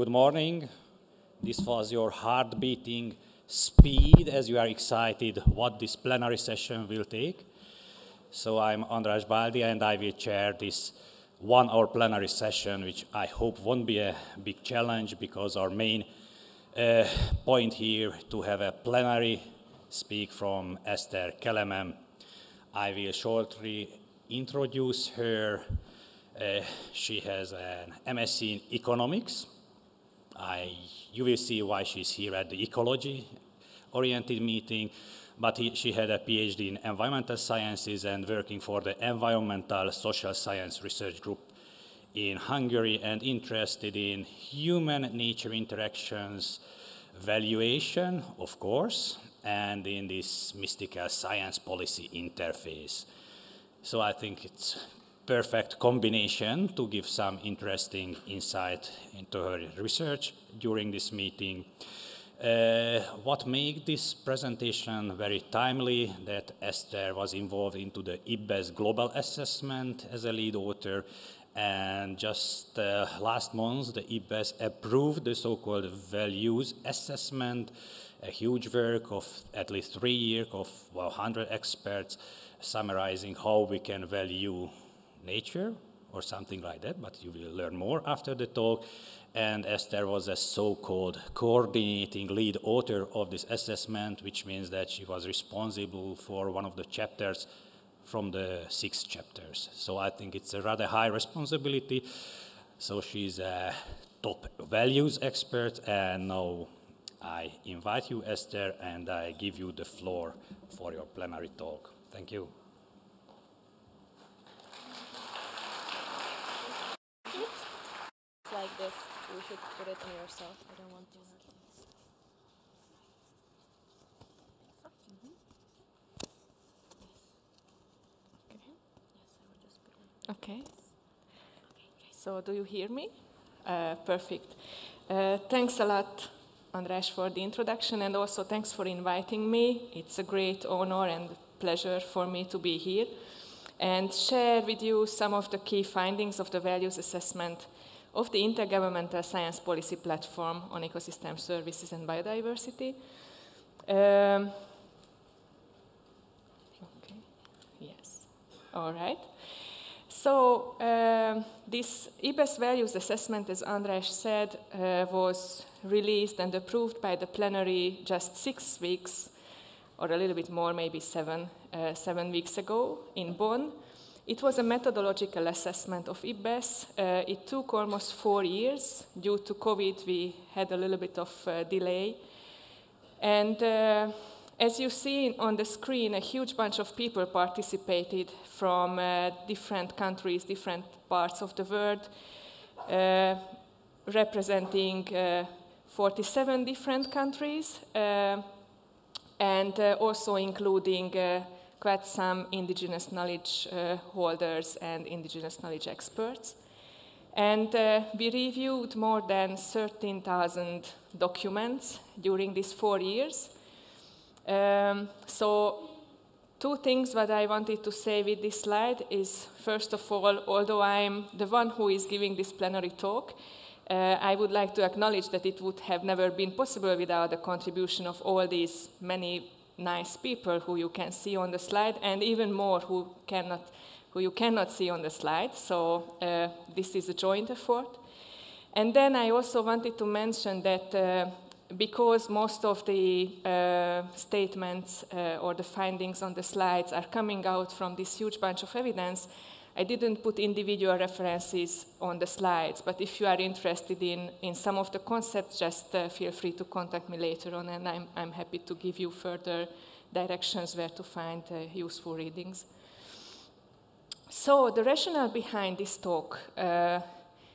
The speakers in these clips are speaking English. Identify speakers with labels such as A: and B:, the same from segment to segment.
A: good morning. This was your heart-beating speed as you are excited what this plenary session will take. So I'm András Baldi and I will chair this 1-hour plenary session, which I hope won't be a big challenge because our main point here to have a plenary speak from Esther Kelemem. I will shortly introduce her. She has an MSc in economics. You will see why she's here at the ecology-oriented meeting, but she had a PhD in environmental sciences and working for the Environmental Social Science Research Group in Hungary and interested in human-nature interactions, valuation, of course, and in this mystical science policy interface. So I think it's perfect combination to give some interesting insight into her research during this meeting. What makes this presentation very timely that Esther was involved into the IBES global assessment as a lead author, and just last month the IBES approved the so-called values assessment, a huge work of at least 3 years of 100 experts summarizing how we can value nature or something like that, but you will learn more after the talk. And Esther was a so-called coordinating lead author of this assessment, which means that she was responsible for one of the chapters from the 6 chapters. So I think it's a rather high responsibility. So she's a top values expert, and now I invite you, Esther, and I give you the floor for your plenary talk. Thank you.
B: Like this, you should put it on yourself. I don't want to. Okay. So do you hear me? Perfect. Thanks a lot, András, for the introduction, and also thanks for inviting me. It's a great honor and pleasure for me to be here and share with you some of the key findings of the values assessment of the Intergovernmental Science Policy Platform on Ecosystem Services and Biodiversity. Okay. Yes. All right. So this IBES values assessment, as András said, was released and approved by the plenary just 6 weeks, or a little bit more, maybe 7 weeks ago in Bonn. It was a methodological assessment of IBES. It took almost 4 years. Due to COVID, we had a little bit of delay. And as you see on the screen, a huge bunch of people participated from different countries, different parts of the world, representing 47 different countries, and also including quite some indigenous knowledge holders and indigenous knowledge experts. And we reviewed more than 13,000 documents during these 4 years. So 2 things that I wanted to say with this slide is, first of all, although I'm the one who is giving this plenary talk, I would like to acknowledge that it would have never been possible without the contribution of all these many nice people who you can see on the slide, and even more who you cannot see on the slide. So this is a joint effort. And then I also wanted to mention that because most of the statements or the findings on the slides are coming out from this huge bunch of evidence, I didn't put individual references on the slides, but if you are interested in some of the concepts, just feel free to contact me later on, and I'm happy to give you further directions where to find useful readings. So the rationale behind this talk,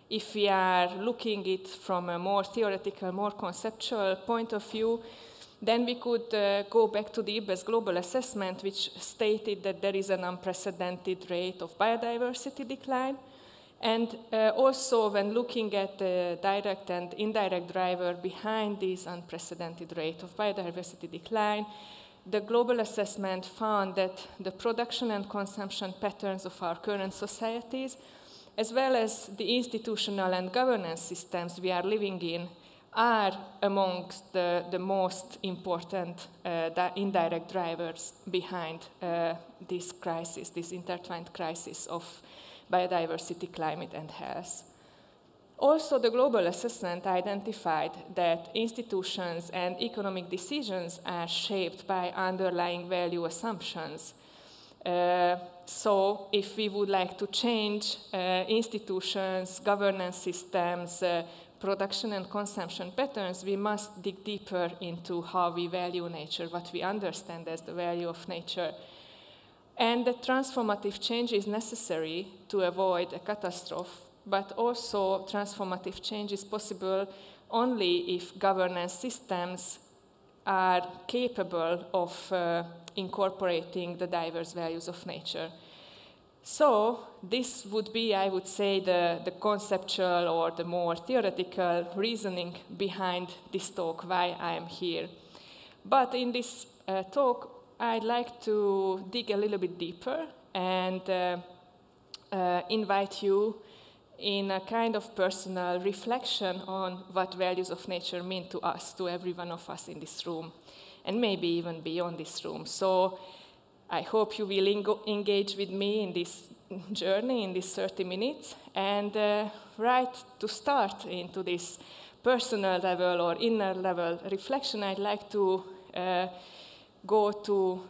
B: if we are looking at it from a more theoretical, more conceptual point of view, then we could go back to the IBES global assessment, which stated that there is an unprecedented rate of biodiversity decline. And also, when looking at the direct and indirect driver behind this unprecedented rate of biodiversity decline, the global assessment found that the production and consumption patterns of our current societies as well as the institutional and governance systems we are living in, are amongst the most important indirect drivers behind this crisis, this intertwined crisis of biodiversity, climate, and health. Also, the global assessment identified that institutions and economic decisions are shaped by underlying value assumptions. So, if we would like to change institutions, governance systems, production and consumption patterns, we must dig deeper into how we value nature, what we understand as the value of nature. And the transformative change is necessary to avoid a catastrophe, but also transformative change is possible only if governance systems are capable of incorporating the diverse values of nature. So this would be, I would say, the conceptual or the more theoretical reasoning behind this talk, why I am here. But in this talk, I'd like to dig a little bit deeper and invite you in a kind of personal reflection on what values of nature mean to us, to every one of us in this room, and maybe even beyond this room. So I hope you will engage with me in this journey, in these 30 minutes. And right to start into this personal level or inner level reflection, I'd like to go to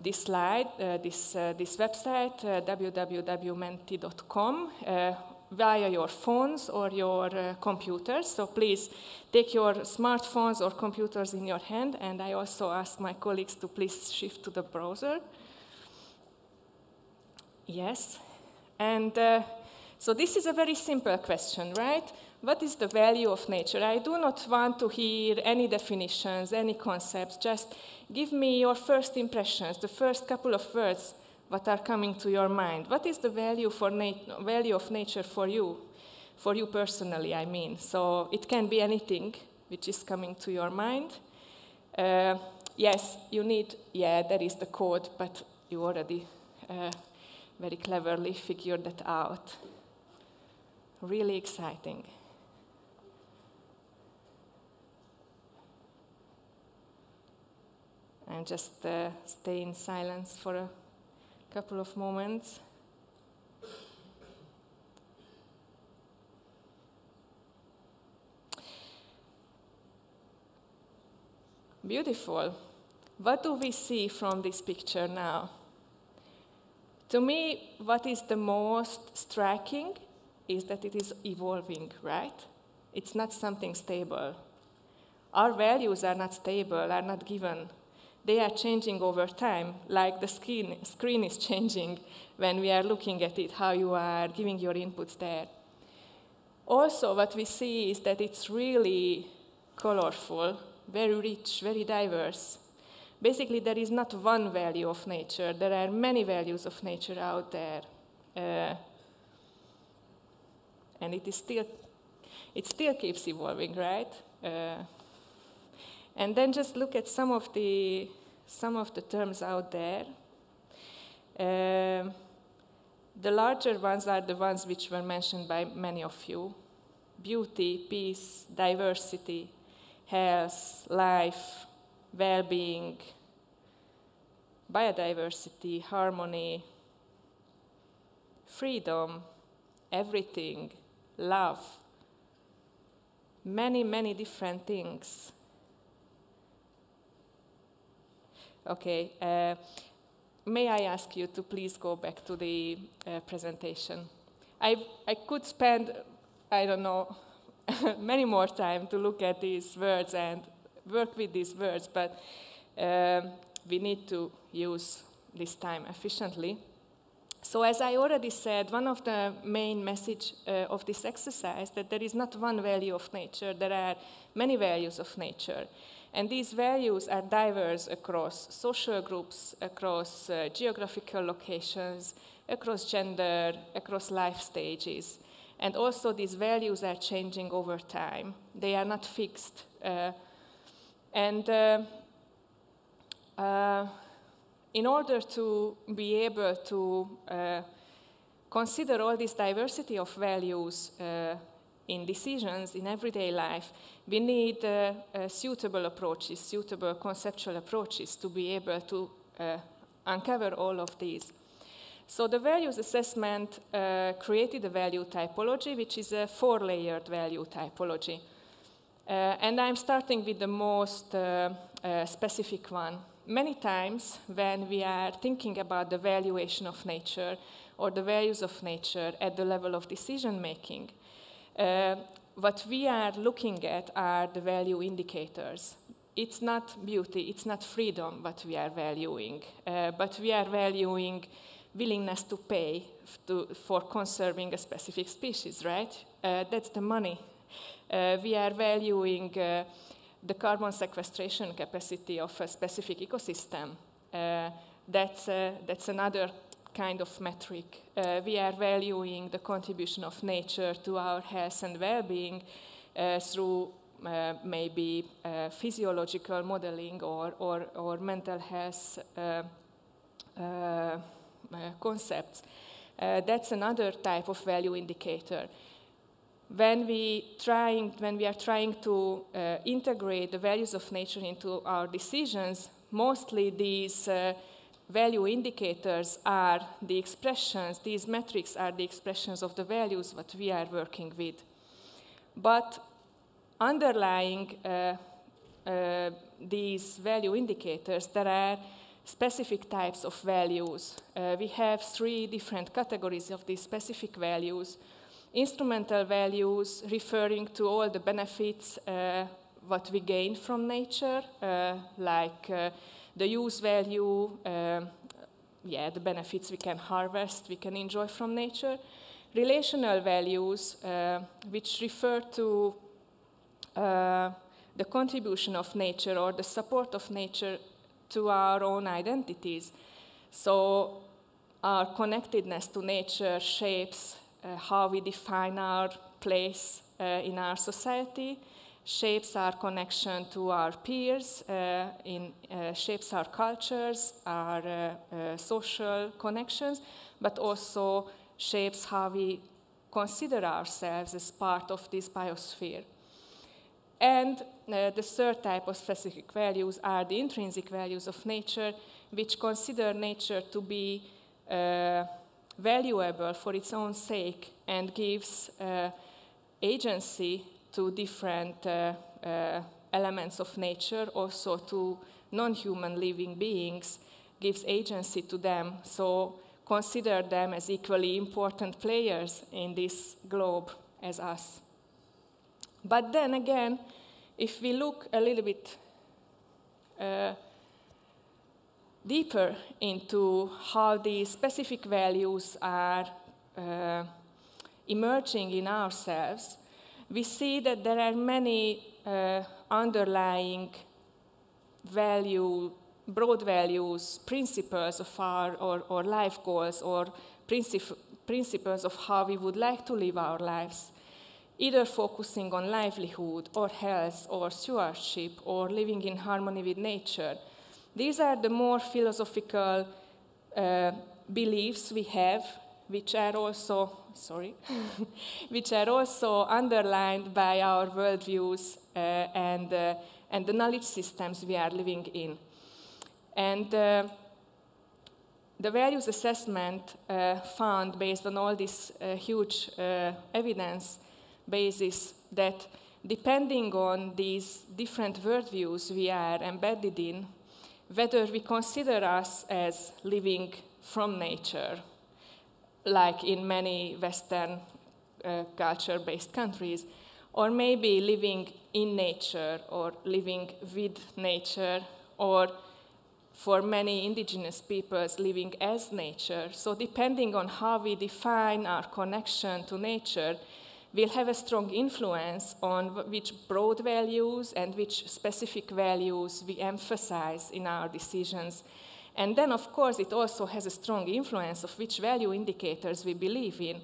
B: this slide, this website, www.menti.com, via your phones or your computers. So please take your smartphones or computers in your hand, and I also ask my colleagues to please shift to the browser. Yes. And so this is a very simple question, right? What is the value of nature? I do not want to hear any definitions, any concepts. Just give me your first impressions, the first couple of words what are coming to your mind. What is the value of nature for you personally, I mean? So it can be anything which is coming to your mind. Yes, you need, there is the code, but you already very cleverly figured that out. Really exciting. I'm just stay in silence for a couple of moments. Beautiful. What do we see from this picture now? To me, what is the most striking is that it is evolving, right? It's not something stable. Our values are not stable, are not given. They are changing over time, like the screen is changing when we are looking at it, how you are giving your inputs there. Also, what we see is that it's really colorful, very rich, very diverse. Basically, there is not one value of nature. There are many values of nature out there. And it still keeps evolving, right? And then just look at some of the terms out there. The larger ones are the ones which were mentioned by many of you. Beauty, peace, diversity, health, life, well-being, biodiversity, harmony, freedom, everything, love, many, many different things. Okay, may I ask you to please go back to the presentation? I could spend, I don't know, many more time to look at these words and work with these words, but we need to use this time efficiently. So as I already said, one of the main messages of this exercise that there is not one value of nature, there are many values of nature. And these values are diverse across social groups, across geographical locations, across gender, across life stages. And also these values are changing over time. They are not fixed. In order to be able to consider all this diversity of values in decisions, in everyday life, we need suitable approaches, suitable conceptual approaches to be able to uncover all of these. So the values assessment created a value typology, which is a 4-layered value typology. And I'm starting with the most specific one. Many times when we are thinking about the valuation of nature or the values of nature at the level of decision making, what we are looking at are the value indicators. It's not beauty, it's not freedom what we are valuing, but we are valuing willingness to pay for conserving a specific species, right? That's the money. We are valuing the carbon sequestration capacity of a specific ecosystem. That's another kind of metric. We are valuing the contribution of nature to our health and well-being through maybe physiological modeling or mental health concepts. That's another type of value indicator. When we are trying to integrate the values of nature into our decisions, mostly these value indicators are the expressions, these metrics are the expressions of the values that we are working with. But underlying these value indicators, there are specific types of values. We have 3 different categories of these specific values. Instrumental values referring to all the benefits what we gain from nature, like the use value, the benefits we can harvest, we can enjoy from nature. Relational values, which refer to the contribution of nature or the support of nature to our own identities. So our connectedness to nature shapes how we define our place in our society, shapes our connection to our peers, shapes our cultures, our social connections, but also shapes how we consider ourselves as part of this biosphere. And the third type of specific values are the intrinsic values of nature, which consider nature to be valuable for its own sake and gives agency to different elements of nature, also to non-human living beings, gives agency to them. So consider them as equally important players in this globe as us. But then again, if we look a little bit deeper into how these specific values are emerging in ourselves, we see that there are many underlying broad values, principles of our or life goals, or principles of how we would like to live our lives, either focusing on livelihood or health or stewardship or living in harmony with nature. These are the more philosophical beliefs we have, which are also underlined by our worldviews and the knowledge systems we are living in. And the values assessment found, based on all this huge evidence basis, that depending on these different worldviews we are embedded in, whether we consider us as living from nature, like in many Western culture-based countries, or maybe living in nature or living with nature, or for many indigenous peoples living as nature. So depending on how we define our connection to nature, will have a strong influence on which broad values and which specific values we emphasize in our decisions. And then, of course, it also has a strong influence of which value indicators we believe in.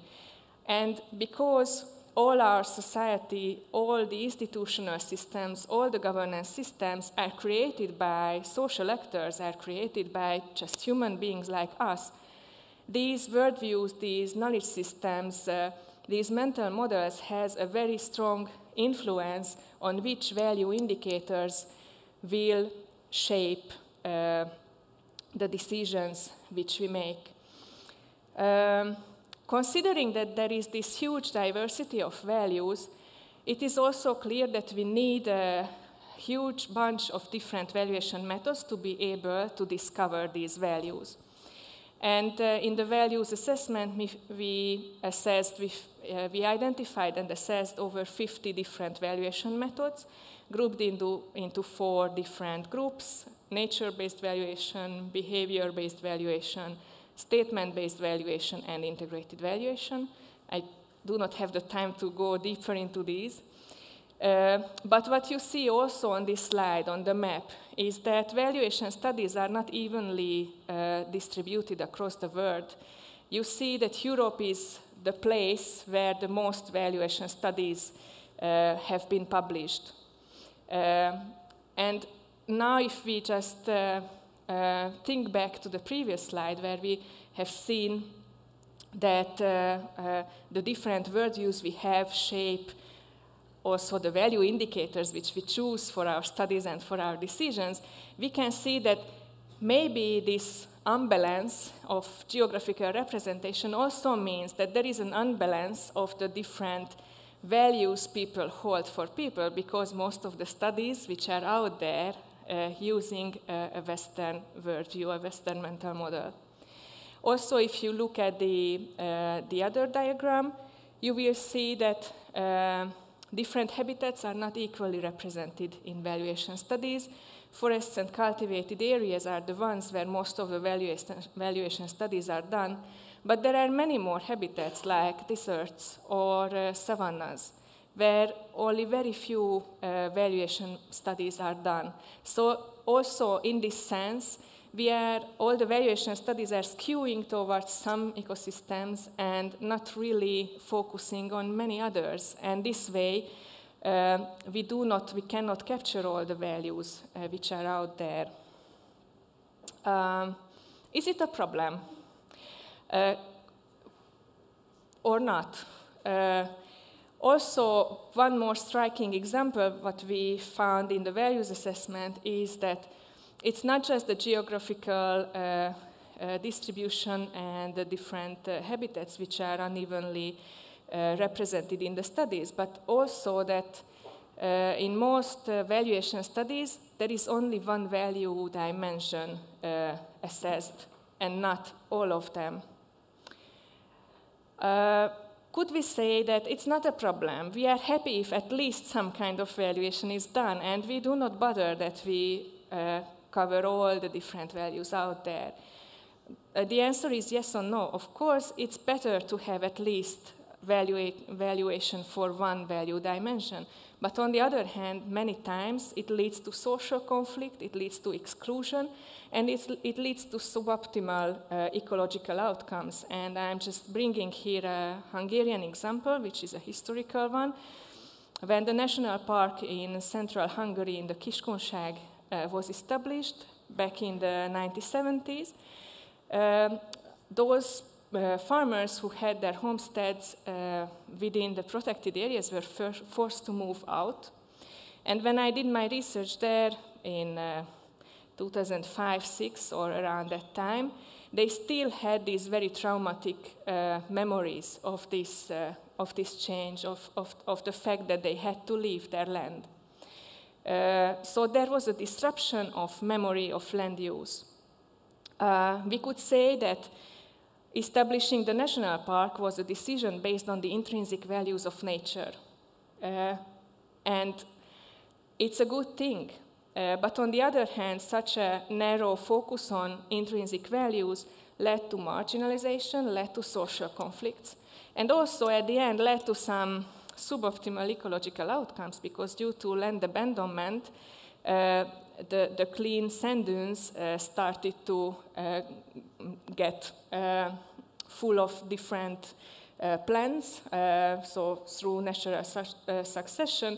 B: And because all our society, all the institutional systems, all the governance systems are created by social actors, are created by just human beings like us, these worldviews, these knowledge systems, these mental models has a very strong influence on which value indicators will shape the decisions which we make. Considering that there is this huge diversity of values, it is also clear that we need a huge bunch of different valuation methods to be able to discover these values. And in the values assessment, we identified and assessed over 50 different valuation methods, grouped into 4 different groups: nature-based valuation, behavior-based valuation, statement-based valuation, and integrated valuation. I do not have the time to go deeper into these. But what you see also on this slide, on the map, is that valuation studies are not evenly distributed across the world. You see that Europe is the place where the most valuation studies have been published. And now if we just think back to the previous slide where we have seen that the different worldviews we have shape also the value indicators which we choose for our studies and for our decisions, we can see that maybe this unbalance of geographical representation also means that there is an unbalance of the different values people hold for people, because most of the studies which are out there using a Western worldview, a Western mental model. Also, if you look at the other diagram, you will see that different habitats are not equally represented in valuation studies. Forests and cultivated areas are the ones where most of the valuation studies are done, but there are many more habitats like deserts or savannas, where only very few valuation studies are done. So also in this sense, all the valuation studies are skewing towards some ecosystems and not really focusing on many others. And this way, we cannot capture all the values which are out there. Is it a problem or not? Also, one more striking example, what we found in the values assessment, is that it's not just the geographical distribution and the different habitats which are unevenly represented in the studies, but also that in most valuation studies, there is only one value dimension assessed and not all of them. Could we say that it's not a problem? We are happy if at least some kind of valuation is done, and we do not bother that we cover all the different values out there. The answer is yes or no. Of course, it's better to have at least valuation for one value dimension. But on the other hand, many times it leads to social conflict, it leads to exclusion, and it leads to suboptimal ecological outcomes. And I'm just bringing here a Hungarian example, which is a historical one. When the national park in central Hungary, in the Kiskunság, was established back in the 1970s, those farmers who had their homesteads within the protected areas were forced to move out. And when I did my research there in 2005-06 or around that time, they still had these very traumatic memories of this change, of the fact that they had to leave their land. So there was a disruption of memory of land use. We could say that establishing the national park was a decision based on the intrinsic values of nature. And it's a good thing. But on the other hand, such a narrow focus on intrinsic values led to marginalization, led to social conflicts, and also at the end led to some suboptimal ecological outcomes, because due to land abandonment, the clean sand dunes started to get full of different plants. So through natural succession,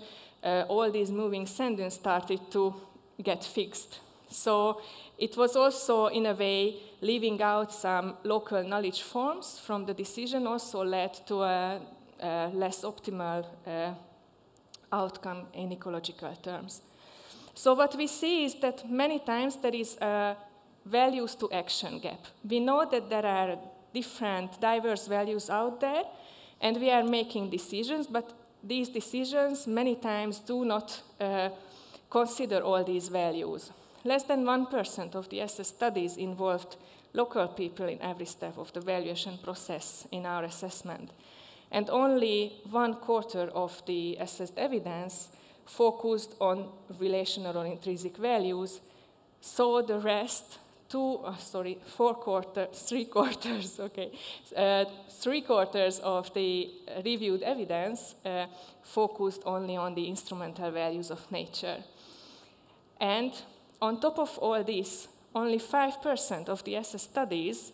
B: all these moving sand dunes started to get fixed. So it was also, in a way, leaving out some local knowledge forms from the decision also led to a less optimal outcome in ecological terms. So what we see is that many times there is a values to action gap. We know that there are different diverse values out there, and we are making decisions, but these decisions many times do not consider all these values. Less than 1% of the SS studies involved local people in every step of the valuation process in our assessment. And only 1/4 of the assessed evidence focused on relational or intrinsic values, so the rest, three-quarters of the reviewed evidence focused only on the instrumental values of nature. And on top of all this, only 5% of the SS studies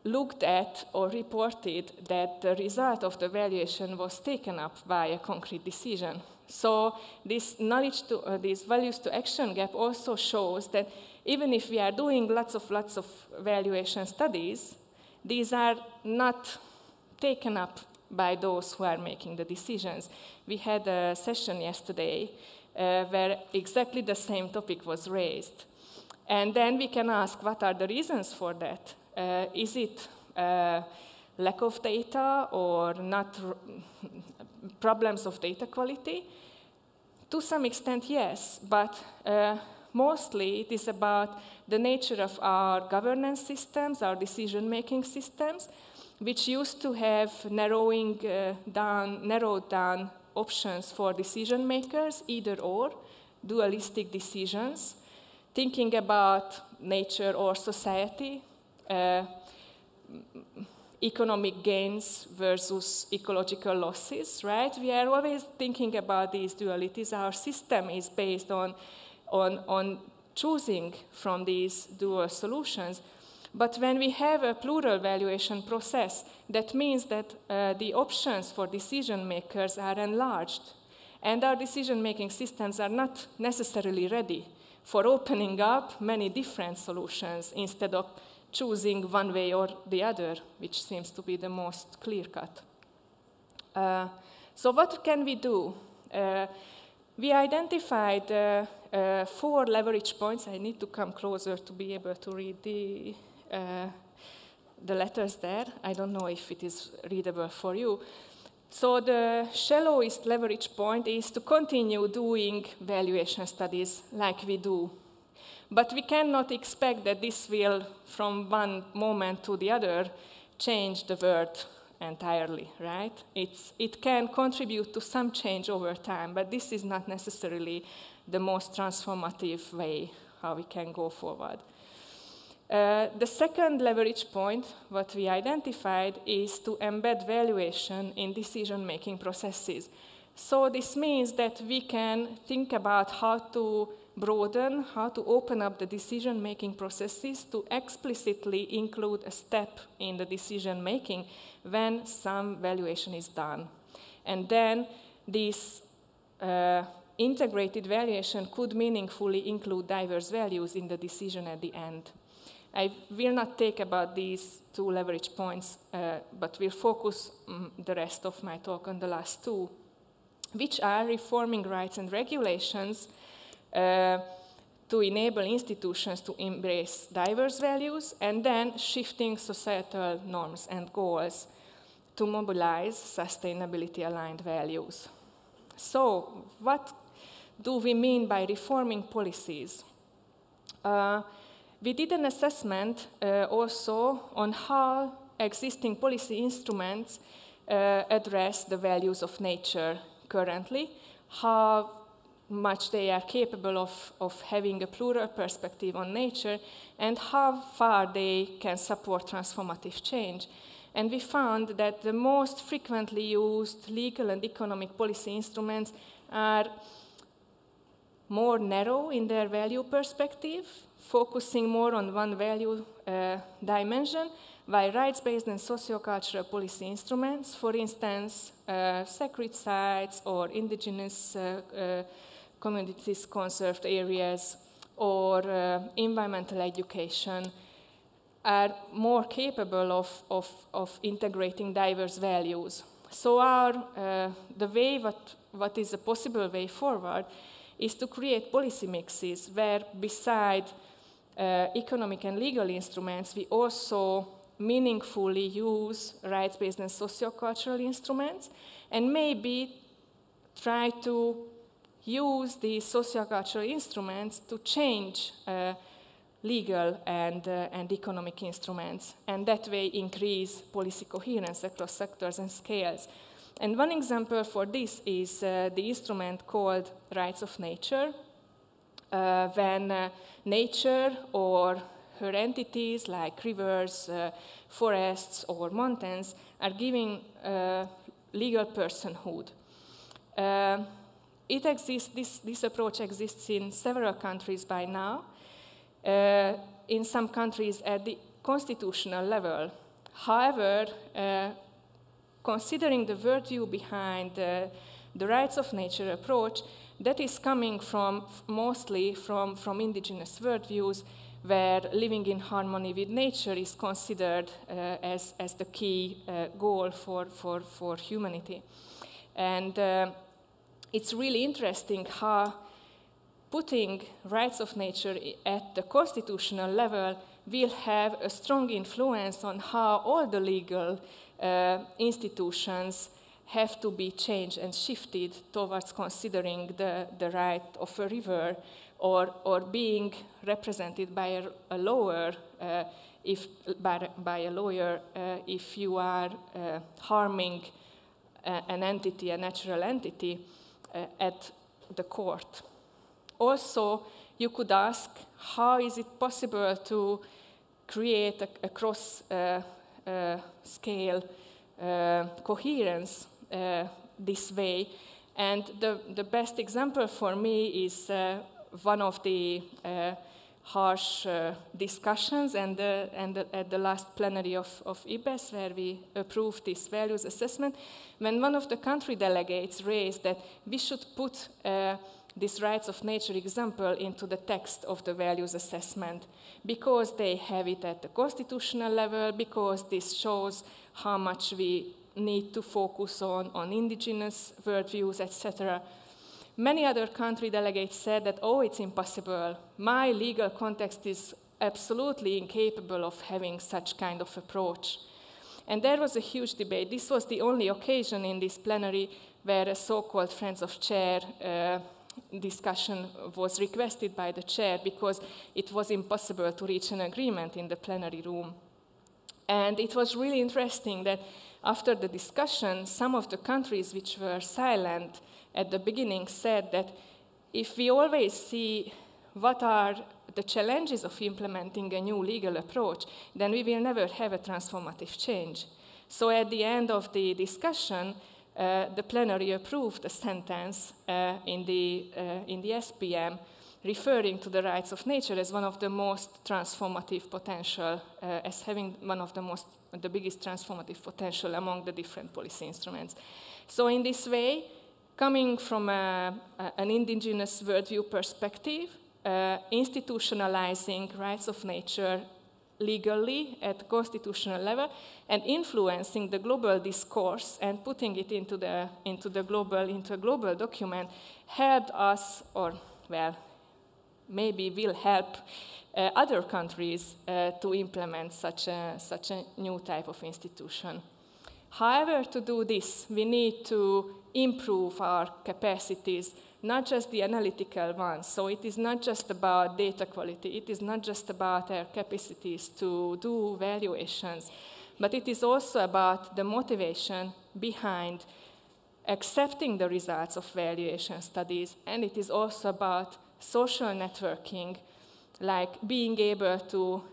B: looked at or reported that the result of the valuation was taken up by a concrete decision. So this this values to action gap also shows that even if we are doing lots of valuation studies, these are not taken up by those who are making the decisions. We had a session yesterday where exactly the same topic was raised. And then we can ask, what are the reasons for that? Is it lack of data or not problems of data quality? To some extent, yes, but mostly it is about the nature of our governance systems, our decision-making systems, which used to have narrowed down options for decision makers, either or, dualistic decisions, thinking about nature or society, economic gains versus ecological losses, right? We are always thinking about these dualities. Our system is based on choosing from these dual solutions. But when we have a plural valuation process, that means that the options for decision makers are enlarged, and our decision-making systems are not necessarily ready for opening up many different solutions instead of choosing one way or the other, which seems to be the most clear-cut. So what can we do? We identified 4 leverage points. I need to come closer to be able to read the letters there. I don't know if it is readable for you. So the shallowest leverage point is to continue doing valuation studies like we do. But we cannot expect that this will, from one moment to the other, change the world entirely, right? It can contribute to some change over time, but this is not necessarily the most transformative way how we can go forward. The second leverage point, what we identified, is to embed valuation in decision-making processes. So this means that we can think about how to broaden, how to open up the decision-making processes to explicitly include a step in the decision-making when some valuation is done. And then this integrated valuation could meaningfully include diverse values in the decision at the end. I will not take about these 2 leverage points, but will focus the rest of my talk on the last 2, which are reforming rights and regulations to enable institutions to embrace diverse values, and then shifting societal norms and goals to mobilize sustainability-aligned values. So, what do we mean by reforming policies? We did an assessment also on how existing policy instruments address the values of nature currently, how much they are capable of having a plural perspective on nature, and how far they can support transformative change. And we found that the most frequently used legal and economic policy instruments are more narrow in their value perspective, focusing more on one value dimension, while rights-based and sociocultural policy instruments, for instance, sacred sites or indigenous communities conserved areas, or environmental education are more capable of integrating diverse values. So the way, what is a possible way forward is to create policy mixes where beside economic and legal instruments, we also meaningfully use rights-based and sociocultural instruments, and maybe try to use these sociocultural instruments to change legal and economic instruments, and that way increase policy coherence across sectors and scales. And one example for this is the instrument called Rights of Nature, when nature or her entities like rivers, forests, or mountains are giving legal personhood. This approach exists in several countries by now, in some countries at the constitutional level. However, considering the worldview behind the rights of nature approach, that is coming mostly from indigenous worldviews, where living in harmony with nature is considered as the key goal for humanity. And it's really interesting how putting rights of nature at the constitutional level will have a strong influence on how all the legal institutions have to be changed and shifted towards considering the right of a river or being represented by a lawyer if you are harming an entity, a natural entity, at the court. Also, you could ask, how is it possible to create a cross-scale coherence this way? And the best example for me is one of the harsh discussions at the last plenary of IBES, where we approved this values assessment, when one of the country delegates raised that we should put this rights of nature example into the text of the values assessment, because they have it at the constitutional level, because this shows how much we need to focus on indigenous worldviews, etc. Many other country delegates said that, oh, it's impossible. My legal context is absolutely incapable of having such kind of approach. And there was a huge debate. This was the only occasion in this plenary where a so-called Friends of Chair discussion was requested by the chair, because it was impossible to reach an agreement in the plenary room. And it was really interesting that after the discussion, some of the countries which were silent at the beginning said that if we always see what are the challenges of implementing a new legal approach, then we will never have a transformative change. So at the end of the discussion, the plenary approved a sentence in the SPM referring to the rights of nature as one of the most transformative potential, as having one of the biggest transformative potential among the different policy instruments. So in this way, coming from an indigenous worldview perspective, institutionalizing rights of nature legally at constitutional level and influencing the global discourse and putting it into a global document helped us, or well, maybe will help other countries to implement such a new type of institution. However, to do this, we need to improve our capacities, not just the analytical ones. So it is not just about data quality, it is not just about our capacities to do valuations, but it is also about the motivation behind accepting the results of valuation studies, and it is also about social networking, like being able to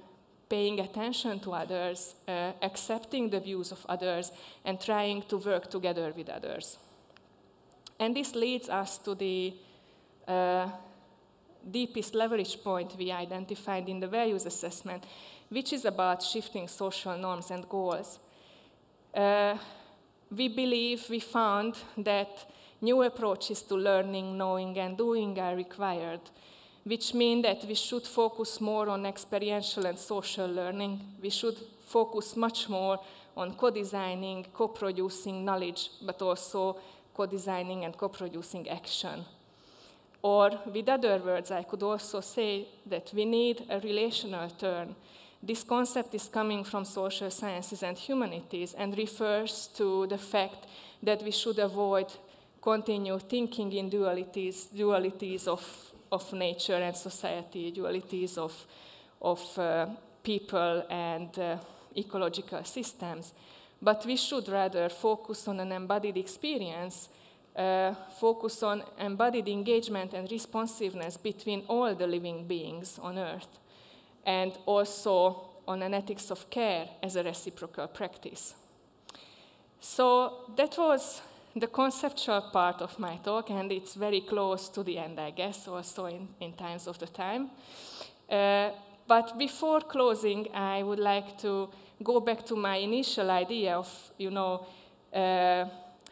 B: paying attention to others, accepting the views of others, and trying to work together with others. And this leads us to the deepest leverage point we identified in the values assessment, which is about shifting social norms and goals. We found that new approaches to learning, knowing, and doing are required, which mean that we should focus more on experiential and social learning. We should focus much more on co-designing, co-producing knowledge, but also co-designing and co-producing action. Or, with other words, I could also say that we need a relational turn. This concept is coming from social sciences and humanities and refers to the fact that we should avoid continued thinking in dualities of nature and society, dualities of people and ecological systems. But we should rather focus on an embodied experience, focus on embodied engagement and responsiveness between all the living beings on Earth, and also on an ethics of care as a reciprocal practice. So that was the conceptual part of my talk, and it's very close to the end, I guess, also in times of the time. But before closing, I would like to go back to my initial idea of,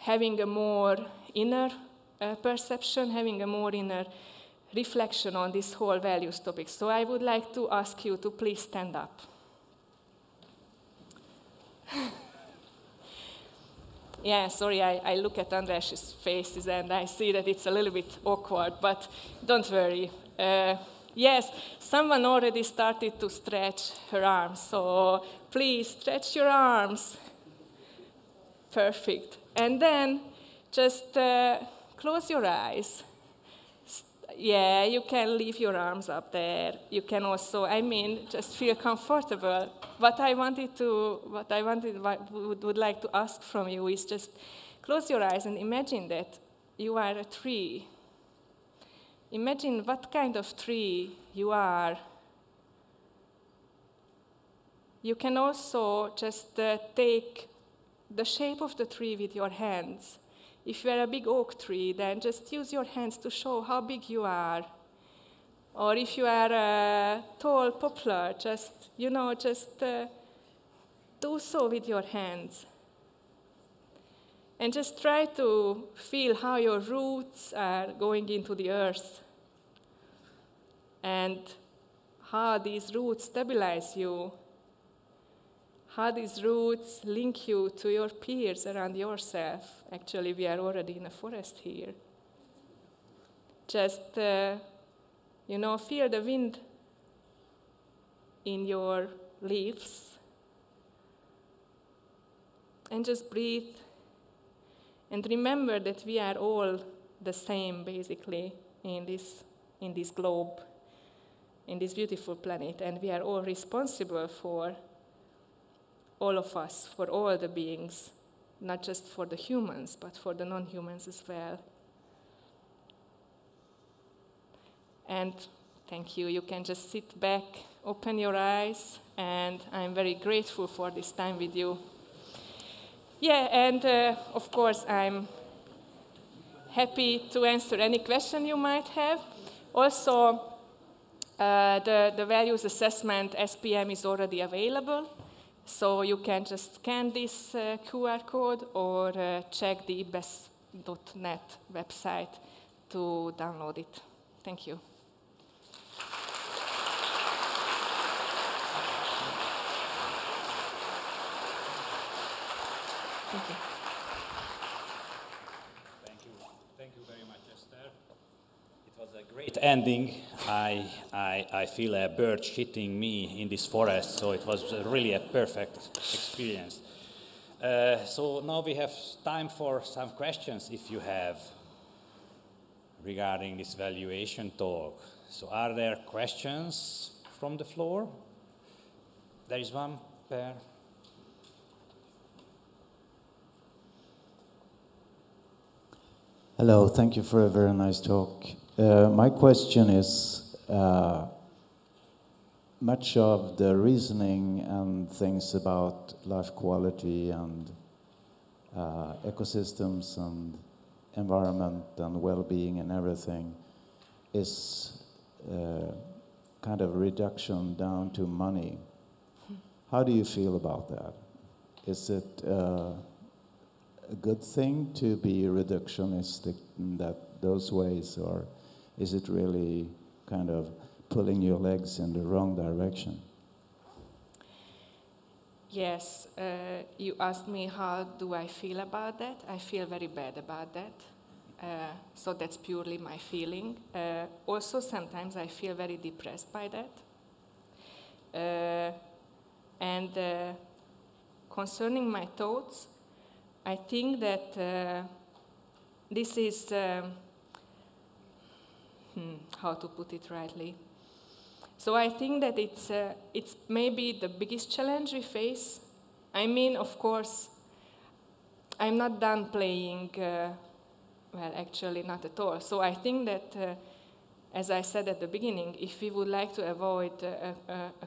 B: having a more inner perception, having a more inner reflection on this whole values topic. So I would like to ask you to please stand up. Yeah, sorry, I look at András's faces and I see that it's a little bit awkward, but don't worry. Yes, someone already started to stretch her arms, so please stretch your arms. Perfect. And then just close your eyes. Yeah, you can leave your arms up there. You can also, just feel comfortable. What I would like to ask from you is just close your eyes and imagine that you are a tree. Imagine what kind of tree you are. You can also just take the shape of the tree with your hands. If you are a big oak tree, then just use your hands to show how big you are. Or if you are a tall poplar, just do so with your hands. And just try to feel how your roots are going into the earth and how these roots stabilize you, how these roots link you to your peers around yourself. Actually, we are already in a forest here. Just, feel the wind in your leaves and just breathe. And remember that we are all the same, basically, in this globe, in this beautiful planet, and we are all responsible for all of us, for all the beings, not just for the humans, but for the non-humans as well. And thank you. You can just sit back, open your eyes, and I'm very grateful for this time with you. Yeah, and of course, I'm happy to answer any question you might have. Also, the values assessment SPM is already available, so you can just scan this QR code or check the ibes.net website to download it. Thank you. Thank you.
A: Thank you very much, Esther. It was a great ending. I feel a bird shitting me in this forest, so it was really a perfect experience. So now we have time for some questions, if you have, regarding this valuation talk. So are there questions from the floor? There is one pair.
C: Hello, thank you for a very nice talk. My question is, much of the reasoning and things about life quality and ecosystems and environment and well-being and everything is kind of reduction down to money. How do you feel about that? Is it a good thing to be reductionistic in those ways, or is it really kind of pulling your legs in the wrong direction?
B: Yes, you asked me how do I feel about that. I feel very bad about that. So that's purely my feeling. Also, sometimes I feel very depressed by that. And concerning my thoughts, I think that this is, how to put it rightly. So I think that it's maybe the biggest challenge we face. I mean, of course, I'm not done playing, well, actually not at all. So I think that, as I said at the beginning, if we would like to avoid a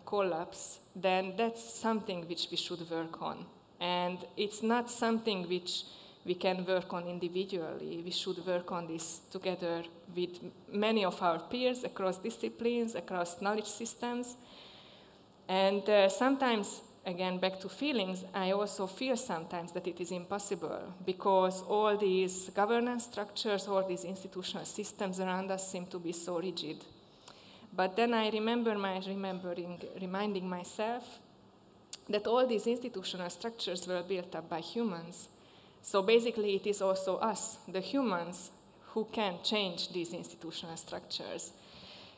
B: collapse, then that's something which we should work on. And it's not something which we can work on individually. We should work on this together with many of our peers across disciplines, across knowledge systems. And sometimes, again, back to feelings, I also feel sometimes that it is impossible because all these governance structures, all these institutional systems around us seem to be so rigid. But then I remember reminding myself that all these institutional structures were built up by humans. So basically it is also us, the humans, who can change these institutional structures.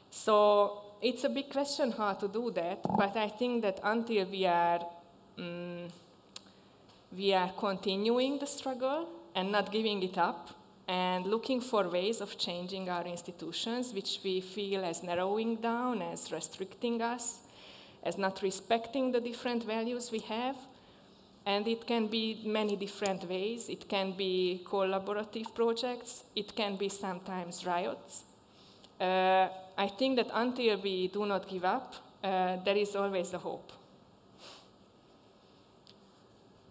B: So it's a big question how to do that, but I think that until we are continuing the struggle and not giving it up and looking for ways of changing our institutions, which we feel as narrowing down, as restricting us, as not respecting the different values we have. And it can be many different ways. It can be collaborative projects. It can be sometimes riots. I think that until we do not give up, there is always a hope.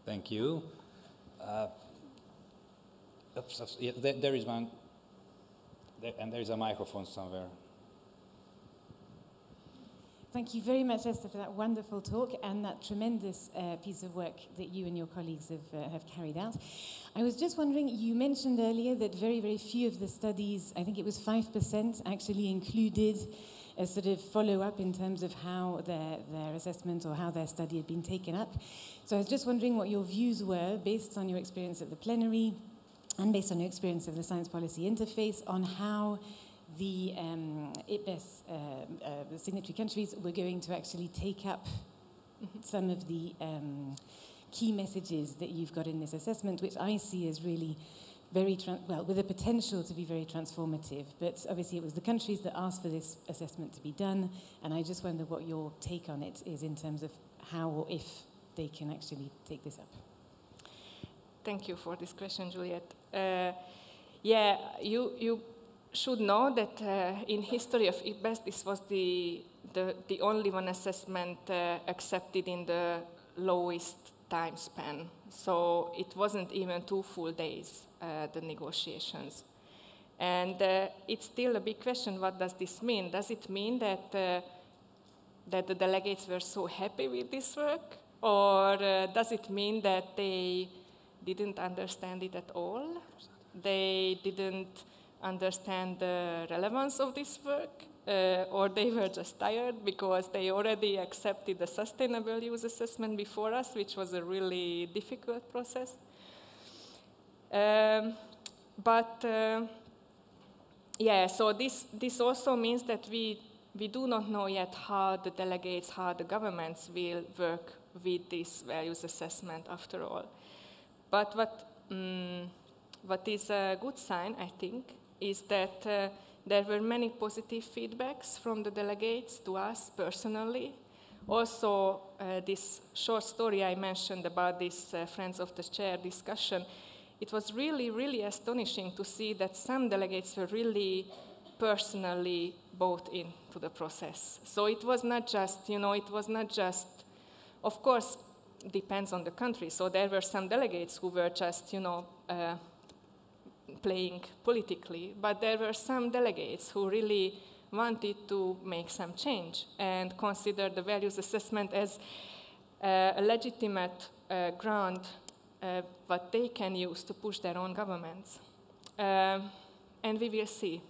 A: Thank you. Yeah, there is one, and there is a microphone somewhere.
D: Thank you very much, Esther, for that wonderful talk and that tremendous piece of work that you and your colleagues have carried out. I was just wondering, you mentioned earlier that very, very few of the studies, I think it was 5%, actually included a sort of follow-up in terms of how their assessment or how their study had been taken up. So I was just wondering what your views were, based on your experience at the plenary and based on your experience of the Science Policy Interface, on how the IPBES signatory countries were going to actually take up some of the key messages that you've got in this assessment, which I see as really very, with the potential to be very transformative. But obviously it was the countries that asked for this assessment to be done, and I just wonder what your take on it is in terms of how or if they can actually take this up.
B: Thank you for this question, Juliet. Yeah, you should know that in history of IPBES, this was the only one assessment accepted in the lowest time span. So it wasn't even 2 full days, the negotiations. And it's still a big question, what does this mean? Does it mean that the delegates were so happy with this work? Or does it mean that they didn't understand it at all? They didn't understand the relevance of this work, or they were just tired because they already accepted the sustainable use assessment before us, which was a really difficult process. Yeah, so this also means that we do not know yet how the delegates, how the governments will work with this values assessment after all. But what is a good sign, I think, is that there were many positive feedbacks from the delegates to us personally. Also, this short story I mentioned about this Friends of the Chair discussion, it was really, really astonishing to see that some delegates were really personally bought into the process. So it was not just, of course, depends on the country. So there were some delegates who were just, playing politically, but there were some delegates who really wanted to make some change and consider the values assessment as a legitimate ground what they can use to push their own governments. And we will see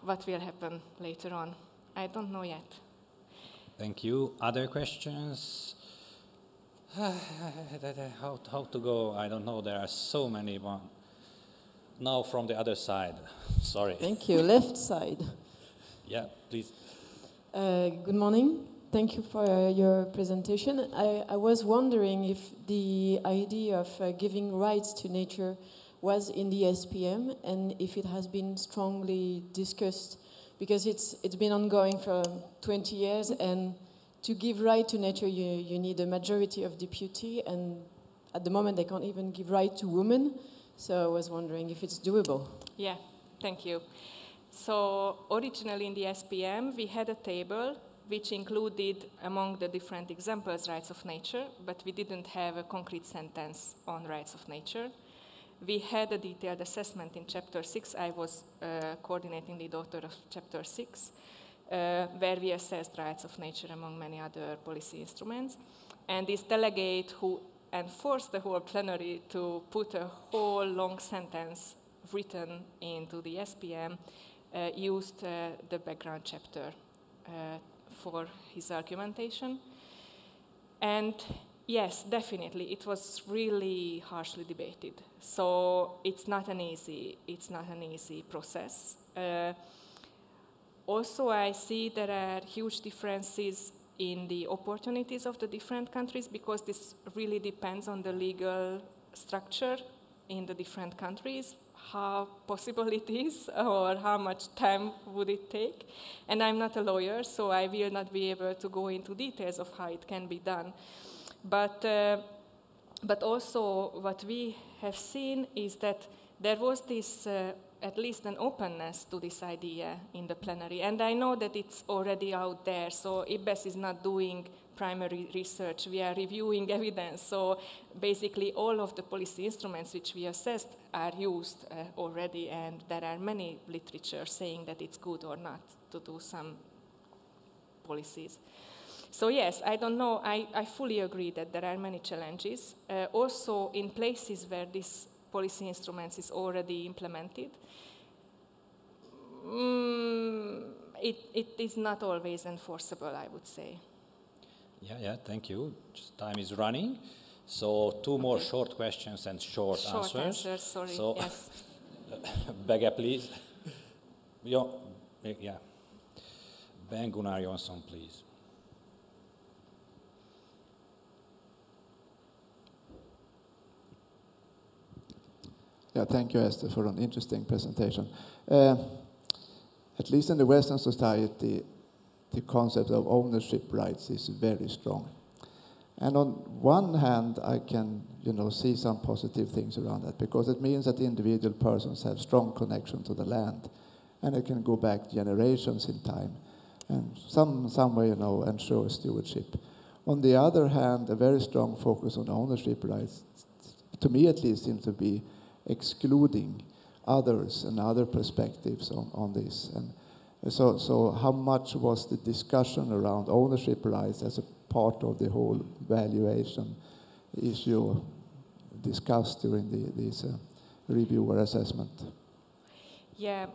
B: what will happen later on. I don't know yet.
A: Thank you. Other questions? How to go? I don't know. There are so many. Now from the other side. Sorry.
E: Thank you. Left side.
A: Yeah, please.
E: Good morning. Thank you for your presentation. I was wondering if the idea of giving rights to nature was in the SPM and if it has been strongly discussed, because it's been ongoing for 20 years, and to give right to nature you need a majority of deputy, and at the moment they can't even give right to women. So I was wondering if it's doable.
B: Yeah, thank you. So originally in the SPM we had a table which included among the different examples rights of nature, but we didn't have a concrete sentence on rights of nature. We had a detailed assessment in Chapter 6. I was coordinating the author of Chapter 6, where we assessed rights of nature among many other policy instruments. And this delegate who enforced the whole plenary to put a whole long sentence written into the SPM used the background chapter for his argumentation. And yes, definitely, it was really harshly debated. So it's not an easy process. Also, I see there are huge differences in the opportunities of the different countries, because this really depends on the legal structure in the different countries, how possible it is or how much time would it take. And I'm not a lawyer, so I will not be able to go into details of how it can be done. But also what we have seen is that there was this, at least an openness to this idea in the plenary. And I know that it's already out there, so IBES is not doing primary research, we are reviewing evidence. So basically all of the policy instruments which we assessed are used already, and there are many literature saying that it's good or not to do some policies. So yes, I don't know, I fully agree that there are many challenges. Also in places where this policy instruments is already implemented, it is not always enforceable, I would say.
A: Yeah, thank you. Just time is running. So two more short questions and short answers.
B: Sorry,
A: so,
B: yes.
A: Bege, please. Yeah. Ben Gunnar Jonsson, please.
F: Yeah, thank you, Esther, for an interesting presentation. At least in the Western society, the concept of ownership rights is very strong. And on one hand, I can, see some positive things around that, because it means that individual persons have strong connection to the land, and it can go back generations in time, and some way, ensure stewardship. On the other hand, a very strong focus on ownership rights, to me at least, seems to be excluding others and other perspectives on this. And so how much was the discussion around ownership rights as a part of the whole valuation issue discussed during this review or assessment?
B: Yeah,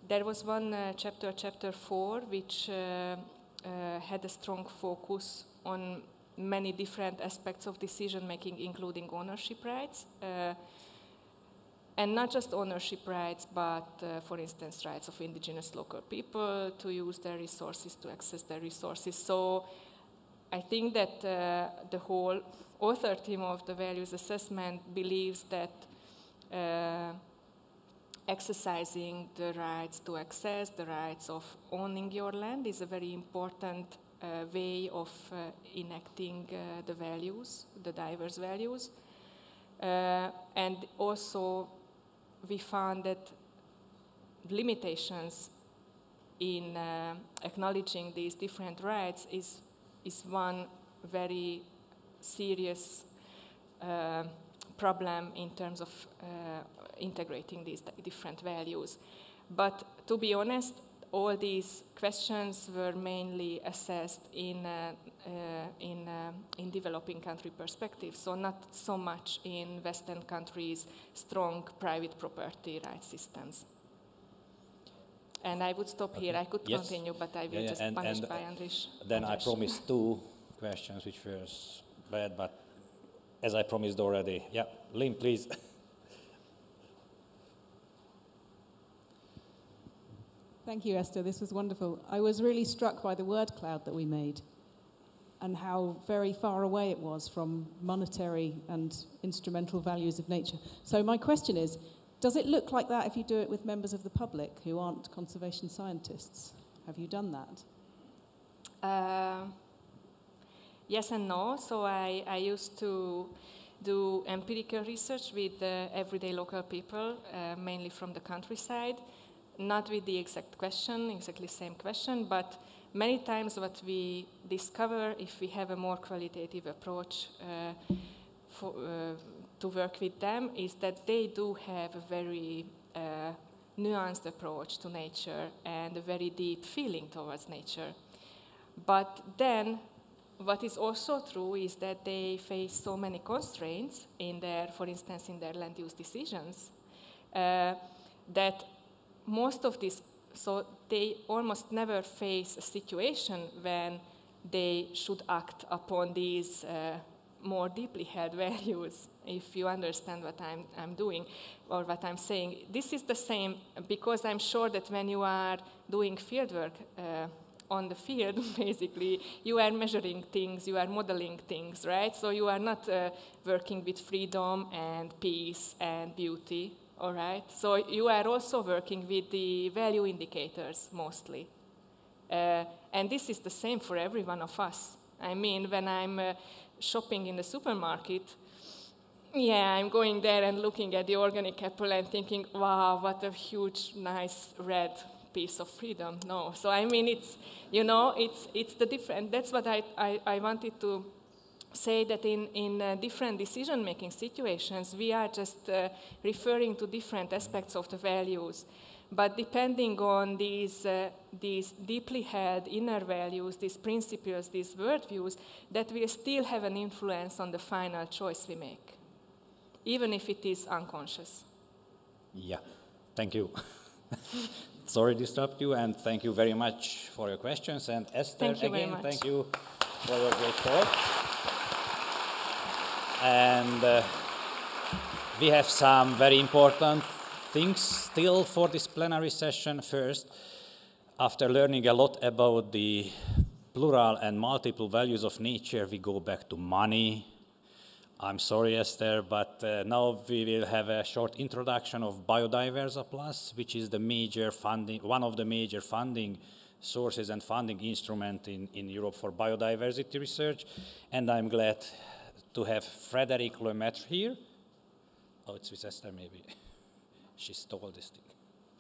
B: there was one chapter 4, which had a strong focus on many different aspects of decision making, including ownership rights. And not just ownership rights, but, for instance, rights of indigenous local people to use their resources, to access their resources. So I think that the whole author team of the values assessment believes that exercising the rights to access, the rights of owning your land is a very important way of enacting the values, the diverse values. And also, we found that limitations in acknowledging these different rights is one very serious problem in terms of integrating these different values. But to be honest, all these questions were mainly assessed in developing country perspective, so not so much in Western countries' strong private property rights systems. And I would stop here. I could continue, but I will just punish by Andris.
A: Then I promised 2 questions, which were bad, but as I promised already. Yeah, Lynn, please.
G: Thank you, Esther. This was wonderful. I was really struck by the word cloud that we made and how very far away it was from monetary and instrumental values of nature. So my question is, does it look like that if you do it with members of the public who aren't conservation scientists? Have you done that?
B: Yes and no. So I used to do empirical research with everyday local people, mainly from the countryside, not with the exactly same question, but many times what we discover if we have a more qualitative approach to work with them is that they do have a very nuanced approach to nature and a very deep feeling towards nature. But then what is also true is that they face so many constraints in their, for instance, in their land use decisions, that most of this, so they almost never face a situation when they should act upon these more deeply held values, if you understand what I'm doing or what I'm saying. This is the same because I'm sure that when you are doing fieldwork on the field, basically, you are measuring things, you are modeling things, right? So you are not working with freedom and peace and beauty, all right? So you are also working with the value indicators, mostly. And this is the same for every one of us. I mean, when I'm shopping in the supermarket, yeah, I'm going there and looking at the organic apple and thinking, wow, what a huge, nice red piece of freedom. No, so I mean, it's, you know, it's the different, that's what I wanted to say, that in different decision-making situations, we are just referring to different aspects of the values. But depending on these deeply held inner values, these principles, these worldviews, that will still have an influence on the final choice we make, even if it is unconscious.
A: Yeah, thank you. Sorry to disrupt you, and thank you very much for your questions. And Esther, again, thank you for your great talk. And we have some very important things still for this plenary session. First, after learning a lot about the plural and multiple values of nature, we go back to money. I'm sorry, Esther, but now we will have a short introduction of Biodiversity Plus, which is the major funding, one of the major funding sources and funding instrument in Europe for biodiversity research. And I'm glad to have Frédéric Lemaitre here. Oh, it's with Esther, maybe. She stole this thing.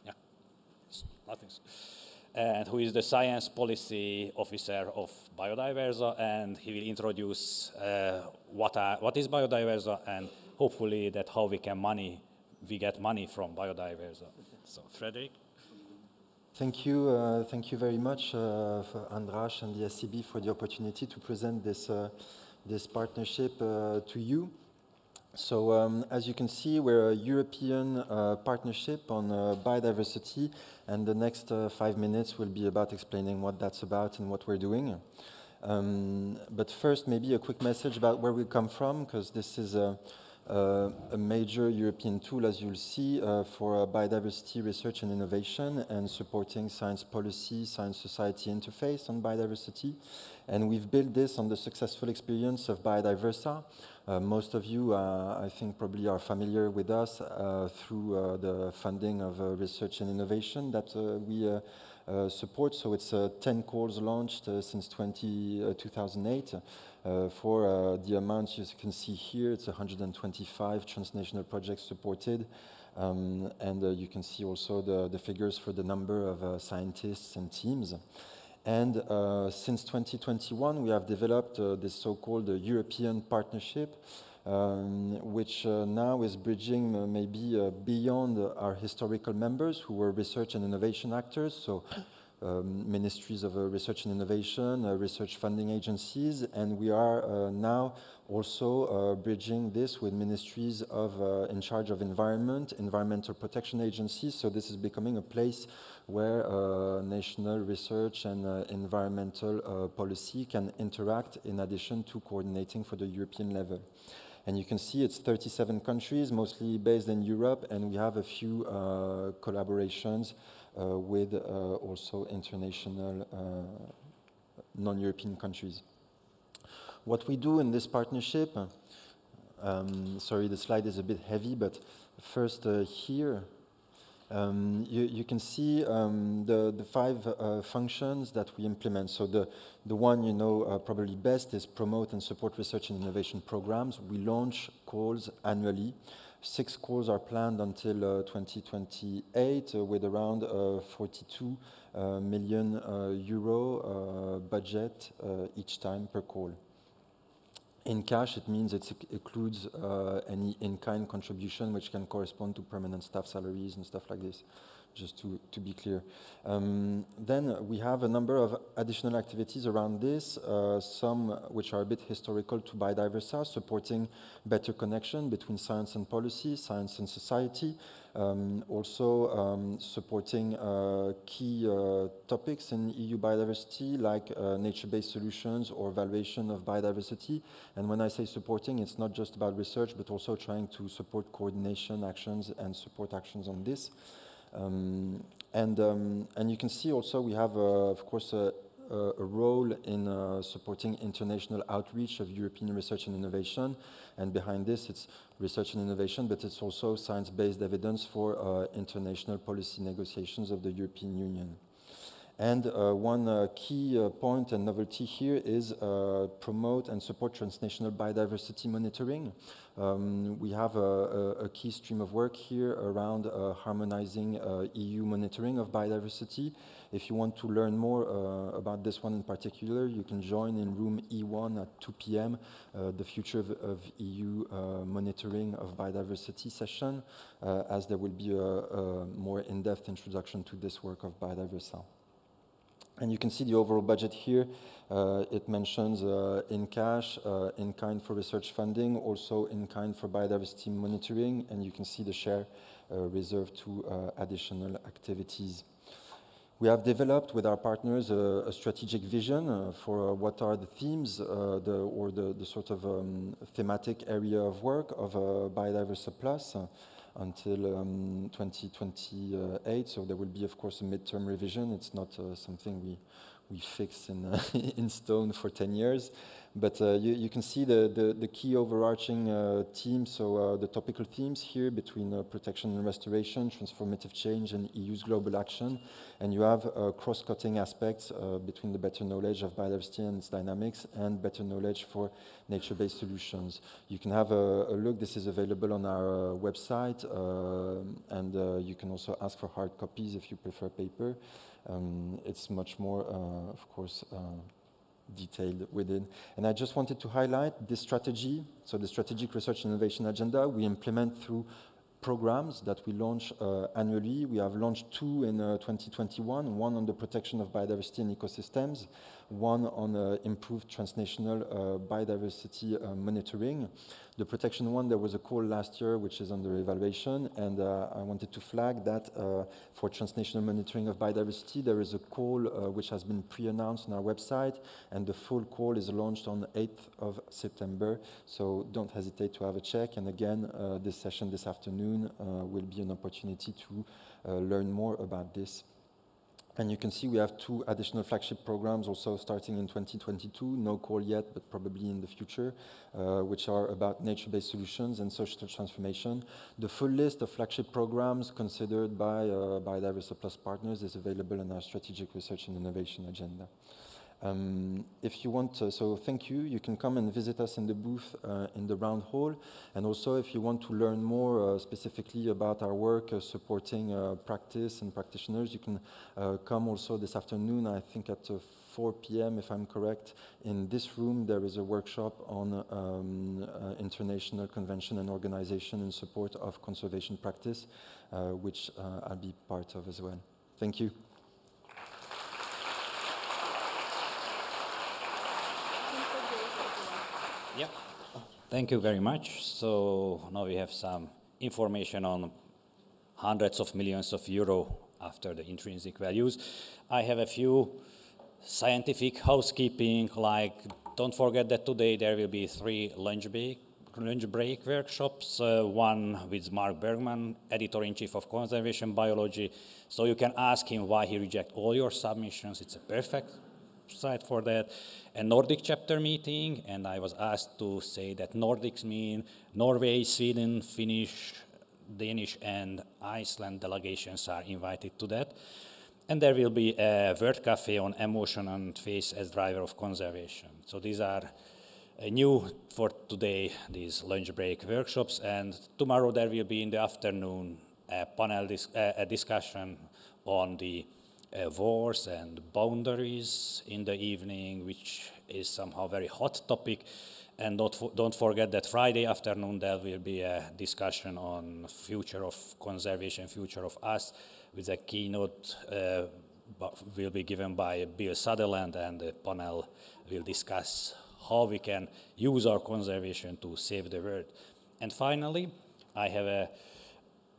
A: Yeah, nothing. And who is the Science Policy Officer of Biodiversity, and he will introduce what is biodiversity and hopefully that how we get money from biodiversity. So, Frédéric.
H: Thank you very much for Andras and the Eccb for the opportunity to present this partnership to you. So as you can see, we're a European partnership on biodiversity, and the next 5 minutes will be about explaining what that's about and what we're doing. But first, maybe a quick message about where we come from, because this is a major European tool, as you'll see, for biodiversity research and innovation and supporting science policy, science society interface on biodiversity. And we've built this on the successful experience of Biodiversa. Most of you, I think, probably are familiar with us through the funding of research and innovation that we support. So it's 10 calls launched since 2008 for the amounts you can see here. It's 125 transnational projects supported. And you can see also the figures for the number of scientists and teams. And since 2021, we have developed this so-called European partnership, which now is bridging maybe beyond our historical members who were research and innovation actors. So ministries of research and innovation, research funding agencies, and we are now also bridging this with ministries in charge of environment, environmental protection agencies. So this is becoming a place where national research and environmental policy can interact in addition to coordinating for the European level. And you can see it's 37 countries, mostly based in Europe, and we have a few collaborations with also international non-European countries. What we do in this partnership, sorry, the slide is a bit heavy, but first here, you can see the 5 functions that we implement. So the one you know probably best is promote and support research and innovation programs. We launch calls annually. 6 calls are planned until 2028 with around 42 million euro budget each time per call. In cash, it means it includes any in-kind contribution, which can correspond to permanent staff salaries and stuff like this, just to be clear. Then we have a number of additional activities around this, some which are a bit historical to Biodiversity, supporting better connection between science and policy, science and society, also supporting key topics in EU biodiversity, like nature-based solutions or valuation of biodiversity. And when I say supporting, it's not just about research, but also trying to support coordination actions and support actions on this. And you can see also we have, of course, a role in supporting international outreach of European research and innovation. And behind this, it's research and innovation, but it's also science-based evidence for international policy negotiations of the European Union. And one key point and novelty here is promote and support transnational biodiversity monitoring. We have a key stream of work here around harmonizing EU monitoring of biodiversity. If you want to learn more about this one in particular, you can join in room E1 at 2 p.m., the Future of EU Monitoring of Biodiversity session, as there will be a more in-depth introduction to this work of Biodiversity. And you can see the overall budget here. It mentions in cash, in kind for research funding, also in kind for biodiversity monitoring, and you can see the share reserved to additional activities. We have developed with our partners a strategic vision for what are the themes or the sort of thematic area of work of Biodiversity Plus until 2028. So there will be, of course, a midterm revision. It's not something we fix in stone for 10 years. But you can see the key overarching themes, so the topical themes here between protection and restoration, transformative change, and EU's global action. And you have cross-cutting aspects between the better knowledge of biodiversity and its dynamics and better knowledge for nature-based solutions. You can have a look. This is available on our website, and you can also ask for hard copies if you prefer paper. It's much more, of course, detailed within. And I just wanted to highlight this strategy. So the Strategic Research and Innovation Agenda we implement through programs that we launch annually. We have launched 2 in 2021, one on the protection of biodiversity and ecosystems, one on improved transnational biodiversity monitoring. The protection one, there was a call last year which is under evaluation, and I wanted to flag that for transnational monitoring of biodiversity, there is a call which has been pre-announced on our website, and the full call is launched on the 8th of September, so don't hesitate to have a check. And again, this session this afternoon will be an opportunity to learn more about this. And you can see we have 2 additional flagship programs also starting in 2022, no call yet, but probably in the future, which are about nature-based solutions and social transformation. The full list of flagship programs considered by Biodiversity Plus partners is available in our Strategic Research and Innovation Agenda. If you want, so thank you. You can come and visit us in the booth in the round hall. And also, if you want to learn more specifically about our work supporting practice and practitioners, you can come also this afternoon, I think at 4 p.m., if I'm correct. In this room, there is a workshop on international convention and organization in support of conservation practice, which I'll be part of as well. Thank you.
A: Yeah. Thank you very much. So now we have some information on hundreds of millions of euro after the intrinsic values. I have a few scientific housekeeping, like don't forget that today there will be 3 lunch break workshops, one with Mark Bergman, editor-in-chief of Conservation Biology. So you can ask him why he rejects all your submissions. It's a perfect site for that. A Nordic chapter meeting, and I was asked to say that Nordics mean Norway, Sweden, Finnish, Danish, and Iceland delegations are invited to that. And there will be a word cafe on emotion and face as driver of conservation. So these are new for today, these lunch break workshops. And tomorrow there will be in the afternoon a panel discussion on the wars and boundaries in the evening, which is somehow a very hot topic. And don't forget that Friday afternoon there will be a discussion on future of conservation, future of us, with a keynote will be given by Bill Sutherland, and the panel will discuss how we can use our conservation to save the world. And finally, I have a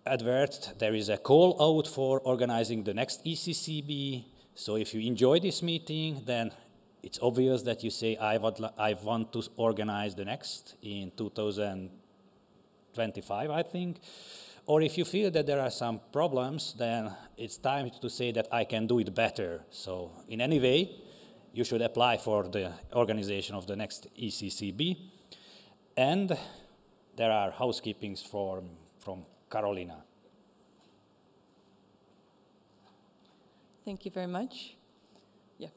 A: advert. There is a call out for organizing the next ECCB. So if you enjoy this meeting, then it's obvious that you say, I want to organize the next in 2025, I think. Or if you feel that there are some problems, then it's time to say that I can do it better. So in any way, you should apply for the organization of the next ECCB. And there are housekeepings from Carolina.
I: Thank you very much. Yeah.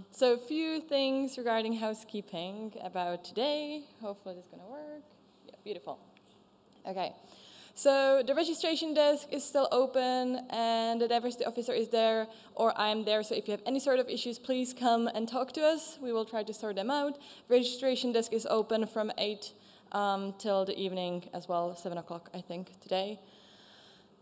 I: So a few things regarding housekeeping about today. Hopefully this is going to work. Yeah, beautiful. Okay. So the registration desk is still open, and the diversity officer is there, or I'm there. So if you have any sort of issues, please come and talk to us. We will try to sort them out. Registration desk is open from 8 till the evening as well, 7 o'clock, I think, today.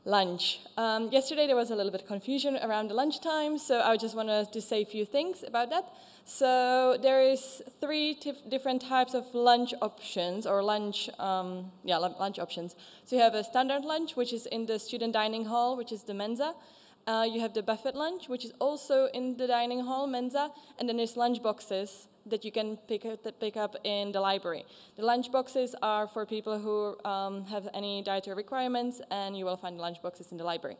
I: Lunch. Yesterday there was a little bit of confusion around the lunchtime, so I just wanted to say a few things about that. So there is 3 different types of lunch options, or lunch options. So you have a standard lunch, which is in the student dining hall, which is the Mensa. You have the buffet lunch, which is also in the dining hall, Mensa, and then there's lunch boxes that you can pick up in the library. The lunch boxes are for people who have any dietary requirements, and you will find lunch boxes in the library.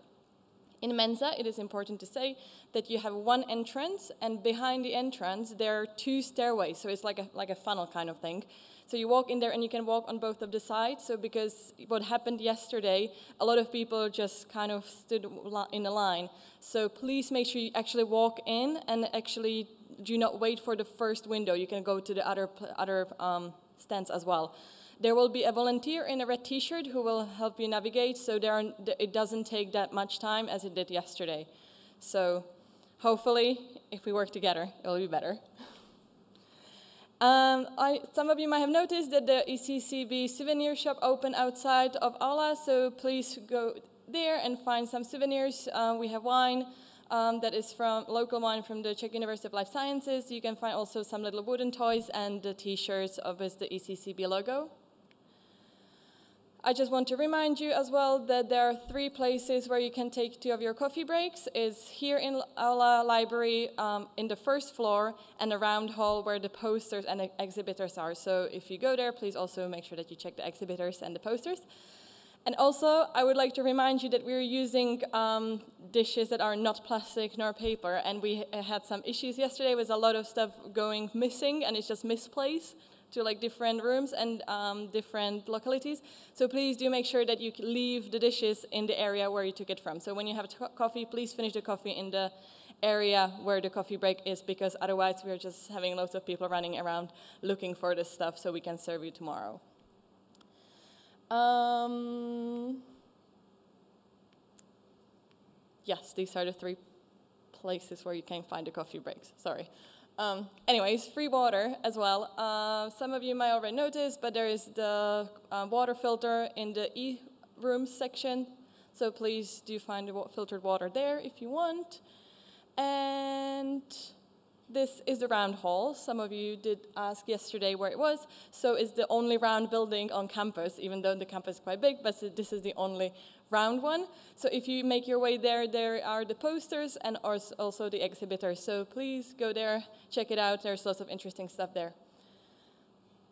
I: In Mensa, it is important to say that you have one entrance, and behind the entrance there are 2 stairways, so it's like a funnel kind of thing. So you walk in there and you can walk on both of the sides. So because what happened yesterday, a lot of people just kind of stood in a line. So please make sure you actually walk in and actually do not wait for the first window. You can go to the other stands as well. There will be a volunteer in a red t-shirt who will help you navigate, so it doesn't take that much time as it did yesterday. So hopefully, if we work together, it will be better. Some of you might have noticed that the ECCB souvenir shop opened outside of Aula, so please go there and find some souvenirs. We have wine that is from local wine from the Czech University of Life Sciences. You can find also some little wooden toys and the t-shirts with the ECCB logo. I just want to remind you as well that there are 3 places where you can take 2 of your coffee breaks. It's here in Aula Library in the 1st floor, and the round hall where the posters and the exhibitors are. So if you go there, please also make sure that you check the exhibitors and the posters. And also, I would like to remind you that we're using dishes that are not plastic nor paper, and we had some issues yesterday with a lot of stuff going missing, and it's just misplaced to like different rooms and different localities. So please do make sure that you leave the dishes in the area where you took it from. So when you have coffee, please finish the coffee in the area where the coffee break is, because otherwise we're just having lots of people running around looking for this stuff so we can serve you tomorrow. Yes, these are the 3 places where you can find the coffee breaks, sorry. Anyways, free water as well. Some of you might already notice, but there is the water filter in the e-room section. So please do find the filtered water there if you want. And This is the round hall. Some of you did ask yesterday where it was. So it's the only round building on campus, even though the campus is quite big, but this is the only round one. So if you make your way there, there are the posters and also the exhibitors. So please go there, check it out. There's lots of interesting stuff there.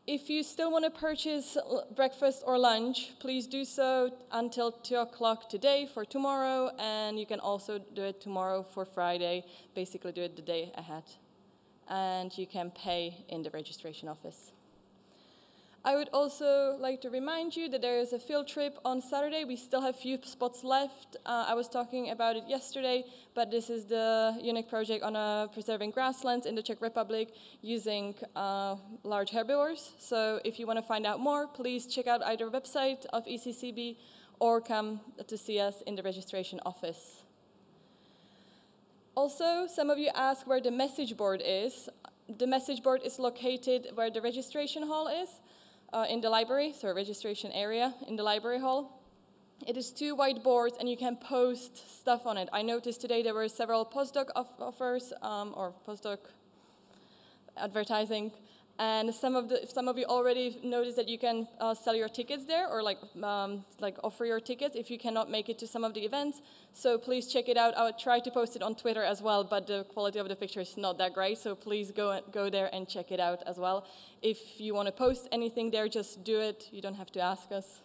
I: If you still want to purchase breakfast or lunch, please do so until 2 o'clock today for tomorrow, and you can also do it tomorrow for Friday, basically do it the day ahead. And you can pay in the registration office. I would also like to remind you that there is a field trip on Saturday. We still have few spots left. I was talking about it yesterday, but this is the unique project on preserving grasslands in the Czech Republic using large herbivores. So if you want to find out more, please check out either website of Eccb or come to see us in the registration office. Also, some of you ask where the message board is. The message board is located where the registration hall is, in the library, so registration area in the library hall. It is 2 white boards, and you can post stuff on it. I noticed today there were several postdoc offers or postdoc advertising, and some of you already noticed that you can sell your tickets there, or like offer your tickets if you cannot make it to some of the events. So please check it out. I would try to post it on Twitter as well, but the quality of the picture is not that great. So please go there and check it out as well. If you want to post anything there, just do it. You don't have to ask us.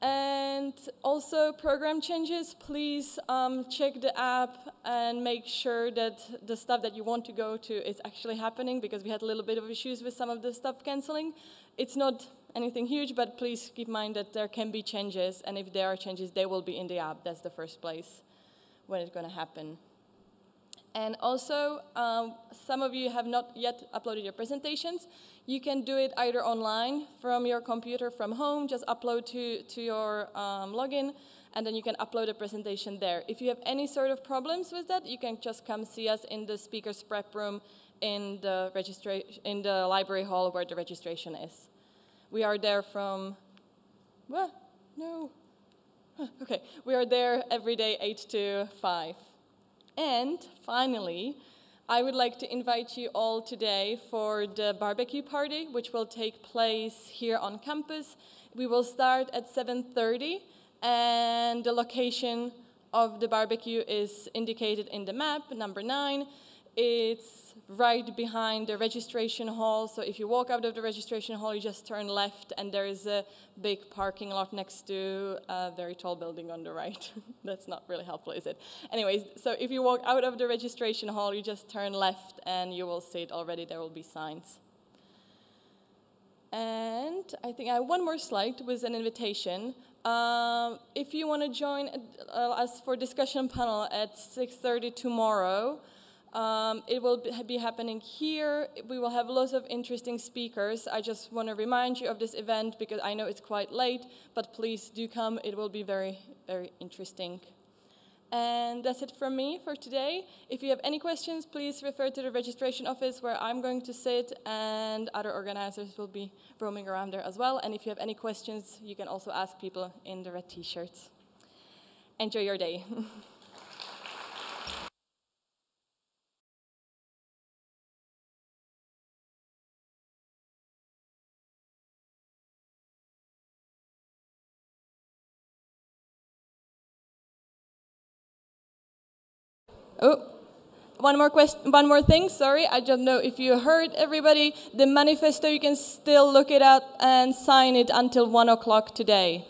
I: And also program changes, please check the app and make sure that the stuff that you want to go to is actually happening, because we had a little bit of issues with some of the stuff canceling. It's not anything huge, but please keep in mind that there can be changes, and if there are changes, they will be in the app. That's the first place when it's going to happen. And also, some of you have not yet uploaded your presentations. You can do it either online from your computer from home, just upload to your login, and then you can upload a presentation there. If you have any sort of problems with that, you can just come see us in the speakers prep room in the library hall where the registration is. We are there from, well, no. Okay, we are there every day 8 to 5. And finally, I would like to invite you all today for the barbecue party, which will take place here on campus. We will start at 7:30, and the location of the barbecue is indicated in the map, number 9. It's right behind the registration hall, so if you walk out of the registration hall, you just turn left, and there is a big parking lot next to a very tall building on the right. That's not really helpful, is it? Anyways, so if you walk out of the registration hall, you just turn left, and you will see it already. There will be signs. And I think I have one more slide with an invitation. If you want to join us for discussion panel at 6:30 tomorrow, it will be happening here. We will have lots of interesting speakers. I just want to remind you of this event because I know it's quite late, but please do come. It will be very, very interesting. And that's it from me for today. If you have any questions, please refer to the registration office where I'm going to sit, and other organizers will be roaming around there as well. And if you have any questions, you can also ask people in the red t-shirts. Enjoy your day. Oh, one more thing, sorry. I don't know if you heard everybody. The manifesto, you can still look it up and sign it until 1 o'clock today.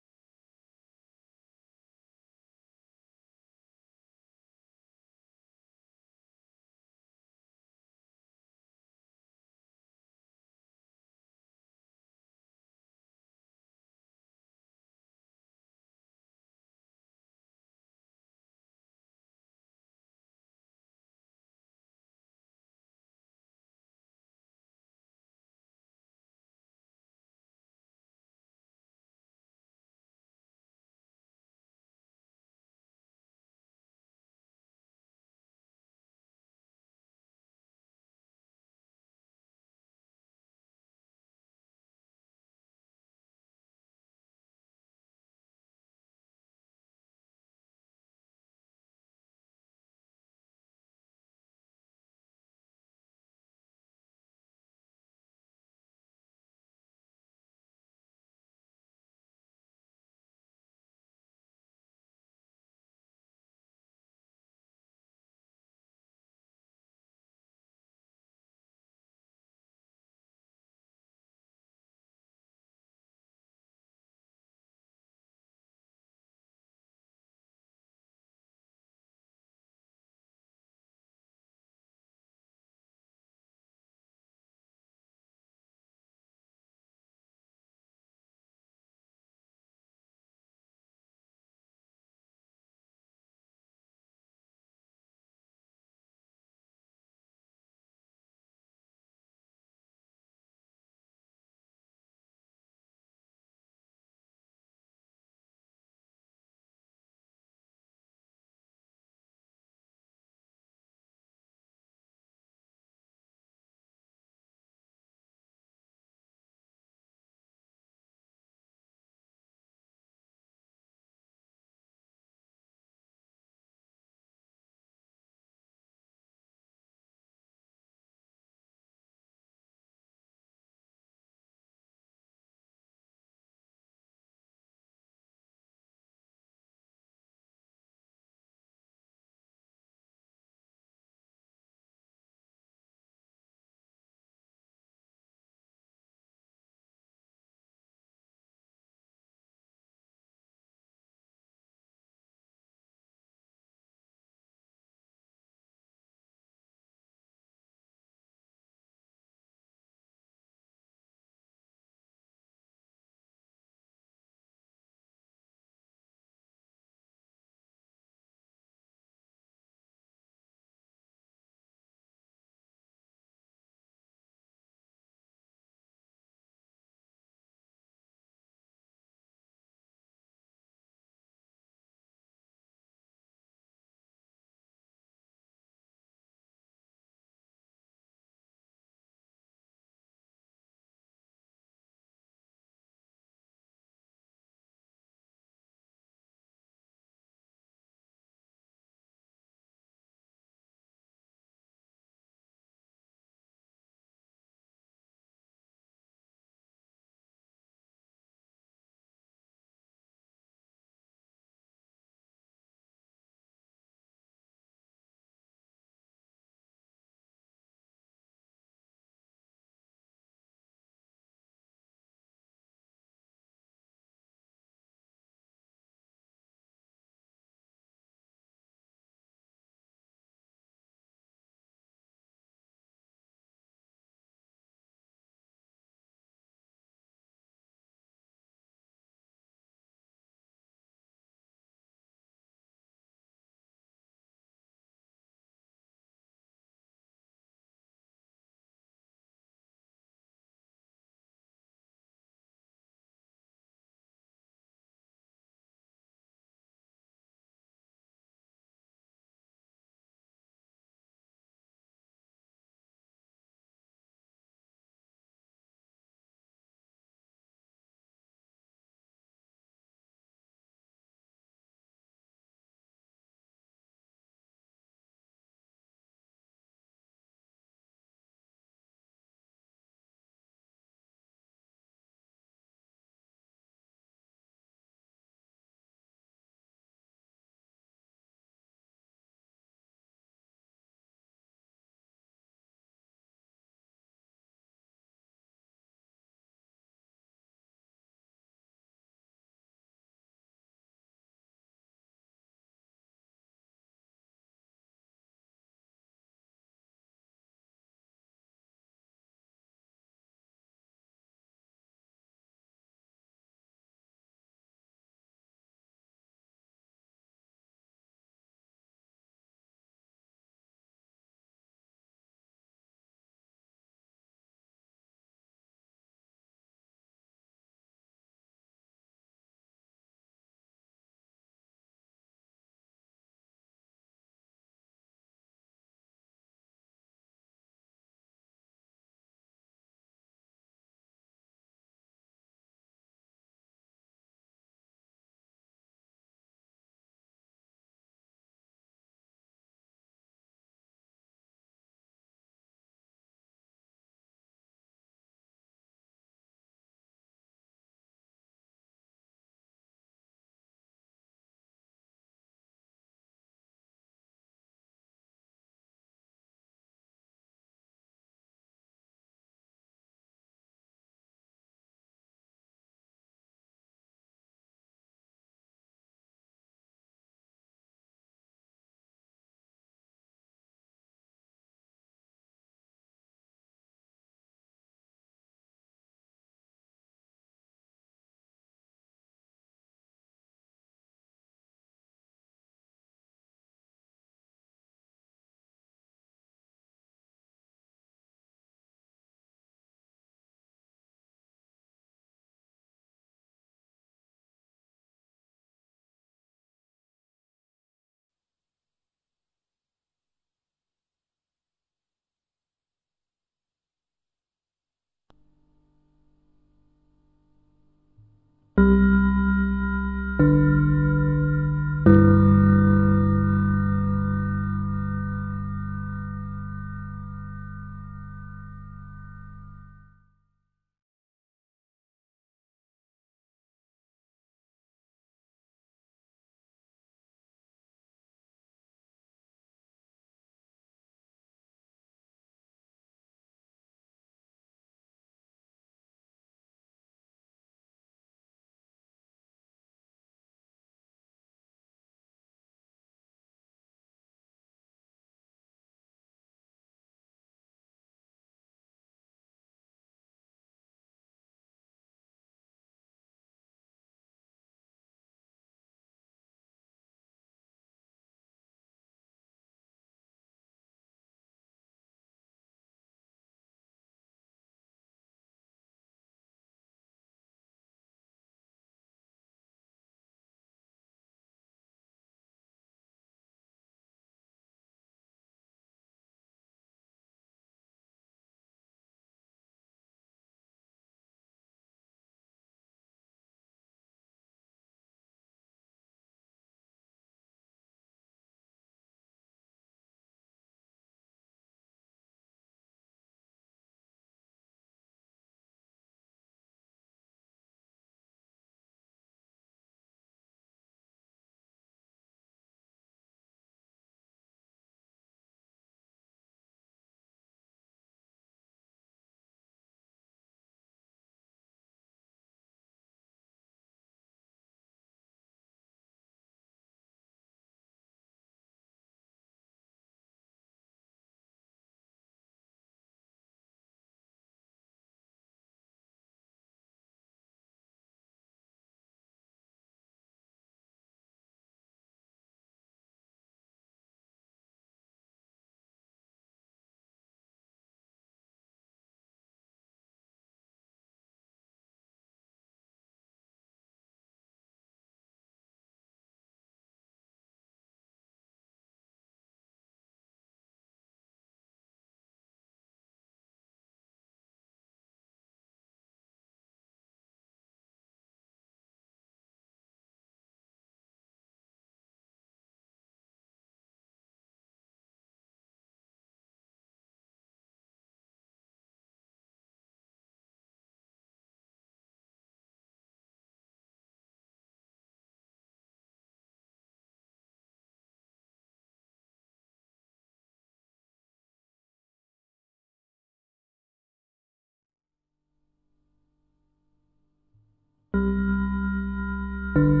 J: Okay.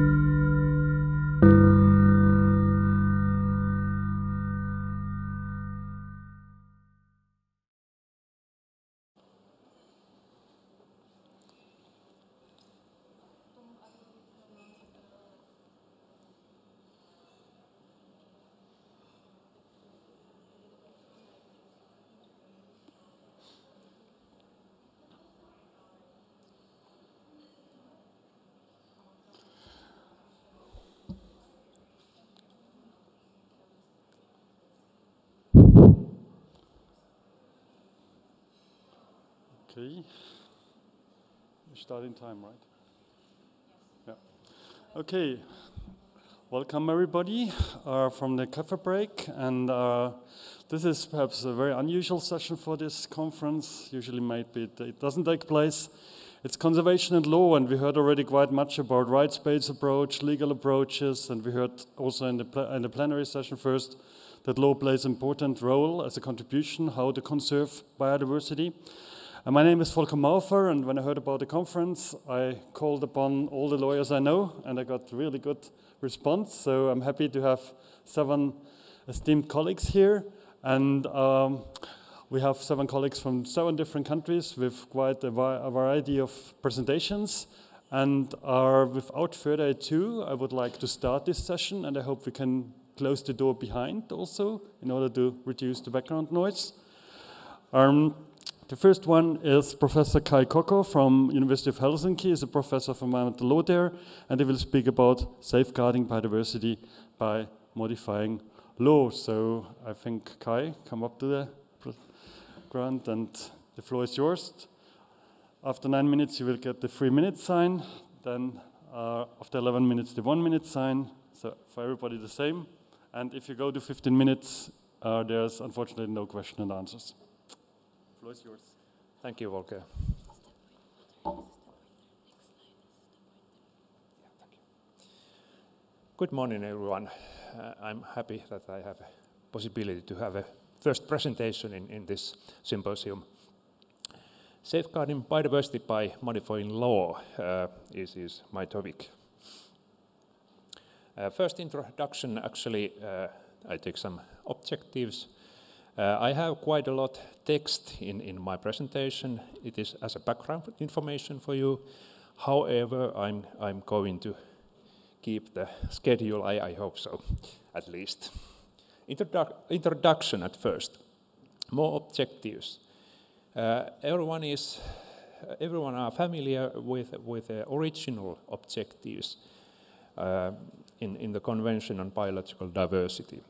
J: We start in time, right? Yeah. Okay. Welcome, everybody, from the cafe break. And this is perhaps a very unusual session for this conference. Usually, maybe it doesn't take place. It's conservation and law, and we heard already quite much about rights-based approach, legal approaches, and we heard also in the plenary session first that law plays an important role as a contribution how to conserve biodiversity. And my name is Volker Maufer, and when I heard about the conference, I called upon all the lawyers I know, and I got really good response. So I'm happy to have 7 esteemed colleagues here, and we have 7 colleagues from 7 different countries with quite a variety of presentations. And without further ado, I would like to start this session, and I hope we can close the door behind also in order to reduce the background noise. The first one is Professor Kai Kokko from University of Helsinki. He's a professor of environmental law there, and he will speak about safeguarding biodiversity by modifying law. So I think, Kai, come up to the ground, and the floor is yours. After 9 minutes, you will get the 3-minute sign. Then after 11 minutes, the 1-minute sign. So for everybody the same. And if you go to 15 minutes, there's unfortunately no question and answers. The floor is yours.
A: Thank you, Volker. Good morning, everyone. I'm happy that I have a possibility to have a first presentation in this symposium. Safeguarding biodiversity by modifying law is my topic. First introduction, actually, I take some objectives. I have quite a lot text in my presentation. It is as a background information for you. However, I'm going to keep the schedule. I hope so, at least. Introduction at first. More objectives. Everyone are familiar with the original objectives in the Convention on Biological Diversity.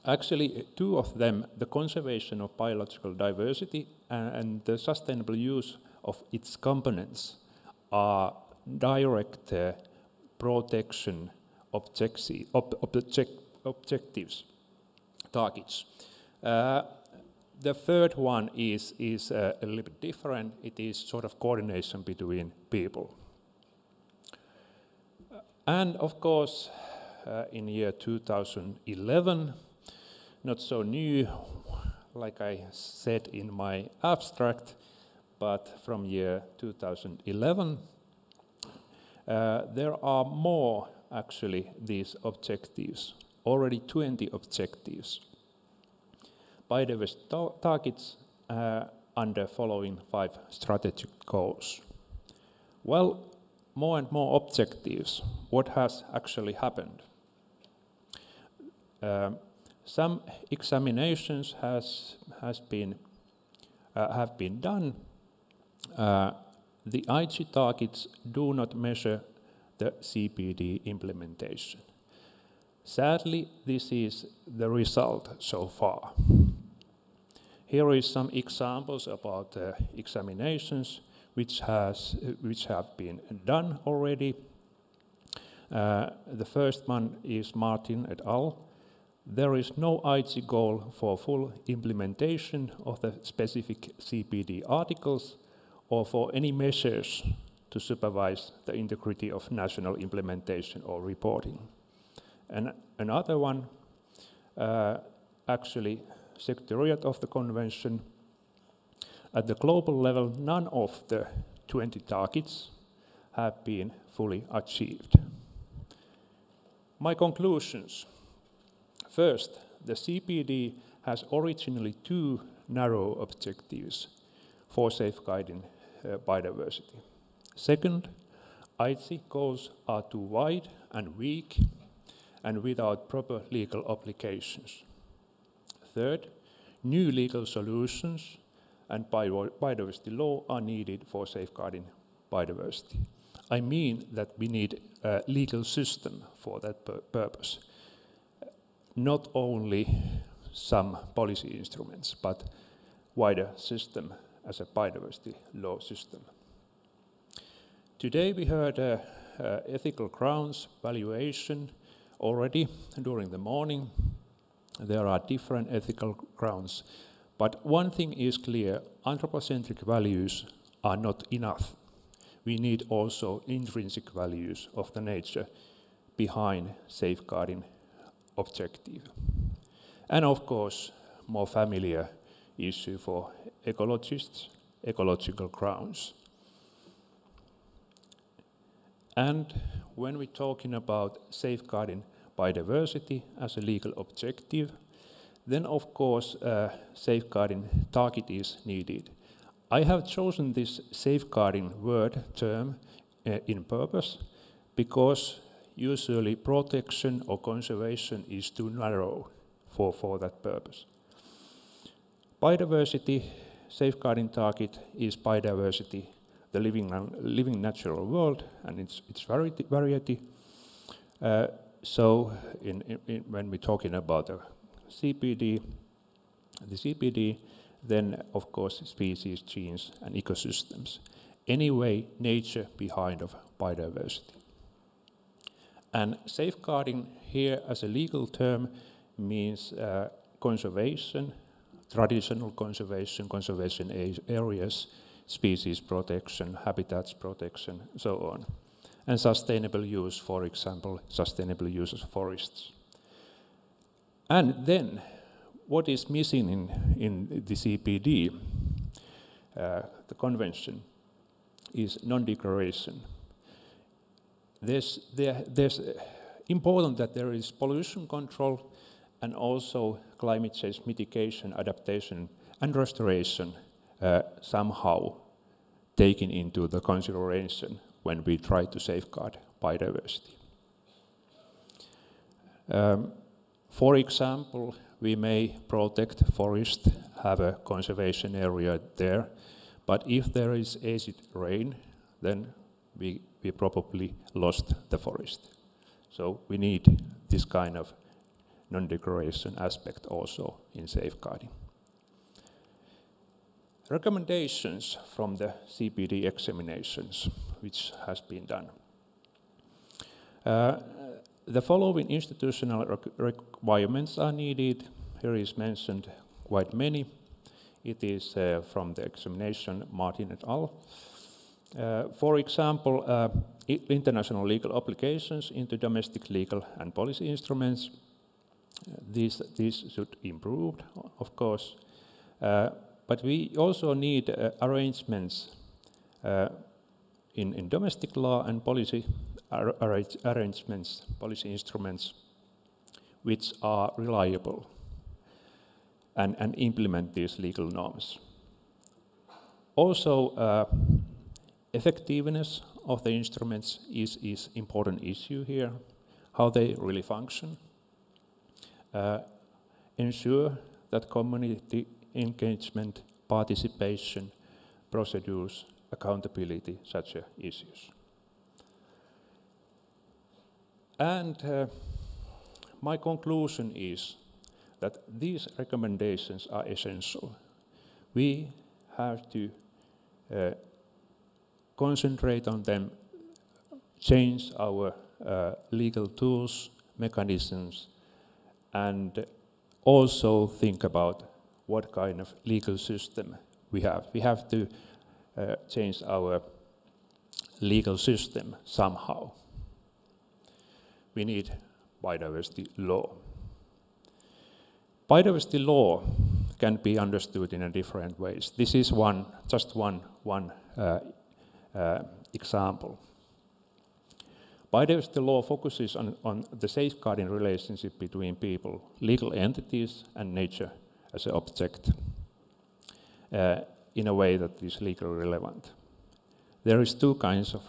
A: Actually, 2 of them, the conservation of biological diversity and the sustainable use of its components, are direct protection objectives, targets. The third one is a little bit different. It is sort of coordination between people. And of course, in year 2011, not so new, like I said in my abstract, but from year 2011, there are more, actually, these objectives, already 20 objectives. Biodiversity targets under following 5 strategic goals. Well, more and more objectives. What has actually happened? Some examinations have been done. The IG targets do not measure the CPD implementation. Sadly, this is the result so far. Here is some examples about examinations which have been done already. The first one is Martin et al. There is no IG goal for full implementation of the specific CPD articles or for any measures to supervise the integrity of national implementation or reporting. And another one, actually, Secretariat of the Convention. At the global level, none of the 20 targets
K: have been fully achieved. My conclusions. First, the CPD has originally two narrow objectives for safeguarding biodiversity. Second, IT goals are too wide and weak and without proper legal obligations. Third, new legal solutions and biodiversity law are needed for safeguarding biodiversity. I mean that we need a legal system for that purpose. Not only some policy instruments, but wider system as a biodiversity law system. Today we heard ethical grounds valuation already during the morning. There are different ethical grounds, but one thing is clear, anthropocentric values are not enough. We need also intrinsic values of the nature behind safeguarding objective. And of course, more familiar issue for ecologists, ecological grounds. And when we're talking about safeguarding biodiversity as a legal objective, then of course safeguarding target is needed. I have chosen this safeguarding word term in purpose because usually protection or conservation is too narrow for that purpose. Biodiversity safeguarding target is biodiversity, the living natural world and its variety. So when we're talking about the CPD, then of course species, genes and ecosystems. Anyway, nature behind of biodiversity. And safeguarding here as a legal term means conservation, traditional conservation, conservation areas, species protection, habitats protection, so on. And sustainable use, for example, sustainable use of forests. And then, what is missing in the CPD, the convention, is non-degradation. There's important that there is pollution control and also climate change mitigation, adaptation and restoration somehow taken into the consideration when we try to safeguard biodiversity. For example, we may protect forest, have a conservation area there, but if there is acid rain, then we probably lost the forest. So we need this kind of non-degradation aspect also in safeguarding. Recommendations from the CPD examinations, which has been done. The following institutional requirements are needed. Here is mentioned quite many. It is from the examination Martin et al. For example, international legal obligations into domestic legal and policy instruments. These should improve, of course. But we also need arrangements in domestic law and policy arrangements, policy instruments, which are reliable and implement these legal norms. Also, effectiveness of the instruments is important issue here, how they really function. Ensure that community engagement, participation, procedures, accountability, such issues. And my conclusion is that these recommendations are essential. We have to concentrate on them, change our legal tools, mechanisms, and also think about what kind of legal system we have. We have to change our legal system somehow. We need biodiversity law. Biodiversity law can be understood in a different ways. This is just one example. Biodiversity law focuses on the safeguarding relationship between people, legal entities, and nature as an object in a way that is legally relevant. There is two kinds of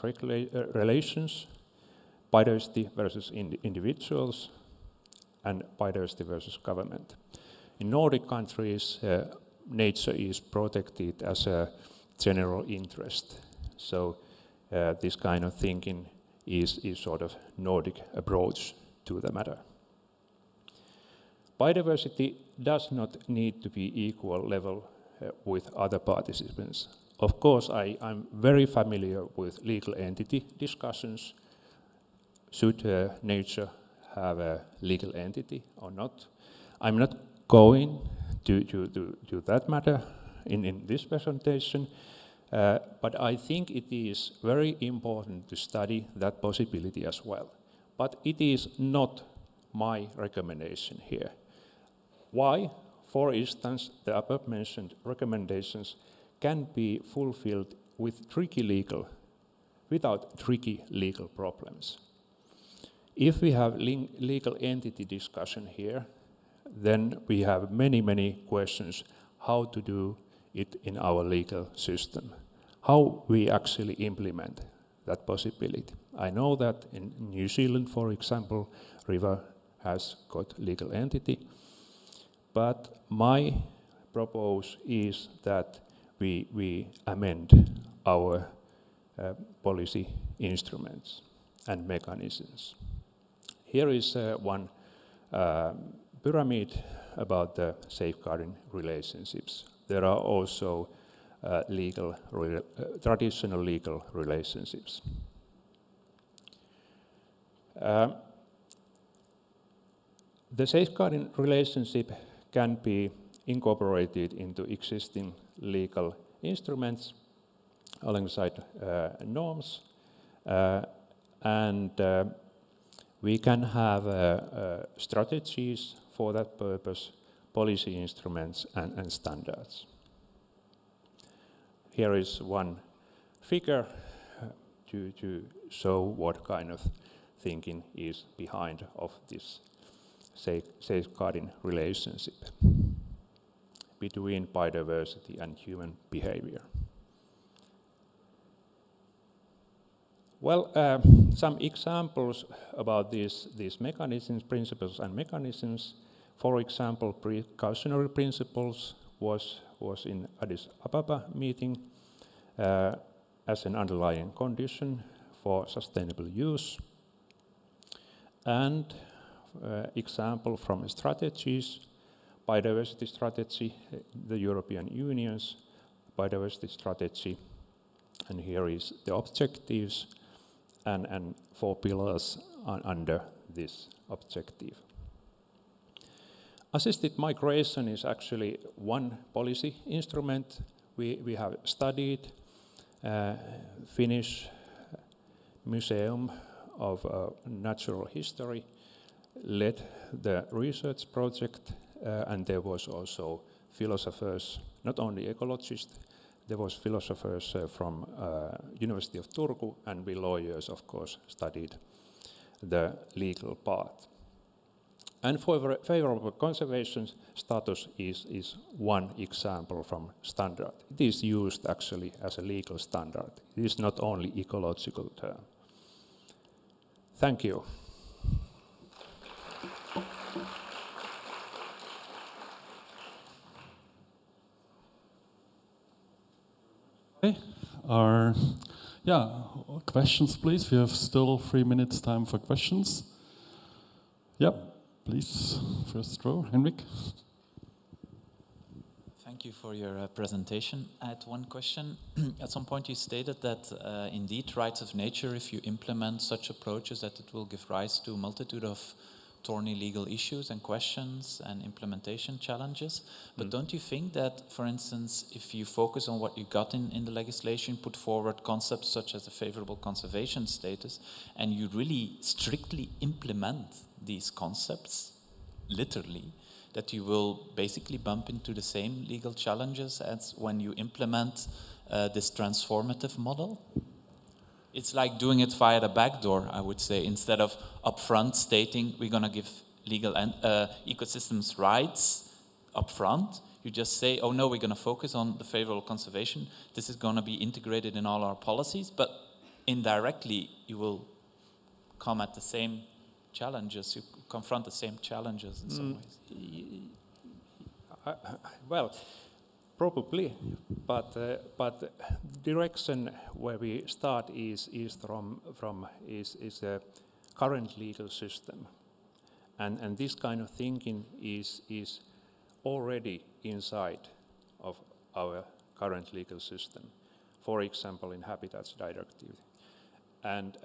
K: relations, biodiversity versus individuals and biodiversity versus government. In Nordic countries, nature is protected as a general interest. So this kind of thinking is sort of Nordic approach to the matter. Biodiversity does not need to be equal level with other participants. Of course, I'm very familiar with legal entity discussions. Should nature have a legal entity or not? I'm not going to that matter in this presentation, but I think it is very important to study that possibility as well. But it is not my recommendation here. Why? For instance, the above-mentioned recommendations can be fulfilled without tricky legal problems. If we have legal entity discussion here, then we have many questions how to do it in our legal system, how we actually implement that possibility. I know that in New Zealand, for example, river has got legal entity, but my proposal is that we amend our policy instruments and mechanisms. Here is one pyramid about the safeguarding relationships. There are also traditional legal relationships. The safeguarding relationship can be incorporated into existing legal instruments alongside norms, and we can have strategies for that purpose, policy instruments and standards. Here is one figure to show what kind of thinking is behind of this safeguarding relationship between biodiversity and human behavior. Well, some examples about these mechanisms, principles and mechanisms. For example, precautionary principles was in Addis Ababa meeting as an underlying condition for sustainable use. And example from strategies, biodiversity strategy, the European Union's biodiversity strategy, and here is the objectives and 4 pillars under this objective. Assisted migration is actually one policy instrument. We have studied Finnish Museum of Natural History, led the research project, and there was also philosophers, not only ecologists, there was philosophers from University of Turku, and we lawyers, of course, studied the legal part. And for favorable conservation status is one example from standard. It is used actually as a legal standard. It is not only ecological term. Thank you.
J: Okay. Questions, please. We have still 3 minutes time for questions. Yep, please. First row, Henrik.
L: Thank you for your presentation. I had one question. At some point you stated that indeed rights of nature, if you implement such approaches, that it will give rise to a multitude of thorny legal issues and questions and implementation challenges. But don't you think that, for instance, if you focus on what you got in the legislation, put forward concepts such as a favorable conservation status, and you really strictly implement these concepts, literally, that you will basically bump into the same legal challenges as when you implement this transformative model? it's like doing it via the back door, I would say, instead of upfront stating we're going to give legal and ecosystems rights upfront. You just say, oh no, we're going to focus on the favorable conservation. This is going to be integrated in all our policies, but indirectly you will come at the same challenges, you confront the same challenges in some ways.
K: Well, probably, but direction where we start is a current legal system, and this kind of thinking is already inside of our current legal system. For example, in Habitats Directive, and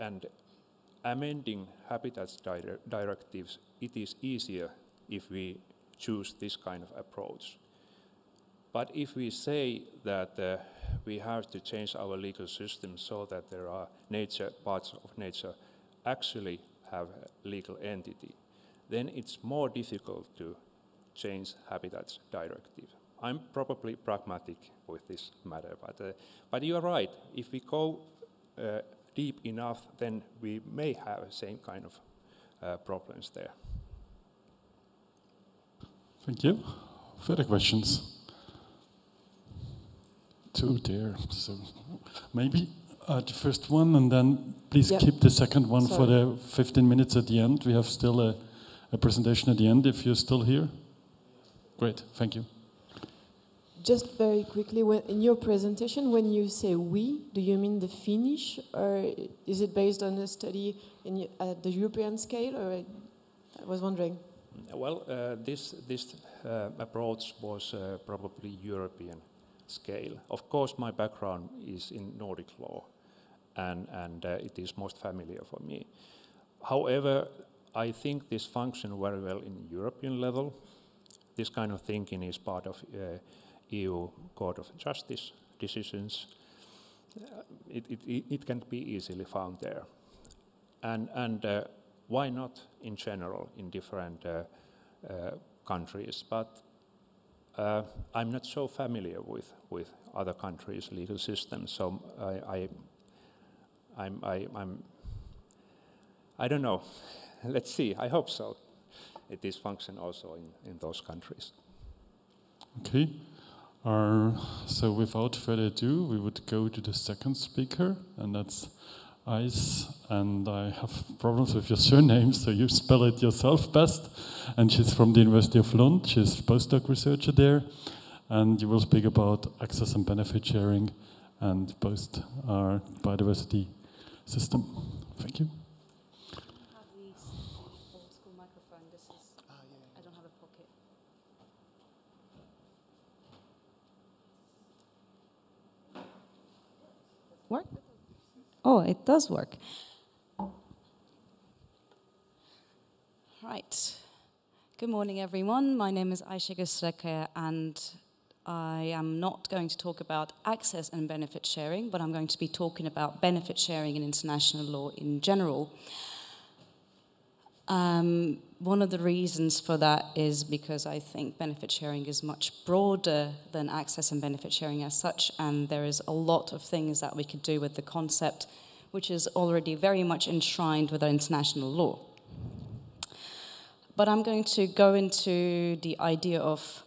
K: amending Habitats directives, it is easier if we choose this kind of approach. But if we say that we have to change our legal system so that there are parts of nature actually have a legal entity, then it's more difficult to change Habitats Directive. I'm probably pragmatic with this matter, but you are right. If we go deep enough, then we may have the same kind of problems there.
J: Thank you. Further questions? Two there. So maybe the first one, and then please keep the second one for the 15 minutes at the end. We have still a presentation at the end if you're still here. Great, thank you.
E: Just very quickly, in your presentation, when you say we, do you mean the Finnish, or is it based on a study at the European scale, or I was wondering?
K: Well, this approach was probably European scale. Of course, my background is in Nordic law, and it is most familiar for me. However, I think this functions very well in European level. This kind of thinking is part of EU Court of Justice decisions. It can be easily found there. And why not in general in different countries? But I'm not so familiar with other countries' legal systems, so I don't know. Let's see. I hope so. It is function also in those countries.
J: Okay. So without further ado, we would go to the second speaker, and that's Ice. And I have problems with your surname, so you spell it yourself best. And she's from the University of Lund. She's a postdoc researcher there. And you will speak about access and benefit sharing and both our biodiversity system. Thank you.
M: Work? Oh, it does work. Right. Good morning, everyone. My name is Ayşe Göstereke, and I am not going to talk about access and benefit sharing, but I'm going to be talking about benefit sharing in international law in general. One of the reasons for that is because I think benefit sharing is much broader than access and benefit sharing as such, and there is a lot of things that we could do with the concept, which is already very much enshrined with our international law. But I'm going to go into the idea of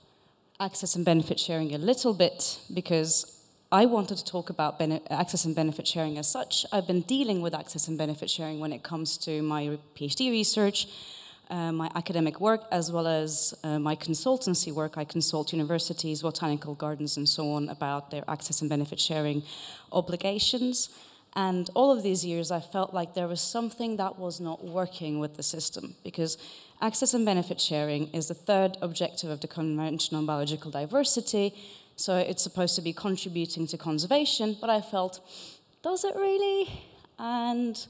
M: access and benefit sharing a little bit, because I wanted to talk about access and benefit sharing as such. I've been dealing with access and benefit sharing when it comes to my PhD research, my academic work, as well as my consultancy work. I consult universities, botanical gardens, and so on about their access and benefit sharing obligations. And all of these years, I felt like there was something that was not working with the system, because access and benefit sharing is the third objective of the Convention on Biological Diversity. So it's supposed to be contributing to conservation, but I felt, does it really? And,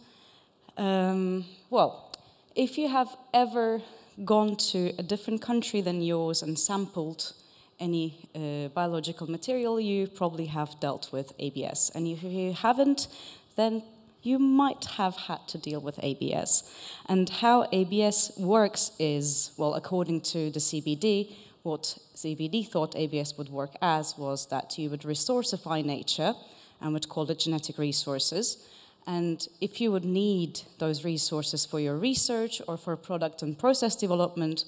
M: well, if you have ever gone to a different country than yours and sampled any biological material, you probably have dealt with ABS. And if you haven't, then you might have had to deal with ABS. And how ABS works is, well, according to the CBD, what CBD thought ABS would work as was that you would resourceify nature and would call it genetic resources. And if you would need those resources for your research or for product and process development,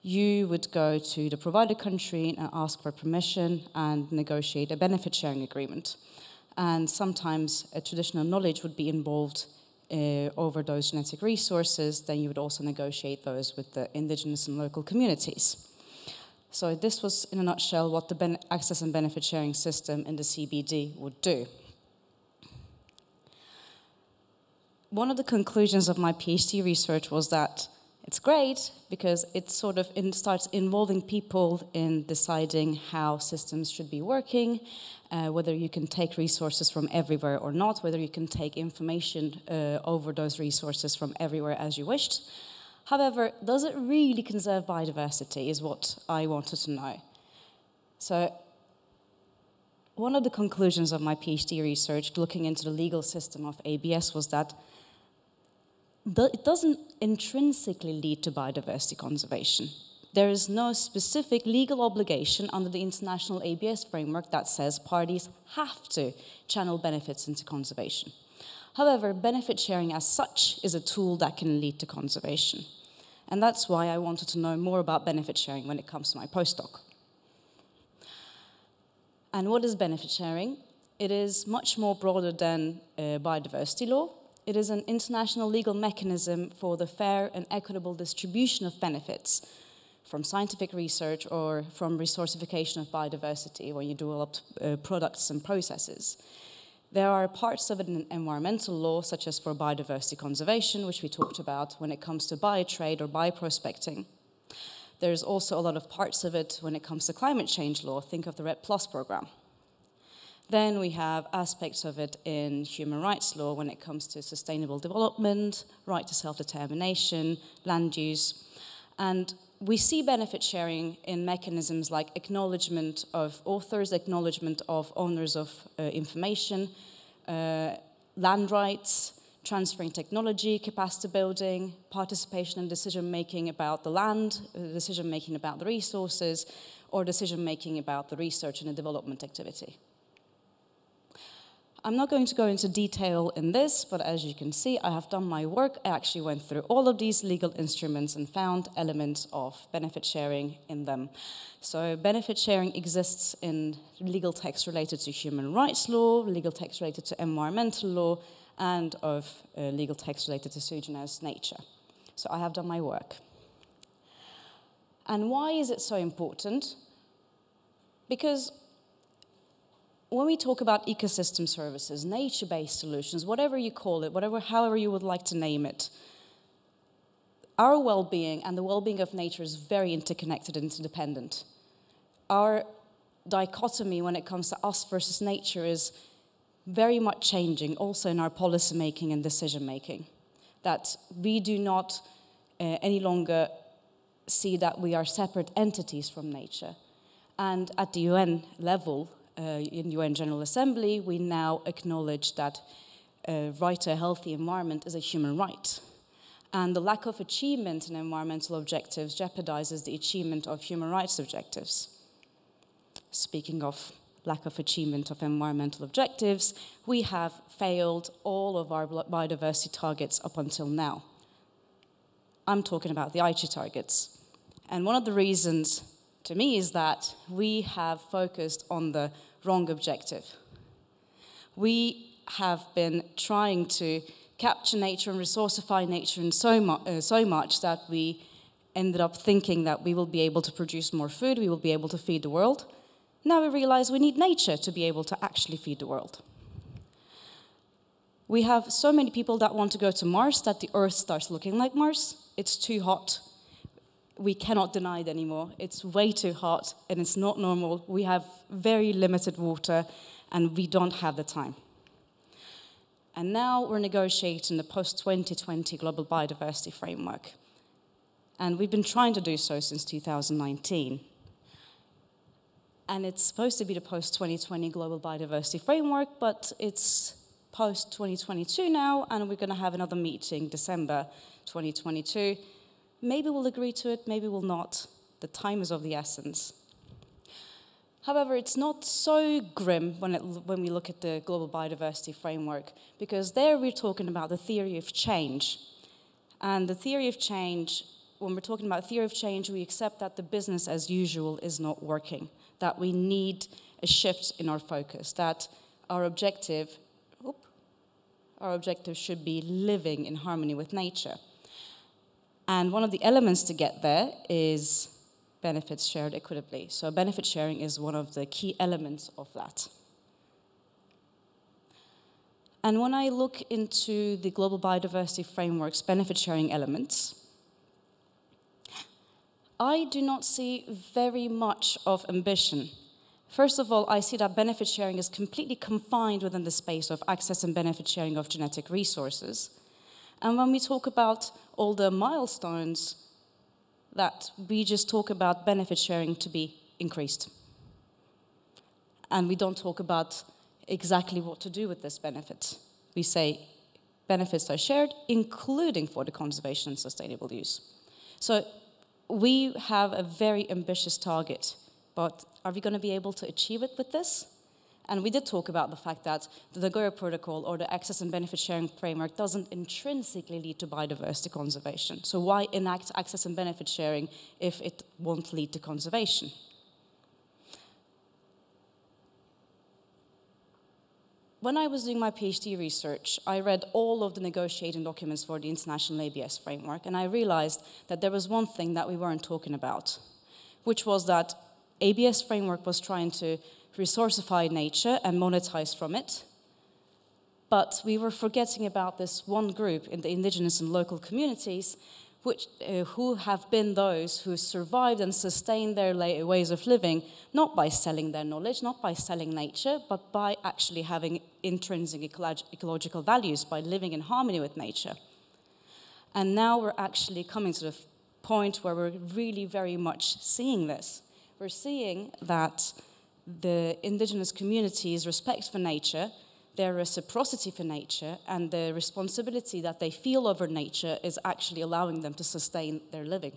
M: you would go to the provider country and ask for permission and negotiate a benefit sharing agreement. And sometimes a traditional knowledge would be involved over those genetic resources. Then you would also negotiate those with the indigenous and local communities. So this was, in a nutshell, what the access and benefit sharing system in the CBD would do. One of the conclusions of my PhD research was that it's great because it sort of starts involving people in deciding how systems should be working, whether you can take resources from everywhere or not, whether you can take information over those resources from everywhere as you wished. However, does it really conserve biodiversity is what I wanted to know. So one of the conclusions of my PhD research, looking into the legal system of ABS, was that it doesn't intrinsically lead to biodiversity conservation. There is no specific legal obligation under the international ABS framework that says parties have to channel benefits into conservation. However, benefit sharing as such is a tool that can lead to conservation. And that's why I wanted to know more about benefit sharing when it comes to my postdoc. And what is benefit sharing? It is much more broader than biodiversity law. It is an international legal mechanism for the fair and equitable distribution of benefits from scientific research or from resourcification of biodiversity when you develop products and processes. There are parts of it in environmental law, such as for biodiversity conservation, which we talked about when it comes to biotrade or bioprospecting. There's also a lot of parts of it when it comes to climate change law. Think of the REDD+ program. Then we have aspects of it in human rights law when it comes to sustainable development, right to self-determination, land use. And we see benefit sharing in mechanisms like acknowledgement of authors, acknowledgement of owners of information, land rights, transferring technology, capacity building, participation in decision-making about the land, decision-making about the resources, or decision-making about the research and the development activity. I'm not going to go into detail in this, but as you can see, I have done my work. I actually went through all of these legal instruments and found elements of benefit sharing in them. So benefit sharing exists in legal texts related to human rights law, legal texts related to environmental law, and of legal texts related to sui generis nature. So I have done my work. And why is it so important? Because when we talk about ecosystem services, nature-based solutions, whatever you call it, however you would like to name it, our well-being and the well-being of nature is very interconnected and interdependent. Our dichotomy when it comes to us versus nature is very much changing, also in our policy making and decision making. That we do not any longer see that we are separate entities from nature. And at the UN level, in UN General Assembly, we now acknowledge that right to a healthy environment is a human right. And the lack of achievement in environmental objectives jeopardizes the achievement of human rights objectives. Speaking of lack of achievement of environmental objectives, we have failed all of our biodiversity targets up until now. I'm talking about the Aichi targets. And one of the reasons to me is that we have focused on the wrong objective. We have been trying to capture nature and resourcify nature in so much that we ended up thinking that we will be able to produce more food, we will be able to feed the world. Now we realize we need nature to be able to actually feed the world. We have so many people that want to go to Mars that the Earth starts looking like Mars. It's too hot. We cannot deny it anymore. It's way too hot and it's not normal. We have very limited water and we don't have the time. And now we're negotiating the post-2020 Global Biodiversity Framework. And we've been trying to do so since 2019. And it's supposed to be the post-2020 Global Biodiversity Framework, but it's post-2022 now, and we're going to have another meeting December 2022. Maybe we'll agree to it, maybe we'll not. The time is of the essence. However, it's not so grim when we look at the global biodiversity framework, because there we're talking about the theory of change. And the theory of change, when we're talking about theory of change, we accept that the business as usual is not working, that we need a shift in our focus, that our objective should be living in harmony with nature. And one of the elements to get there is benefits shared equitably. So benefit sharing is one of the key elements of that. And when I look into the global biodiversity framework's benefit sharing elements, I do not see very much of ambition. First of all, I see that benefit sharing is completely confined within the space of access and benefit sharing of genetic resources. And when we talk about all the milestones, that we just talk about benefit sharing to be increased. And we don't talk about exactly what to do with this benefit. We say benefits are shared, including for the conservation and sustainable use. So we have a very ambitious target, but are we going to be able to achieve it with this? And we did talk about the fact that the Nagoya Protocol or the access and benefit sharing framework doesn't intrinsically lead to biodiversity conservation. So why enact access and benefit sharing if it won't lead to conservation? When I was doing my PhD research, I read all of the negotiating documents for the international ABS framework, and I realized that there was one thing that we weren't talking about, which was that ABS framework was trying to resourcify nature and monetize from it. But we were forgetting about this one group in the indigenous and local communities who have been those who survived and sustained their ways of living, not by selling their knowledge, not by selling nature, but by actually having intrinsic ecological values, by living in harmony with nature. And now we're actually coming to the point where we're really very much seeing this. We're seeing that the indigenous communities' respect for nature, their reciprocity for nature, and the responsibility that they feel over nature is actually allowing them to sustain their living.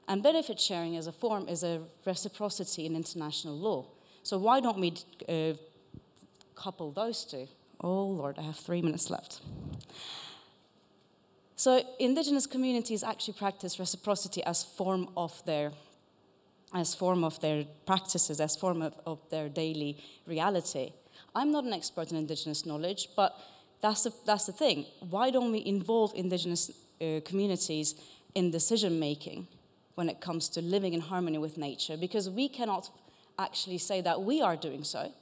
M: And benefit sharing as a form is a reciprocity in international law. So why don't we couple those two? Oh Lord, I have 3 minutes left. So indigenous communities actually practice reciprocity as form of their practices, as form of their daily reality. I'm not an expert in indigenous knowledge, but that's the thing. Why don't we involve indigenous communities in decision-making when it comes to living in harmony with nature? Because we cannot actually say that we are doing so,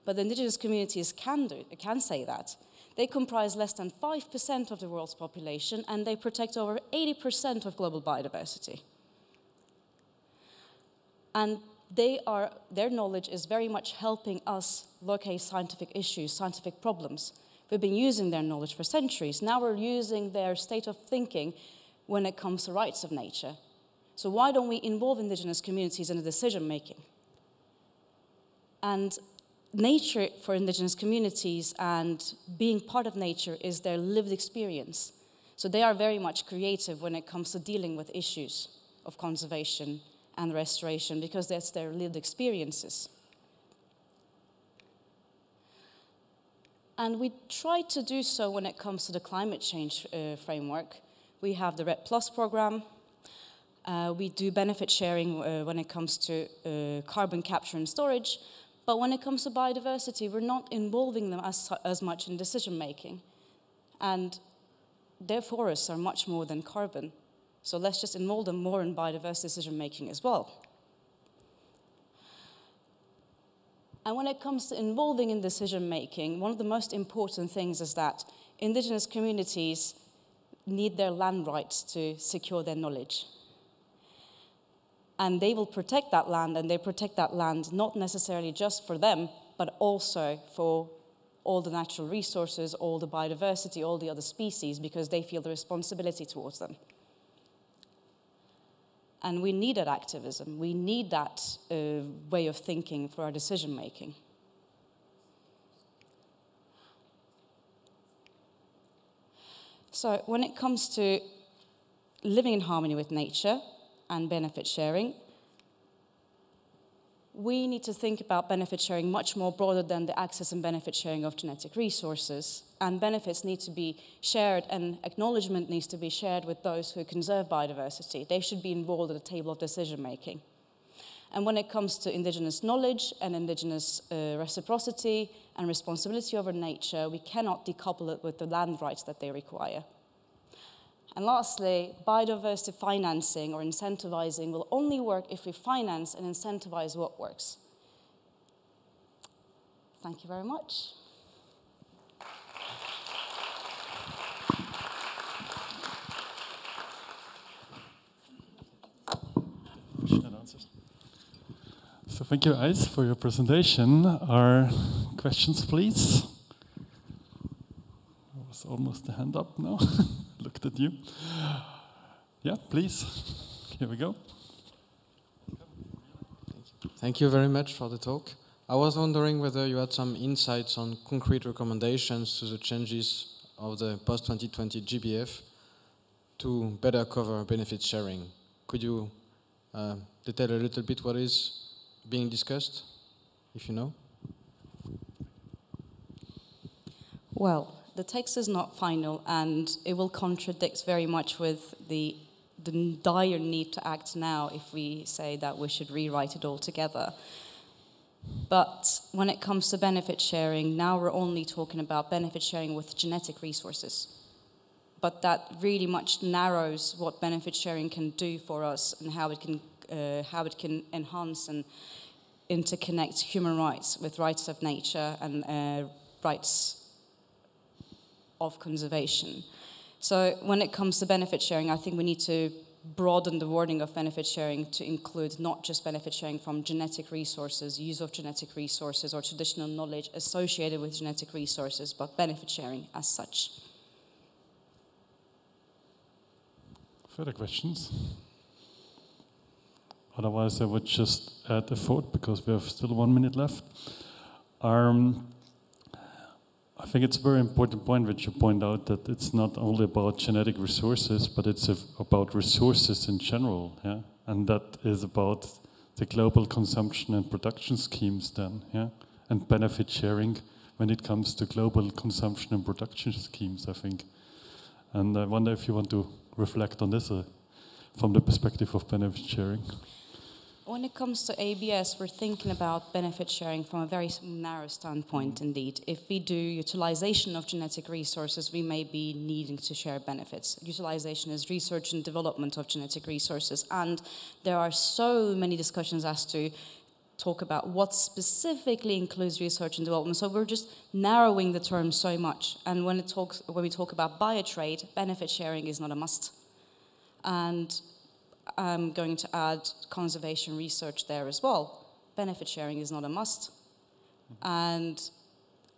M: but the indigenous communities can say that. They comprise less than 5% of the world's population, and they protect over 80% of global biodiversity. And their knowledge is very much helping us locate scientific issues, scientific problems. We've been using their knowledge for centuries. Now we're using their state of thinking when it comes to rights of nature. So why don't we involve indigenous communities in the decision-making? And nature for indigenous communities and being part of nature is their lived experience. So they are very much creative when it comes to dealing with issues of conservation and restoration, because that's their lived experiences. And we try to do so when it comes to the climate change framework. We have the RED Plus program. We do benefit sharing when it comes to carbon capture and storage. But when it comes to biodiversity, we're not involving them as much in decision making. And their forests are much more than carbon. So let's just involve them more in biodiversity decision making as well. And when it comes to involving in decision making, one of the most important things is that indigenous communities need their land rights to secure their knowledge. And they will protect that land, and they protect that land not necessarily just for them, but also for all the natural resources, all the biodiversity, all the other species, because they feel the responsibility towards them. And we need that activism. We need that way of thinking for our decision making. So when it comes to living in harmony with nature and benefit sharing, we need to think about benefit sharing much more broader than the access and benefit sharing of genetic resources. And benefits need to be shared, and acknowledgement needs to be shared with those who conserve biodiversity. They should be involved at the table of decision making. And when it comes to indigenous knowledge and indigenous reciprocity and responsibility over nature, we cannot decouple it with the land rights that they require. And lastly, biodiversity financing or incentivizing will only work if we finance and incentivize what works. Thank you very much.
J: So thank you, Ice, for your presentation. Are questions, please? There was almost a hand up now. Looked at you. Yeah, please. Here we go.
N: Thank you very much for the talk. I was wondering whether you had some insights on concrete recommendations to the changes of the post-2020 GBF to better cover benefit sharing. Could you detail a little bit what is being discussed, if you know?
M: Well, the text is not final, and it will contradict very much with the dire need to act now if we say that we should rewrite it altogether. But when it comes to benefit sharing, now we're only talking about benefit sharing with genetic resources. But that really much narrows what benefit sharing can do for us and how it can enhance and interconnect human rights with rights of nature and rights of conservation. So when it comes to benefit sharing, I think we need to broaden the wording of benefit sharing to include not just benefit sharing from genetic resources, use of genetic resources, or traditional knowledge associated with genetic resources, but benefit sharing as such.
J: Further questions? Otherwise, I would just add a thought, because we have still 1 minute left. I think it's a very important point which you point out, that it's not only about genetic resources, but it's about resources in general, yeah? And that is about the global consumption and production schemes then, yeah? And benefit sharing when it comes to global consumption and production schemes, I think. And I wonder if you want to reflect on this from the perspective of benefit sharing.
M: When it comes to ABS, we're thinking about benefit sharing from a very narrow standpoint indeed. If we do utilization of genetic resources, we may be needing to share benefits. Utilization is research and development of genetic resources, and there are so many discussions as to talk about what specifically includes research and development. So we're just narrowing the term so much. And when we talk about biotrade, benefit sharing is not a must. And I'm going to add conservation research there as well. Benefit sharing is not a must. And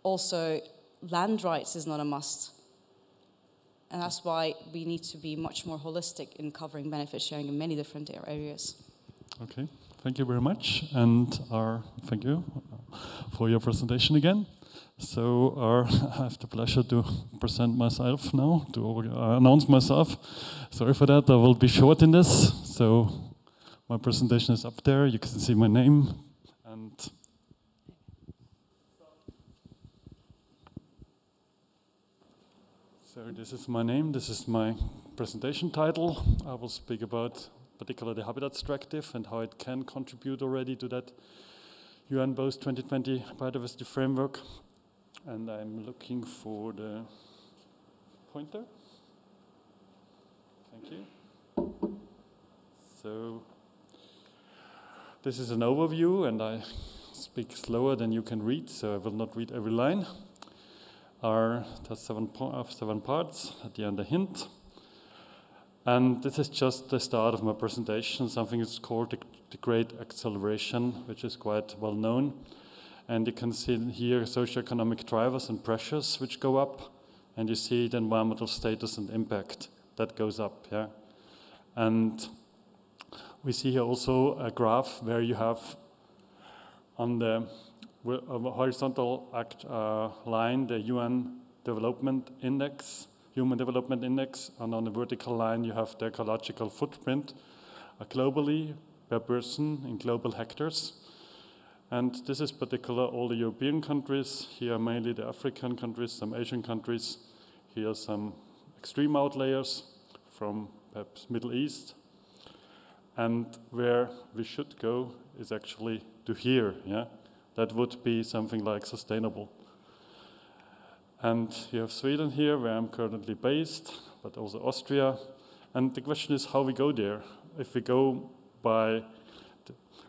M: also, land rights is not a must. And that's why we need to be much more holistic in covering benefit sharing in many different areas.
J: Okay, thank you very much. And thank you for your presentation again. So I have the pleasure to present myself now, to announce myself. Sorry for that, I will be short in this. So my presentation is up there, you can see my name. And so this is my name, this is my presentation title. I will speak about particularly the Habitats Directive and how it can contribute already to that UN post 2020 biodiversity framework. And I'm looking for the pointer. Thank you. So this is an overview, and I speak slower than you can read, so I will not read every line. There's 7 parts, at the end a hint. And this is just the start of my presentation. Something is called the Great Acceleration, which is quite well known. And you can see here socioeconomic drivers and pressures which go up, and you see the environmental status and impact that goes up. Yeah, and we see here also a graph where you have on the horizontal line the UN Development Index, Human Development Index, and on the vertical line you have the ecological footprint globally per person in global hectares. And this is particular all the European countries. Here are mainly the African countries, some Asian countries. Here are some extreme outliers from perhaps Middle East. And where we should go is actually to here, yeah? That would be something like sustainable. And you have Sweden here, where I'm currently based, but also Austria. And the question is how we go there. If we go by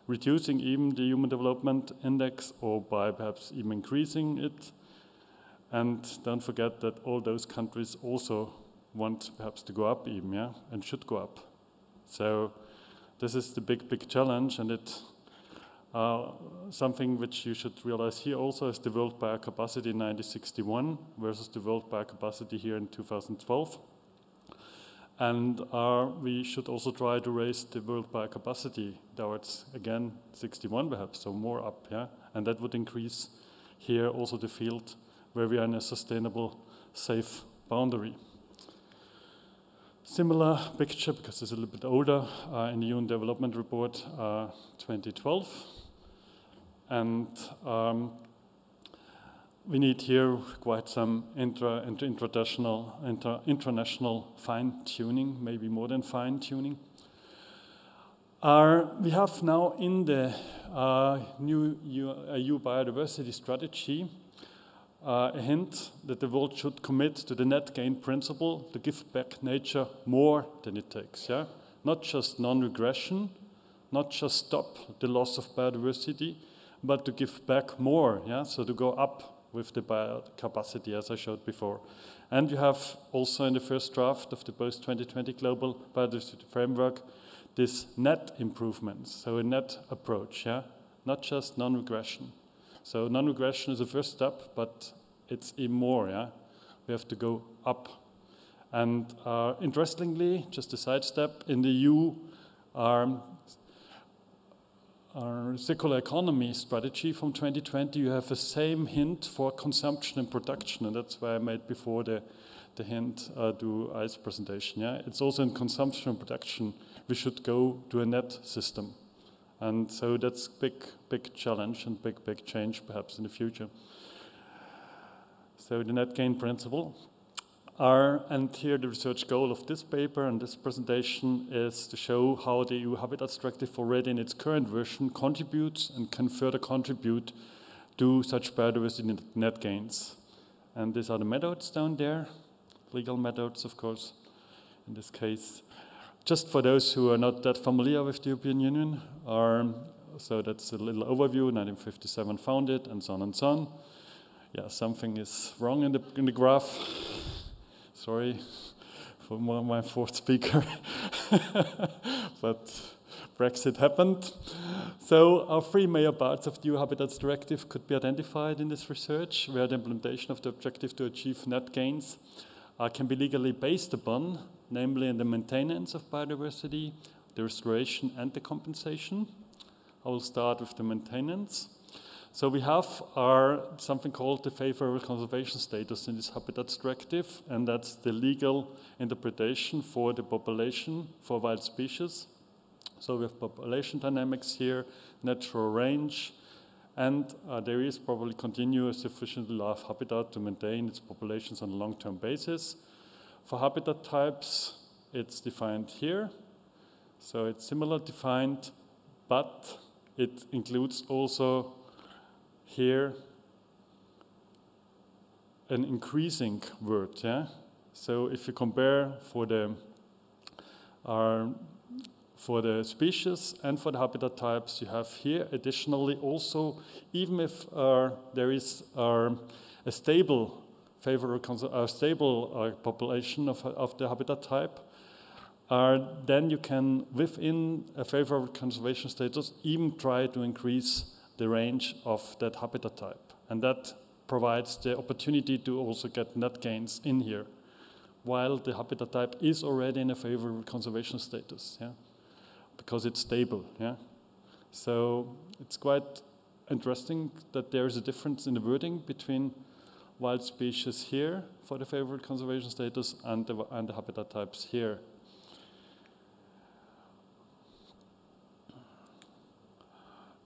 J: reducing even the Human Development Index, or by perhaps even increasing it. And don't forget that all those countries also want perhaps to go up even, yeah, and should go up. So this is the big challenge, and it something which you should realize here also is the world biocapacity in 1961 versus the world biocapacity here in 2012. And we should also try to raise the world biocapacity towards, again, 61 perhaps, so more up, yeah? And that would increase here also the field where we are in a sustainable, safe boundary. Similar picture, because it's a little bit older, in the UN Development Report 2012. And we need here quite some international fine-tuning, maybe more than fine-tuning. We have now in the new EU Biodiversity Strategy a hint that the world should commit to the net gain principle to give back nature more than it takes. Yeah? Not just non-regression, not just stop the loss of biodiversity, but to give back more. Yeah? So to go up with the biocapacity, as I showed before. And you have also in the first draft of the post-2020 Global Biodiversity Framework this net improvements, so a net approach, yeah? Not just non-regression. So non-regression is the first step, but it's even more, yeah? We have to go up. And interestingly, just a sidestep, in the EU, our circular economy strategy from 2020, you have the same hint for consumption and production, and that's why I made before the hint to I's presentation, yeah? It's also in consumption and production, we should go to a net system. And so that's big challenge and big change perhaps in the future. So the net gain principle. And here the research goal of this paper and this presentation is to show how the EU Habitats Directive already in its current version contributes and can further contribute to such biodiversity net gains. And these are the methods down there, legal methods of course, in this case. Just for those who are not that familiar with the European Union, so that's a little overview, 1957 founded, and so on and so on. Yeah, something is wrong in the graph. Sorry for my fourth speaker, but Brexit happened. So our three major parts of the EU Habitats Directive could be identified in this research, where the implementation of the objective to achieve net gains can be legally based upon, namely in the maintenance of biodiversity, the restoration and the compensation. I will start with the maintenance. So we have something called the favorable conservation status in this Habitats Directive, and that's the legal interpretation for the population for wild species. So we have population dynamics here, natural range, and there is probably continuous sufficiently large habitat to maintain its populations on a long-term basis. For habitat types, it's defined here. So it's similar defined, but it includes also here an increasing word, yeah? So if you compare for the species and for the habitat types, you have here additionally also, even if there is a stable population of the habitat type, then you can, within a favorable conservation status, even try to increase the range of that habitat type. And that provides the opportunity to also get net gains in here, while the habitat type is already in a favorable conservation status, yeah? Because it's stable, yeah? So it's quite interesting that there is a difference in the wording between wild species here for the favorable conservation status and the habitat types here.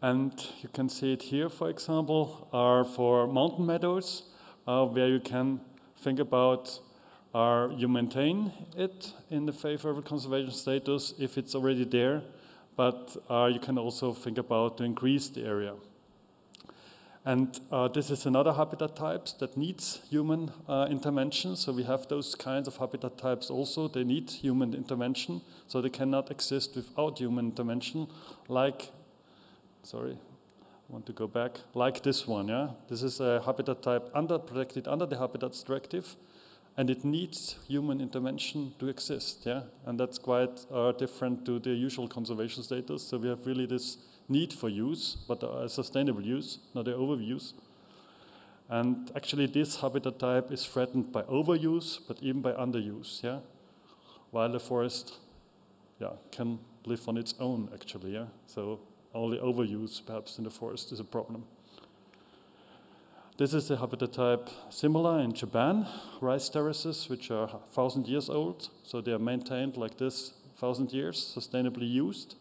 J: And you can see it here, for example, are for mountain meadows, where you can think about you maintain it in the favorable conservation status if it's already there, but you can also think about to increase the area. And this is another habitat types that needs human intervention. So we have those kinds of habitat types also. They need human intervention, so they cannot exist without human intervention. Like, sorry, I want to go back. Like this one, yeah. This is a habitat type protected under the Habitats Directive, and it needs human intervention to exist, yeah. And that's quite different to the usual conservation status. So we have really this need for use, but a sustainable use, not an overuse. And actually this habitat type is threatened by overuse, but even by underuse, yeah? While the forest, yeah, can live on its own, actually, yeah? So only overuse, perhaps, in the forest is a problem. This is a habitat type similar in Japan, rice terraces, which are 1,000 years old. So they are maintained like this, 1,000 years, sustainably used.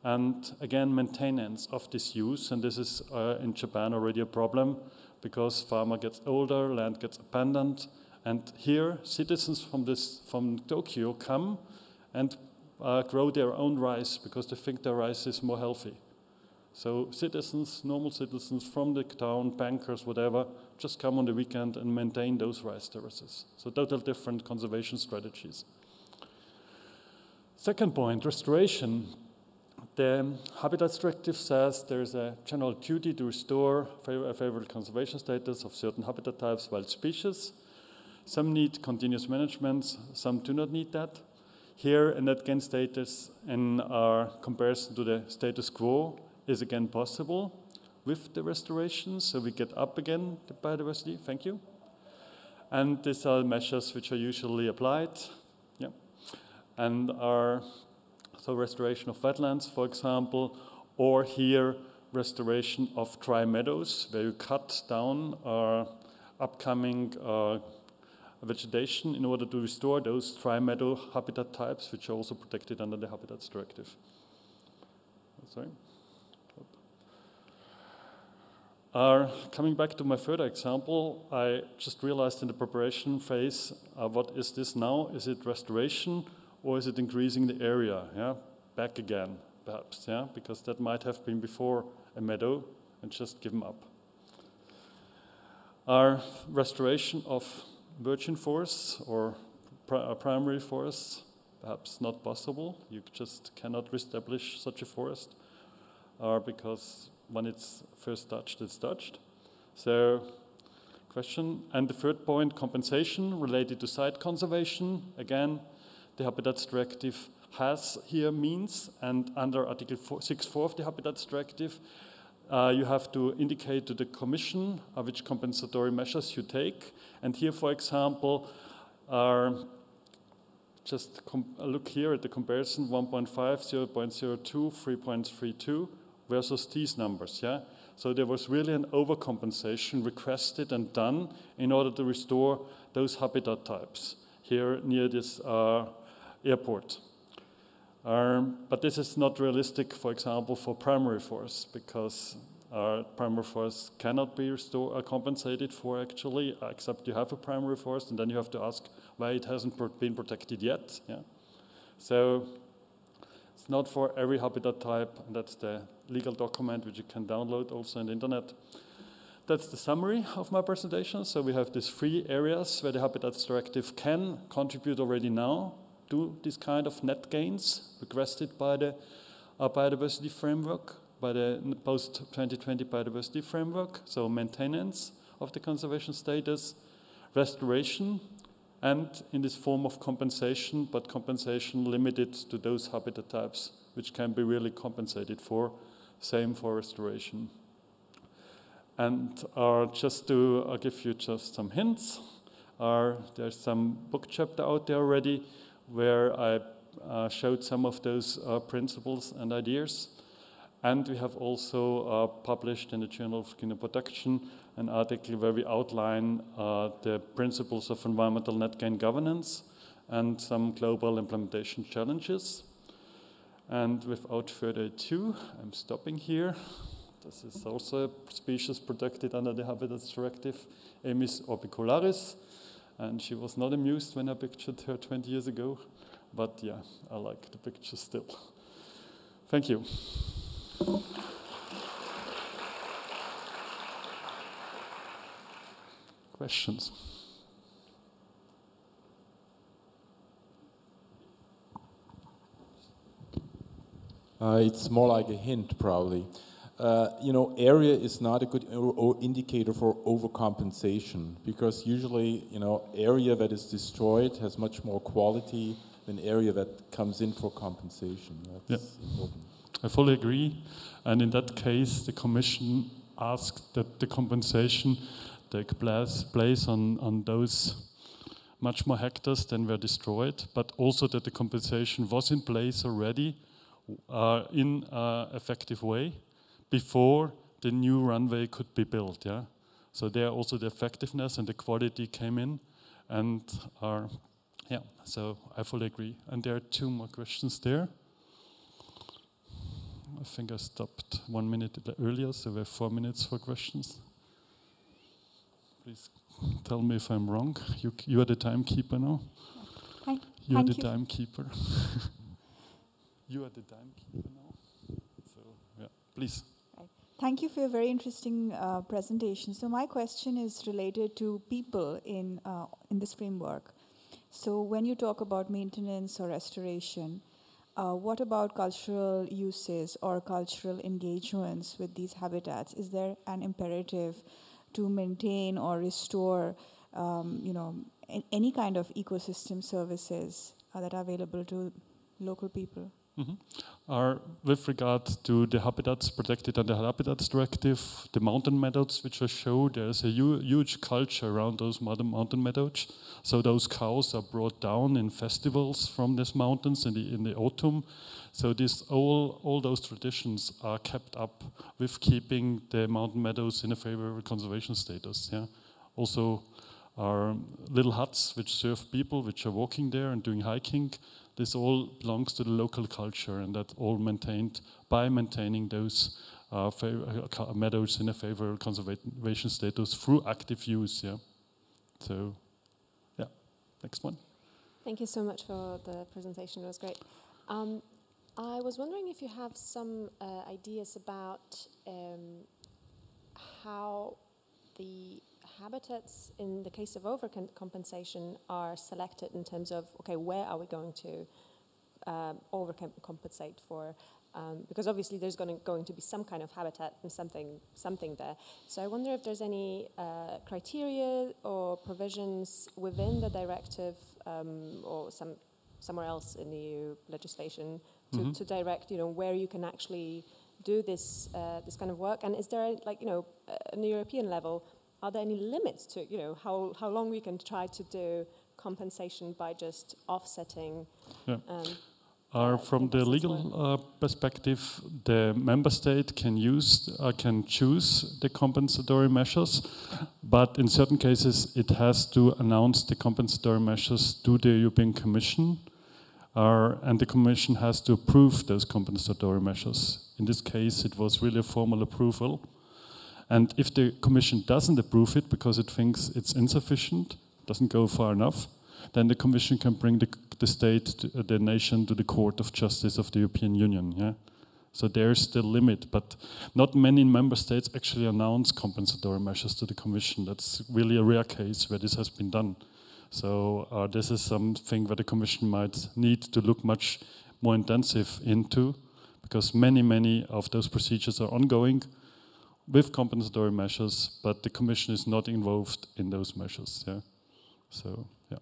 J: And again, maintenance of this use, and this is in Japan already a problem because farmer gets older, land gets abandoned, and here citizens from Tokyo come and grow their own rice because they think their rice is more healthy. So citizens, normal citizens from the town, bankers, whatever, just come on the weekend and maintain those rice terraces. So total different conservation strategies. Second point, restoration. The Habitats Directive says there is a general duty to restore a favorable conservation status of certain habitat types, wild species. Some need continuous management, some do not need that. Here, a net gain status in our comparison to the status quo is again possible with the restoration, so we get up again the biodiversity. Thank you. And these are measures which are usually applied. Yeah. And are so restoration of wetlands, for example, or here restoration of dry meadows, where you cut down upcoming vegetation in order to restore those dry meadow habitat types, which are also protected under the Habitats Directive. Sorry. Coming back to my further example, I just realized in the preparation phase, what is this now? Is it restoration or is it increasing the area? Yeah, back again, perhaps, yeah, because that might have been before a meadow and just given up. Our restoration of virgin forests or primary forests, perhaps not possible. You just cannot reestablish such a forest because when it's first touched, it's touched. So, question. And the third point, compensation related to site conservation. Again, the Habitats Directive has here means, and under Article 6.4 of the Habitats Directive, you have to indicate to the Commission which compensatory measures you take. And here, for example, just look here at the comparison 1.5, 0.02, 3.32 versus these numbers. Yeah? So there was really an overcompensation requested and done in order to restore those habitat types here near this airport. But this is not realistic, for example, for primary forests, because primary forests cannot be compensated for, actually, except you have a primary forest, and then you have to ask why it hasn't been protected yet. Yeah? So it's not for every habitat type, and that's the legal document which you can download also on the internet. That's the summary of my presentation. So we have these 3 areas where the Habitats Directive can contribute already now to this kind of net gains requested by the biodiversity framework, by the post-2020 biodiversity framework, so maintenance of the conservation status, restoration, and in this form of compensation, but compensation limited to those habitat types which can be really compensated for, same for restoration. And just to give you just some hints, there's some book chapter out there already where I showed some of those principles and ideas. And we have also published in the Journal of Green Production an article where we outline the principles of environmental net gain governance and some global implementation challenges. And without further ado, I'm stopping here. This is also a species protected under the Habitats Directive, Emis orbicularis. And she was not amused when I pictured her 20 years ago. But yeah, I like the picture still. Thank you. Questions?
O: It's more like a hint, probably. You know, area is not a good indicator for overcompensation, because usually, you know, area that is destroyed has much more quality than area that comes in for compensation. That's important.
J: I fully agree. And in that case, the Commission asked that the compensation take place on those much more hectares than were destroyed, but also that the compensation was in place already in an effective way before the new runway could be built. Yeah, so there also the effectiveness and the quality came in, and yeah. So I fully agree. And there are 2 more questions there. I think I stopped 1 minute earlier, so we have 4 minutes for questions. Please tell me if I'm wrong. You are the timekeeper now.
P: Hi.
J: You are the timekeeper. You are the timekeeper now. So yeah, please.
P: Thank you for your very interesting presentation. So my question is related to people in this framework. So when you talk about maintenance or restoration, what about cultural uses or cultural engagements with these habitats? Is there an imperative to maintain or restore, you know, any kind of ecosystem services that are available to local people?
J: With regard to the habitats protected under the Habitats Directive, the mountain meadows which I showed, there's a huge culture around those mountain meadows. So those cows are brought down in festivals from these mountains in the autumn. So all those traditions are kept up with keeping the mountain meadows in a favorable conservation status. Yeah. Also, our little huts which serve people which are walking there and doing hiking. This all belongs to the local culture, and that's all maintained by maintaining those meadows in a favorable conservation status through active use. Yeah. So, yeah. Next one.
Q: Thank you so much for the presentation. It was great. I was wondering if you have some ideas about how the habitats in the case of overcompensation are selected in terms of, okay, where are we going to overcompensate for? Because obviously there's going to be some kind of habitat and something there. So I wonder if there's any criteria or provisions within the directive or somewhere else in the EU legislation to direct, you know, where you can actually do this kind of work. And is there, like, you know, on the European level, are there any limits to, you know, how long we can try to do compensation by just offsetting?
J: Yeah. From the legal perspective, the member state can choose the compensatory measures, but in certain cases it has to announce the compensatory measures to the European Commission, and the Commission has to approve those compensatory measures. In this case, it was really a formal approval. And if the Commission doesn't approve it because it thinks it's insufficient, doesn't go far enough, then the Commission can bring the nation to the Court of Justice of the European Union. Yeah? So there's the limit, but not many member states actually announce compensatory measures to the Commission. That's really a rare case where this has been done. So this is something that the Commission might need to look much more intensive into, because many of those procedures are ongoing with compensatory measures, but the Commission is not involved in those measures. Yeah. So yeah,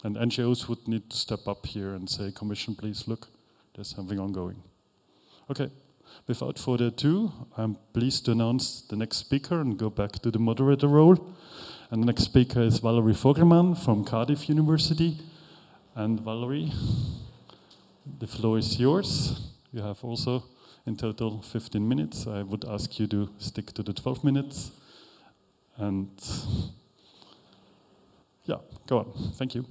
J: and NGOs would need to step up here and say, Commission, please look, there's something ongoing. Okay, without further ado, I'm pleased to announce the next speaker and go back to the moderator role. And the next speaker is Valerie Fogerman from Cardiff University. And Valerie, the floor is yours. You have also in total 15 minutes. I would ask you to stick to the 12 minutes. And yeah, go on. Thank you.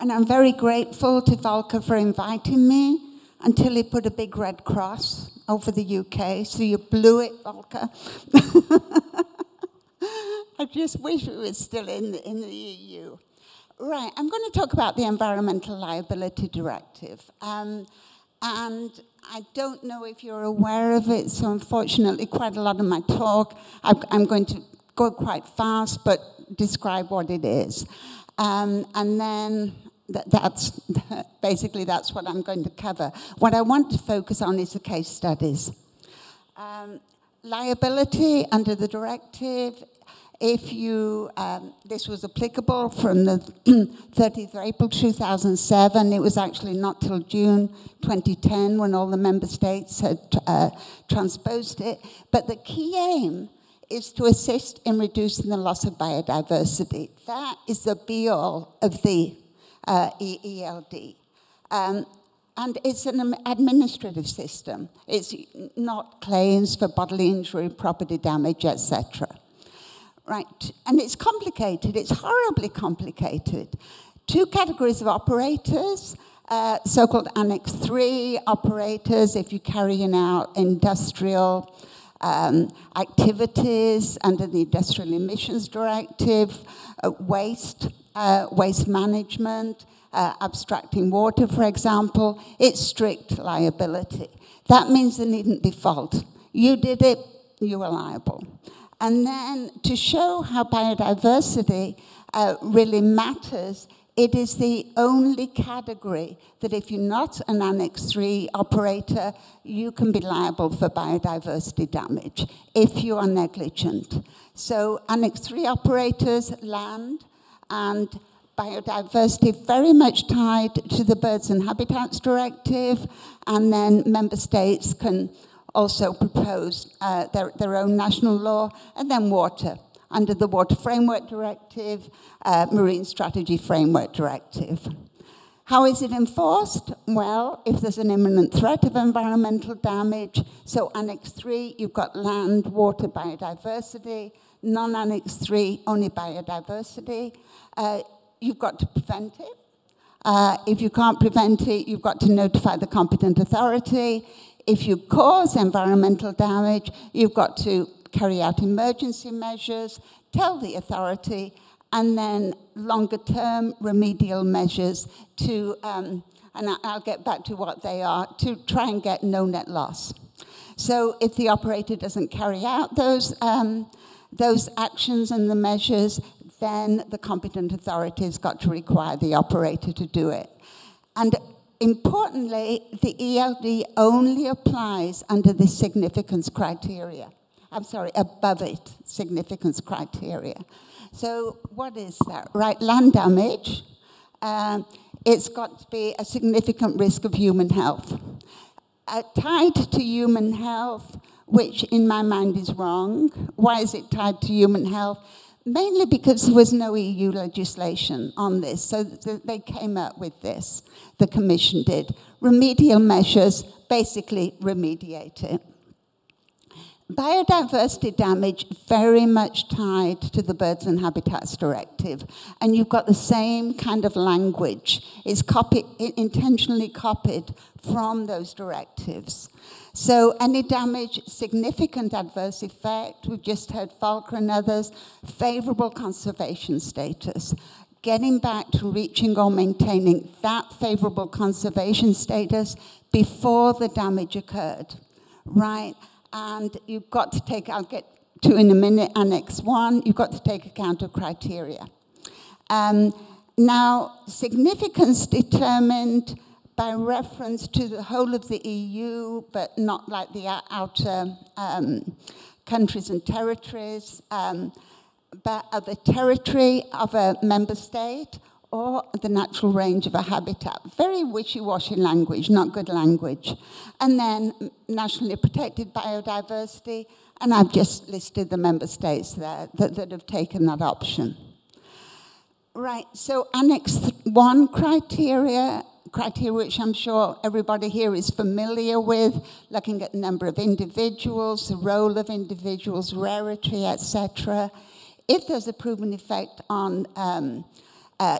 R: And I'm very grateful to Volker for inviting me until he put a big red cross over the UK. So you blew it, Volker. I just wish we were still in the EU. Right, I'm going to talk about the Environmental Liability Directive. And I don't know if you're aware of it, so unfortunately quite a lot of my talk, I'm going to go quite fast, but describe what it is. And then that's basically that's what I'm going to cover. What I want to focus on is the case studies. Liability under the directive, if you, this was applicable from the 30th of April 2007. It was actually not till June 2010 when all the member states had transposed it. But the key aim is to assist in reducing the loss of biodiversity. That is the be-all of the ELD. And it's an administrative system. It's not claims for bodily injury, property damage, etc. Right, and it's complicated. It's horribly complicated. Two categories of operators, so-called Annex 3 operators, if you're carrying out industrial activities under the Industrial Emissions Directive, waste management, abstracting water, for example. It's strict liability. That means they needn't default. You did it, you are liable. And then to show how biodiversity really matters, it is the only category that if you're not an Annex 3 operator, you can be liable for biodiversity damage if you are negligent. So Annex 3 operators, land, and biodiversity very much tied to the Birds and Habitats Directive, and then member states can also propose their own national law, and then water, under the Water Framework Directive, Marine Strategy Framework Directive. How is it enforced? Well, if there's an imminent threat of environmental damage, so Annex 3, you've got land, water, biodiversity, non-Annex 3, only biodiversity. You've got to prevent it. If you can't prevent it, you've got to notify the competent authority. If you cause environmental damage, you've got to carry out emergency measures, tell the authority, and then longer-term remedial measures to, and I'll get back to what they are, to try and get no net loss. So if the operator doesn't carry out those actions and the measures, then the competent authority has got to require the operator to do it. And importantly, the ELD only applies under the significance criteria. I'm sorry, above it, significance criteria. So what is that? Right, land damage, it's got to be a significant risk of human health. Tied to human health, which in my mind is wrong. Why is it tied to human health? Mainly because there was no EU legislation on this, so they came up with this, the Commission did. Remedial measures basically remediate it. Biodiversity damage very much tied to the Birds and Habitats Directive, and you've got the same kind of language. It's intentionally copied from those directives. So any damage, significant adverse effect, we've just heard Volker and others, favorable conservation status. Getting back to reaching or maintaining that favorable conservation status before the damage occurred, right? And you've got to take, I'll get to in a minute, Annex 1, you've got to take account of criteria. Now, significance determined by reference to the whole of the EU, but not like the outer countries and territories, but of the territory of a member state or the natural range of a habitat. Very wishy-washy language, not good language. And then nationally protected biodiversity, and I've just listed the member states there that have taken that option. Right, so Annex 1 criteria which I'm sure everybody here is familiar with, looking at number of individuals, the role of individuals, rarity, etc. If there's a proven effect on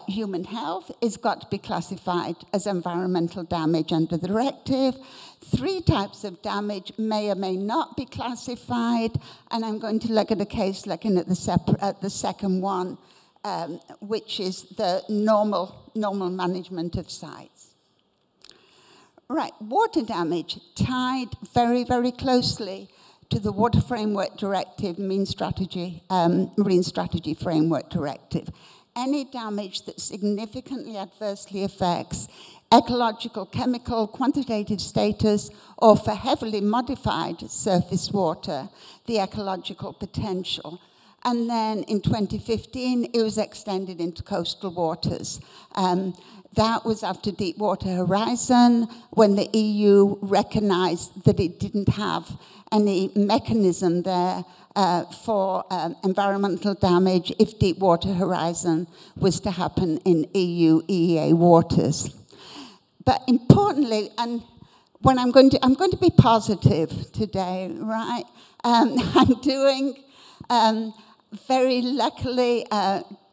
R: Human health is got to be classified as environmental damage under the directive. 3 types of damage may or may not be classified, and I'm going to look at a case looking at the second one, which is the normal management of sites. Right, water damage tied very, very closely to the Water Framework Directive, Marine Strategy Framework Directive. Any damage that significantly adversely affects ecological, chemical, quantitative status, or for heavily modified surface water, the ecological potential. And then in 2015, it was extended into coastal waters. That was after Deepwater Horizon, when the EU recognized that it didn't have any mechanism there for environmental damage if Deepwater Horizon was to happen in EU EEA waters. But importantly, and when I'm going to be positive today, right? I'm doing very luckily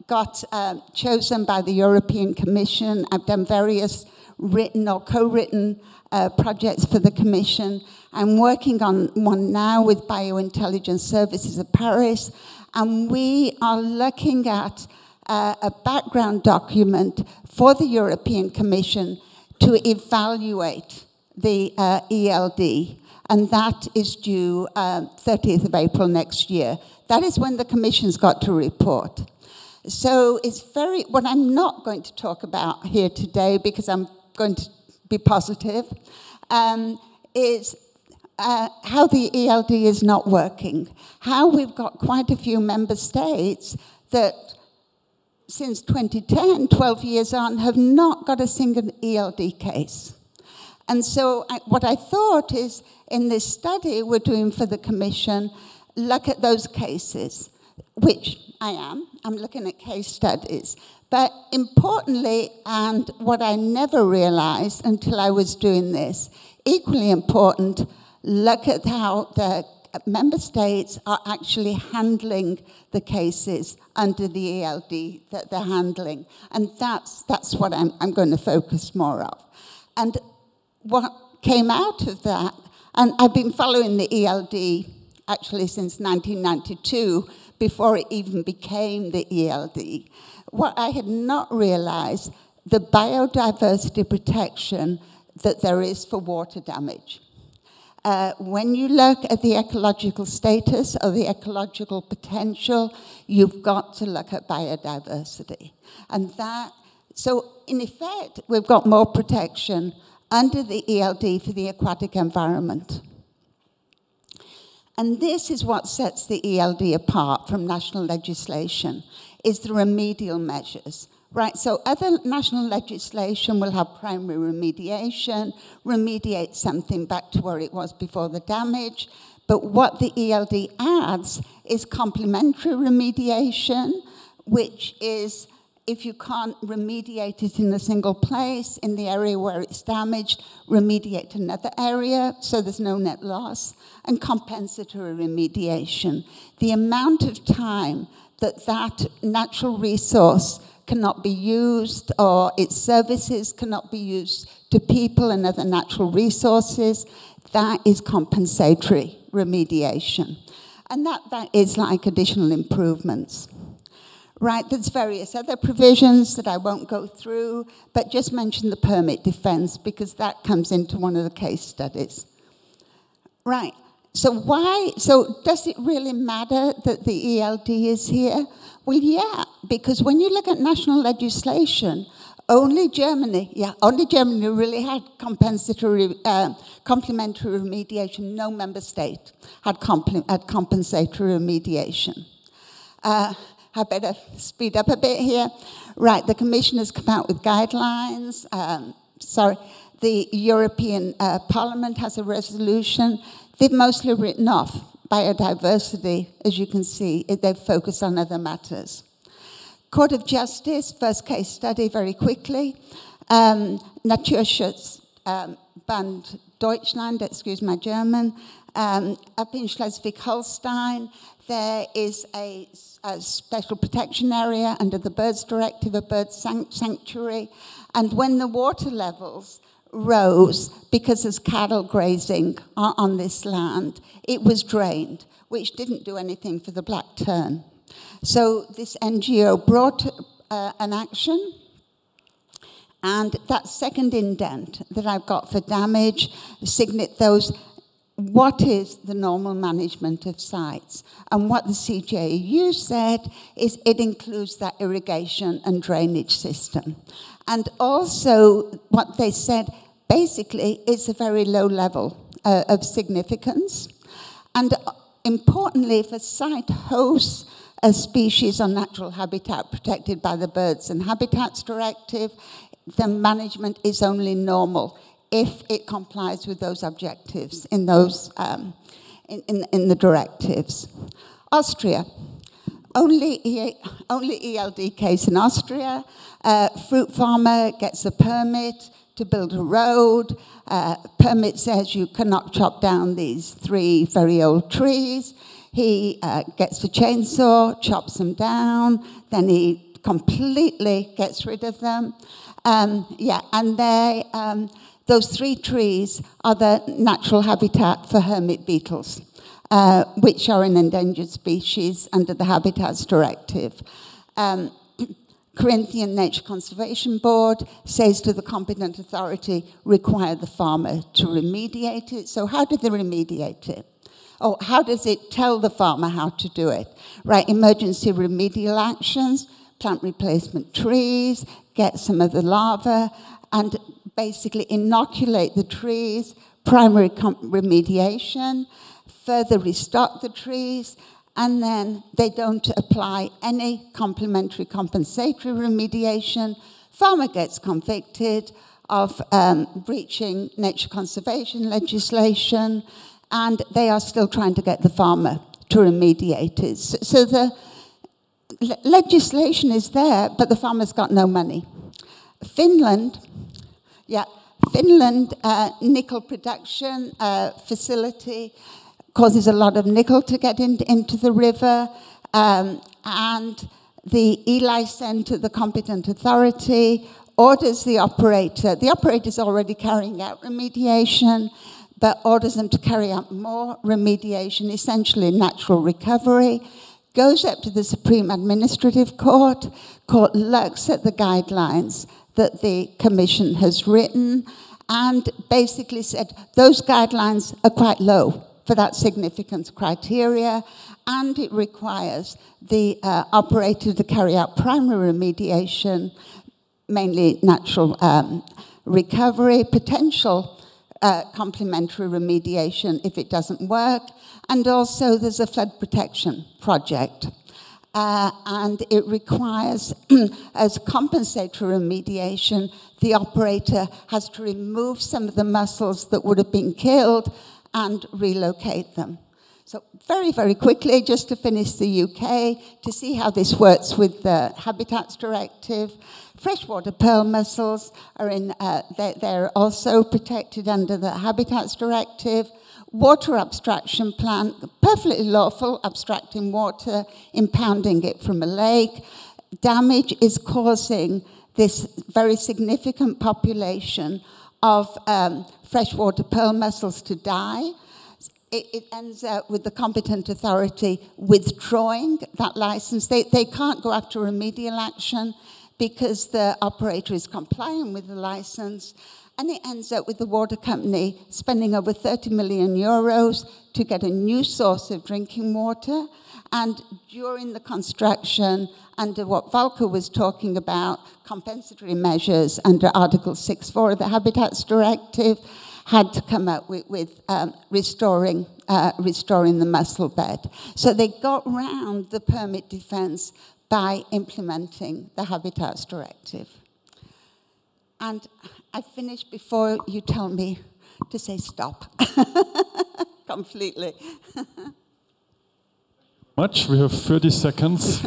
R: got chosen by the European Commission. I've done various written or co-written projects for the Commission. I'm working on one now with Biointelligence Services of Paris, and we are looking at a background document for the European Commission to evaluate the ELD, and that is due 30th of April next year. That is when the Commission's got to report. So it's what I'm not going to talk about here today, because I'm going to be positive, is how the ELD is not working. How we've got quite a few member states that since 2010, 12 years on, have not got a single ELD case. And so what I thought is, in this study we're doing for the Commission, look at those cases, which I'm looking at case studies. But importantly, and what I never realized until I was doing this, equally important, look at how the member states are actually handling the cases under the ELD that they're handling. And that's what I'm going to focus more of. And what came out of that, and I've been following the ELD actually since 1992, before it even became the ELD. What I had not realized, the biodiversity protection that there is for water damage. When you look at the ecological status or the ecological potential, you've got to look at biodiversity. And so in effect, we've got more protection under the ELD for the aquatic environment. And this is what sets the ELD apart from national legislation, is the remedial measures. Right, so other national legislation will have primary remediation, remediate something back to where it was before the damage. But what the ELD adds is complementary remediation, which is if you can't remediate it in a single place, in the area where it's damaged, remediate another area, so there's no net loss, and compensatory remediation. The amount of time that natural resource cannot be used, or its services cannot be used to people and other natural resources, that is compensatory remediation. And that is like additional improvements. Right, there's various other provisions that I won't go through, but just mention the permit defense, because that comes into one of the case studies. Right, so does it really matter that the ELD is here? Well, yeah, because when you look at national legislation, only Germany really had compensatory, complementary remediation. No member state had compensatory remediation. I better speed up a bit here. Right, the Commission has come out with guidelines. The European Parliament has a resolution. They've mostly written off biodiversity, as you can see. They've focused on other matters. Court of Justice, first case study very quickly. Naturschutzbund Deutschland, excuse my German, Up in Schleswig-Holstein, there is a special protection area under the Birds Directive, a bird sanctuary. And when the water levels rose, because there's cattle grazing on this land, it was drained, which didn't do anything for the black tern. So this NGO brought an action, and that second indent that I've got for damage, Signet those, what is the normal management of sites? And what the CJEU said is it includes that irrigation and drainage system. And also what they said, basically, it's a very low level of significance. And importantly, if a site hosts a species or natural habitat protected by the Birds and Habitats Directive, the management is only normal if it complies with those objectives in those in the directives. Austria, only ELD case in Austria. Fruit farmer gets a permit to build a road. Permit says you cannot chop down these 3 very old trees. He gets a chainsaw, chops them down, then he completely gets rid of them. And they, those 3 trees are the natural habitat for hermit beetles, which are an endangered species under the Habitats Directive. Corinthian Nature Conservation Board says to the competent authority, require the farmer to remediate it. So how do they remediate it? Oh, how does it tell the farmer how to do it? Right, emergency remedial actions, plant replacement trees, get some of the larvae, and basically inoculate the trees, primary remediation, further restock the trees, and then they don't apply any complementary compensatory remediation. Farmer gets convicted of breaching nature conservation legislation, and they are still trying to get the farmer to remediate it. So the legislation is there, but the farmer's got no money. Finland, nickel production facility causes a lot of nickel to get into the river, and the ELI sent to the competent authority, orders the operator's already carrying out remediation, but orders them to carry out more remediation, essentially natural recovery, goes up to the Supreme Administrative Court. Court looks at the guidelines that the Commission has written and basically said those guidelines are quite low for that significance criteria, and it requires the operator to carry out primary remediation, mainly natural recovery, potential complementary remediation if it doesn't work, and also there's a flood protection project. And it requires, as compensatory remediation, the operator has to remove some of the mussels that would have been killed and relocate them. So very, very quickly, just to finish the UK, to see how this works with the Habitats Directive. Freshwater pearl mussels are in, they're also protected under the Habitats Directive. Water abstraction plant, perfectly lawful, abstracting water, impounding it from a lake. Damage is causing this very significant population of freshwater pearl mussels to die. It ends up with the competent authority withdrawing that license. They can't go after remedial action because the operator is complying with the license. And it ends up with the water company spending over 30 million euros to get a new source of drinking water. And during the construction, under what Valka was talking about, compensatory measures under Article 6.4 of the Habitats Directive had to come up with restoring the mussel bed. So they got round the permit defense by implementing the Habitats Directive. And I finish before you tell me to say stop. Completely.
J: Much. We have 30 seconds.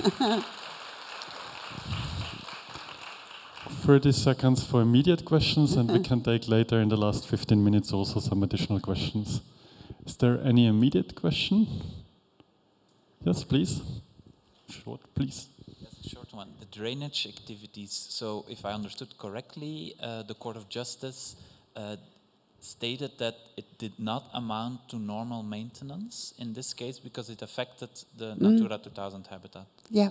J: 30 seconds for immediate questions, and we can take later in the last 15 minutes also some additional questions. Is there any immediate question? Yes, please. Short, please.
L: Yes, a short one. The drainage activities. So, if I understood correctly, the Court of Justice stated that it did not amount to normal maintenance in this case because it affected the Natura 2000 habitat.
R: Yeah.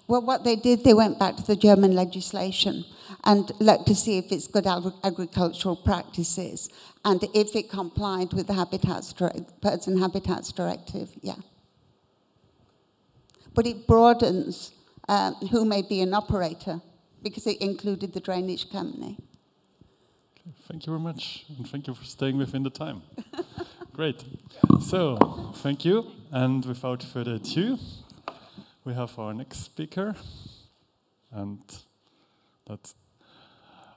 R: Well, what they did, they went back to the German legislation and looked to see if it's good agricultural practices and if it complied with the Birds and Habitats Directive, yeah. But it broadens who may be an operator because it included the drainage company.
J: Thank you very much, and thank you for staying within the time. Great. So, thank you, and without further ado, we have our next speaker, and that's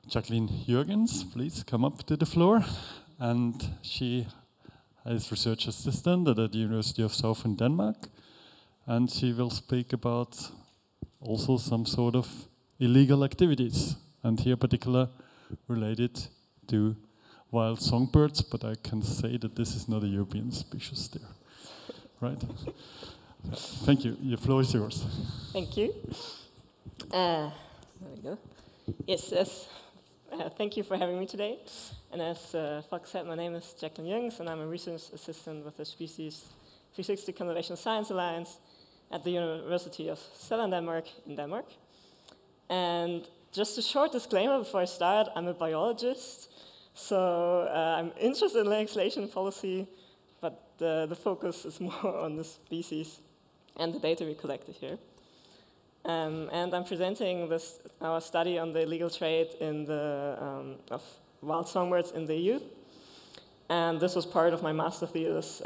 J: Jacqueline Jurgens. Please come up to the floor. And she is research assistant at the University of Southern Denmark, and she will speak about also some sort of illegal activities, and here particular related to wild songbirds, but I can say that this is not a European species there, right? Thank you. Your floor is yours.
S: Thank you. There we go. Yes, thank you for having me today. And as Fox said, my name is Jacqueline Jurgens, and I'm a research assistant with the Species 360 Conservation Science Alliance at the University of Southern Denmark in Denmark. And just a short disclaimer before I start, I'm a biologist, so I'm interested in legislation policy, but the focus is more on the species and the data we collected here. And I'm presenting our study on the illegal trade of wild songbirds in the EU. And this was part of my master thesis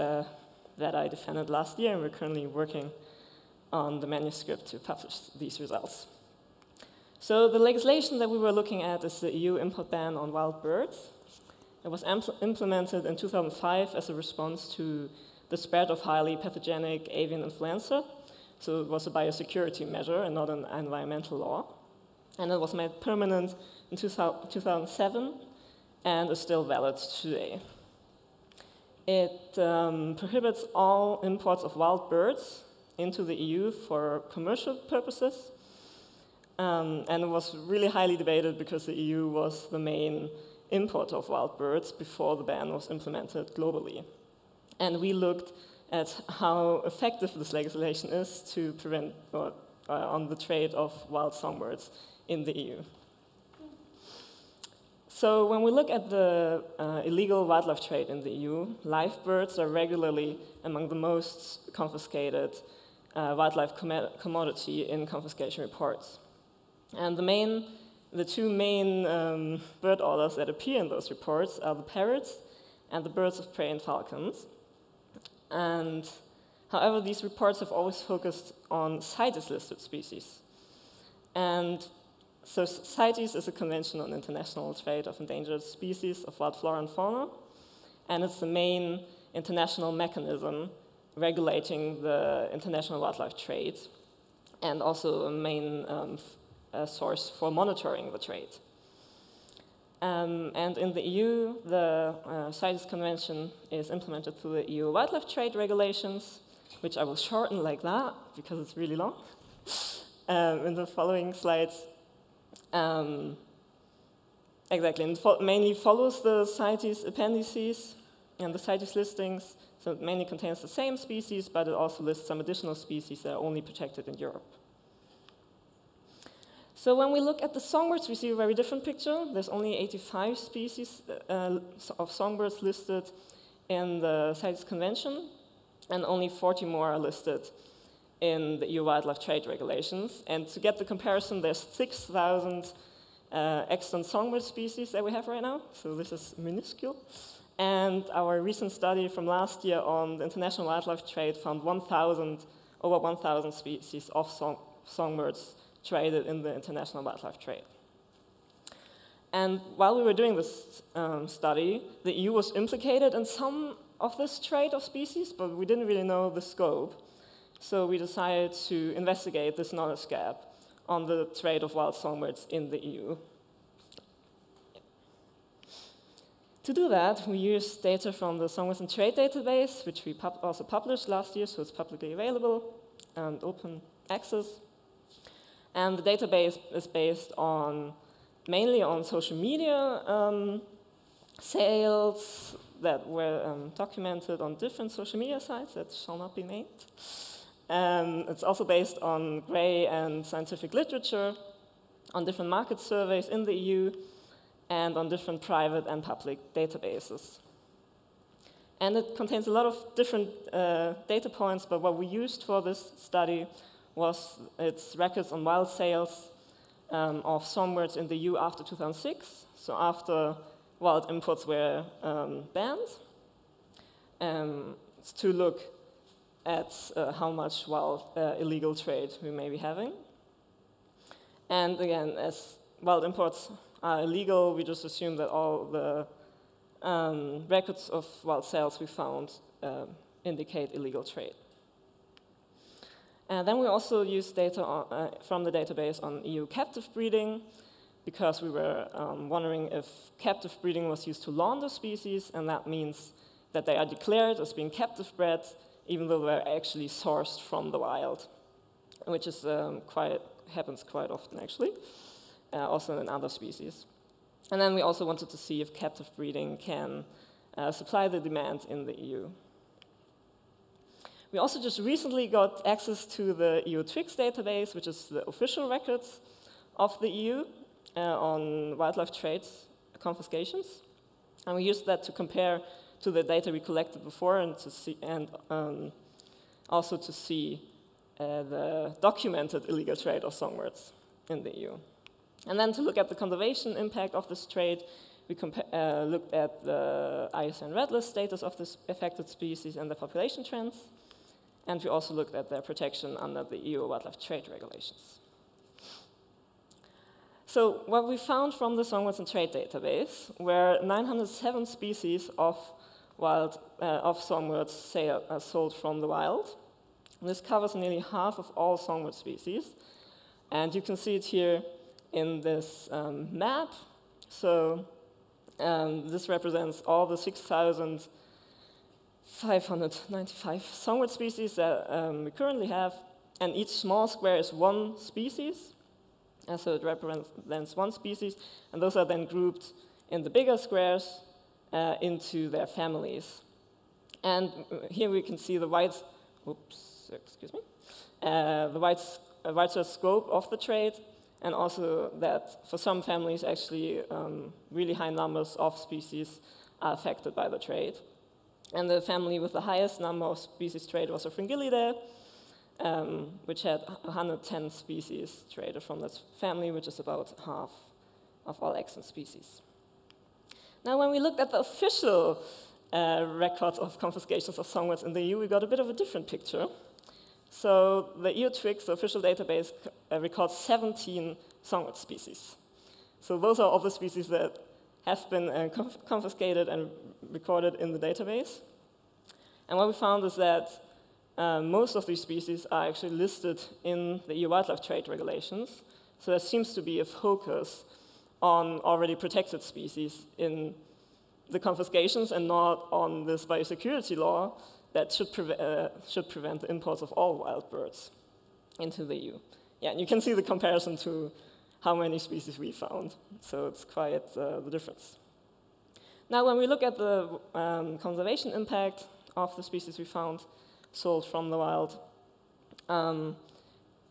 S: that I defended last year, and we're currently working on the manuscript to publish these results. So the legislation that we were looking at is the EU import ban on wild birds. It was implemented in 2005 as a response to the spread of highly pathogenic avian influenza. So it was a biosecurity measure and not an environmental law. And it was made permanent in 2007 and is still valid today. It prohibits all imports of wild birds into the EU for commercial purposes. And it was really highly debated because the EU was the main importer of wild birds before the ban was implemented globally. And we looked at how effective this legislation is to prevent on the trade of wild songbirds in the EU. So when we look at the illegal wildlife trade in the EU, live birds are regularly among the most confiscated wildlife commodity in confiscation reports. And the two main bird orders that appear in those reports are the parrots and the birds of prey and falcons. And however, these reports have always focused on CITES-listed species. And so CITES is a convention on international trade of endangered species of wild flora and fauna, and it's the main international mechanism regulating the international wildlife trade, and also a main source for monitoring the trade. And in the EU, the CITES Convention is implemented through the EU wildlife trade regulations, which I will shorten like that because it's really long. In the following slides, exactly, and mainly follows the CITES appendices and the CITES listings, so it mainly contains the same species, but it also lists some additional species that are only protected in Europe. So when we look at the songbirds, we see a very different picture. There's only 85 species of songbirds listed in the CITES Convention, and only 40 more are listed in the EU wildlife trade regulations. And to get the comparison, there's 6,000 extant songbird species that we have right now, so this is minuscule. And our recent study from last year on the international wildlife trade found over 1,000 species of songbirds traded in the international wildlife trade. And while we were doing this study, the EU was implicated in some of this trade of species, but we didn't really know the scope. So we decided to investigate this knowledge gap on the trade of wild songbirds in the EU. To do that, we use data from the Songbirds and Trade database, which we also published last year, so it's publicly available and open access. And the database is based on mainly on social media sales that were documented on different social media sites that shall not be named. It's also based on grey and scientific literature, on different market surveys in the EU, and on different private and public databases. And it contains a lot of different data points, but what we used for this study was its records on wild sales of songbirds in the EU after 2006, so after wild imports were banned, to look at how much wild illegal trade we may be having. And again, as wild imports are illegal, we just assume that all the records of wild sales we found indicate illegal trade. And then we also used data from the database on EU captive breeding, because we were wondering if captive breeding was used to launder species, and that means that they are declared as being captive bred, even though they're actually sourced from the wild, which is happens quite often, actually, also in other species. And then we also wanted to see if captive breeding can supply the demand in the EU. We also just recently got access to the EU TWIX database, which is the official records of the EU on wildlife trade confiscations. And we used that to compare to the data we collected before and to see, also to see the documented illegal trade of songbirds in the EU. And then to look at the conservation impact of this trade, we looked at the IUCN Red List status of this affected species and the population trends. And we also looked at their protection under the EU wildlife trade regulations. So what we found from the Songbirds and Trade database were 907 species of songbirds sold from the wild. And this covers nearly half of all songbird species. And you can see it here in this map. So this represents all the 6,595 songbird species that we currently have, and each small square is one species, and so it represents one species, and those are then grouped in the bigger squares into their families. And here we can see the wide scope of the trade, and also that for some families, actually, really high numbers of species are affected by the trade. And the family with the highest number of species traded was Fringillidae, which had 110 species traded from this family, which is about half of all extant species. Now, when we looked at the official records of confiscations of songbirds in the EU, we got a bit of a different picture. So the EU TWIX, the official database, records 17 songbird species. So those are all the species that have been confiscated and recorded in the database. And what we found is that most of these species are actually listed in the EU wildlife trade regulations. So there seems to be a focus on already protected species in the confiscations and not on this biosecurity law that should prevent the imports of all wild birds into the EU. Yeah, and you can see the comparison to how many species we found. So it's quite the difference. Now, when we look at the conservation impact of the species we found sold from the wild,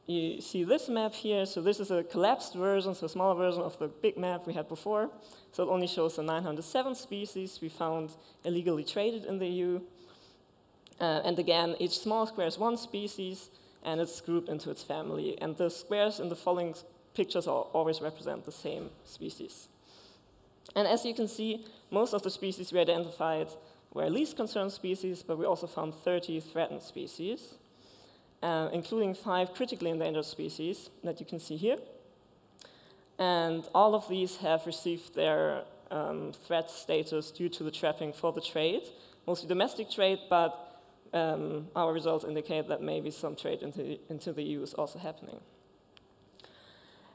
S: you see this map here. So this is a collapsed version, so a smaller version of the big map we had before. So it only shows the 907 species we found illegally traded in the EU. And again, each small square is one species, and it's grouped into its family. And the squares in the following pictures always represent the same species. And as you can see, most of the species we identified were least concerned species, but we also found 30 threatened species, including 5 critically endangered species that you can see here. And all of these have received their threat status due to the trapping for the trade, mostly domestic trade, but our results indicate that maybe some trade into the EU is also happening.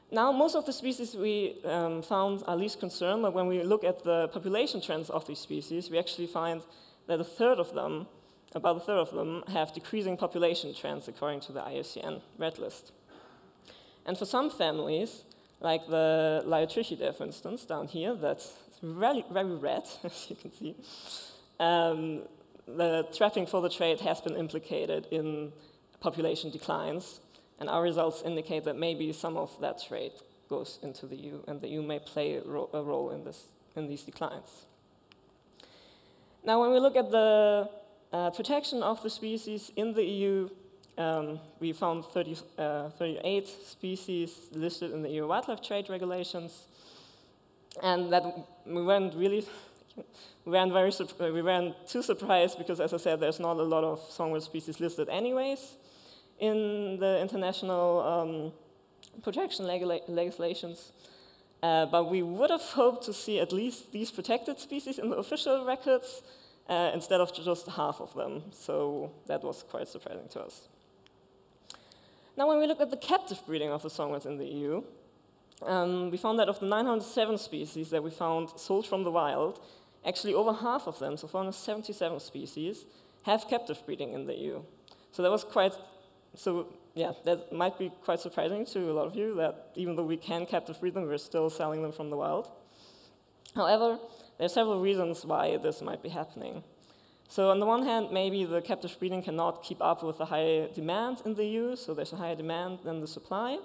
S: Now, most of the species we found are least concerned, but when we look at the population trends of these species, we actually find that about a third of them, have decreasing population trends according to the IUCN Red List. And for some families, like the Liability, for instance, down here, that's very, very red, as you can see, the trapping for the trait has been implicated in population declines, and our results indicate that maybe some of that trait goes into the EU, and the EU may play a role in these declines. Now, when we look at the protection of the species in the EU, we found 38 species listed in the EU wildlife trade regulations, and that we weren't too surprised because, as I said, there's not a lot of songbird species listed anyways in the international protection legislations. But we would have hoped to see at least these protected species in the official records instead of just half of them. So that was quite surprising to us. Now, when we look at the captive breeding of the songbirds in the EU, we found that of the 907 species that we found sold from the wild, actually over half of them, so 477 species, have captive breeding in the EU. So that was that might be quite surprising to a lot of you, that even though we can captive breed them, we're still selling them from the wild. However, there are several reasons why this might be happening. So on the one hand, maybe the captive breeding cannot keep up with the high demand in the EU, so there's a higher demand than the supply.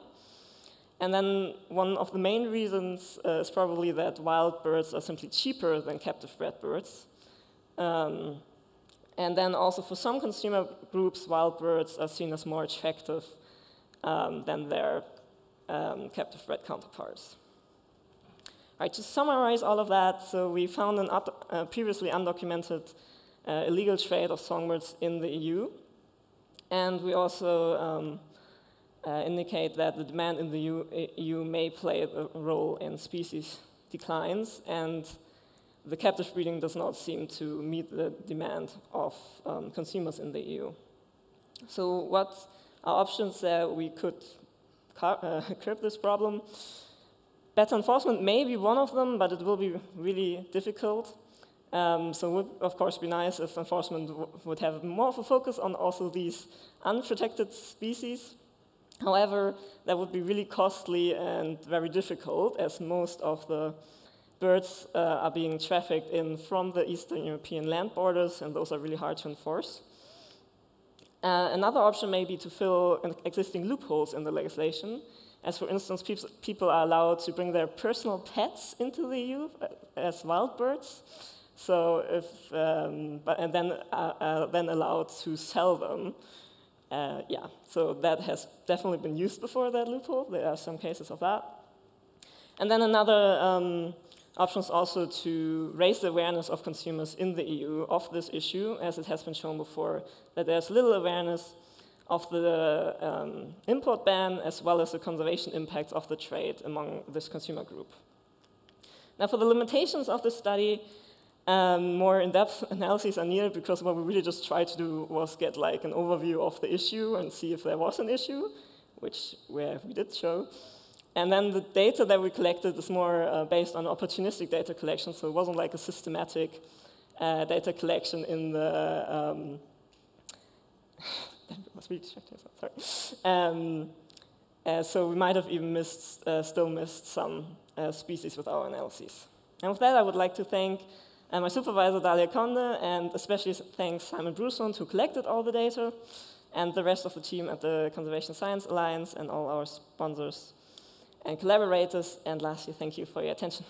S: And then one of the main reasons is probably that wild birds are simply cheaper than captive bred birds. And then also for some consumer groups, wild birds are seen as more attractive than their captive bred counterparts. All right, to summarize all of that, so we found a previously undocumented illegal trade of songbirds in the EU. And we also indicate that the demand in the EU may play a role in species declines, and the captive breeding does not seem to meet the demand of consumers in the EU. So what are options that we could curb this problem? Better enforcement may be one of them, but it will be really difficult. So it would, of course, be nice if enforcement would have more of a focus on also these unprotected species. However, that would be really costly and very difficult, as most of the birds are being trafficked in from the Eastern European land borders, and those are really hard to enforce. Another option may be to fill existing loopholes in the legislation, as for instance, people are allowed to bring their personal pets into the EU as wild birds. So and then allowed to sell them. So that has definitely been used before, that loophole. There are some cases of that. And then another option is also to raise the awareness of consumers in the EU of this issue, as it has been shown before, that there's little awareness of the import ban, as well as the conservation impacts of the trade among this consumer group. Now, for the limitations of the study, more in-depth analyses are needed, because what we really just tried to do was get like an overview of the issue and see if there was an issue, which we did show. And then the data that we collected is more based on opportunistic data collection, so it wasn't like a systematic data collection in the so we might have even still missed some species with our analyses. And with that, I would like to thank my supervisor, Dalia Conde, and especially thanks Simon Brusson, who collected all the data, and the rest of the team at the Conservation Science Alliance, and all our sponsors and collaborators. And lastly, thank you for your attention.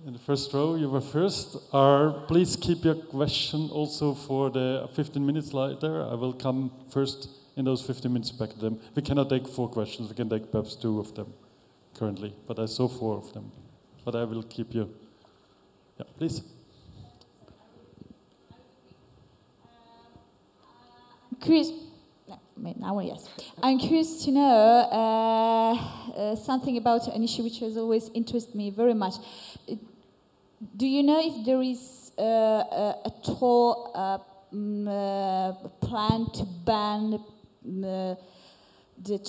J: In the first row, you were first. Please keep your question also for the 15 minutes later. I will come first in those 15 minutes back to them. We cannot take 4 questions. We can take perhaps 2 of them currently, but I saw 4 of them. But I will keep you. Yeah, please.
T: curious. Now, yes. I'm curious to know something about an issue which has always interested me very much. Do you know if there is at all plan to ban the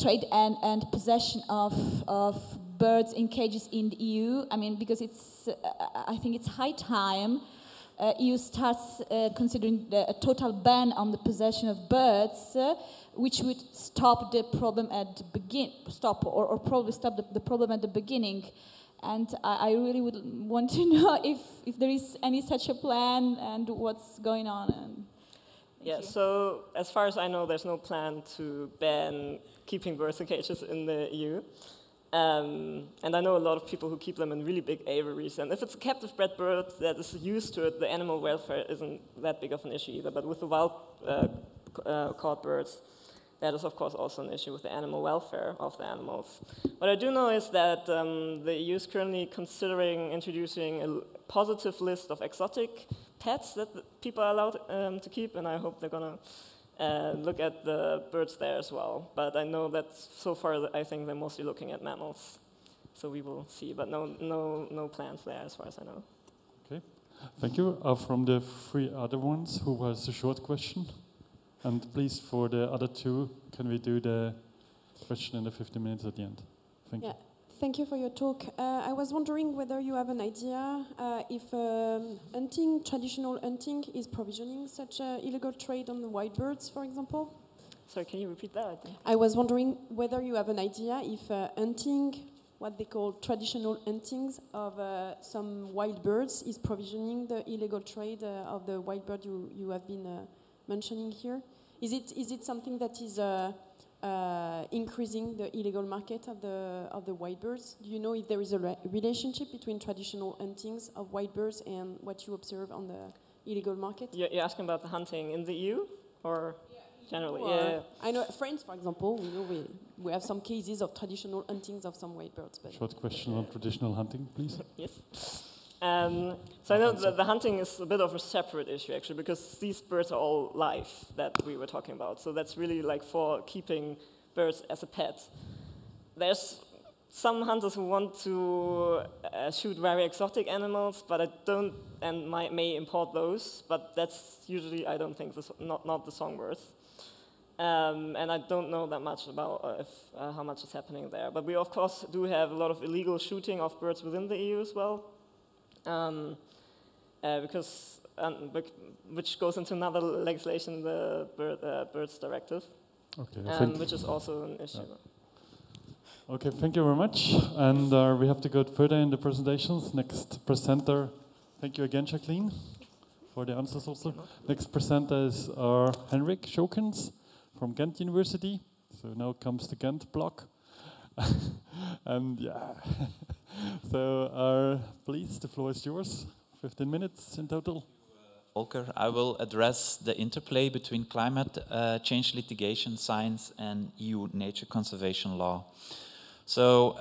T: trade and possession of birds in cages in the EU? I mean, because I think it's high time EU starts considering a total ban on the possession of birds, which would stop the problem at the probably stop the problem at the beginning. And I really would want to know if there is any such a plan and what's going on.
S: Yeah, so as far as I know, there's no plan to ban keeping birds in cages in the EU. And I know a lot of people who keep them in really big aviaries. And if it's a captive bred bird that is used to it, the animal welfare isn't that big of an issue either. But with the wild caught birds, that is, of course, also an issue with the animal welfare of the animals. What I do know is that the EU is currently considering introducing a positive list of exotic pets that people are allowed to keep, and I hope they're going to look at the birds there as well. But I know that so far, I think they're mostly looking at mammals. So we will see, but no plans there as far as I know.
J: Okay, thank you. From the three other ones, who has a short question? And please, for the other two, can we do the question in the 15 minutes at the end? Thank you.
U: Thank you for your talk. I was wondering whether you have an idea if hunting, traditional hunting, is provisioning such illegal trade on the white birds, for example?
S: Sorry, can you repeat that?
U: I was wondering whether you have an idea if hunting, what they call traditional huntings of some wild birds, is provisioning the illegal trade of the white bird you have been mentioning here. Is it something that is increasing the illegal market of the white birds? Do you know if there is a relationship between traditional huntings of white birds and what you observe on the illegal market?
S: You're asking about the hunting in the EU or generally?
U: Yeah. I know France, for example, we have some cases of traditional huntings of some white birds. But
J: short question on traditional hunting, please.
S: Yes. So I know that the hunting is a bit of a separate issue, actually, because these birds are all live that we were talking about. So that's really like for keeping birds as a pet. There's some hunters who want to shoot very exotic animals, but I don't, and may import those, but that's usually, I don't think, not the songbirds. And I don't know that much about how much is happening there. But we, of course, do have a lot of illegal shooting of birds within the EU as well. Which goes into another legislation, the Birds Directive, which is also an issue.
J: Okay, thank you very much. And we have to go further in the presentations. Next presenter, thank you again, Jacqueline, for the answers also. Next presenter is Henrik Schokens from Ghent University. So now comes the Ghent block. And yeah. So please, the floor is yours. 15 minutes in total.
L: Volker, I will address the interplay between climate change litigation science and EU nature conservation law. So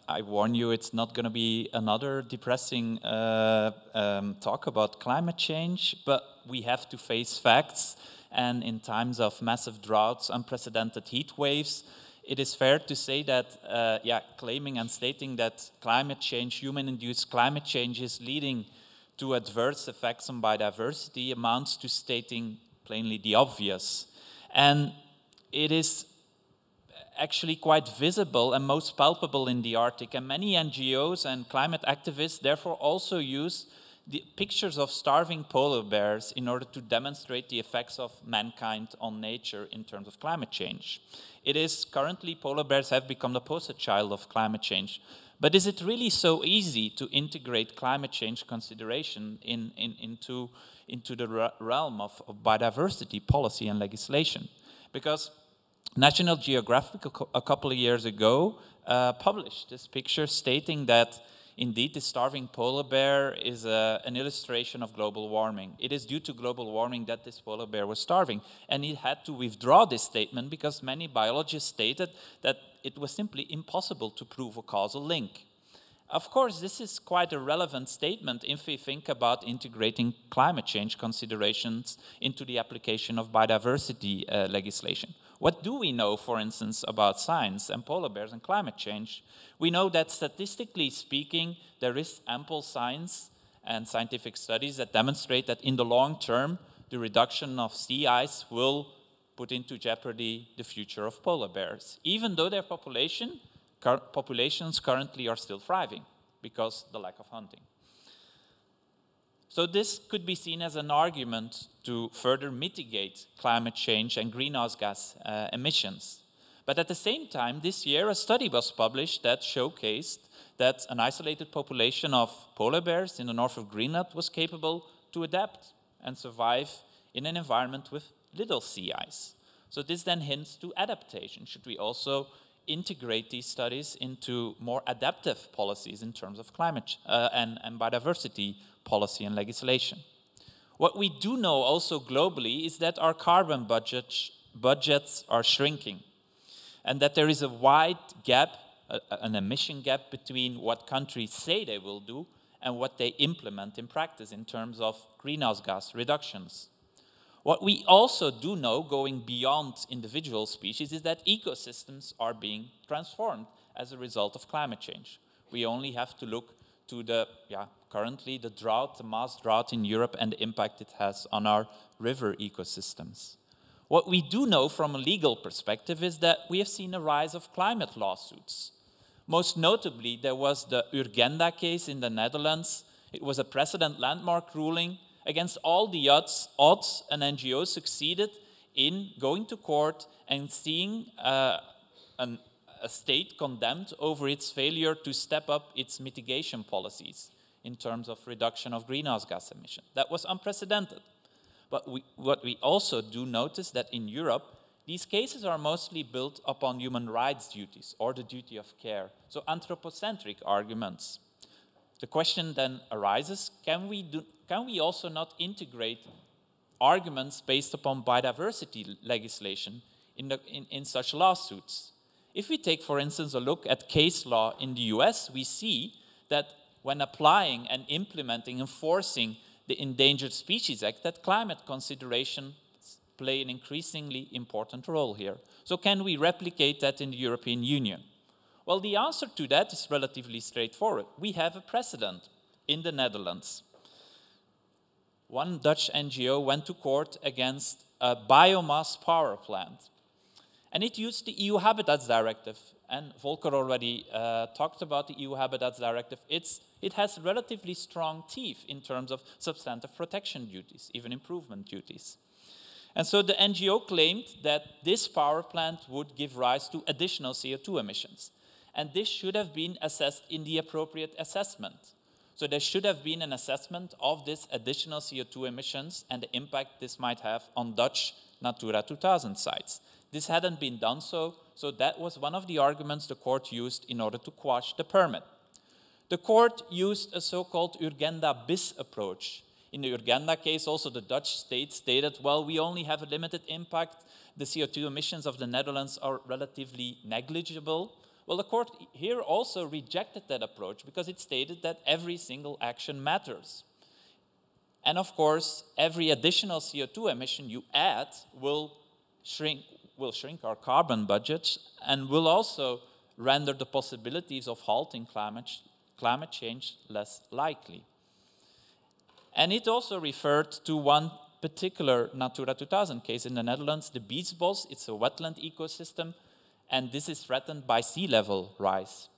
L: I warn you, it's not going to be another depressing talk about climate change, but we have to face facts. And in times of massive droughts, unprecedented heat waves, it is fair to say that, claiming and stating that climate change, human-induced climate change, is leading to adverse effects on biodiversity amounts to stating plainly the obvious. And it is actually quite visible and most palpable in the Arctic. And many NGOs and climate activists therefore also use the pictures of starving polar bears in order to demonstrate the effects of mankind on nature in terms of climate change. It is currently, polar bears have become the poster child of climate change. But is it really so easy to integrate climate change consideration into the realm of biodiversity policy and legislation? Because National Geographic a couple of years ago published this picture stating that indeed, the starving polar bear is an illustration of global warming. It is due to global warming that this polar bear was starving. And he had to withdraw this statement because many biologists stated that it was simply impossible to prove a causal link. Of course, this is quite a relevant statement if we think about integrating climate change considerations into the application of biodiversity legislation. What do we know, for instance, about science and polar bears and climate change? We know that statistically speaking, there is ample science and scientific studies that demonstrate that in the long term, the reduction of sea ice will put into jeopardy the future of polar bears, even though their populations currently are still thriving because of the lack of hunting. So this could be seen as an argument to further mitigate climate change and greenhouse gas emissions. But at the same time, this year a study was published that showcased that an isolated population of polar bears in the north of Greenland was capable to adapt and survive in an environment with little sea ice. So this then hints to adaptation. Should we also integrate these studies into more adaptive policies in terms of climate and biodiversity policy and legislation? What we do know also globally is that our carbon budgets are shrinking, and that there is a wide gap, an emission gap between what countries say they will do and what they implement in practice in terms of greenhouse gas reductions. What we also do know, going beyond individual species, is that ecosystems are being transformed as a result of climate change. We only have to look to currently the drought, the mass drought in Europe and the impact it has on our river ecosystems. What we do know from a legal perspective is that we have seen a rise of climate lawsuits. Most notably, there was the Urgenda case in the Netherlands. It was a precedent landmark ruling. Against all the odds, an NGO succeeded in going to court and seeing a state condemned over its failure to step up its mitigation policies in terms of reduction of greenhouse gas emissions. That was unprecedented. But what we also do notice that in Europe, these cases are mostly built upon human rights duties or the duty of care, so anthropocentric arguments. The question then arises, can we also not integrate arguments based upon biodiversity legislation in such lawsuits? If we take, for instance, a look at case law in the US, we see that when applying and implementing, enforcing the Endangered Species Act, that climate considerations play an increasingly important role here. So can we replicate that in the European Union? Well, the answer to that is relatively straightforward. We have a precedent in the Netherlands. One Dutch NGO went to court against a biomass power plant. And it used the EU Habitats Directive. And Volker already talked about the EU Habitats Directive. It has relatively strong teeth in terms of substantive protection duties, even improvement duties. And so the NGO claimed that this power plant would give rise to additional CO2 emissions. And this should have been assessed in the appropriate assessment. So there should have been an assessment of this additional CO2 emissions and the impact this might have on Dutch Natura 2000 sites. This hadn't been done so that was one of the arguments the court used in order to quash the permit. The court used a so-called Urgenda bis approach. In the Urgenda case, also the Dutch state stated, well, we only have a limited impact. The CO2 emissions of the Netherlands are relatively negligible. Well, the court here also rejected that approach because it stated that every single action matters. And of course, every additional CO2 emission you add will shrink our carbon budgets and will also render the possibilities of halting climate change less likely. And it also referred to one particular Natura 2000 case in the Netherlands, the Biesbos. It's a wetland ecosystem, and this is threatened by sea level rise.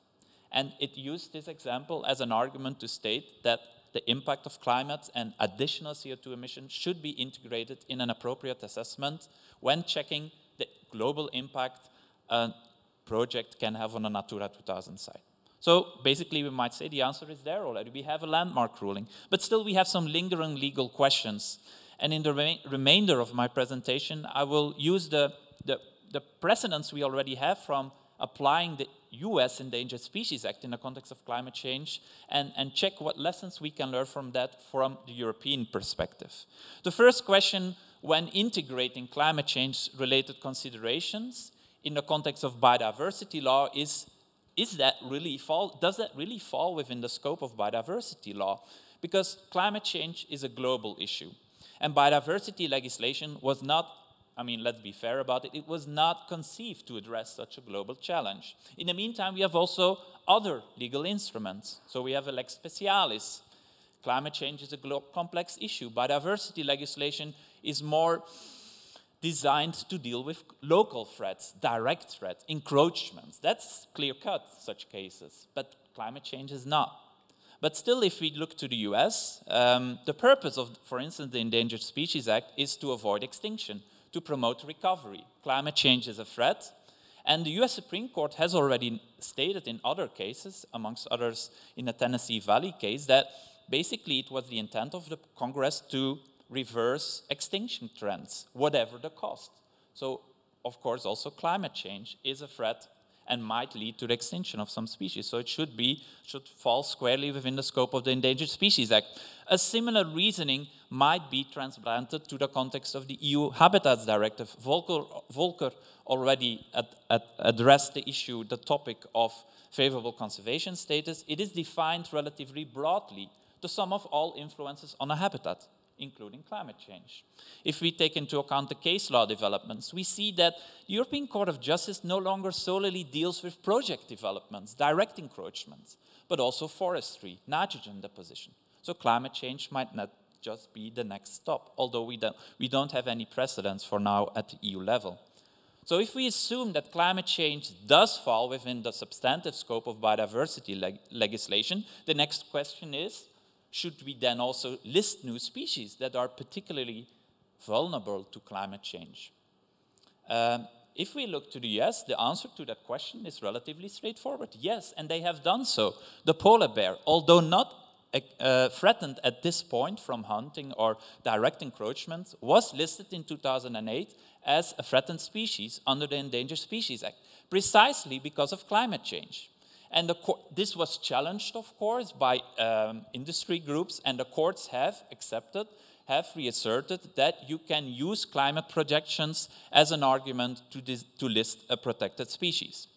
L: And it used this example as an argument to state that the impact of climate and additional CO2 emissions should be integrated in an appropriate assessment when checking the global impact a project can have on a Natura 2000 site. So basically we might say the answer is there already. We have a landmark ruling, but still we have some lingering legal questions. And in the remainder of my presentation, I will use the precedents we already have from applying the US Endangered Species Act in the context of climate change and check what lessons we can learn from that from the European perspective. The first question when integrating climate change related considerations in the context of biodiversity law is does that really fall within the scope of biodiversity law? Because climate change is a global issue. And biodiversity legislation was not, I mean, let's be fair about it, it was not conceived to address such a global challenge. In the meantime, we have also other legal instruments. So we have a lex specialis. Climate change is a complex issue. Biodiversity legislation is more designed to deal with local threats, direct threats, encroachments. That's clear-cut, such cases. But climate change is not. But still, if we look to the US, the purpose of, for instance, the Endangered Species Act is to avoid extinction, to promote recovery. Climate change is a threat. And the US Supreme Court has already stated in other cases, amongst others in the Tennessee Valley case, that basically it was the intent of the Congress to reverse extinction trends, whatever the cost. So, of course, also climate change is a threat and might lead to the extinction of some species. So it should fall squarely within the scope of the Endangered Species Act. A similar reasoning might be transplanted to the context of the EU Habitats Directive. Volker already addressed the issue, the topic of favorable conservation status. It is defined relatively broadly to sum of all influences on a habitat, including climate change. If we take into account the case law developments, we see that the European Court of Justice no longer solely deals with project developments, direct encroachments, but also forestry, nitrogen deposition. So climate change might not just be the next stop, although we don't have any precedents for now at the EU level. So if we assume that climate change does fall within the substantive scope of biodiversity legislation, the next question is, should we then also list new species that are particularly vulnerable to climate change? If we look to the US, the answer to that question is relatively straightforward. Yes, and they have done so. The polar bear, although not threatened at this point from hunting or direct encroachment, was listed in 2008 as a threatened species under the Endangered Species Act, precisely because of climate change. And this was challenged, of course, by industry groups, and the courts have reasserted that you can use climate projections as an argument to list a protected species.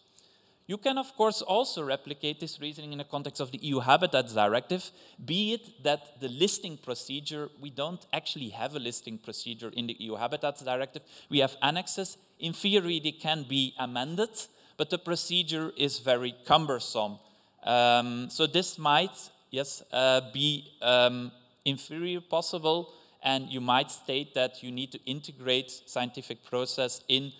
L: You can, of course, also replicate this reasoning in the context of the EU Habitats Directive, be it that the listing procedure, we don't actually have a listing procedure in the EU Habitats Directive. We have annexes. In theory, they can be amended, but the procedure is very cumbersome. So this might, yes, be in theory possible, and you might state that you need to integrate scientific process into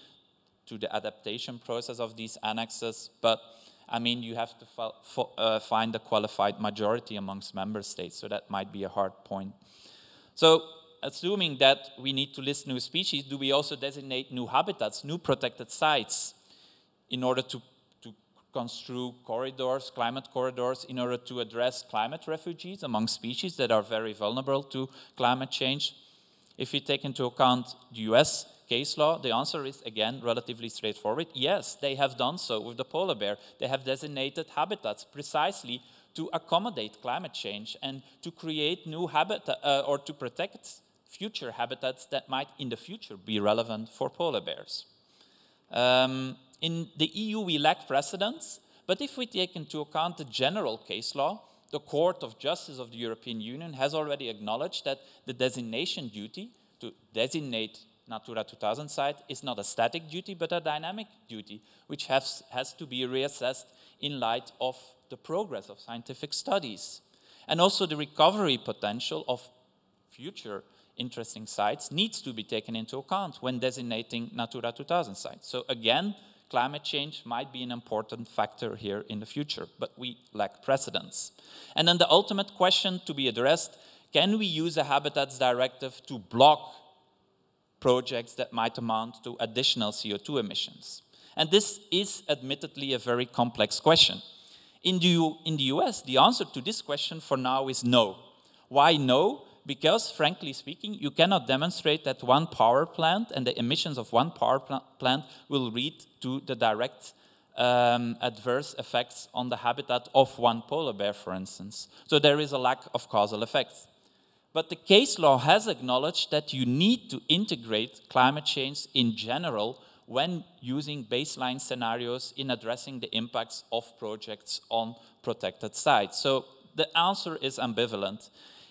L: the adaptation process of these annexes, but I mean, you have to find a qualified majority amongst member states, so that might be a hard point. So, assuming that we need to list new species, do we also designate new habitats, new protected sites, in order to construe corridors, climate corridors, in order to address climate refugees among species that are very vulnerable to climate change? If you take into account the US case law, the answer is, again, relatively straightforward. Yes, they have done so with the polar bear. They have designated habitats precisely to accommodate climate change and to create new habitat or to protect future habitats that might in the future be relevant for polar bears. In the EU, we lack precedents, but if we take into account the general case law, the Court of Justice of the European Union has already acknowledged that the designation duty to designate Natura 2000 site is not a static duty, but a dynamic duty, which has to be reassessed in light of the progress of scientific studies. And also the recovery potential of future interesting sites needs to be taken into account when designating Natura 2000 sites. So again, climate change might be an important factor here in the future, but we lack precedents. And then the ultimate question to be addressed, can we use a Habitats Directive to block projects that might amount to additional CO2 emissions? And this is admittedly a very complex question. In the US, the answer to this question for now is no. Why no? Because, frankly speaking, you cannot demonstrate that one power plant and the emissions of one power plant will lead to the direct adverse effects on the habitat of one polar bear, for instance. So there is a lack of causal effects. But the case law has acknowledged that you need to integrate climate change in general when using baseline scenarios in addressing the impacts of projects on protected sites? So the answer is ambivalent.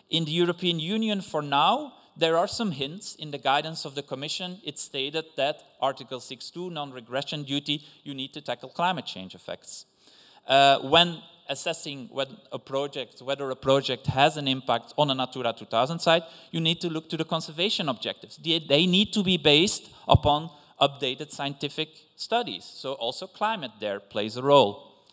L: In the European Union for now, there are some hints in the guidance of the Commission. It's stated that Article 6.2, non-regression duty, you need to tackle climate change effects. When assessing whether a project has an impact on a Natura 2000 site, you need to look to the conservation objectives. They need to be based upon updated scientific studies. So also climate there plays a role.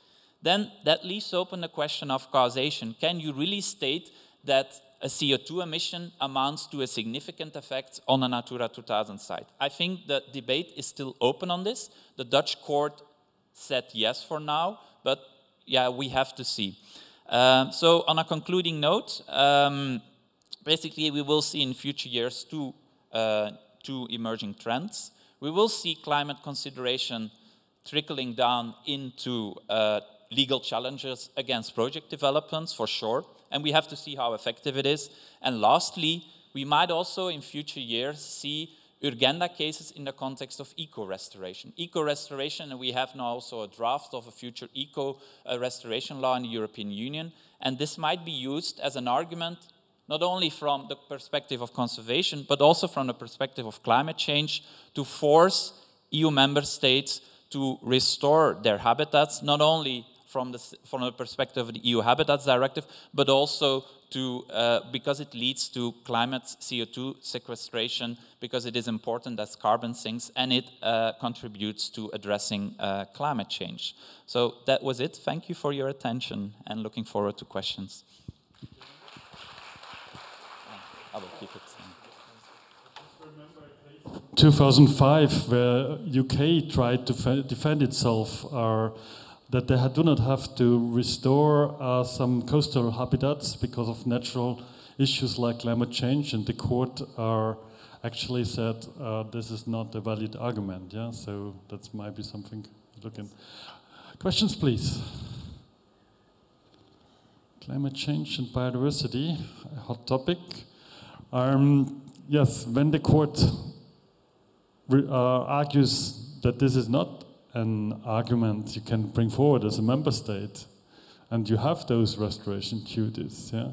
L: Then that leaves open the question of causation. Can you really state that a CO2 emission amounts to a significant effect on a Natura 2000 site? I think the debate is still open on this. The Dutch court said yes for now, but yeah, we have to see. So on a concluding note, basically we will see in future years two emerging trends. We will see climate consideration trickling down into legal challenges against project developments, for sure, and we have to see how effective it is. And lastly, we might also in future years see urgenda cases in the context of eco-restoration. Eco-restoration, and we have now also a draft of a future eco-restoration law in the European Union, and this might be used as an argument not only from the perspective of conservation, but also from the perspective of climate change, to force EU member states to restore their habitats, not only from the perspective of the EU Habitats Directive, but also to, because it leads to climate CO2 sequestration, because it is important as carbon sinks, and it contributes to addressing climate change. So that was it. Thank you for your attention, and looking forward to questions. I will keep it.
J: 2005, where UK tried to defend itself, that they do not have to restore some coastal habitats because of natural issues like climate change, and the court actually said this is not a valid argument. Yeah, so that might be something to look in. Questions, please. Climate change and biodiversity, a hot topic. Yes, when the court argues that this is not an argument you can bring forward as a member state, and you have those restoration duties, yeah?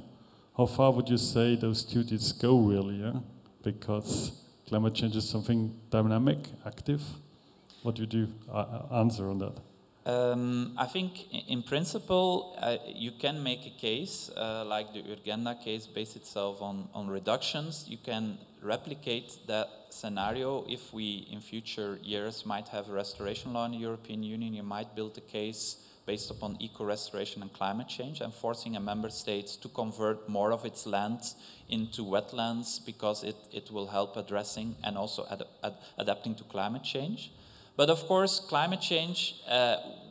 J: How far would you say those duties go, really, yeah? Because climate change is something dynamic, active. What would you answer on that?
L: I think in principle you can make a case like the Urgenda case based itself on reductions. You can replicate that scenario if we in future years might have a restoration law in the European Union. You might build a case based upon eco-restoration and climate change and forcing a member state to convert more of its land into wetlands, because it will help addressing and also adapting to climate change. But of course, climate change,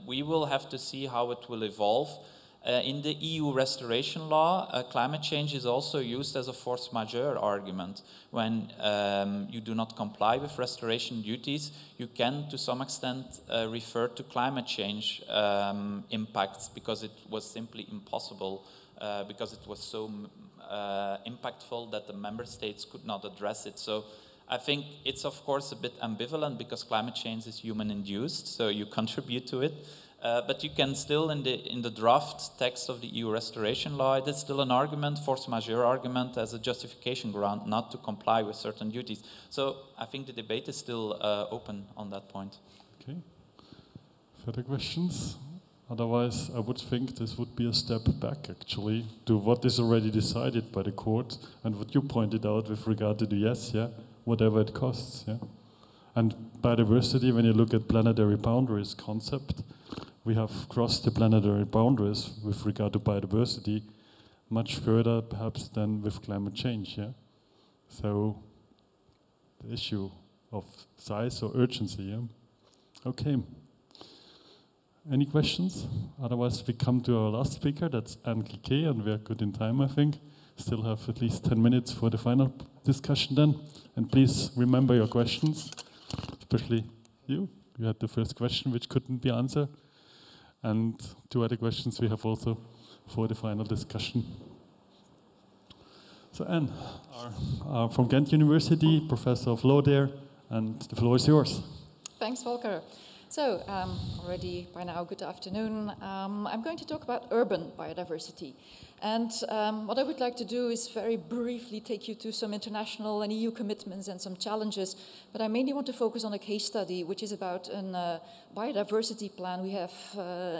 L: we will have to see how it will evolve. In the EU restoration law, climate change is also used as a force majeure argument. When you do not comply with restoration duties, you can, to some extent, refer to climate change impacts, because it was simply impossible, because it was so impactful that the member states could not address it. So I think it's of course a bit ambivalent, because climate change is human-induced, so you contribute to it. But you can still, in the draft text of the EU restoration law, it is still an argument, force majeure argument, as a justification ground not to comply with certain duties. So I think the debate is still open on that point.
J: Okay. Further questions? Otherwise, I would think this would be a step back, actually, to what is already decided by the court, and what you pointed out with regard to the yes, yeah, whatever it costs, yeah. And biodiversity, when you look at planetary boundaries concept, we have crossed the planetary boundaries with regard to biodiversity much further, perhaps, than with climate change, yeah. So the issue of size or urgency, yeah. Okay. Any questions? Otherwise, we come to our last speaker, that's Anne Cliquet, and we are good in time, I think. Still have at least 10 minutes for the final discussion then. And please remember your questions, especially you. You had the first question which couldn't be answered. And two other questions we have also for the final discussion. So Anne, from Ghent University, professor of law there, and the floor is yours.
C: Thanks, Volker. So, already by now, good afternoon. I'm going to talk about urban biodiversity. And what I would like to do is very briefly take you to some international and EU commitments and some challenges, but I mainly want to focus on a case study, which is about a biodiversity plan we have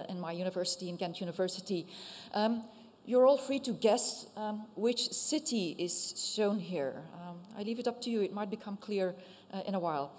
C: in my university, in Ghent University. You're all free to guess which city is shown here. I leave it up to you. It might become clear in a while.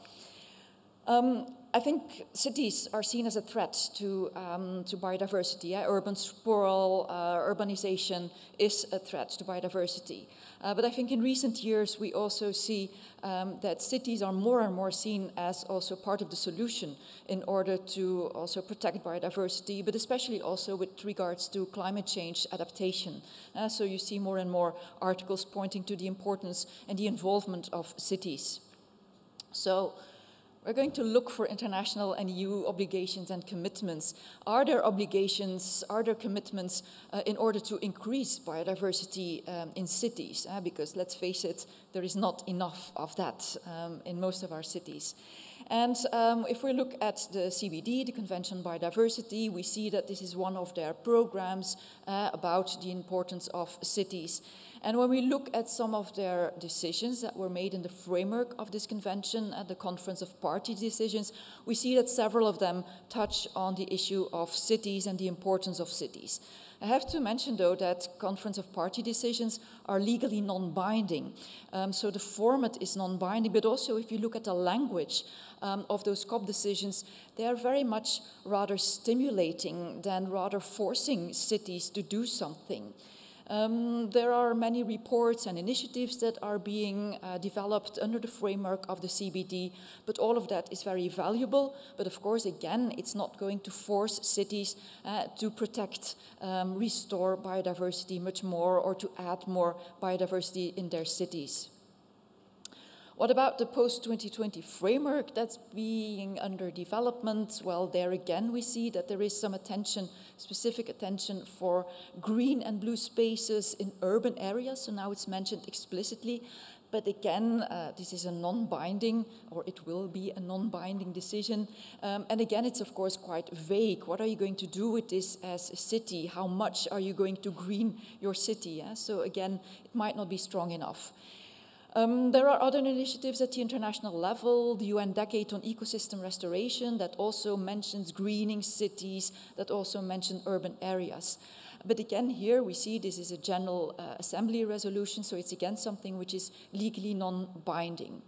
C: I think cities are seen as a threat to biodiversity. Yeah? Urban sprawl, urbanization is a threat to biodiversity. But I think in recent years we also see that cities are more and more seen as also part of the solution in order to also protect biodiversity, but especially also with regards to climate change adaptation. So you see more and more articles pointing to the importance and the involvement of cities. So we're going to look for international and EU obligations and commitments. Are there obligations, are there commitments in order to increase biodiversity in cities? Because let's face it, there is not enough of that in most of our cities. And if we look at the CBD, the Convention on Biodiversity, we see that this is one of their programs about the importance of cities. And when we look at some of their decisions that were made in the framework of this convention at the Conference of Party decisions, we see that several of them touch on the issue of cities and the importance of cities. I have to mention, though, that Conference of Party decisions are legally non-binding. So the format is non-binding, but also if you look at the language of those COP decisions, they are very much rather stimulating than rather forcing cities to do something. There are many reports and initiatives that are being developed under the framework of the CBD, but all of that is very valuable. But of course, again, it's not going to force cities to protect, restore biodiversity much more or to add more biodiversity in their cities. What about the post-2020 framework that's being under development? Well, there again we see that there is some attention, specific attention for green and blue spaces in urban areas. So now it's mentioned explicitly. But again, this is a non-binding, or it will be a non-binding decision. And again, it's of course quite vague. What are you going to do with this as a city? How much are you going to green your city? Yeah? So again, it might not be strong enough. There are other initiatives at the international level, the UN Decade on Ecosystem Restoration that also mentions greening cities, that also mention urban areas. But again, here we see this is a General Assembly resolution, so it's again something which is legally non-binding.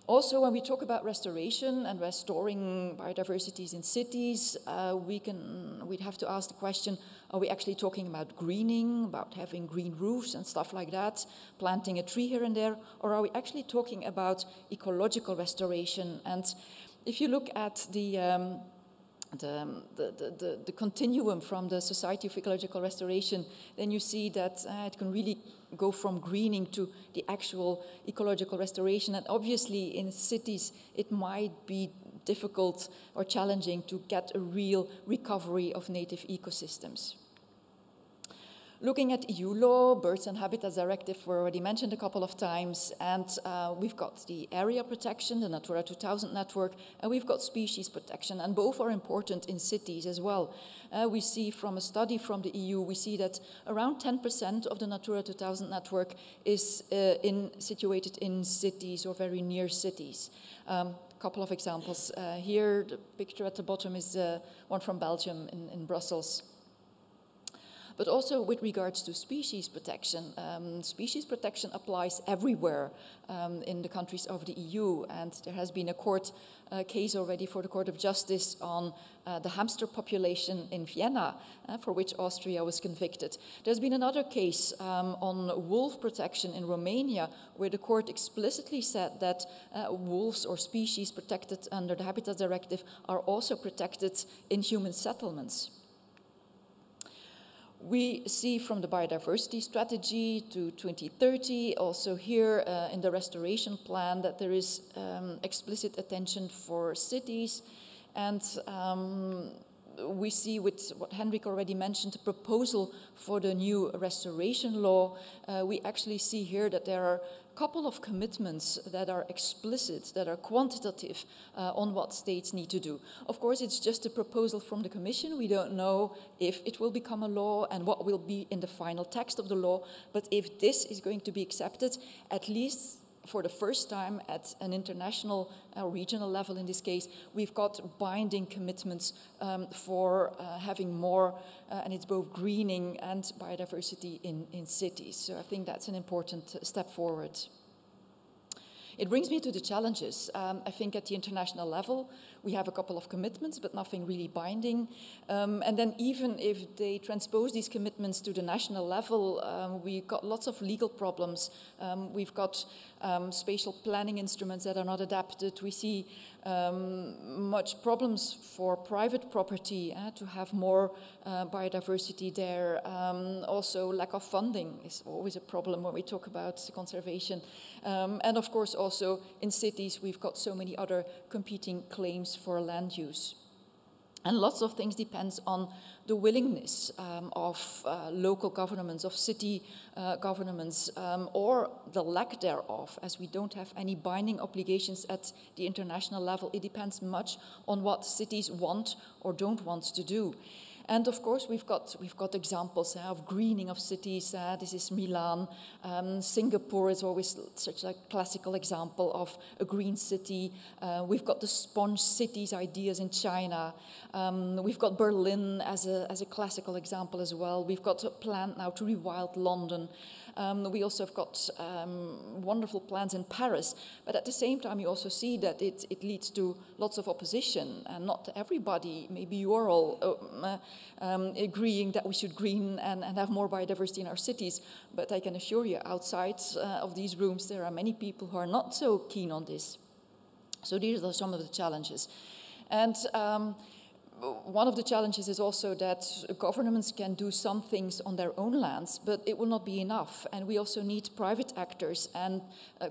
C: Also, when we talk about restoration and restoring biodiversities in cities, we'd have to ask the question, are we actually talking about greening, about having green roofs and stuff like that, planting a tree here and there, or are we actually talking about ecological restoration? And if you look at the continuum from the Society of Ecological Restoration, then you see that it can really go from greening to the actual ecological restoration. And obviously in cities it might be difficult or challenging to get a real recovery of native ecosystems. Looking at EU law, Birds and Habitats Directive were already mentioned a couple of times, and we've got the area protection, the Natura 2000 network, and we've got species protection, and both are important in cities as well. We see from a study from the EU, we see that around 10% of the Natura 2000 network is situated in cities or very near cities. Couple of examples. Here, the picture at the bottom is one from Belgium in Brussels. But also with regards to species protection applies everywhere in the countries of the EU, and there has been a court case already for the Court of Justice on the hamster population in Vienna, for which Austria was convicted. There's been another case on wolf protection in Romania, where the court explicitly said that wolves or species protected under the Habitat Directive are also protected in human settlements. We see from the Biodiversity Strategy to 2030, also here in the restoration plan, that there is explicit attention for cities, and we see with what Henrik already mentioned, the proposal for the new restoration law, we actually see here that there are a couple of commitments that are explicit, that are quantitative on what states need to do. Of course, it's just a proposal from the Commission. We don't know if it will become a law and what will be in the final text of the law, but if this is going to be accepted, at least for the first time at an international, regional level in this case, we've got binding commitments for having more, and it's both greening and biodiversity in cities. So I think that's an important step forward. It brings me to the challenges. I think at the international level, we have a couple of commitments, but nothing really binding. And then even if they transpose these commitments to the national level, we've got lots of legal problems. We've got spatial planning instruments that are not adapted. We see much problems for private property to have more biodiversity there. Also, lack of funding is always a problem when we talk about conservation. And of course, also in cities, we've got so many other competing claims for land use. And lots of things depends on the willingness of local governments, of city governments, or the lack thereof, as we don't have any binding obligations at the international level. It depends much on what cities want or don't want to do. And of course, we've got examples of greening of cities. This is Milan. Singapore is always such a classical example of a green city. We've got the sponge cities ideas in China. We've got Berlin as a classical example as well. We've got a plan now to rewild London. We also have got wonderful plans in Paris, but at the same time you also see that it leads to lots of opposition, and not everybody, maybe you're all agreeing that we should green and have more biodiversity in our cities, but I can assure you outside of these rooms there are many people who are not so keen on this. So these are some of the challenges. And one of the challenges is also that governments can do some things on their own lands, but it will not be enough. And we also need private actors and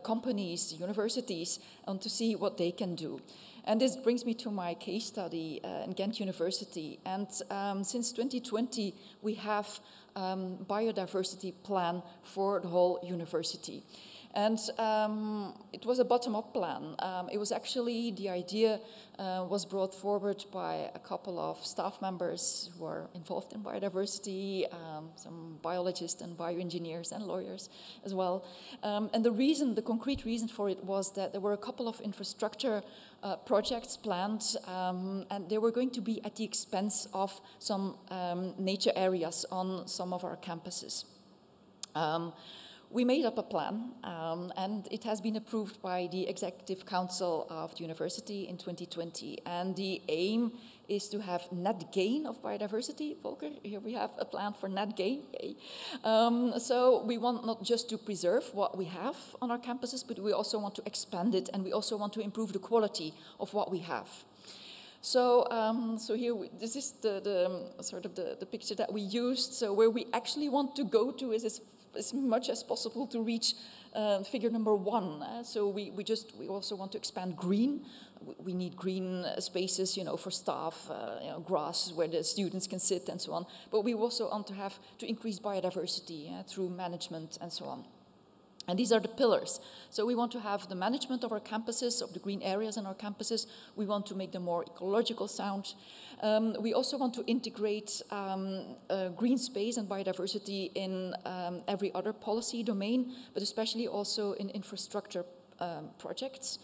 C: companies, universities, to see what they can do. And this brings me to my case study in Ghent University. And since 2020, we have a biodiversity plan for the whole university. And it was a bottom-up plan. It was actually, the idea was brought forward by a couple of staff members who are involved in biodiversity, some biologists and bioengineers and lawyers as well. And the concrete reason for it was that there were a couple of infrastructure projects planned, and they were going to be at the expense of some nature areas on some of our campuses. We made up a plan, and it has been approved by the Executive Council of the University in 2020. And the aim is to have net gain of biodiversity. Volker, here we have a plan for net gain. So we want not just to preserve what we have on our campuses, but we also want to expand it, and we also want to improve the quality of what we have. So, here, this is the picture that we used. So where we actually want to go to is as much as possible to reach figure number 1. So we also want to expand green. We need green spaces, for staff, grass where the students can sit and so on. But we also want to increase biodiversity through management and so on. And these are the pillars. So we want to have the management of our campuses, of the green areas in our campuses. We want to make them more ecological sound. We also want to integrate green space and biodiversity in every other policy domain, but especially also in infrastructure projects.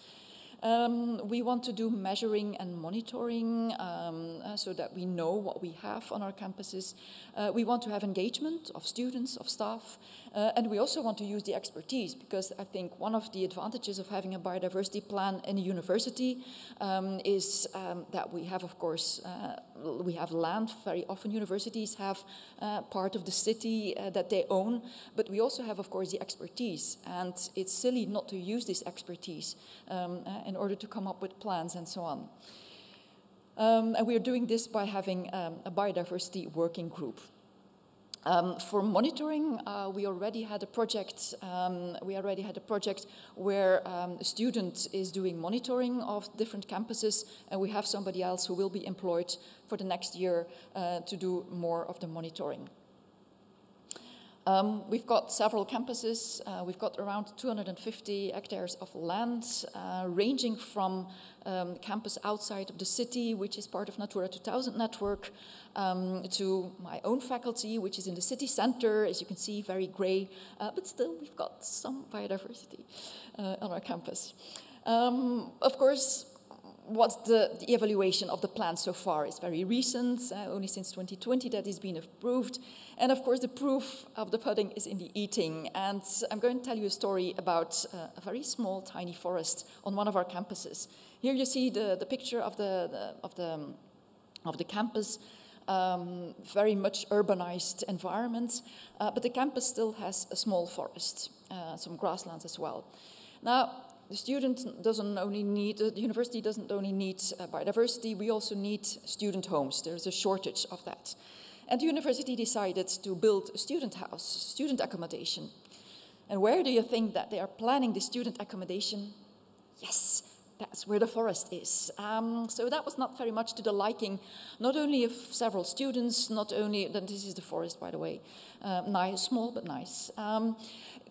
C: We want to do measuring and monitoring so that we know what we have on our campuses. We want to have engagement of students, of staff, and we also want to use the expertise, because I think one of the advantages of having a biodiversity plan in a university is that we have, of course, we have land. Very often universities have part of the city that they own, but we also have, of course, the expertise, and it's silly not to use this expertise in order to come up with plans and so on. And we are doing this by having a biodiversity working group. For monitoring, we already had a project. Where a student is doing monitoring of different campuses, and we have somebody else who will be employed for the next year to do more of the monitoring. We've got several campuses. We've got around 250 hectares of land, ranging from campus outside of the city, which is part of Natura 2000 network, to my own faculty, which is in the city center, as you can see, very gray, but still we've got some biodiversity on our campus. Of course, what's the evaluation of the plan so far is very recent, only since 2020 that has been approved. And of course, the proof of the pudding is in the eating. And I'm going to tell you a story about a very small, tiny forest on one of our campuses. Here you see the picture of the campus, very much urbanized environment, but the campus still has a small forest, some grasslands as well. Now, the university doesn't only need biodiversity, we also need student homes. There's a shortage of that. And the university decided to build a student house, student accommodation. And where do you think that they are planning the student accommodation? Yes, that's where the forest is. So that was not very much to the liking, not only of several students, not only, this is the forest, by the way, nice, small but nice.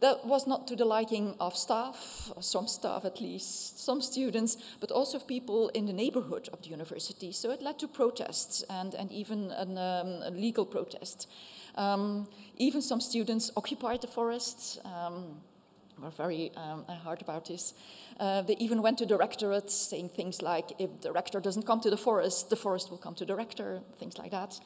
C: That was not to the liking of staff, some staff at least, some students, but also of people in the neighborhood of the university. So it led to protests and even a legal protest. Even some students occupied the forest, were very hard about this. They even went to the rectorate saying things like, if the rector doesn't come to the forest will come to the rector, things like that.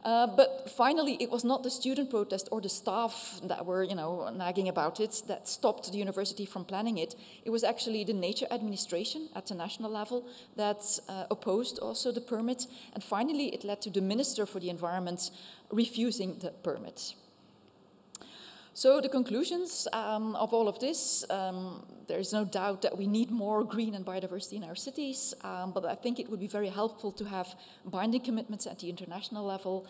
C: But finally, it was not the student protest or the staff that were, nagging about it that stopped the university from planning it. It was actually the nature administration at the national level that opposed also the permit. And finally, it led to the Minister for the Environment refusing the permit. So the conclusions of all of this, there is no doubt that we need more green and biodiversity in our cities, but I think it would be very helpful to have binding commitments at the international level.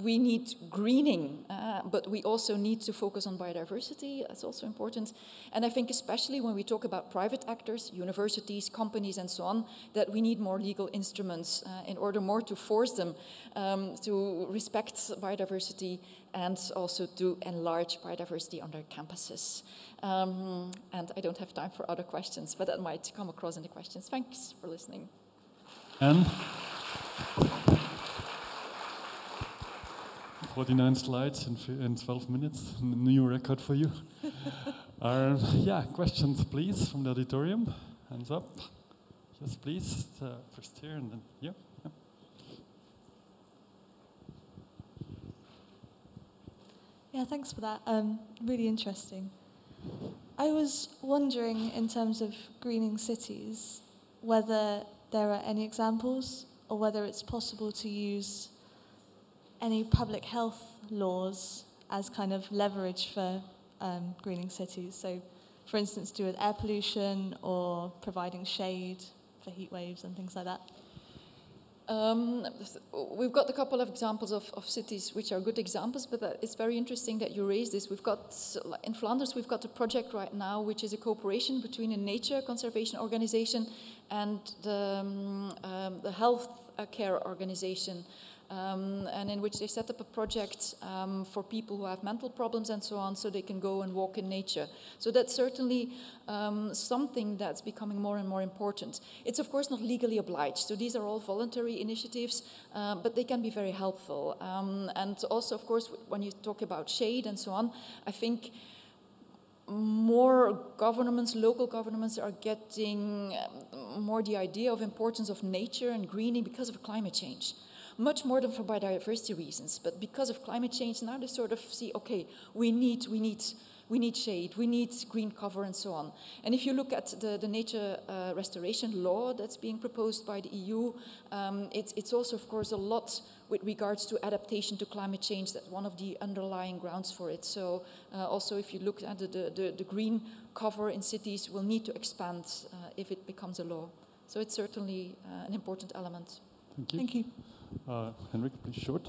C: We need greening, but we also need to focus on biodiversity. That's also important. And I think especially when we talk about private actors, universities, companies, and so on, that we need more legal instruments in order more to force them to respect biodiversity and also to enlarge biodiversity on their campuses. And I don't have time for other questions, but that might come across in the questions. Thanks for listening.
J: And 49 slides in 12 minutes, a new record for you. Yeah, questions please from the auditorium. Hands up. Yes, please. First here and then here. Yeah.
D: Yeah, thanks for that. Really interesting. I was wondering, in terms of greening cities, whether there are any examples or whether it's possible to use any public health laws as kind of leverage for greening cities. So, for instance, do with air pollution or providing shade for heat waves and things like that.
C: We've got a couple of examples of cities which are good examples, but it's very interesting that you raised this. We've got, in Flanders, we've got a project right now which is a cooperation between a nature conservation organization and the health care organization, and in which they set up a project for people who have mental problems and so on, so they can go and walk in nature. So that's certainly something that's becoming more and more important. It's of course not legally obliged, so these are all voluntary initiatives, but they can be very helpful. And also, of course, when you talk about shade and so on, I think more governments, local governments, are getting more the idea of importance of nature and greening because of climate change. Much more than for biodiversity reasons, but because of climate change, now they sort of see, okay, we need shade, we need green cover, and so on. And if you look at the nature restoration law that's being proposed by the EU, it's also, of course, a lot with regards to adaptation to climate change. That's one of the underlying grounds for it. So also, if you look at the green cover in cities, will need to expand if it becomes a law. So it's certainly an important element.
J: Thank you.
D: Thank you.
J: Henrik, please, short.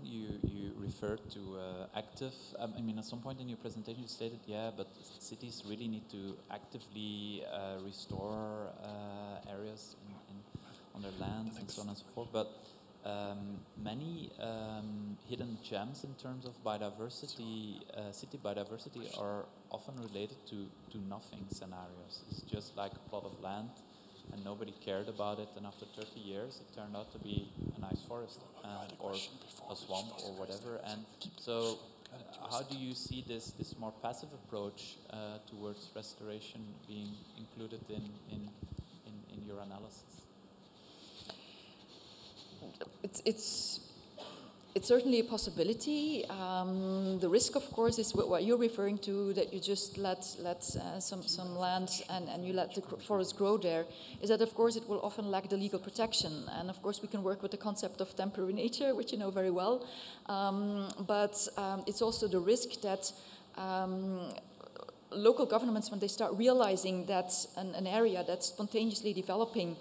L: You referred to active. I mean, at some point in your presentation, you stated, yeah, but cities really need to actively restore areas on their lands and so on and so forth. But many hidden gems in terms of biodiversity, city biodiversity, are often related to nothing scenarios. It's just like a plot of land, and nobody cared about it, and after 30 years it turned out to be a nice forest or a swamp or whatever. And so how do you see this more passive approach towards restoration being included in your analysis?
C: It's certainly a possibility. The risk, of course, is what you're referring to, that you just let some land and you let the forest grow there, is that, of course, it will often lack the legal protection. And, of course, we can work with the concept of temporary nature, which you know very well. But it's also the risk that local governments, when they start realizing that an area that's spontaneously developing,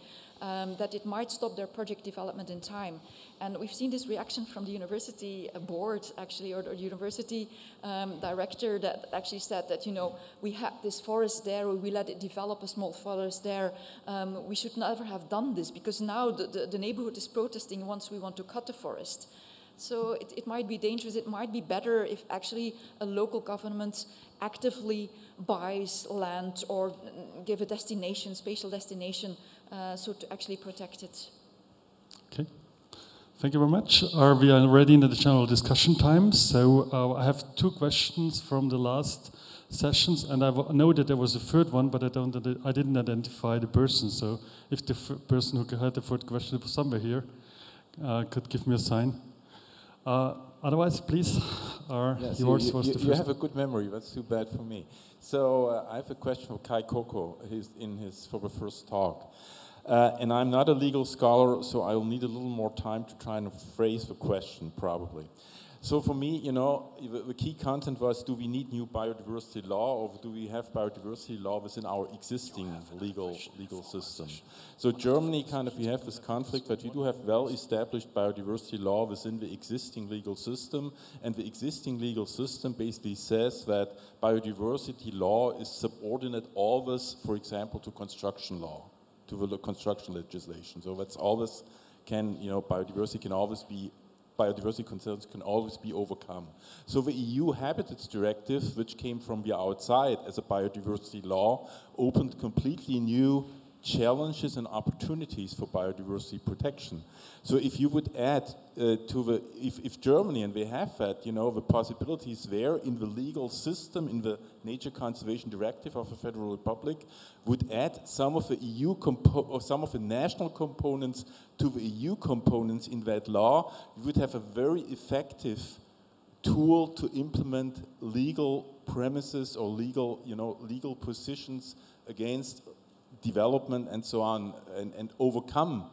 C: that it might stop their project development in time. And we've seen this reaction from the university board, actually, or the university director that actually said that, you know, we had this forest there, or we let it develop a small forest there. We should never have done this, because now the neighborhood is protesting once we want to cut the forest. So it might be dangerous. It might be better if actually a local government actively buys land or give a destination, spatial destination, so to actually protect it. Okay.
J: Thank you very much. We are ready in the general discussion time. So I have two questions from the last sessions, and I know that there was a third one, but I didn't identify the person. So if the person who had the third question was somewhere here, could give me a sign. Otherwise, please, yours was the first.
O: You have a good memory. That's too bad for me. So I have a question for Kai Coco. He's for the first talk. And I'm not a legal scholar, so I'll need a little more time to try and phrase the question, probably. So for me, you know, the key content was, do we need new biodiversity law, or do we have biodiversity law within our existing legal system? So Germany, we have this conflict that we do have well-established biodiversity law within the existing legal system, and the existing legal system basically says that biodiversity law is subordinate always, for example, to construction law, to the construction legislation. So that's always biodiversity concerns can always be overcome. So the EU Habitats Directive, which came from the outside as a biodiversity law, opened completely new challenges and opportunities for biodiversity protection. So if you would add if Germany, and they have that, you know, the possibilities there in the legal system, in the Nature Conservation Directive of the Federal Republic, would add some of the some of the national components to the EU components in that law, you would have a very effective tool to implement legal premises or legal positions against development and so on, and overcome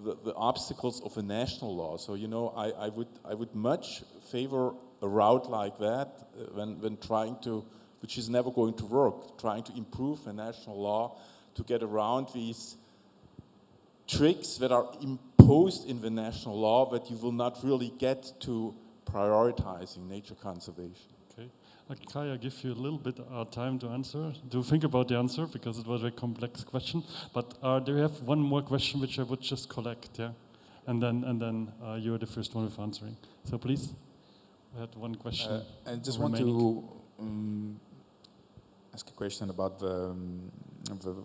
O: the obstacles of a national law. So, you know, I would much favor a route like that when trying to, which is never going to work, trying to improve a national law to get around these tricks that are imposed in the national law, but you will not really get to prioritizing nature conservation.
J: Okay, Kai, I give you a little bit of time to answer, to think about the answer, because it was a very complex question. But do you have one more question which I would just collect, yeah? And then you're the first one with answering. So please, I had one question.
F: I just want to ask a question about the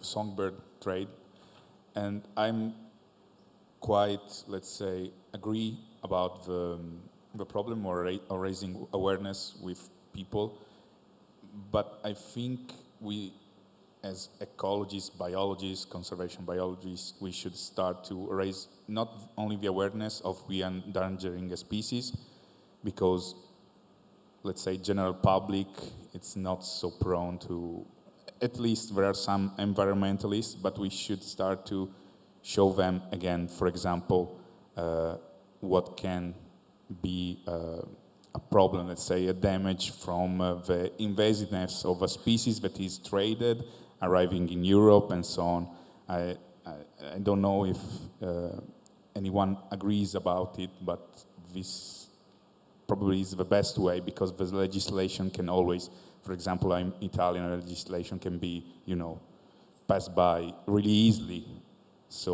F: songbird trade. And I'm quite, let's say, agree about the problem or raising awareness with people, but I think we, as ecologists, biologists, conservation biologists, we should start to raise not only the awareness of we endangering a species, because, let's say, general public, it's not so prone to, at least there are some environmentalists, but we should start to show them again, for example, what can be a problem, let's say, a damage from the invasiveness of a species that is traded, arriving in Europe and so on. I don't know if anyone agrees about it, but this probably is the best way, because the legislation can always, for example, Italian legislation can be, passed by really easily. So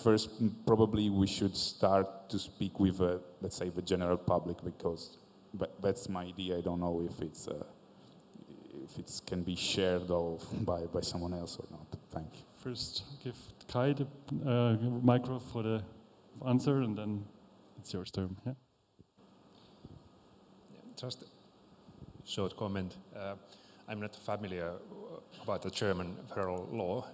F: first, probably we should start to speak with, let's say, the general public, because that's my idea. I don't know if it can be shared by someone else or not. Thank you.
J: First, give Kai the micro for the answer, and then it's your turn. Yeah.
K: Just a short comment. I'm not familiar about the German federal law.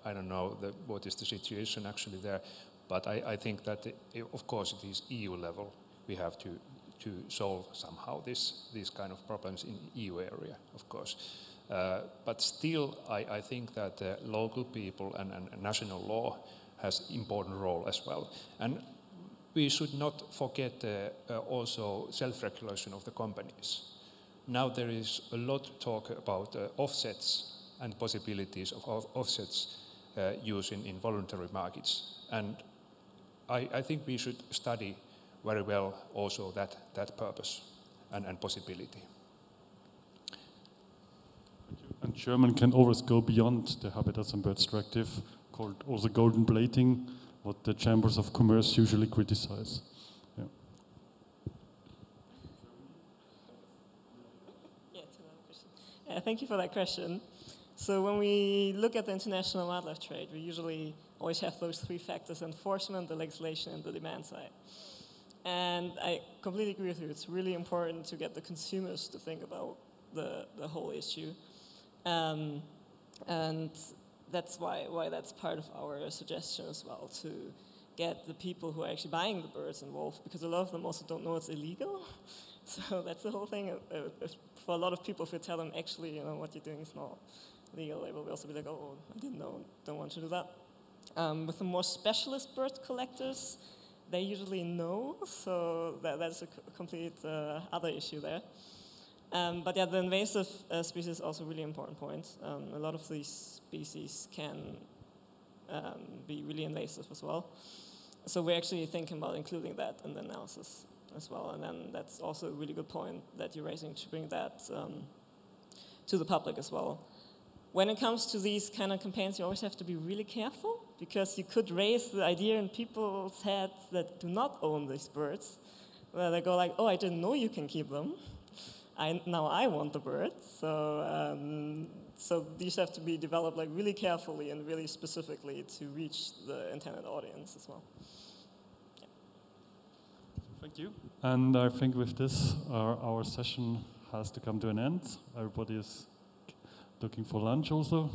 K: I don't know what is the situation actually there, but I think that of course it is EU level. We have to solve somehow these kind of problems in EU area, of course. But still, I think that local people and national law has important role as well. And we should not forget also self-regulation of the companies. Now there is a lot of talk about offsets and possibilities of offsets used in voluntary markets. And I think we should study very well also that purpose and possibility.
J: And German can always go beyond the Habitats and Birds Directive, called also golden plating, what the chambers of commerce usually criticize. Yeah.
S: Thank you for that question. So when we look at the international wildlife trade, we usually always have those three factors: enforcement, the legislation, and the demand side. And I completely agree with you. It's really important to get the consumers to think about the whole issue. And that's why that's part of our suggestion as well, to get the people who are actually buying the birds involved, because a lot of them also don't know it's illegal. So that's the whole thing. For a lot of people, if you tell them, actually, what you're doing is not legal, they will also be like, oh, I didn't know, don't want to do that. With the more specialist bird collectors, they usually know, so that's a complete other issue there. But yeah, the invasive species is also a really important point. A lot of these species can be really invasive as well. So we're actually thinking about including that in the analysis as well. And then that's also a really good point that you're raising, to bring that to the public as well. When it comes to these kind of campaigns, you always have to be really careful, because you could raise the idea in people's heads that do not own these birds, where they go like, oh, I didn't know you can keep them. Now I want the birds. So these have to be developed like really carefully and really specifically to reach the intended audience as well. Yeah.
J: Thank you. And I think with this, our session has to come to an end. Everybody is looking for lunch also.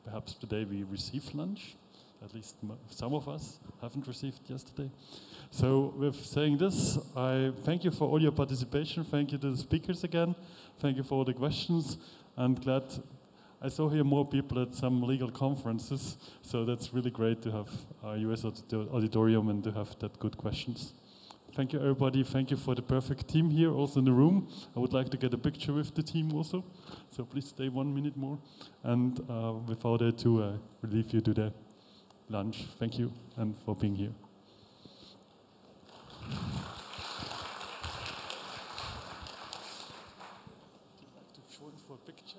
J: Perhaps today we receive lunch. At least some of us haven't received yesterday. So with saying this, I thank you for all your participation. Thank you to the speakers again. Thank you for all the questions. I'm glad I saw here more people at some legal conferences. So that's really great to have our US auditorium and to have that good questions. Thank you, everybody. Thank you for the perfect team here, also in the room. I would like to get a picture with the team also. So please stay 1 minute more. And without it, to leave you to the lunch. Thank you, and for being here. For a picture.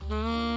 G: Mm-hmm.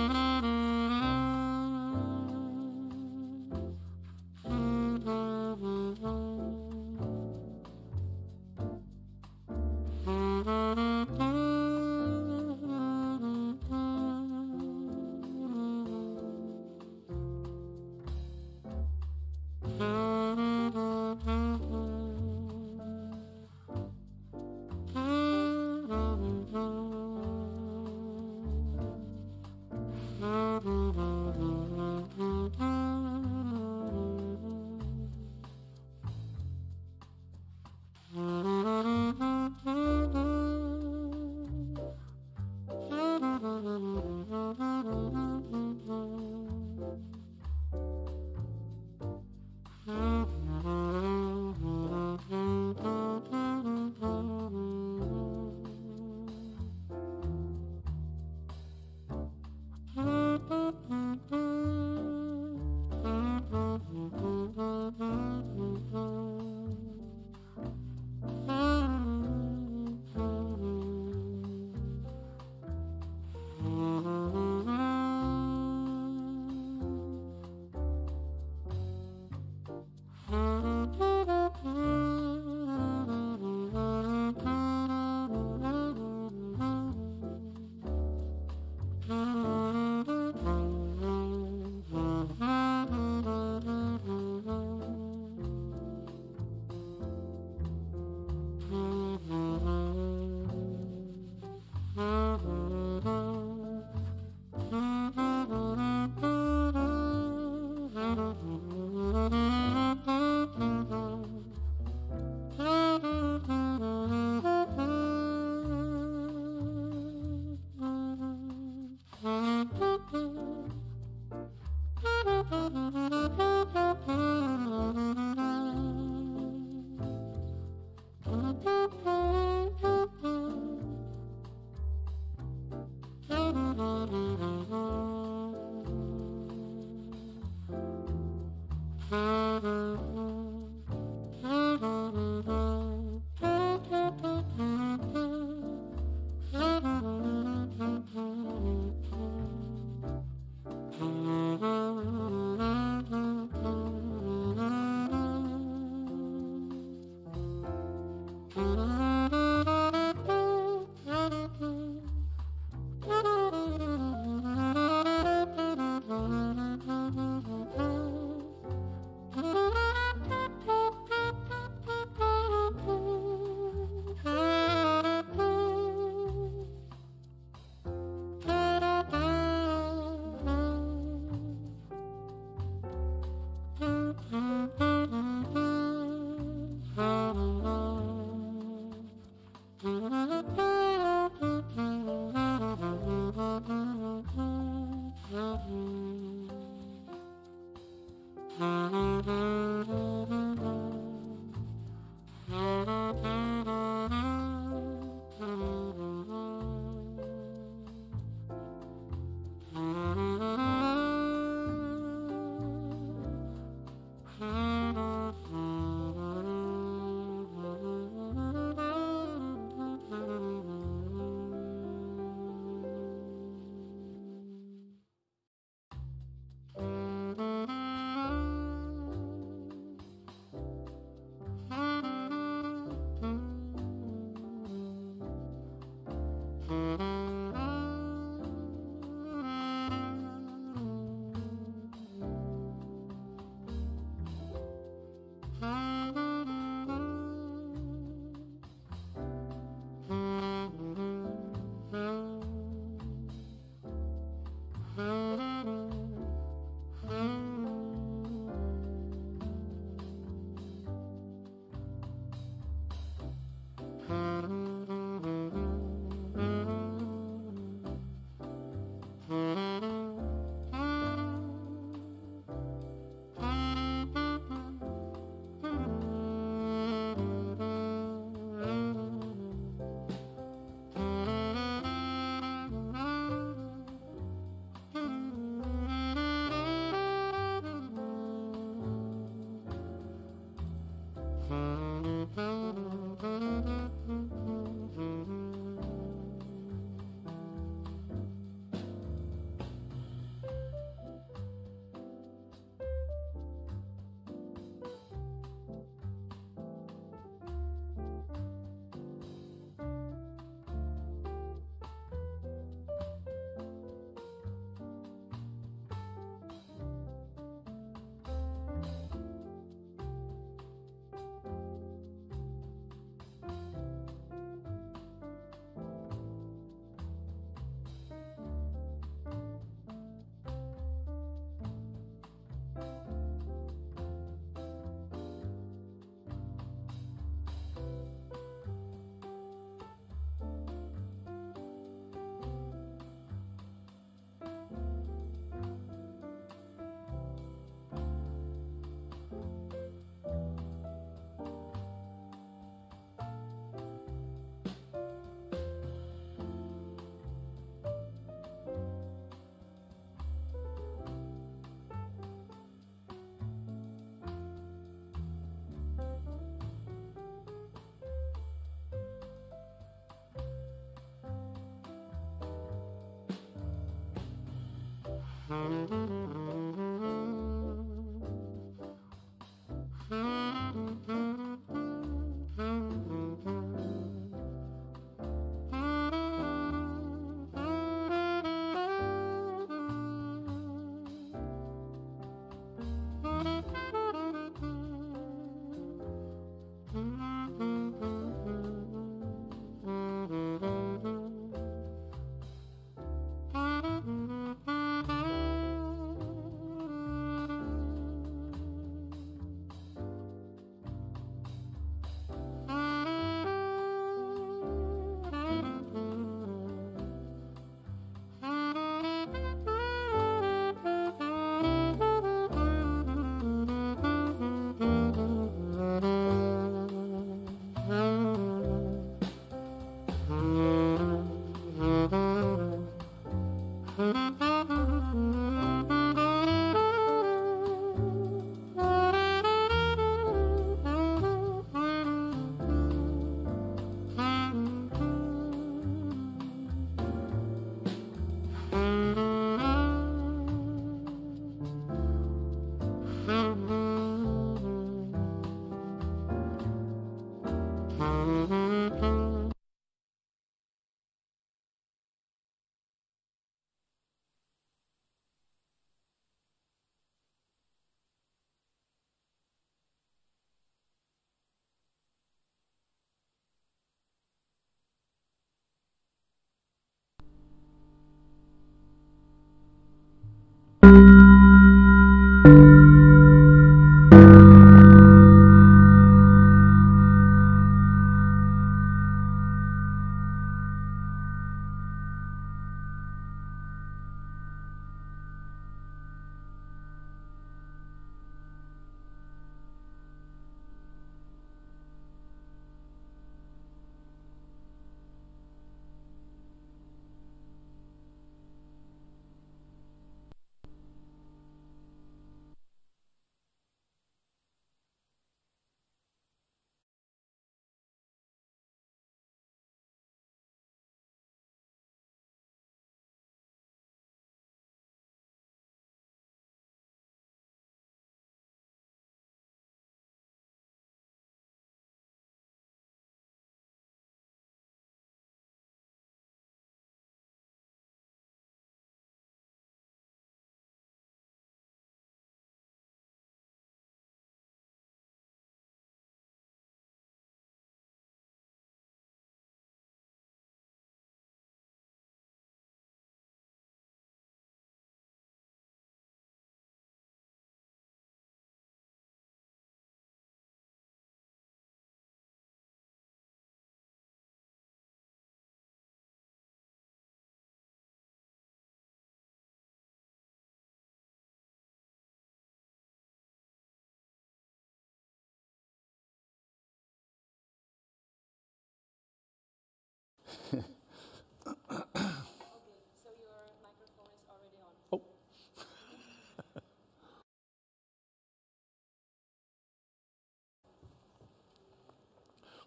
G: Oh.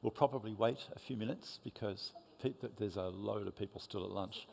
G: We'll probably wait a few minutes because there's a load of people still at lunch.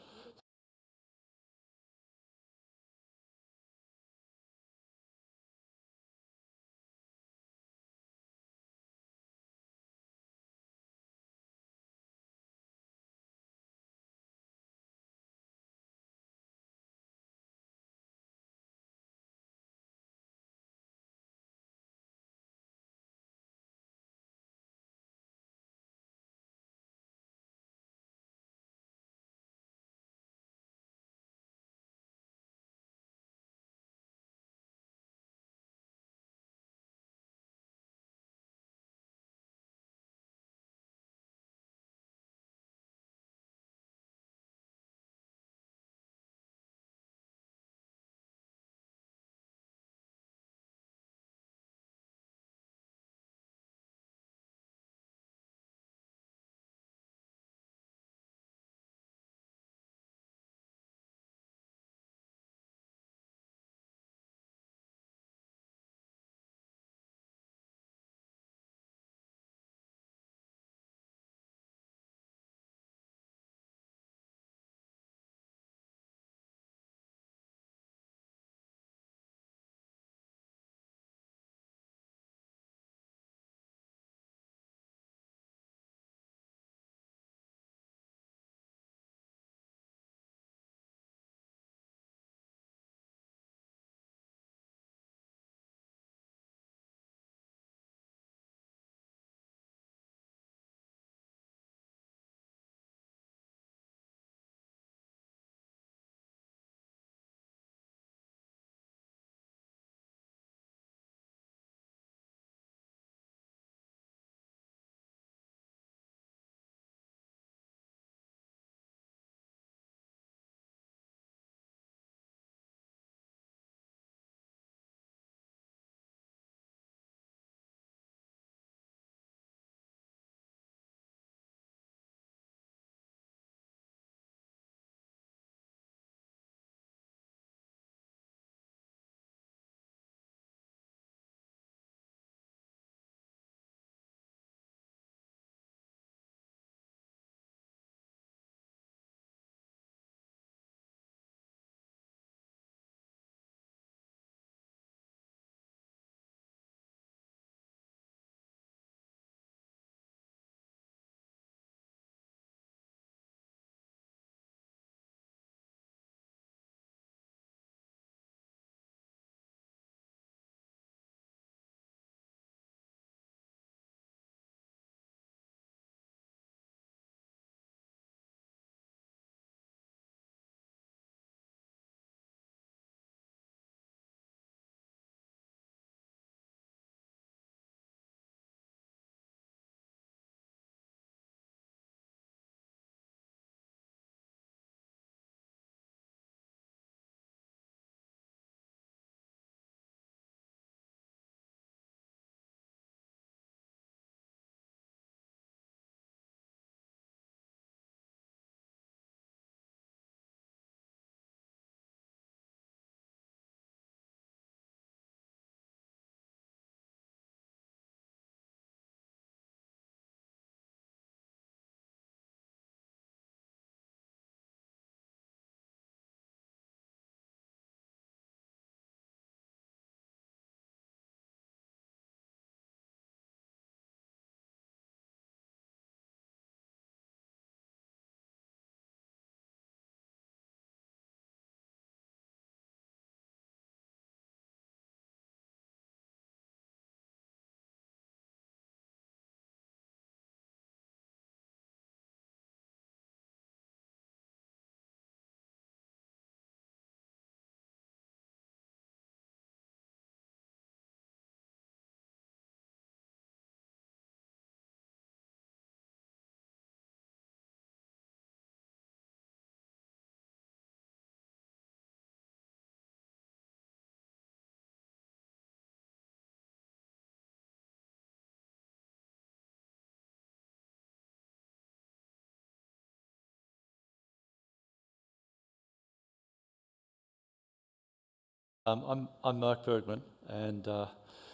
G: I'm Mark Bergman, and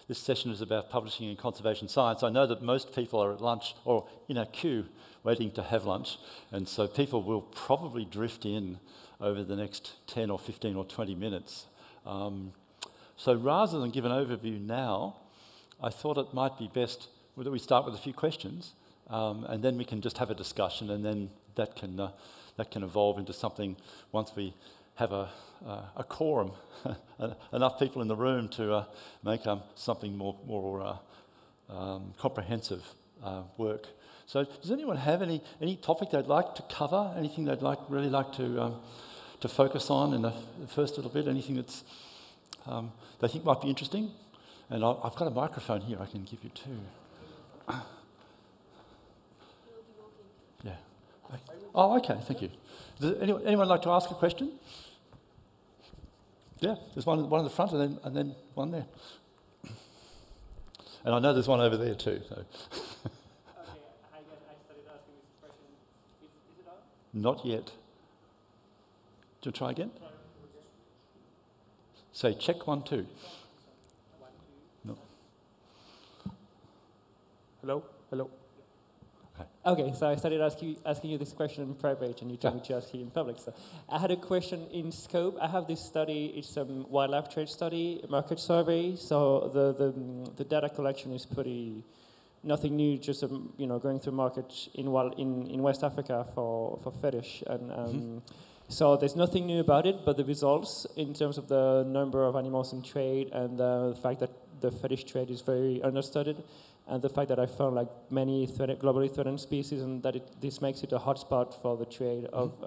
G: this session is about publishing in conservation science. I know that most people are at lunch or in a queue waiting to have lunch, and so people will probably drift in over the next 10 or 15 or 20 minutes. So rather than give an overview now, I thought it might be best that we start with a few questions, and then we can just have a discussion, and then that can evolve into something once we have a quorum, enough people in the room to make something more comprehensive work. So does anyone have any topic they'd like to cover? Anything they'd really like to focus on in the first little bit? Anything that's they think might be interesting? And I've got a microphone here I can give you too. Yeah. Oh, okay, thank you. Does anyone like to ask a question? Yeah, there's one in the front and then one there. And I know there's one over there too. So. Not yet. Do you try again? Say check 1, 2. No.
B: Hello? Hello? Okay, so I started asking you this question in private, and you told me to ask you in public. So I had a question in scope. I have this study. It's a wildlife trade study, a market survey. So the data collection is pretty nothing new. Just going through markets in West Africa for fetish, and so there's nothing new about it. But the results in terms of the number of animals in trade and the fact that the fetish trade is very understudied. And the fact that I found like many globally threatened species, and that this makes it a hotspot for the trade of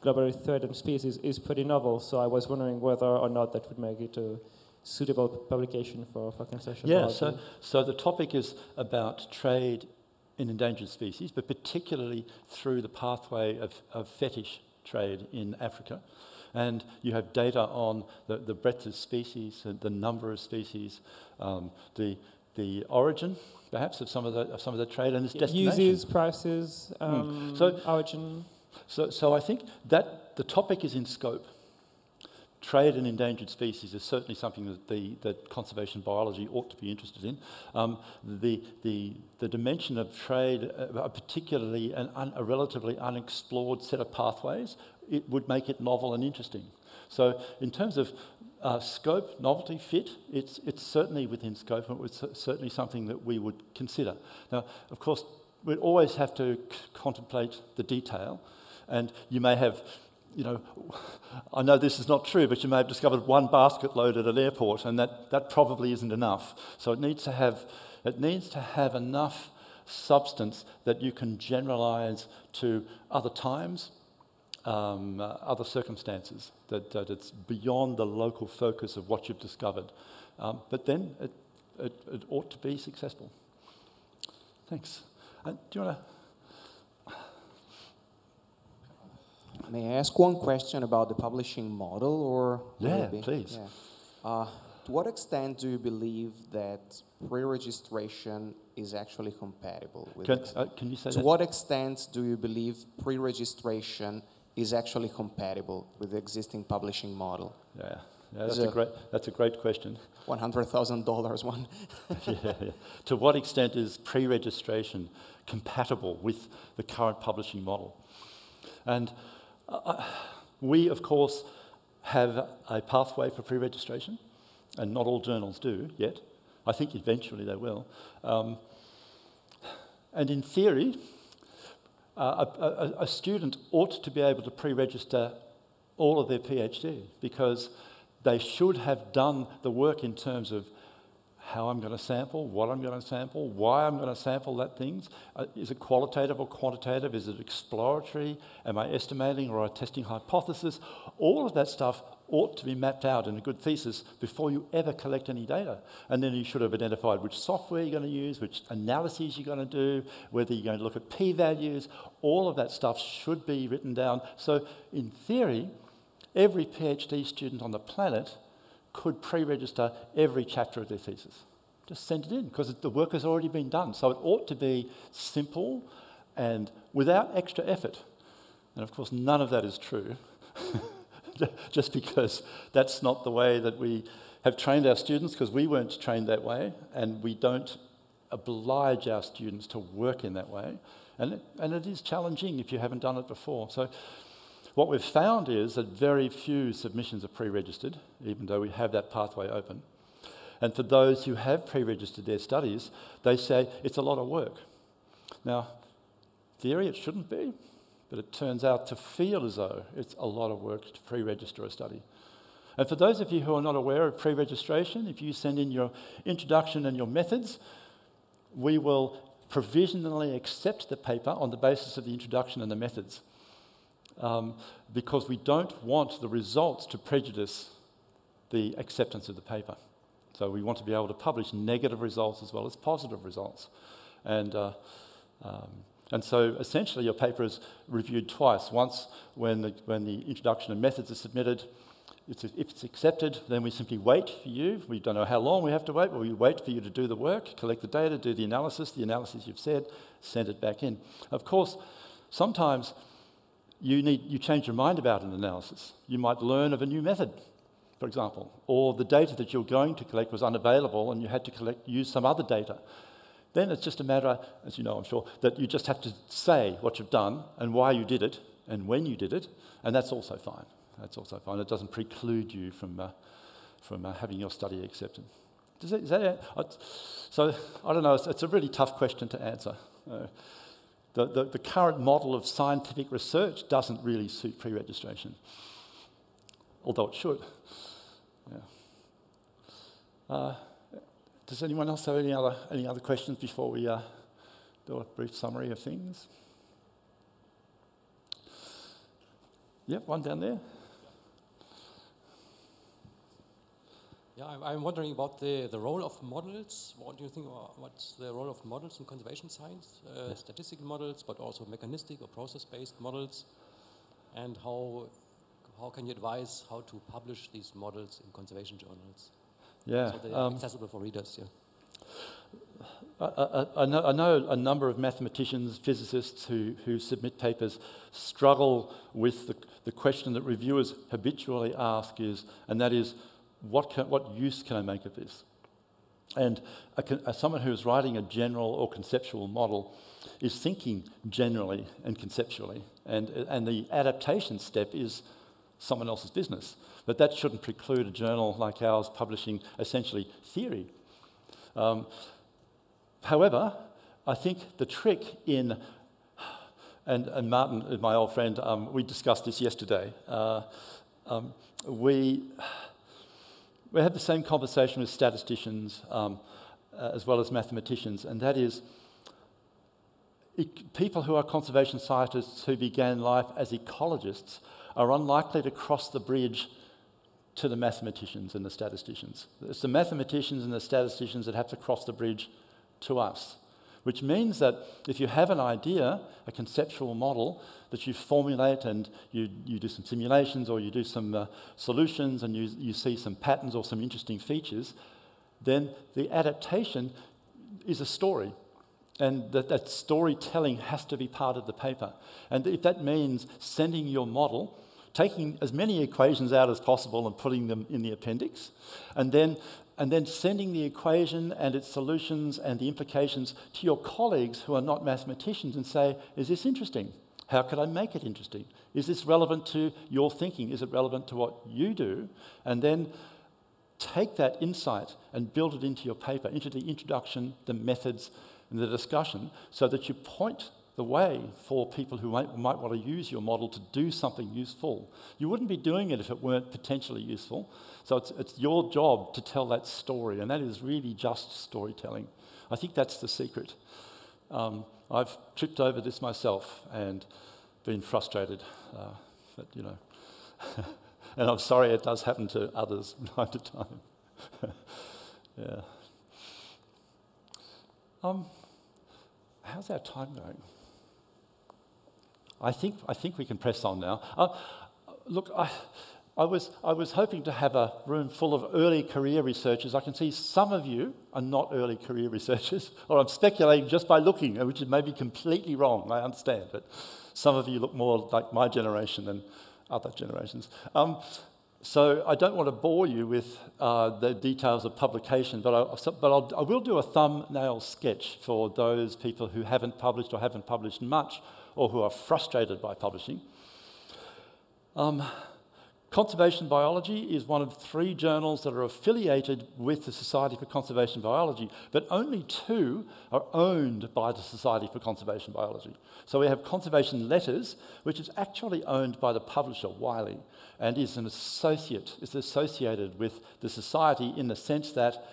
B: globally threatened species is pretty novel. So I was wondering whether or not that would make it a suitable publication for conservation.
G: Yeah, so the topic is about trade in endangered species, but particularly through the pathway of fetish trade in Africa. And you have data on the breadth of species, the number of species, the origin, perhaps, of some of the trade and its destination.
B: Uses, prices, origin.
G: So I think that the topic is in scope. Trade in endangered species is certainly something that conservation biology ought to be interested in. The dimension of trade, particularly a relatively unexplored set of pathways, it would make it novel and interesting. So in terms of scope, novelty, fit, it's certainly within scope, and it's certainly something that we would consider. Now, of course, we'd always have to contemplate the detail, and you may have, I know this is not true, but you may have discovered one basket load at an airport, and that probably isn't enough. So it needs to have enough substance that you can generalize to other times, other circumstances, that it's beyond the local focus of what you've discovered. But then it ought to be successful. Thanks. Do you want to...
V: May I ask one question about the publishing model? Or
G: yeah, please.
V: Yeah. To what extent do you believe that pre-registration is actually compatible with
G: can you say
V: to
G: that?
V: what extent do you believe pre-registration is actually compatible with the existing publishing model?
G: Yeah, that's a great question.
V: $100,000 one.
G: yeah. To what extent is pre-registration compatible with the current publishing model? And we, of course, have a pathway for pre-registration, and not all journals do yet. I think eventually they will. And in theory, a student ought to be able to pre-register all of their PhD, because they should have done the work in terms of how I'm going to sample, what I'm going to sample, why I'm going to sample that things. Is it qualitative or quantitative? Is it exploratory? Am I estimating or testing hypothesis? All of that stuff ought to be mapped out in a good thesis before you ever collect any data. And then you should have identified which software you're going to use, which analyses you're going to do, whether you're going to look at p-values. All of that stuff should be written down. So in theory, every PhD student on the planet could pre-register every chapter of their thesis. Just send it in, because the work has already been done. So it ought to be simple and without extra effort. And of course, none of that is true. just because that's not the way that we have trained our students, because we weren't trained that way, and we don't oblige our students to work in that way. And it is challenging if you haven't done it before. So what we've found is that very few submissions are pre-registered, even though we have that pathway open. And for those who have pre-registered their studies, they say it's a lot of work. Now, theory, it shouldn't be, but it turns out to feel as though it's a lot of work to pre-register a study. And for those of you who are not aware of pre-registration, if you send in your introduction and your methods, we will provisionally accept the paper on the basis of the introduction and the methods, because we don't want the results to prejudice the acceptance of the paper. So we want to be able to publish negative results as well as positive results. And so essentially your paper is reviewed twice. Once when the introduction and methods are submitted, if it's accepted, then we simply wait for you. We don't know how long we have to wait, but we wait for you to do the work, collect the data, do the analysis you've said, send it back in. Of course, sometimes you change your mind about an analysis. You might learn of a new method, for example, or the data that you're going to collect was unavailable and you had to use some other data. Then it's just a matter, as you know, I'm sure, that you just have to say what you've done and why you did it and when you did it, and that's also fine. That's also fine. It doesn't preclude you from having your study accepted. Is that it? So, I don't know, it's a really tough question to answer. The current model of scientific research doesn't really suit pre-registration, although it should. Yeah. Does anyone else have any other questions before we do a brief summary of things? Yep, one down there.
H: Yeah, I'm wondering about the role of models. What do you think, what's the role of models in conservation science? Statistical models, but also mechanistic or process-based models. And how can you advise how to publish these models in conservation journals?
G: Yeah.
H: So they are accessible for readers, yeah.
G: I know a number of mathematicians, physicists who submit papers struggle with the question that reviewers habitually ask and that is, what use can I make of this? And someone who is writing a general or conceptual model is thinking generally and conceptually, and the adaptation step is someone else's business. But that shouldn't preclude a journal like ours publishing essentially theory. However, I think the trick in, and Martin, my old friend, we discussed this yesterday. We have the same conversation with statisticians as well as mathematicians, and that is people who are conservation scientists who began life as ecologists are unlikely to cross the bridge to the mathematicians and the statisticians. It's the mathematicians and the statisticians that have to cross the bridge to us, which means that if you have an idea, a conceptual model that you formulate and you do some simulations or you do some solutions and you see some patterns or some interesting features, then the adaptation is a story. And that storytelling has to be part of the paper. And if that means sending your model, taking as many equations out as possible and putting them in the appendix, and then sending the equation and its solutions and the implications to your colleagues who are not mathematicians and say, is this interesting? How could I make it interesting? Is this relevant to your thinking? Is it relevant to what you do? And then take that insight and build it into your paper, into the introduction, the methods, and the discussion, so that you point the way for people who might want to use your model to do something useful. You wouldn't be doing it if it weren't potentially useful. So it's your job to tell that story, and that is really just storytelling. I think that's the secret. I've tripped over this myself and been frustrated, but you know, and I'm sorry it does happen to others from time to time. Yeah. How's our time going? I think we can press on now. Look, I was hoping to have a room full of early career researchers. I can see some of you are not early career researchers, or I'm speculating just by looking, which is maybe completely wrong, I understand, but some of you look more like my generation other generations. So I don't want to bore you with the details of publication, but I will do a thumbnail sketch for those people who haven't published or haven't published much or who are frustrated by publishing. Conservation Biology is one of 3 journals that are affiliated with the Society for Conservation Biology, but only 2 are owned by the Society for Conservation Biology. So we have Conservation Letters, which is actually owned by the publisher, Wiley, and is associated with the Society in the sense that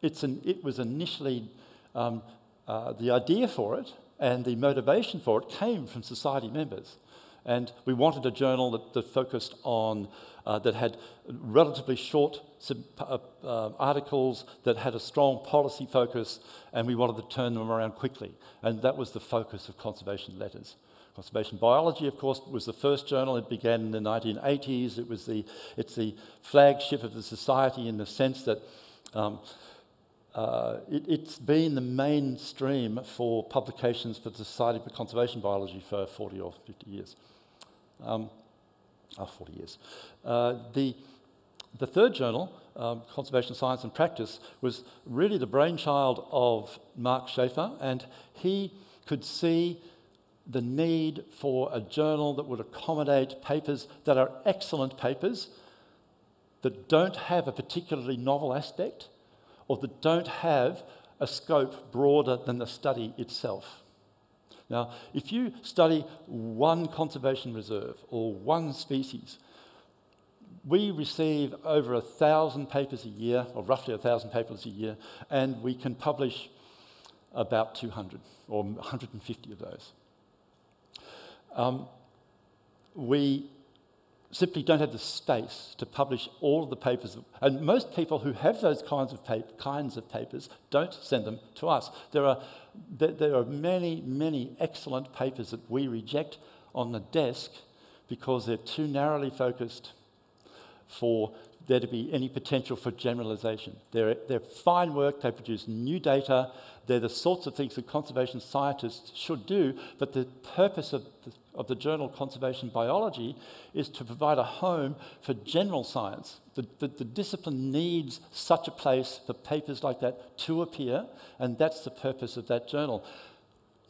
G: it was initially, the idea for it and the motivation for it came from Society members. And we wanted a journal that focused on, that had relatively short articles, that had a strong policy focus, and we wanted to turn them around quickly. And that was the focus of Conservation Letters. Conservation Biology, of course, was the first journal. It began in the 1980s. It's the flagship of the Society in the sense that it's been the mainstream for publications for the Society for Conservation Biology for 40 or 50 years. 40 years. The third journal, Conservation Science and Practice, was really the brainchild of Mark Schaefer, and he could see the need for a journal that would accommodate papers that are excellent papers, that don't have a particularly novel aspect, or that don't have a scope broader than the study itself. Now, if you study one conservation reserve or one species, we receive over 1,000 papers a year, or roughly 1,000 papers a year, and we can publish about 200 or 150 of those. We simply don't have the space to publish all of the papers, and most people who have those kinds of papers don't send them to us. There are many, many excellent papers that we reject on the desk because they're too narrowly focused for there to be any potential for generalization. They're fine work, they produce new data, they're the sorts of things that conservation scientists should do, but the purpose of the journal Conservation Biology is to provide a home for general science. The discipline needs such a place for papers like that to appear, and that's the purpose of that journal.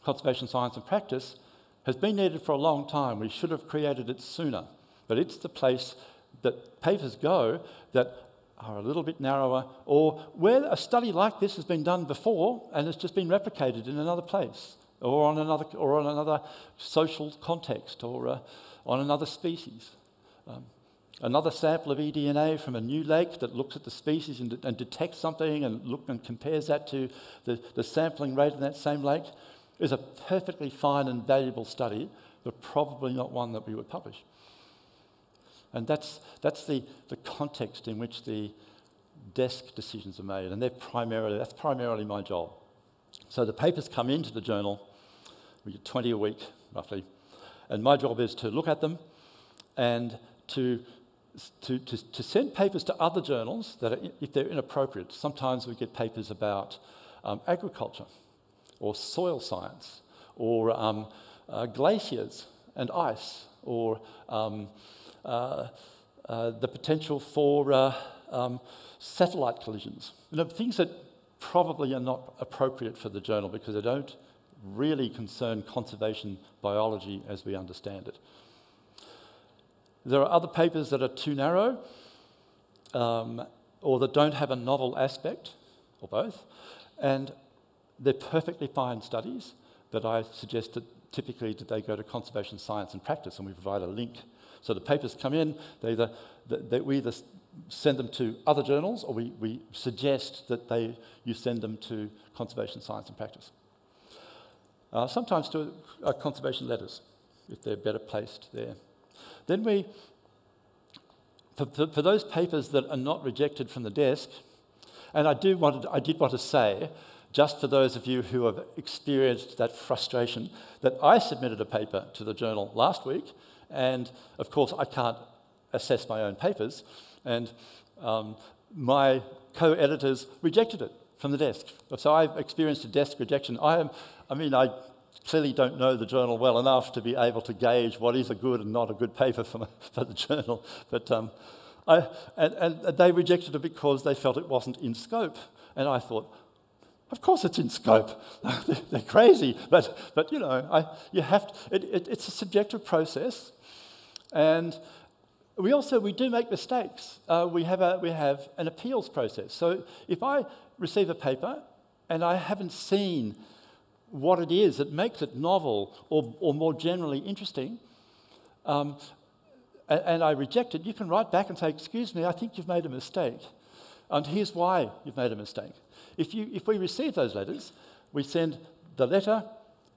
G: Conservation Science and Practice has been needed for a long time. We should have created it sooner, but it's the place that papers go that are a little bit narrower, or where a study like this has been done before and it's just been replicated in another place, or on another social context, or on another species. Another sample of eDNA from a new lake that looks at the species and detects something and compares that to the sampling rate in that same lake is a perfectly fine and valuable study, but probably not one that we would publish. And that's the context in which the desk decisions are made, and that's primarily my job. So the papers come into the journal, we get 20 a week, roughly, and my job is to look at them and to send papers to other journals that are, if they're inappropriate. Sometimes we get papers about agriculture, or soil science, or glaciers and ice, or the potential for satellite collisions. Things that probably are not appropriate for the journal because they don't really concern conservation biology as we understand it. There are other papers that are too narrow or that don't have a novel aspect, or both, and they're perfectly fine studies, but I suggest that typically that they go to Conservation Science and Practice, and we provide a link. So the papers come in, we either send them to other journals, or we suggest that you send them to Conservation Science and Practice. Sometimes to Conservation Letters, if they're better placed there. Then for those papers that are not rejected from the desk, and I did want to say, just for those of you who have experienced that frustration, that I submitted a paper to the journal last week, and of course I can't assess my own papers, and my co-editors rejected it from the desk. So I've experienced a desk rejection. I clearly don't know the journal well enough to be able to gauge what is a good and not a good paper for the journal. But and they rejected it because they felt it wasn't in scope. And I thought, of course it's in scope. They're crazy. But you know, you have to, it's a subjective process. And we do make mistakes. We have an appeals process. So if I receive a paper and I haven't seen what it is that makes it novel or more generally interesting, and I reject it, you can write back and say, excuse me, I think you've made a mistake. And here's why you've made a mistake. If we receive those letters, we send the letter,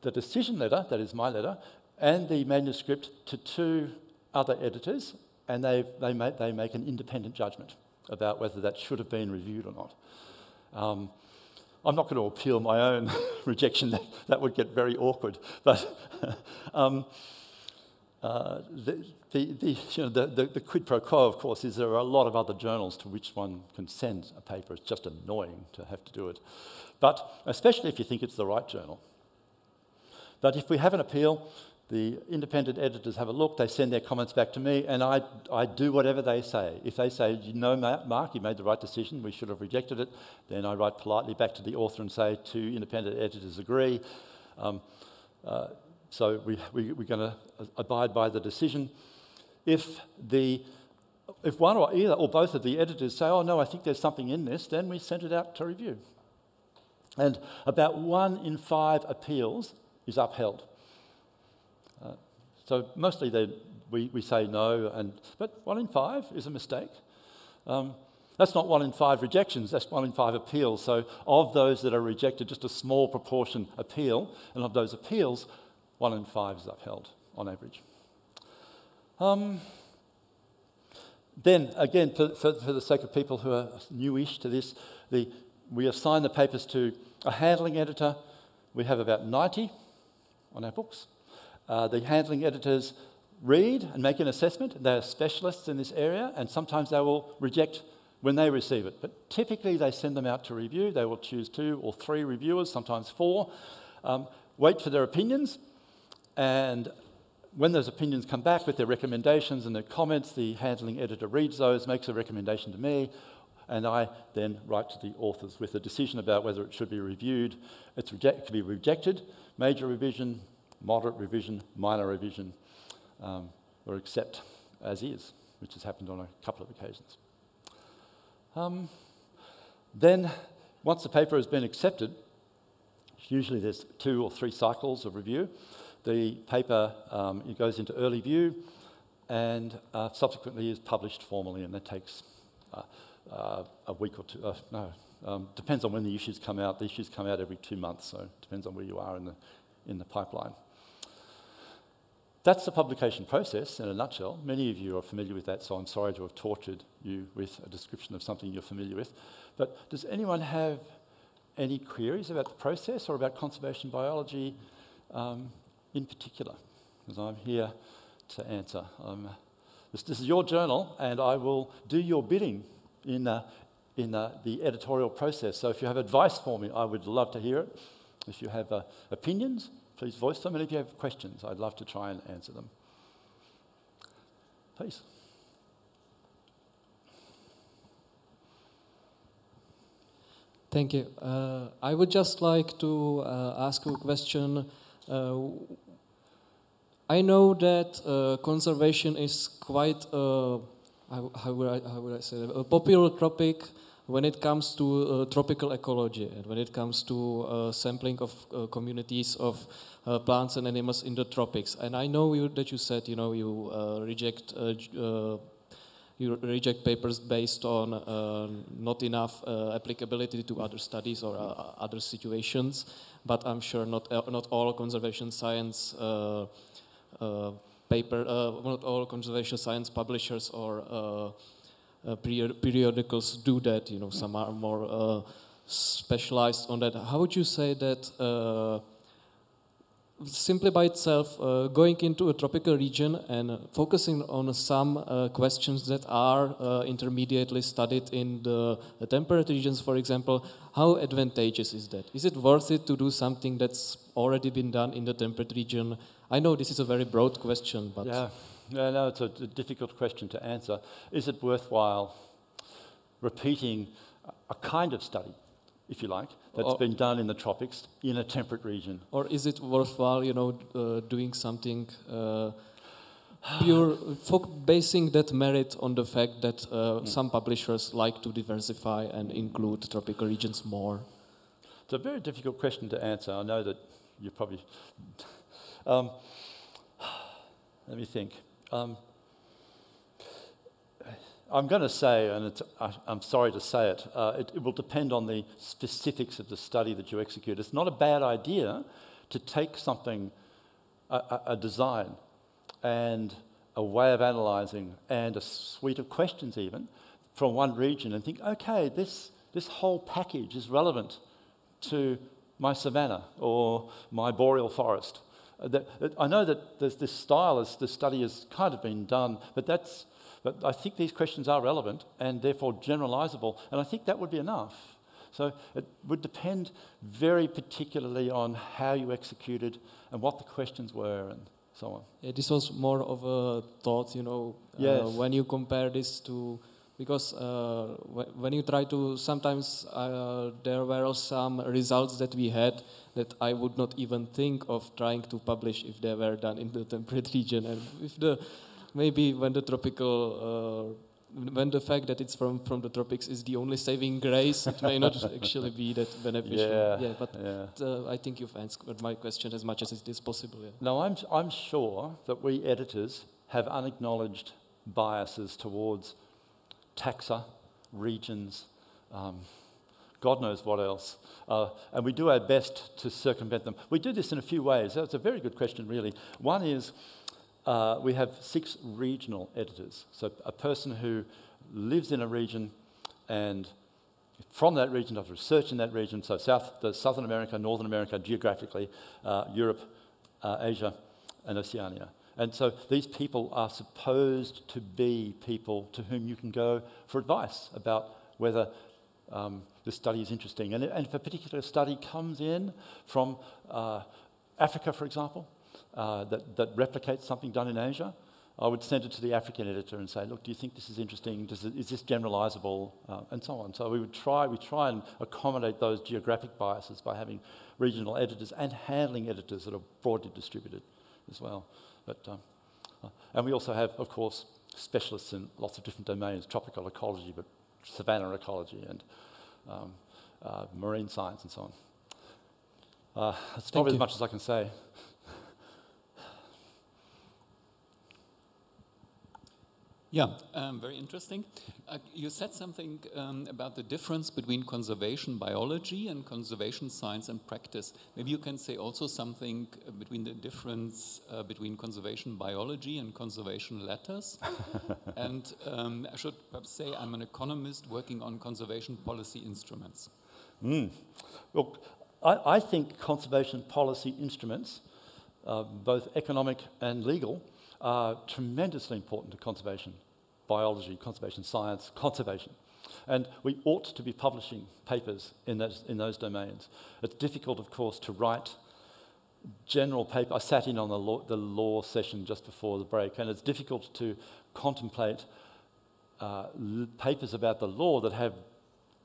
G: the decision letter, that is my letter, and the manuscript to 2 other editors, and they make an independent judgment about whether that should have been reviewed or not. I'm not going to appeal my own rejection. That would get very awkward. But the quid pro quo, of course, is there are a lot of other journals to which one can send a paper. It's just annoying to have to do it. But especially if you think it's the right journal. But if we have an appeal, the independent editors have a look, they send their comments back to me, and I do whatever they say. If they say, you know, Mark, you made the right decision, we should have rejected it, then I write politely back to the author and say, 2 independent editors agree. So we're going to abide by the decision. If one or either or both of the editors say, oh no, I think there's something in this, then we send it out to review. And about 1 in 5 appeals is upheld. So mostly we say no, but 1 in 5 is a mistake. That's not 1 in 5 rejections, that's 1 in 5 appeals. So of those that are rejected, just a small proportion appeal, and of those appeals, 1 in 5 is upheld on average. Then, again, for the sake of people who are newish to this, we assign the papers to a handling editor. We have about 90 on our books. The handling editors read and make an assessment. They're specialists in this area, and sometimes they will reject when they receive it. But typically they send them out to review. They will choose 2 or 3 reviewers, sometimes 4, wait for their opinions, and when those opinions come back with their recommendations and their comments, the handling editor reads those, makes a recommendation to me, and I then write to the authors with a decision about whether it should be reviewed. It can be rejected, major revision, moderate revision, minor revision, or accept as is, which has happened on a couple of occasions. Then, once the paper has been accepted, usually there's 2 or 3 cycles of review. The paper it goes into early view and subsequently is published formally, and that takes a week or 2. Depends on when the issues come out. The issues come out every 2 months, so it depends on where you are in the pipeline. That's the publication process in a nutshell. Many of you are familiar with that, so I'm sorry to have tortured you with a description of something you're familiar with. But does anyone have any queries about the process or about conservation biology in particular? Because I'm here to answer. This is your journal, and I will do your bidding in the editorial process. So if you have advice for me, I would love to hear it. If you have opinions, please voice them, and if you have questions, I'd love to try and answer them. Please.
A: Thank you. I would just like to ask you a question. I know that conservation is quite, how would I say, a popular topic when it comes to tropical ecology and when it comes to sampling of communities of plants and animals in the tropics. And I know that you said, you reject papers based on not enough applicability to other studies or other situations. But I'm sure not all conservation science not all conservation science publishers or periodicals do that. Some are more specialized on that. How would you say that simply by itself, going into a tropical region and focusing on some questions that are intermediately studied in the temperate regions, for example, how advantageous is that? Is it worth it to do something that's already been done in the temperate region? I know this is a very broad question, but...
G: Yeah, no, it's a difficult question to answer. Is it worthwhile repeating a kind of study, if you like, that's been done in the tropics in a temperate region?
A: Or is it worthwhile, doing something basing that merit on the fact that some publishers like to diversify and include tropical regions more?
G: It's a very difficult question to answer. I know that you probably... let me think. I'm going to say, and I'm sorry to say it, it will depend on the specifics of the study that you execute. It's not a bad idea to take something, a design, and a way of analysing, and a suite of questions even, from one region, and think, okay, this whole package is relevant to my savanna or my boreal forest. I know that there's this style, the study has kind of been done, but I think these questions are relevant and therefore generalisable, and I think that would be enough. So it would depend very particularly on how you executed and what the questions were and so on.
A: Yeah, this was more of a thought,
G: Yes.
A: when you compare this to... Because when you try to... Sometimes there were some results that we had that I would not even think of trying to publish if they were done in the temperate region. And if maybe when the tropical, when the fact that it's from the tropics is the only saving grace, it may not actually be that beneficial. I think you've answered my question as much as it is possible. Yeah.
G: No, I'm sure that we editors have unacknowledged biases towards taxa, regions, God knows what else. And we do our best to circumvent them. We do this in a few ways. That's a very good question, really. One is we have 6 regional editors. So a person who lives in a region and from that region does research in that region, so Southern America, Northern America, geographically, Europe, Asia, and Oceania. And so these people are supposed to be people to whom you can go for advice about whether the study is interesting. And if a particular study comes in from Africa, for example, that replicates something done in Asia, I would send it to the African editor and say, look, do you think this is interesting? Is this generalisable? And so on. So we try and accommodate those geographic biases by having regional editors and handling editors that are broadly distributed as well. And we also have, of course, specialists in lots of different domains, tropical ecology, but savanna ecology and marine science and so on. That's probably as much as I can say.
E: Yeah, very interesting. You said something about the difference between conservation biology and conservation science and practice. Maybe you can say also something between the difference between conservation biology and conservation letters. And I should perhaps say I'm an economist working on conservation policy instruments.
G: Look, I think conservation policy instruments, both economic and legal, are tremendously important to conservation biology, conservation science, conservation. And we ought to be publishing papers in those domains. It's difficult, of course, to write general paper. I sat in on the law session just before the break, and it's difficult to contemplate papers about the law that have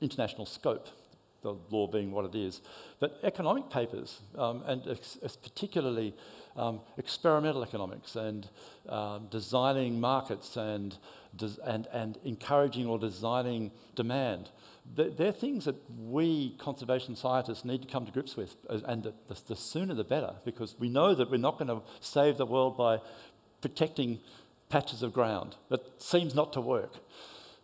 G: international scope, the law being what it is. But economic papers, and particularly experimental economics and designing markets and encouraging or designing demand, they're things that we conservation scientists need to come to grips with, and the sooner the better, because we know that we're not going to save the world by protecting patches of ground. That seems not to work.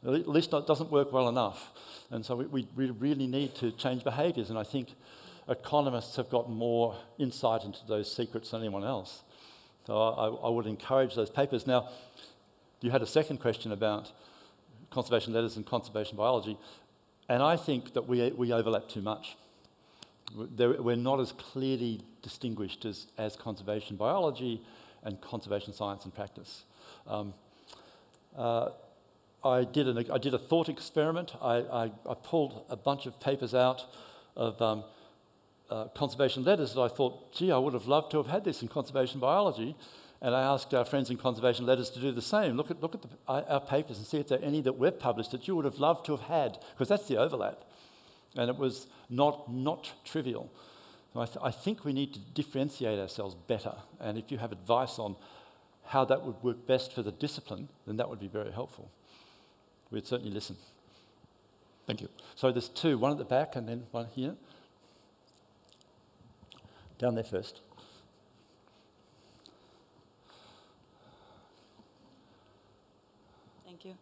G: At least it doesn't work well enough. And so we really need to change behaviours, and I think economists have got more insight into those secrets than anyone else. So I would encourage those papers. Now, you had a second question about conservation letters and conservation biology, and I think that we overlap too much. we're not as clearly distinguished as conservation biology and conservation science and practice. I did a thought experiment. I pulled a bunch of papers out of conservation letters that I thought, gee, I would have loved to have had this in conservation biology. And I asked our friends in conservation letters to do the same. Look at our papers and see if there are any that we've published that you would have loved to have had, because that's the overlap. And it was not trivial. So I think we need to differentiate ourselves better. And if you have advice on how that would work best for the discipline, then that would be very helpful. We'd certainly listen. Thank you. So there's two, one at the back and then one here. Down there first.
I: Thank you.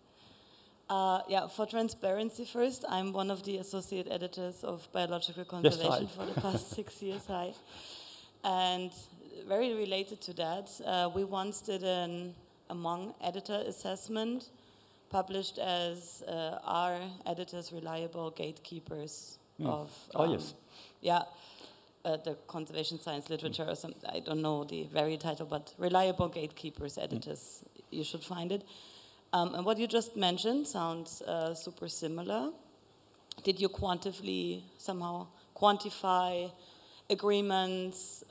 I: Yeah, for transparency first, I'm one of the associate editors of Biological Conservation for the past 6 years. Hi. And very related to that, we once did an among editor assessment published as are editors reliable gatekeepers of...
G: yes.
I: Yeah. The conservation science literature or something, I don't know the very title, but reliable gatekeepers, editors, you should find it. And what you just mentioned sounds super similar. Did you somehow quantify agreements?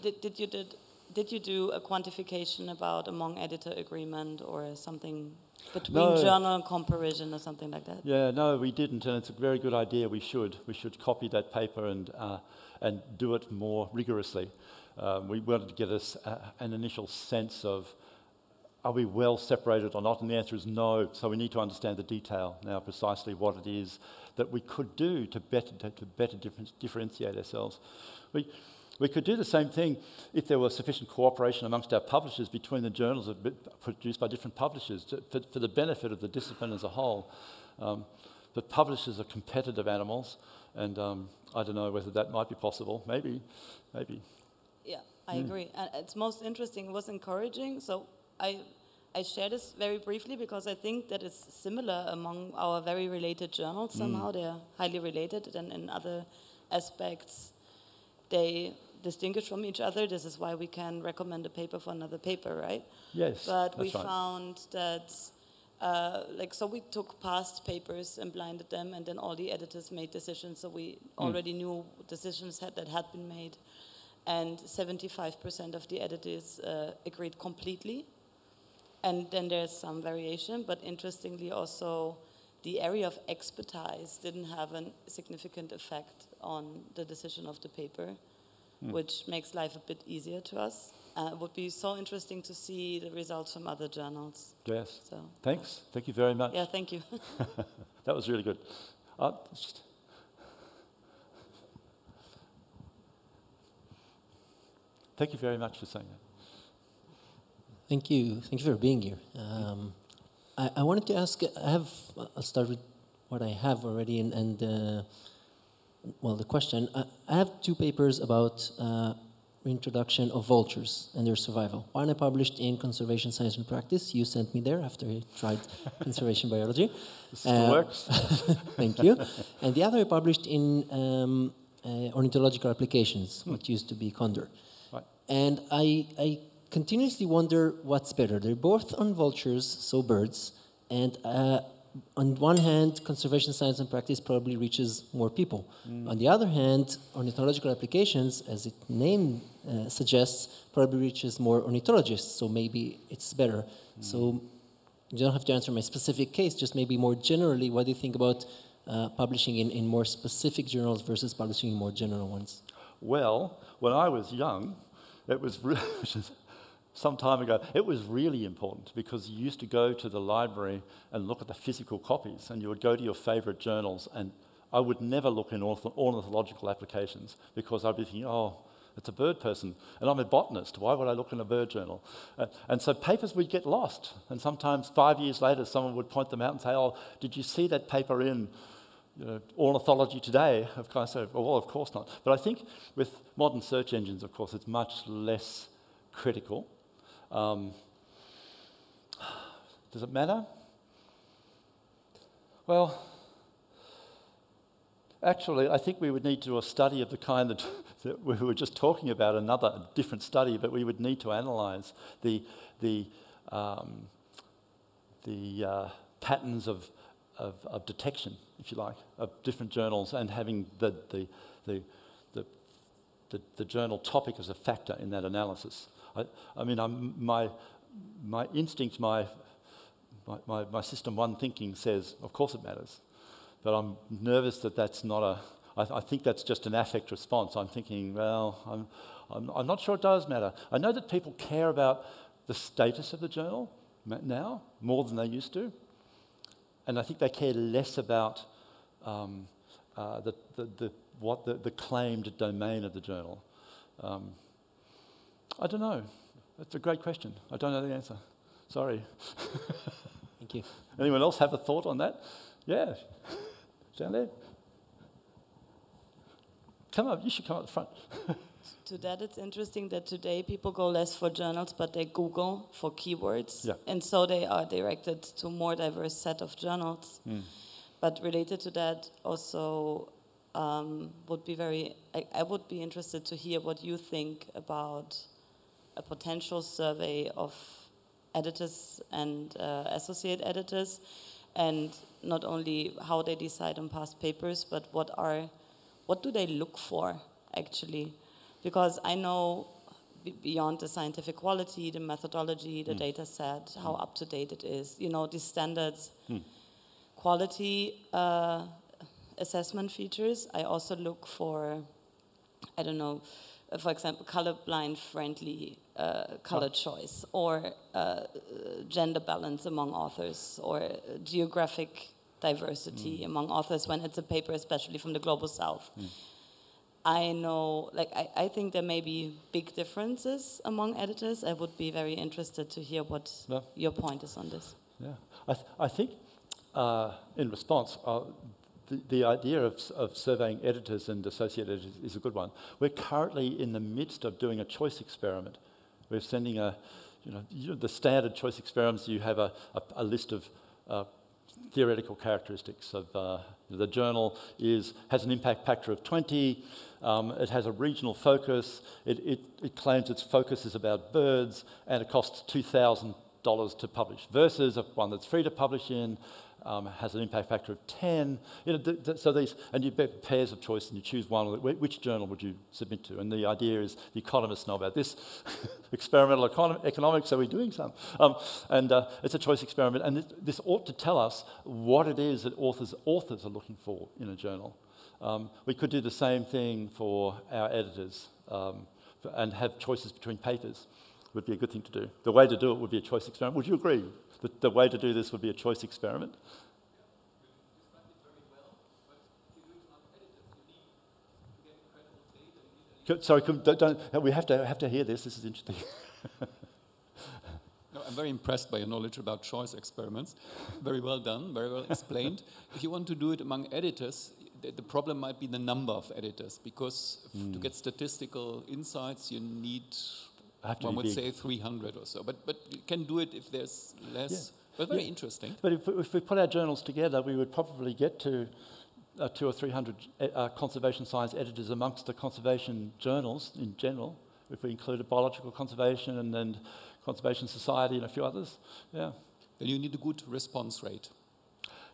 I: Did you do a quantification about among editor agreement or something between journal comparison or something like that? Yeah,
G: no, we didn't, and it's a very good idea. We should copy that paper and do it more rigorously. We wanted to get us an initial sense of, are we well separated or not? And the answer is no. So we need to understand the detail now, precisely what it is that we could do to better differentiate ourselves. We could do the same thing if there was sufficient cooperation amongst our publishers between the journals produced by different publishers for the benefit of the discipline as a whole. But publishers are competitive animals, and I don't know whether that might be possible. Maybe.
I: Yeah, I agree. And it's most interesting. It was encouraging. So I share this very briefly because I think that it's similar among our very related journals somehow. They're highly related, and in other aspects they distinguish from each other. This is why we can recommend a paper for another paper, right?
G: Yes,
I: but we found that, so we took past papers and blinded them, and then all the editors made decisions, so we already knew decisions that had been made. And 75% of the editors agreed completely. And then there's some variation, but interestingly also the area of expertise didn't have a significant effect on the decision of the paper, which makes life a bit easier to us. It would be so interesting to see the results from other journals.
G: Yes. So, thanks. Thank you very much.
I: Yeah, thank you.
G: That was really good. Thank you very much for saying that.
N: Thank you. Thank you for being here. I wanted to ask, I'll start with what I have already, well, the question. I have two papers about reintroduction of vultures and their survival. One I published in Conservation Science and Practice. You sent me there after I tried conservation biology.
G: This still works.
N: Thank you. And the other I published in Ornithological Applications, what used to be Condor.
G: Right.
N: And I continuously wonder what's better. They're both on vultures, so birds, and on one hand, conservation science and practice probably reaches more people. On the other hand, ornithological applications, as its name suggests, probably reaches more ornithologists, so maybe it's better. So you don't have to answer my specific case, just maybe more generally, what do you think about publishing in more specific journals versus publishing in more general ones?
G: Well, when I was young, it was some time ago, it was really important because you used to go to the library and look at the physical copies, and you would go to your favourite journals, and I would never look in ornithological applications because I'd be thinking, oh, it's a bird person, and I'm a botanist, why would I look in a bird journal? And so papers would get lost, and sometimes 5 years later someone would point them out and say, oh, did you see that paper in Ornithology Today? I say, well, of course not. But I think with modern search engines, of course, it's much less critical. Does it matter? Well, Actually, I think we would need to do a study of the kind that we were just talking about, a different study, but we would need to analyse the patterns of detection, if you like, of different journals, and having the journal topic as a factor in that analysis. I mean, my instinct, my system one thinking says, of course it matters. But I'm nervous that that's not I think that's just an affect response. I'm thinking, well, I'm not sure it does matter. I know that people care about the status of the journal now, more than they used to. And I think they care less about the claimed domain of the journal. I don't know. That's a great question. I don't know the answer. Sorry.
N: Thank you.
G: Anyone else have a thought on that? Yeah. Down there. Come up. You should come up the front.
I: To that, it's interesting that today people go less for journals, but they Google for keywords.
G: Yeah.
I: And so they are directed to a more diverse set of journals.
G: Mm.
I: But related to that, also would be I would be interested to hear what you think about a potential survey of editors and associate editors, and not only how they decide on past papers, but what do they look for actually? Because I know beyond the scientific quality, the methodology, the data set, how up to date it is, these standards, quality assessment features. I also look for, I don't know, for example, colorblind friendly color choice, or gender balance among authors, or geographic diversity among authors when it's a paper, especially from the Global South. I know, I think there may be big differences among editors. I would be very interested to hear what your point is on this.
G: Yeah, I think in response, the idea of surveying editors and associate editors is a good one. We're currently in the midst of doing a choice experiment. We're sending the standard choice experiments. You have a list of theoretical characteristics of the journal has an impact factor of 20. It has a regional focus. It claims its focus is about birds, and it costs $2,000 to publish, versus one that's free to publish in, has an impact factor of 10. So and you bet pairs of choice, and you choose one. Which journal would you submit to? And the idea is the economists know about this. Experimental economics, are we doing some? It's a choice experiment, and this ought to tell us what it is that authors are looking for in a journal. We could do the same thing for our editors and have choices between papers. Would be a good thing to do. The way to do it would be a choice experiment. Would you agree that the way to do this would be a choice experiment? Sorry, we have to hear this. This is interesting.
E: No, I'm very impressed by your knowledge about choice experiments. Very well done, very well explained. If you want to do it among editors, the problem might be the number of editors, because to get statistical insights, you need, one would say, 300 or so. But you can do it if there's less. Yeah. But very interesting.
G: But if we put our journals together, we would probably get to 200 or 300 conservation science editors amongst the conservation journals in general, if we included biological conservation and then Conservation Society and a few others. Yeah.
E: Then you need a good response rate.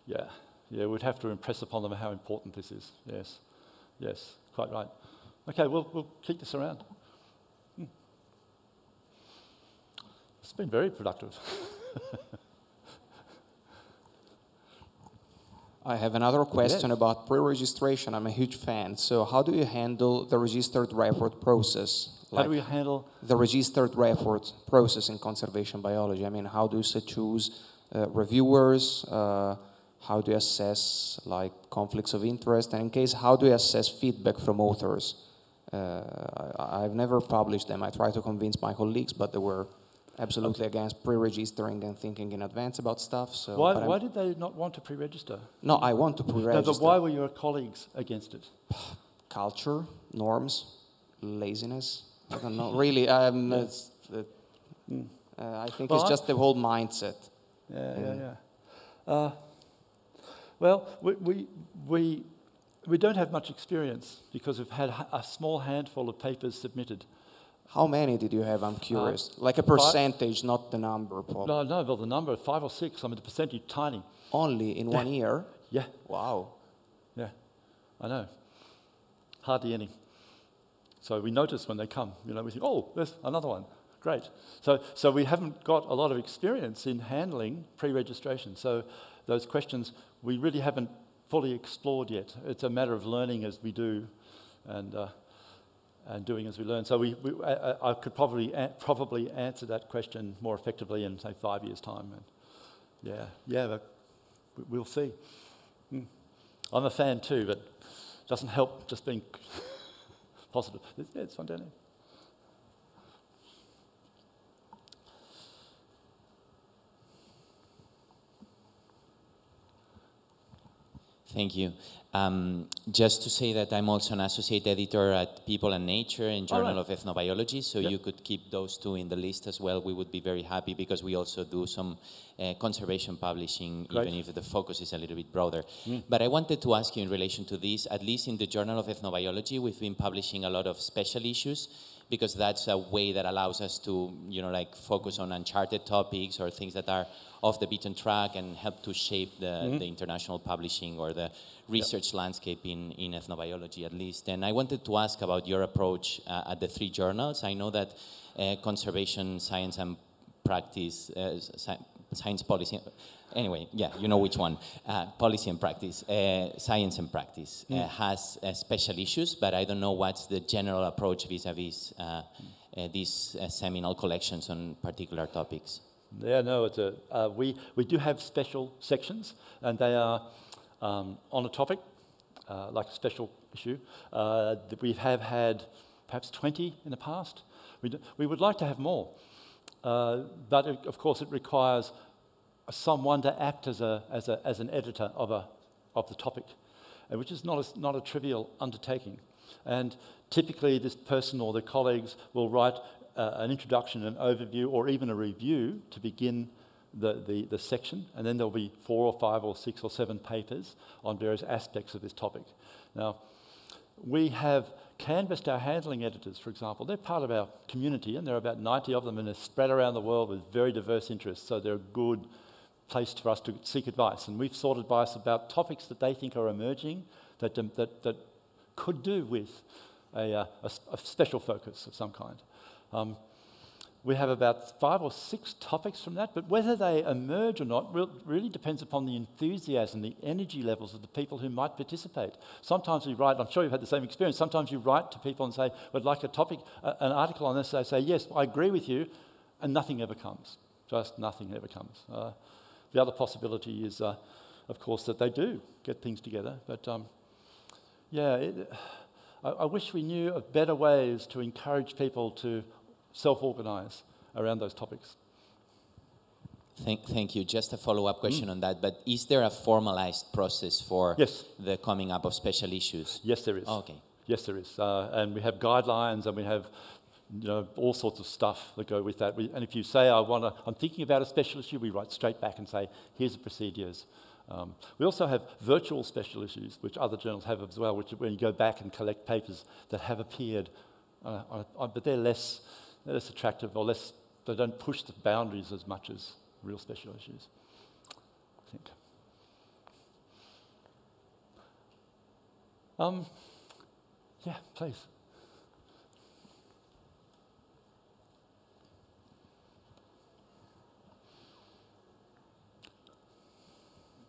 G: Yeah. Yeah, we'd have to impress upon them how important this is. Yes. Yes, quite right. Okay, we'll keep this around. It's been very productive.
V: I have another question about pre-registration. I'm a huge fan. So how do you handle the registered report process?
G: How do we handle?
V: The registered report process in conservation biology. I mean, how do you choose reviewers? How do you assess conflicts of interest? And in case, how do you assess feedback from authors? I've never published them. I tried to convince my colleagues, but they were absolutely against pre-registering and thinking in advance about stuff. So
G: why did they not want to pre-register?
V: No, I want to pre-register.
G: No, but why were your colleagues against it?
V: Culture, norms, laziness. I don't know. Really, I think it's just the whole mindset.
G: Yeah. Well, we We don't have much experience because we've had a small handful of papers submitted.
V: How many did you have? I'm curious. Like a percentage, not the number, Paul.
G: No, well, the number, 5 or 6. I mean, the percentage, tiny.
V: Only in 1 year?
G: Yeah.
V: Wow.
G: Yeah, I know. Hardly any. So we notice when they come, you know, we think, oh, there's another one. Great. So we haven't got a lot of experience in handling pre-registration. So those questions we really haven't fully explored yet. It's a matter of learning as we do and doing as we learn. So I could probably answer that question more effectively in, say, 5 years' time. And but we'll see. I'm a fan too, but it doesn't help just being positive. Yeah, it's fun down there.
L: Thank you. Just to say that I'm also an associate editor at People and Nature and Journal of Ethnobiology, so you could keep those two in the list as well. We would be very happy because we also do some conservation publishing, even if the focus is a little bit broader. But I wanted to ask you in relation to this, at least in the Journal of Ethnobiology, we've been publishing a lot of special issues because that's a way that allows us to, you know, like focus on uncharted topics or things that are off the beaten track and help to shape the international publishing or the research landscape in ethnobiology at least. And I wanted to ask about your approach at the 3 journals. I know that conservation, science and practice, science policy, anyway, yeah, you know which one, policy and practice, science and practice has special issues, but I don't know what's the general approach vis-a-vis these seminal collections on particular topics.
G: Yeah, no, it's we do have special sections, and they are on a topic, like a special issue. We have had perhaps 20 in the past. We would like to have more, but of course it requires someone to act as an editor of the topic, which is not a trivial undertaking. And typically this person or their colleagues will write an introduction, an overview, or even a review to begin the section, and then there'll be 4 or 5 or 6 or 7 papers on various aspects of this topic. Now, we have canvassed our handling editors, for example. They're part of our community, and there are about 90 of them, and they're spread around the world with very diverse interests, so they're a good place for us to seek advice. And we've sought advice about topics that they think are emerging that could do with a special focus of some kind. We have about 5 or 6 topics from that, but whether they emerge or not really depends upon the enthusiasm, the energy levels of the people who might participate. Sometimes we write, I'm sure you've had the same experience, sometimes you write to people and say, we'd like a topic, an article on this, they say, yes, I agree with you, and nothing ever comes. Just nothing ever comes. The other possibility is, of course, that they do get things together, but I wish we knew of better ways to encourage people to self-organize around those topics.
L: Thank you. Just a follow-up question on that, but is there a formalized process for the coming up of special issues?
G: Yes, there is.
L: Oh, okay.
G: Yes, there is. And we have guidelines, and we have all sorts of stuff that go with that. And if you say, I'm thinking about a special issue, we write straight back and say, here's the procedures. We also have virtual special issues, which other journals have as well, which when you go back and collect papers that have appeared, but they're less attractive, or they don't push the boundaries as much as real special issues, I think. Yeah, please.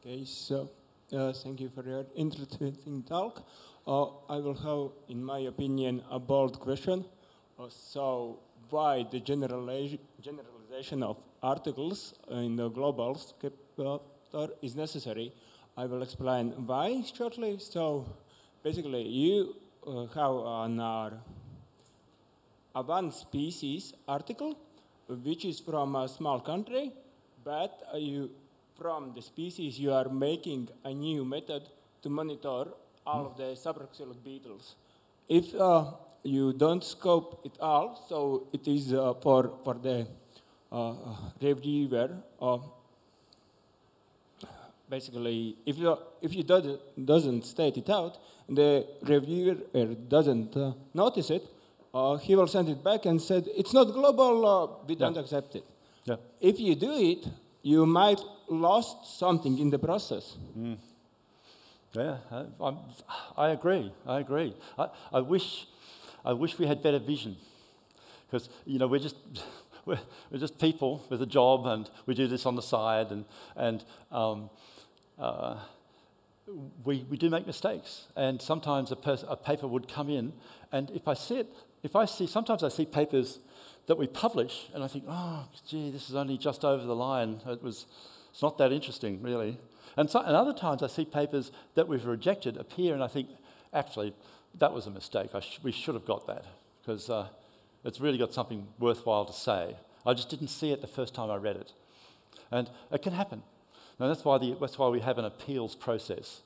M: Okay, so thank you for your interesting talk. I will have, in my opinion, a bold question. So why the generalization of articles in the global chapter is necessary? I will explain why shortly. So basically, you have a one species article, which is from a small country, but from the species you are making a new method to monitor all of the supraxilic beetles. If you don't scope it all, so it is for the reviewer basically, if you doesn't state it out, and the reviewer doesn't notice it, he will send it back and said, it's not global, we don't accept it.
G: Yeah.
M: If you do it, you might lost something in the process.
G: Mm. Yeah, I agree. I agree. I wish we had better vision, because we're just people with a job, and we do this on the side, and we do make mistakes, and sometimes a paper would come in, and sometimes I see papers that we publish, and I think, oh, gee, this is only just over the line. It's not that interesting, really. And other times I see papers that we've rejected appear, and I think, actually, that was a mistake. We should have got that, because it's really got something worthwhile to say. I just didn't see it the first time I read it. And it can happen. Now, that's why we have an appeals process.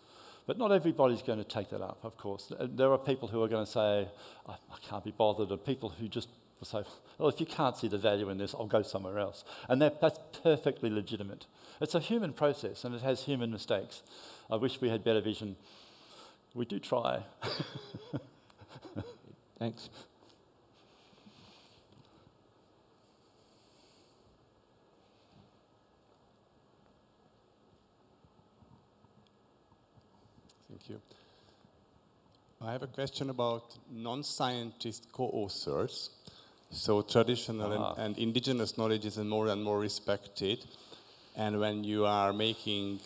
G: But not everybody's going to take that up, of course. There are people who are going to say, I can't be bothered, and people who just will say, well, if you can't see the value in this, I'll go somewhere else. And that's perfectly legitimate. It's a human process, and it has human mistakes. I wish we had better vision. We do try.
M: Thanks.
P: Thank you. I have a question about non-scientist co-authors. So traditional and indigenous knowledge is more and more respected. And when you are making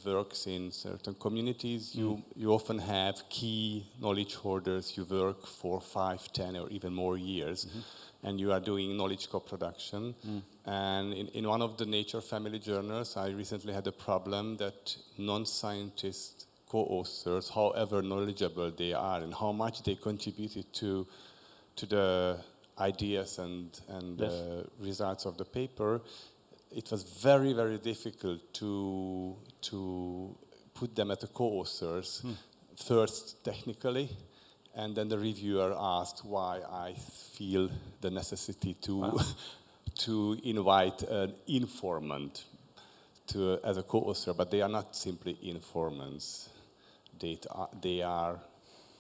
P: works in certain communities, you often have key knowledge holders you work for 5, 10, or even more years. And you are doing knowledge co-production. And in one of the Nature Family journals, I recently had a problem that non-scientist co-authors, however knowledgeable they are and how much they contributed to the ideas and results of the paper, it was very, very difficult to put them as co-authors, first technically, and then the reviewer asked why I feel the necessity to invite an informant as a co-author, but they are not simply informants. They are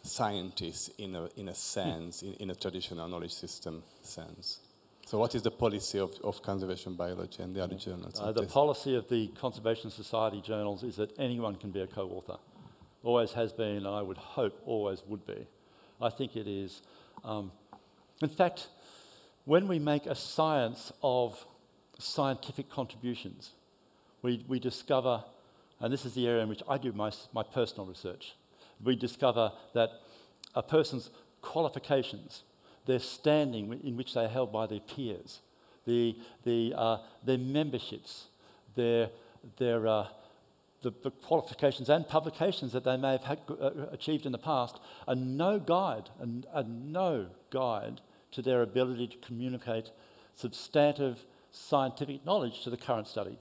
P: scientists in a sense, in a traditional knowledge system sense. So what is the policy of conservation biology and the other journals?
G: The policy of the Conservation Society journals is that anyone can be a co-author. Always has been, and I would hope always would be. I think it is. In fact, when we make a science of scientific contributions, we discover, and this is the area in which I do my personal research, we discover that a person's qualifications, their standing in which they are held by their peers, their memberships, the qualifications and publications that they may have achieved in the past are no guide to their ability to communicate substantive scientific knowledge to the current study.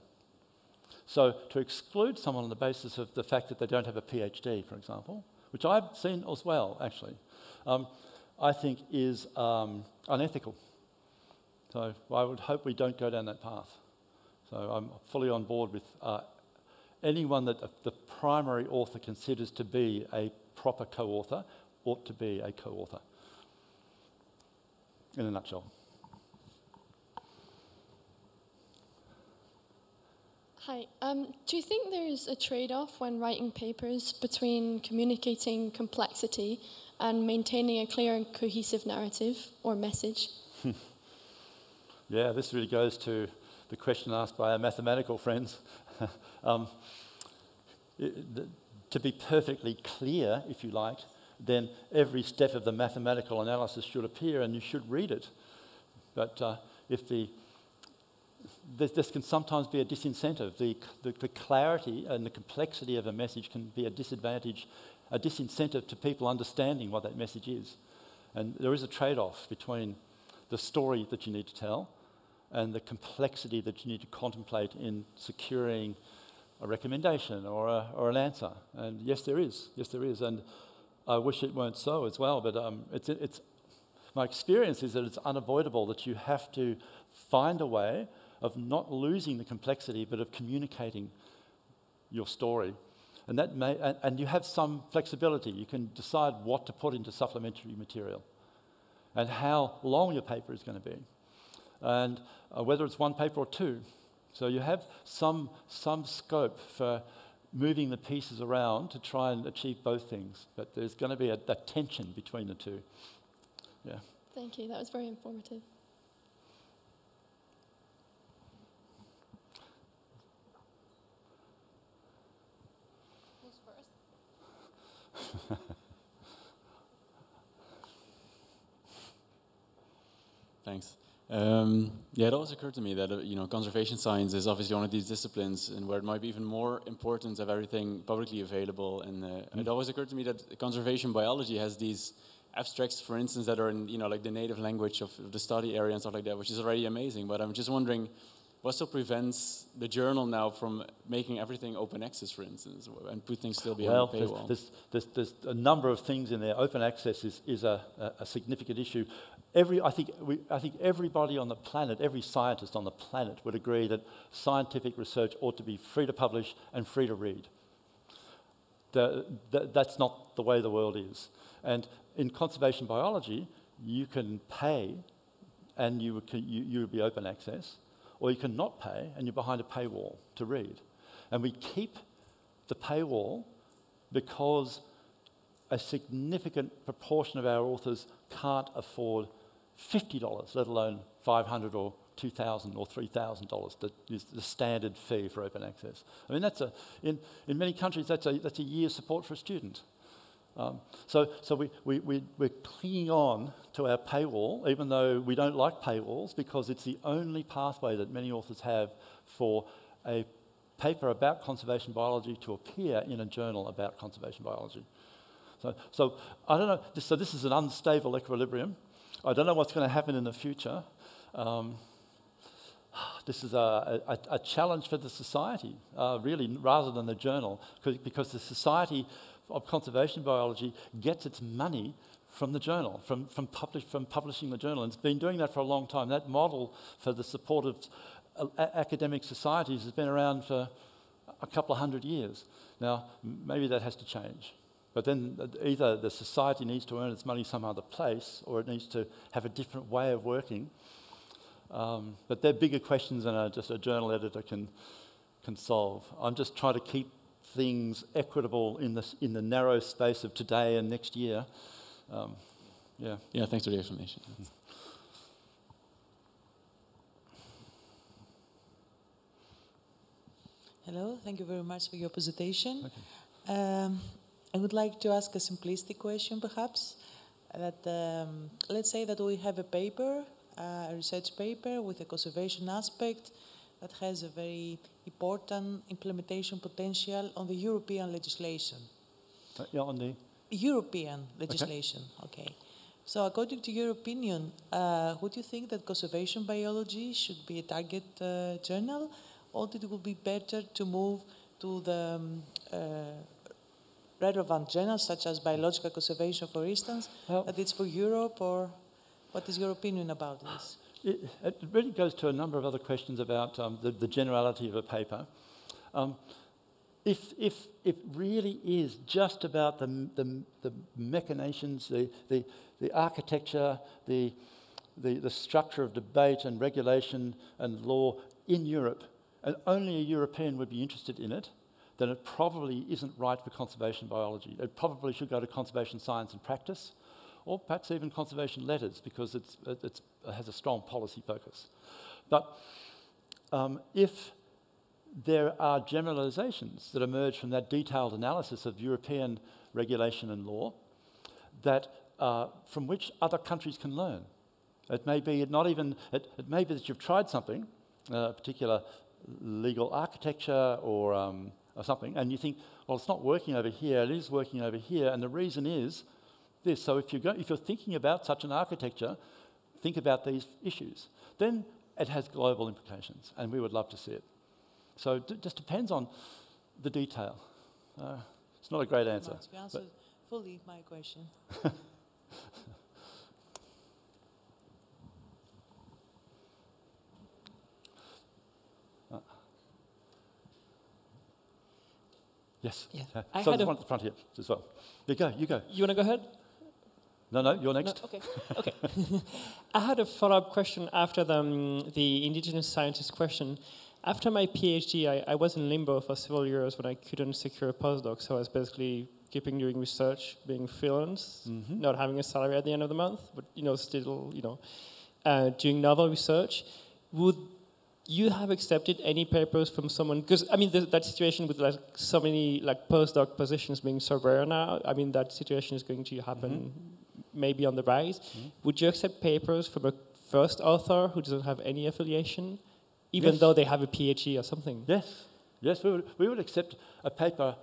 G: So to exclude someone on the basis of the fact that they don't have a PhD, for example, which I've seen as well, actually, I think is unethical. So I would hope we don't go down that path. So I'm fully on board with anyone that the primary author considers to be a proper co-author ought to be a co-author, in a nutshell.
Q: Hi. Do you think there is a trade-off when writing papers between communicating complexity and maintaining a clear and cohesive narrative or message?
G: Yeah, this really goes to the question asked by our mathematical friends. To be perfectly clear, if you like, then every step of the mathematical analysis should appear and you should read it. But this can sometimes be a disincentive. The clarity and the complexity of a message can be a disadvantage, a disincentive to people understanding what that message is. And there is a trade-off between the story that you need to tell and the complexity that you need to contemplate in securing a recommendation or an answer. And yes, there is. Yes, there is. And I wish it weren't so as well. But it's my experience is that it's unavoidable that you have to find a way of not losing the complexity, but of communicating your story. And that may, and you have some flexibility. You can decide what to put into supplementary material and how long your paper is going to be, and whether it's one paper or two. So you have some scope for moving the pieces around to try and achieve both things. But there's going to be that tension between the two. Yeah.
Q: Thank you. That was very informative.
R: Thanks. Yeah, it always occurred to me that conservation science is obviously one of these disciplines, and where it might be even more important to have everything publicly available. And it always occurred to me that conservation biology has these abstracts, for instance, that are in like the native language of the study area and stuff like that, which is already amazing. But I'm just wondering, what still prevents the journal now from making everything open access, for instance, and put things still behind the paywall?
G: There's a number of things in there. Open access is a significant issue. I think everybody on the planet, every scientist on the planet would agree that scientific research ought to be free to publish and free to read. That's not the way the world is. And in conservation biology, you can pay and you would be open access, or you can not pay and you're behind a paywall to read. And we keep the paywall because a significant proportion of our authors can't afford $50, let alone $500 or $2,000 or $3,000. That is the standard fee for open access. I mean, in many countries that's a year's support for a student. So we're clinging on to our paywall, even though we don't like paywalls, because it's the only pathway that many authors have for a paper about conservation biology to appear in a journal about conservation biology. So I don't know. So this is an unstable equilibrium. I don't know what's going to happen in the future. This is a challenge for the society, really, rather than the journal, because the Society of Conservation Biology gets its money from the journal, from publishing the journal, and it's been doing that for a long time. That model for the support of academic societies has been around for a couple of hundred years. Now, maybe that has to change. But then either the society needs to earn its money some other place, or it needs to have a different way of working. But they're bigger questions than just a journal editor can solve. I'm just trying to keep things equitable in the narrow space of today and next year. Yeah.
R: Yeah, thanks for the explanation.
T: Hello, thank you very much for your presentation. Okay. I would like to ask a simplistic question, perhaps. That let's say that we have a paper, a research paper with a conservation aspect that has a very important implementation potential on the European legislation.
G: Yeah, on the
T: European legislation. Okay. So, according to your opinion, would you think that conservation biology should be a target journal, or that it would be better to move to the relevant journals, such as biological conservation, for instance, that it's for Europe, or what is your opinion about this?
G: It really goes to a number of other questions about the generality of a paper. If it really is just about the machinations, the architecture, the structure of debate and regulation and law in Europe, and only a European would be interested in it, then it probably isn't right for conservation biology. It probably should go to conservation science and practice, or perhaps even conservation letters, because it has a strong policy focus. But if there are generalizations that emerge from that detailed analysis of European regulation and law that from which other countries can learn, it may be it may be that you've tried something, a particular legal architecture or something, and you think, well, it's not working over here, it is working over here, and the reason is this. So if you're thinking about such an architecture, think about these issues. Then it has global implications, and we would love to see it. So it just depends on the detail. It's not a great answer.
T: You answered fully my question.
G: Yes.
B: Yeah.
G: So there's one at the front here as well. You go.
B: You want to go ahead?
G: No, you're next.
B: No, okay. I had a follow-up question after the indigenous scientist question. After my PhD, I was in limbo for several years when I couldn't secure a postdoc, so I was basically keeping doing research, being freelance, not having a salary at the end of the month, but still doing novel research. Would you have accepted any papers from someone? Because I mean, that situation with like so many like postdoc positions being so rare now. I mean, that situation is going to happen maybe on the rise. Would you accept papers from a first author who doesn't have any affiliation, even though they have a PhD or something?
G: Yes, we would accept a paper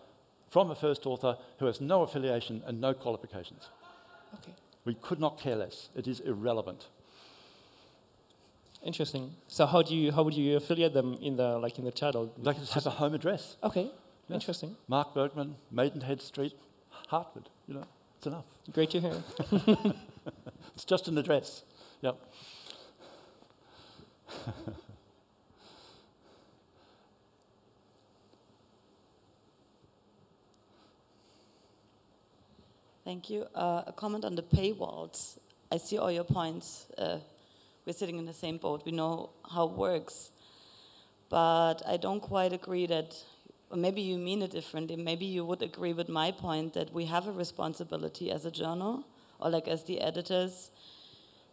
G: from a first author who has no affiliation and no qualifications.
B: Okay.
G: We could not care less. It is irrelevant.
B: Interesting. So how would you affiliate them in the title?
G: They can just have a home address.
B: Okay. Yes. Interesting.
G: Mark Bergman, Maidenhead Street, Hartford. It's enough.
B: Great to hear.
G: It's just an address. Yep.
I: Thank you. A comment on the paywalls. I see all your points. We're sitting in the same boat. We know how it works. But I don't quite agree that, or maybe you mean it differently. Maybe you would agree with my point that we have a responsibility as a journal, or like as the editors,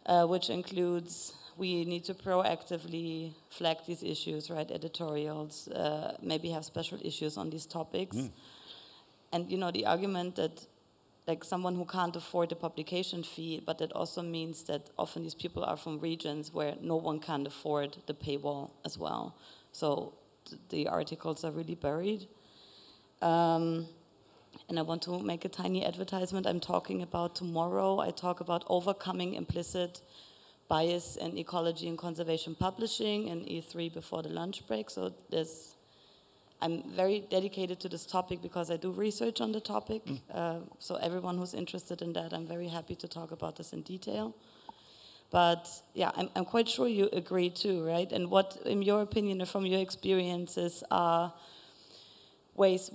I: which includes we need to proactively flag these issues, write editorials, maybe have special issues on these topics. And the argument that like someone who can't afford the publication fee, but that also means that often these people are from regions where no one can afford the paywall as well. So the articles are really buried. And I want to make a tiny advertisement. I'm talking about tomorrow. I talk about overcoming implicit bias in ecology and conservation publishing in E3 before the lunch break. So I'm very dedicated to this topic because I do research on the topic. So everyone who's interested in that, I'm very happy to talk about this in detail. But yeah, I'm quite sure you agree too, right? And what, in your opinion, or from your experiences, are ways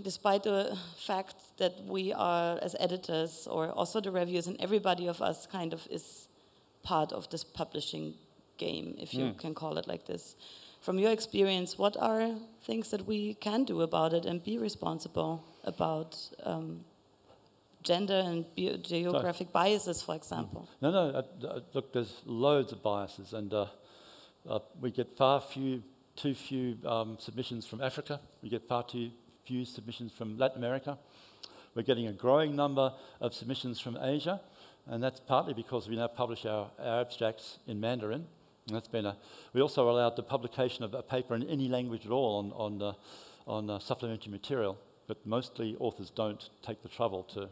I: despite the fact that we are, as editors, or also the reviewers, and everybody of us kind of is part of this publishing game, if you can call it like this. From your experience, what are things that we can do about it and be responsible about gender and geographic biases, for example?
G: Look, there's loads of biases, and we get too few submissions from Africa. We get far too few submissions from Latin America. We're getting a growing number of submissions from Asia, and that's partly because we now publish our abstracts in Mandarin. And that's been we also allowed the publication of a paper in any language at all on supplementary material, but mostly authors don't take the trouble to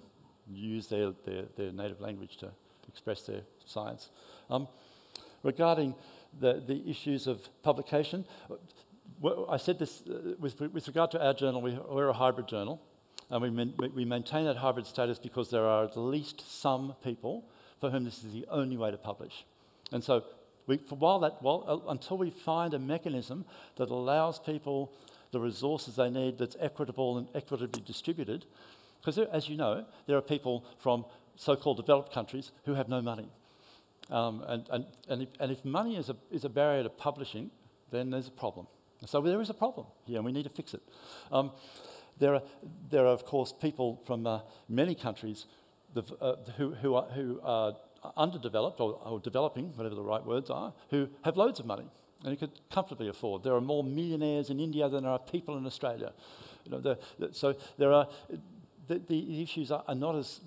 G: use their native language to express their science. Regarding the issues of publication, I said this with regard to our journal. We're a hybrid journal, and we maintain that hybrid status because there are at least some people for whom this is the only way to publish, and so. Until we find a mechanism that allows people the resources they need that's equitable and equitably distributed, because as you know, there are people from so-called developed countries who have no money. And if money is a barrier to publishing, then there's a problem. So there is a problem here, and we need to fix it. There are, of course, people from many countries who are underdeveloped or developing, whatever the right words are, who have loads of money and who could comfortably afford. There are more millionaires in India than there are people in Australia. So there are the issues are not as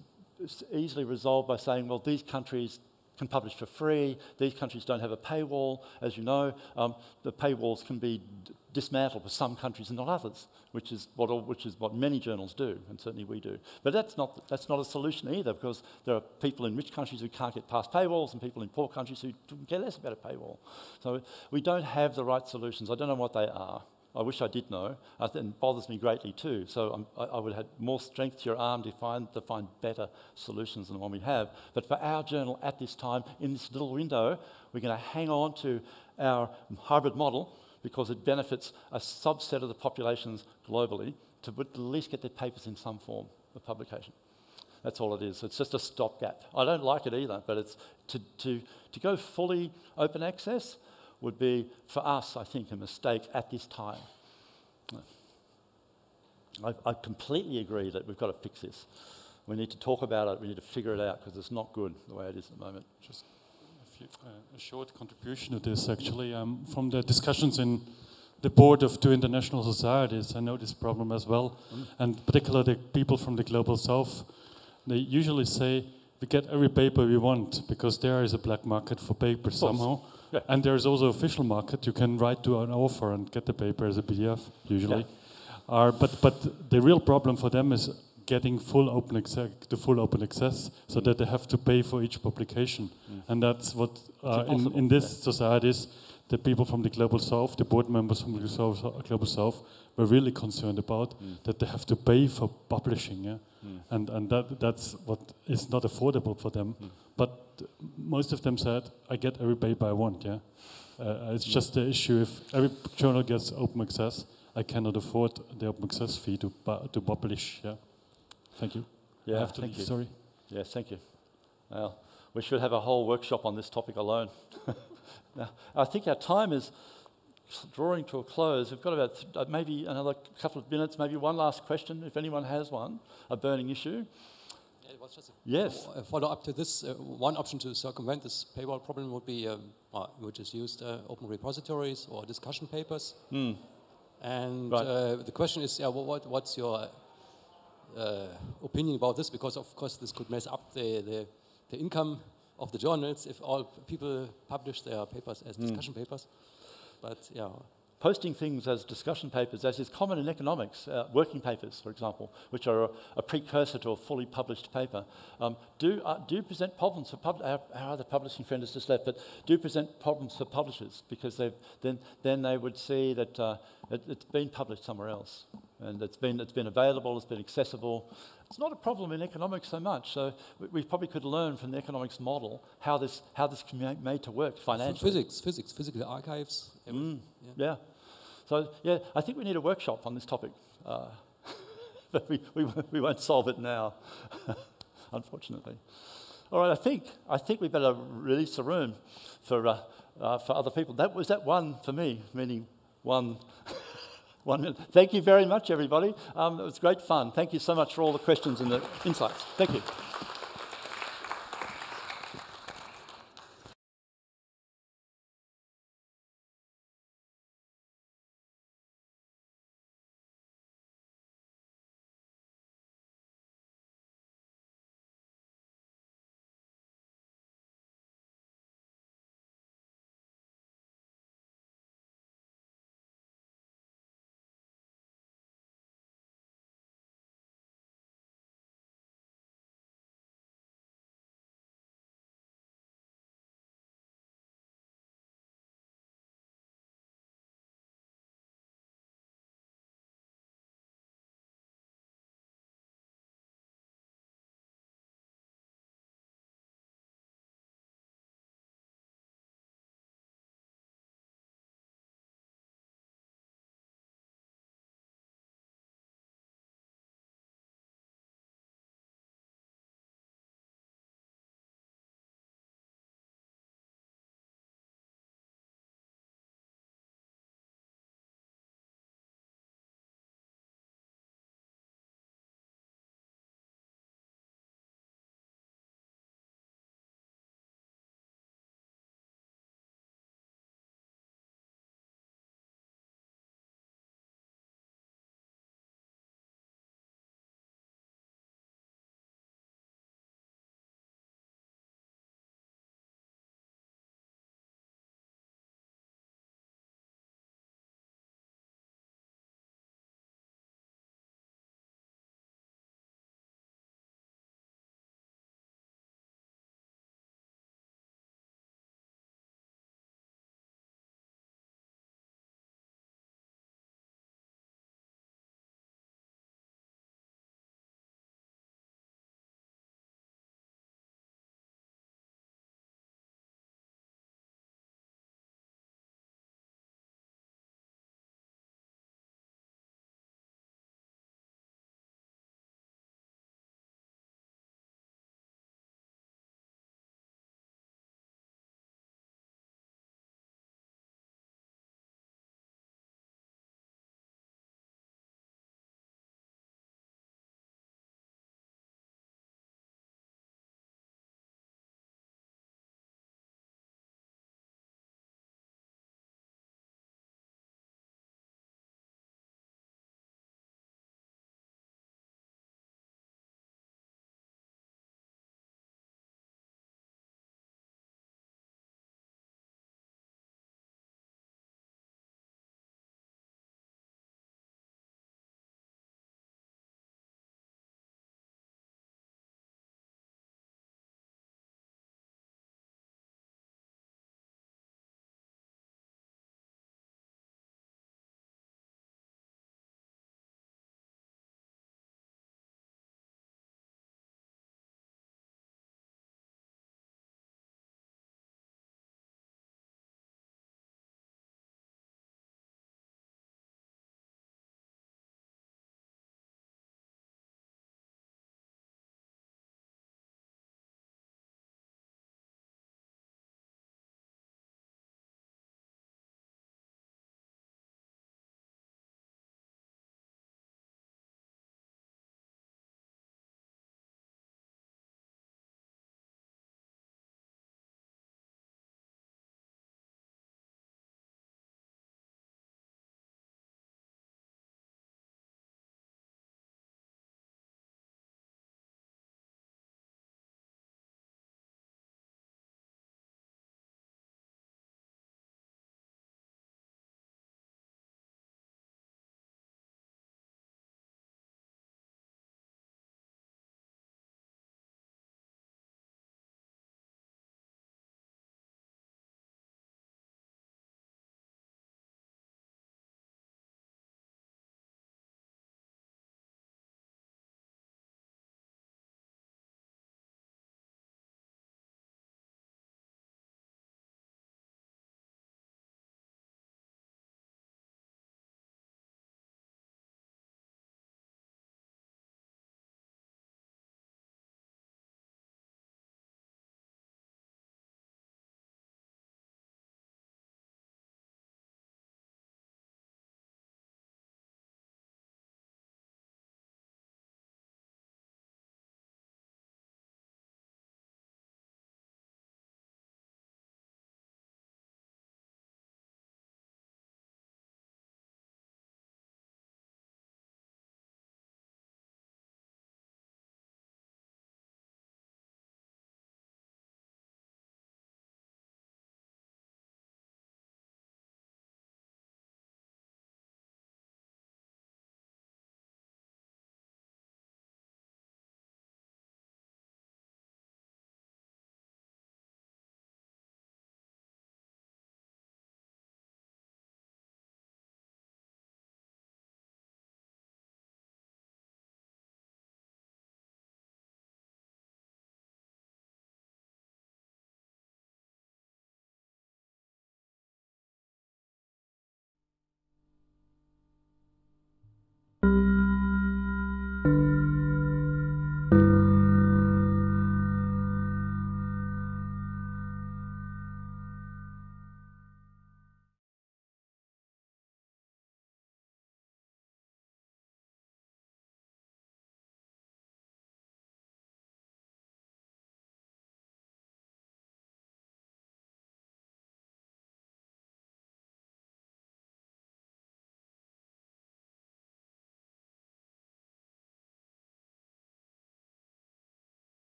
G: easily resolved by saying, well, these countries can publish for free. These countries don't have a paywall, as you know. The paywalls can be dismantled for some countries and not others, which is what many journals do, and certainly we do. But that's not a solution either, because there are people in rich countries who can't get past paywalls and people in poor countries who care less about a paywall. So we don't have the right solutions. I don't know what they are. I wish I did know. It bothers me greatly too. So I would have more strength to your arm to find better solutions than the one we have. But for our journal at this time, in this little window, we're going to hang on to our hybrid model because it benefits a subset of the populations globally, to at least get their papers in some form of publication. That's all it is. It's just a stopgap. I don't like it either, but it's to go fully open access would be, for us, I think, a mistake at this time. I completely agree that we've got to fix this. We need to talk about it. We need to figure it out because it's not good the way it is at the moment.
J: Just a short contribution to this, actually. From the discussions in the board of two international societies, I know this problem as well, and particularly the people from the Global South, they usually say, we get every paper we want because there is a black market for papers somehow. Yeah. And there is also official market. You can write to an author and get the paper as a PDF, usually. Yeah. But the real problem for them is getting full open access so that they have to pay for each publication. And that's what in these societies, the people from the Global South, the board members from the Global South, were really concerned about, that they have to pay for publishing. And that's what is not affordable for them. But most of them said, I get every paper I want. It's just the issue, if every journal gets open access, I cannot afford the open access fee to publish. Thank you.
G: Yeah,
J: I have to
G: thank you.
J: Sorry.
G: Yes, thank you. Well, we should have a whole workshop on this topic alone. Now, I think our time is drawing to a close. We've got about maybe another couple of minutes, maybe one last question, if anyone has one, a burning issue.
H: Yeah, it was just
G: yes.
H: A follow-up to this. One option to circumvent this paywall problem would be, which is used, open repositories or discussion papers. And the question is, what's your opinion about this? Because of course this could mess up the income of the journals if all people publish their papers as discussion papers. But yeah.
G: Posting things as discussion papers, as is common in economics, working papers, for example, which are a precursor to a fully published paper, do present problems for our other publishing friend has just left, but do present problems for publishers because then they would see that it's been published somewhere else and it's been available, it's been accessible. It's not a problem in economics so much. So we probably could learn from the economics model how this can be made to work financially.
H: Physical archives.
G: Yeah. So yeah, I think we need a workshop on this topic, but we won't solve it now, unfortunately. All right, I think we better release the room for other people. That was one for me, meaning one. 1 minute. Thank you very much, everybody. It was great fun. Thank you so much for all the questions and the insights. Thank you.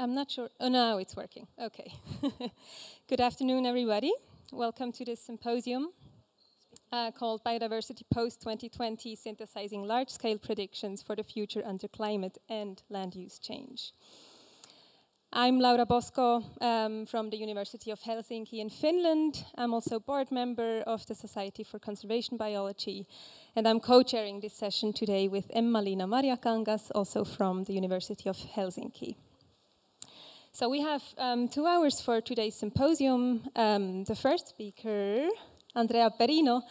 D: I'm not sure. Oh, now it's working. Okay. Good afternoon, everybody. Welcome to this symposium called Biodiversity Post-2020, Synthesizing Large-Scale Predictions for the Future Under Climate and Land Use Change. I'm Laura Bosco from the University of Helsinki in Finland. I'm also board member of the Society for Conservation Biology, and I'm co-chairing this session today with Emma-Liina Marjakangas, also from the University of Helsinki. So we have 2 hours for today's symposium. The first speaker, Andrea Perino,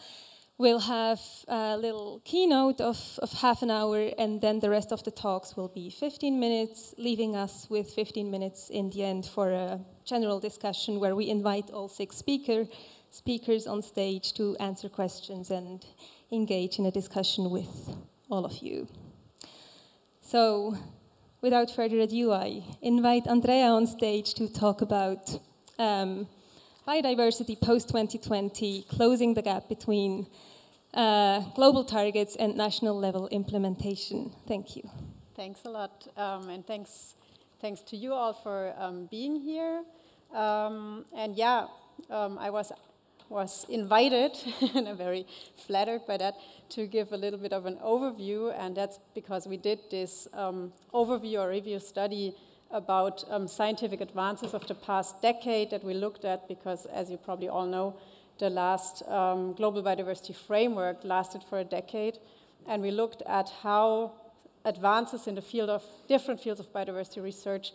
D: will have a little keynote of half an hour, and then the rest of the talks will be 15 minutes, leaving us with 15 minutes in the end for a general discussion where we invite all 6 speakers on stage to answer questions and engage in a discussion with all of you. So, without further ado, I invite Andrea on stage to talk about biodiversity post-2020, closing the gap between global targets and national level implementation. Thank you.
U: Thanks a lot, and thanks to you all for being here. And yeah, I was invited, and I'm very flattered by that, to give a little bit of an overview, and that's because we did this overview or review study about scientific advances of the past decade that we looked at, because as you probably all know, the last global biodiversity framework lasted for a decade, and we looked at how advances in the field of different fields of biodiversity research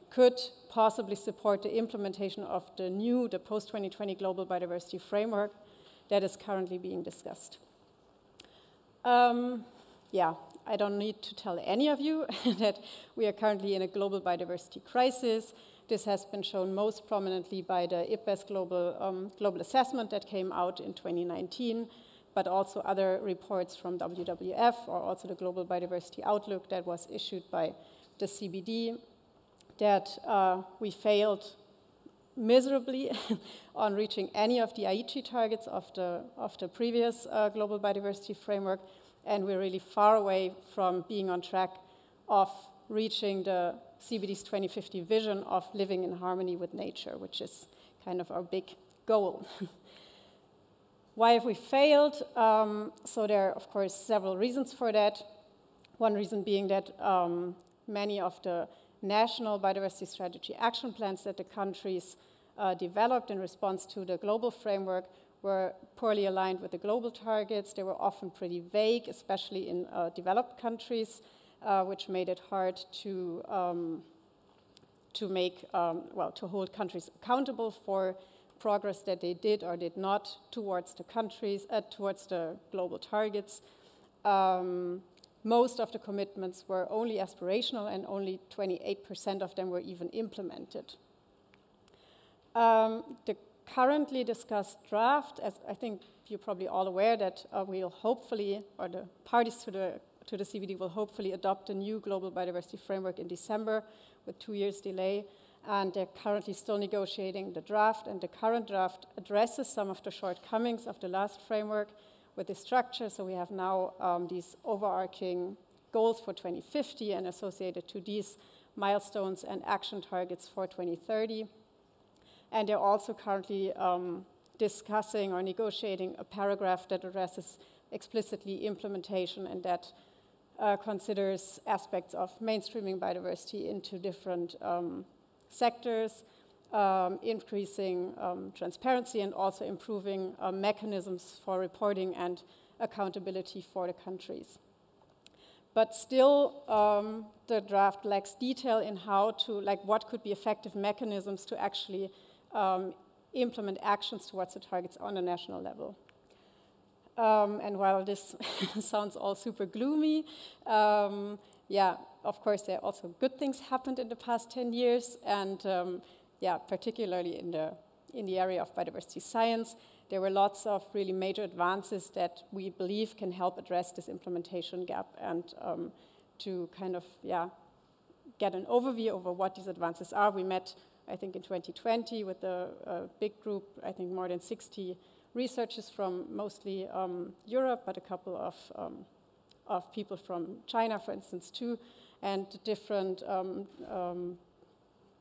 U: could possibly support the implementation of the post-2020 global biodiversity framework that is currently being discussed. Yeah, I don't need to tell any of you that we are currently in a global biodiversity crisis. This has been shown most prominently by the IPBES global assessment that came out in 2019, but also other reports from WWF, or also the Global Biodiversity Outlook that was issued by the CBD, that we failed miserably on reaching any of the Aichi targets of the previous global biodiversity framework, and we're really far away from being on track of reaching the CBD's 2050 vision of living in harmony with nature, which is kind of our big goal. Why have we failed? So there are, of course, several reasons for that. One reason being that many of the national biodiversity strategy action plans that the countries developed in response to the global framework were poorly aligned with the global targets. They were often pretty vague, especially in developed countries, which made it hard to hold countries accountable for progress that they did or did not towards the global targets. Most of the commitments were only aspirational, and only 28% of them were even implemented. The currently discussed draft, as I think you're probably all aware, that we'll hopefully, or the parties to the CBD will hopefully adopt a new global biodiversity framework in December with 2 years delay, and they're currently still negotiating the draft, and the current draft addresses some of the shortcomings of the last framework with the structure. So we have now these overarching goals for 2050 and associated to these milestones and action targets for 2030. And they're also currently discussing or negotiating a paragraph that addresses explicitly implementation, and that considers aspects of mainstreaming biodiversity into different sectors, increasing transparency, and also improving mechanisms for reporting and accountability for the countries. But still, the draft lacks detail in how to, what could be effective mechanisms to actually implement actions towards the targets on a national level. And while this sounds all super gloomy, yeah, of course, there are also good things happened in the past 10 years, and yeah, particularly in the area of biodiversity science, there were lots of really major advances that we believe can help address this implementation gap, and to kind of, yeah, get an overview over what these advances are. We met, I think, in 2020 with a big group, I think more than 60 researchers from mostly Europe, but a couple of people from China, for instance, too, and different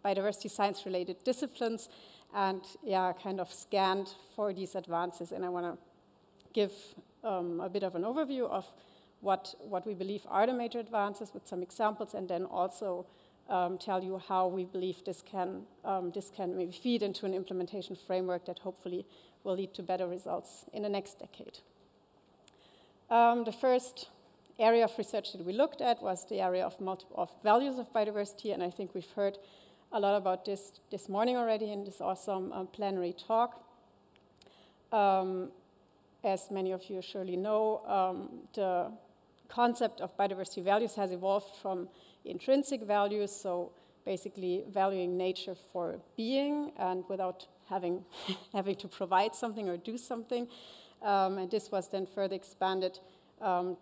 U: biodiversity science-related disciplines, and yeah, kind of scanned for these advances. And I want to give a bit of an overview of what we believe are the major advances with some examples, and then also tell you how we believe this can maybe feed into an implementation framework that hopefully will lead to better results in the next decade. The first area of research that we looked at was the area of values of biodiversity, and I think we've heard a lot about this morning already in this awesome plenary talk. As many of you surely know, the concept of biodiversity values has evolved from intrinsic values, so basically valuing nature for being and without having to provide something or do something. And this was then further expanded to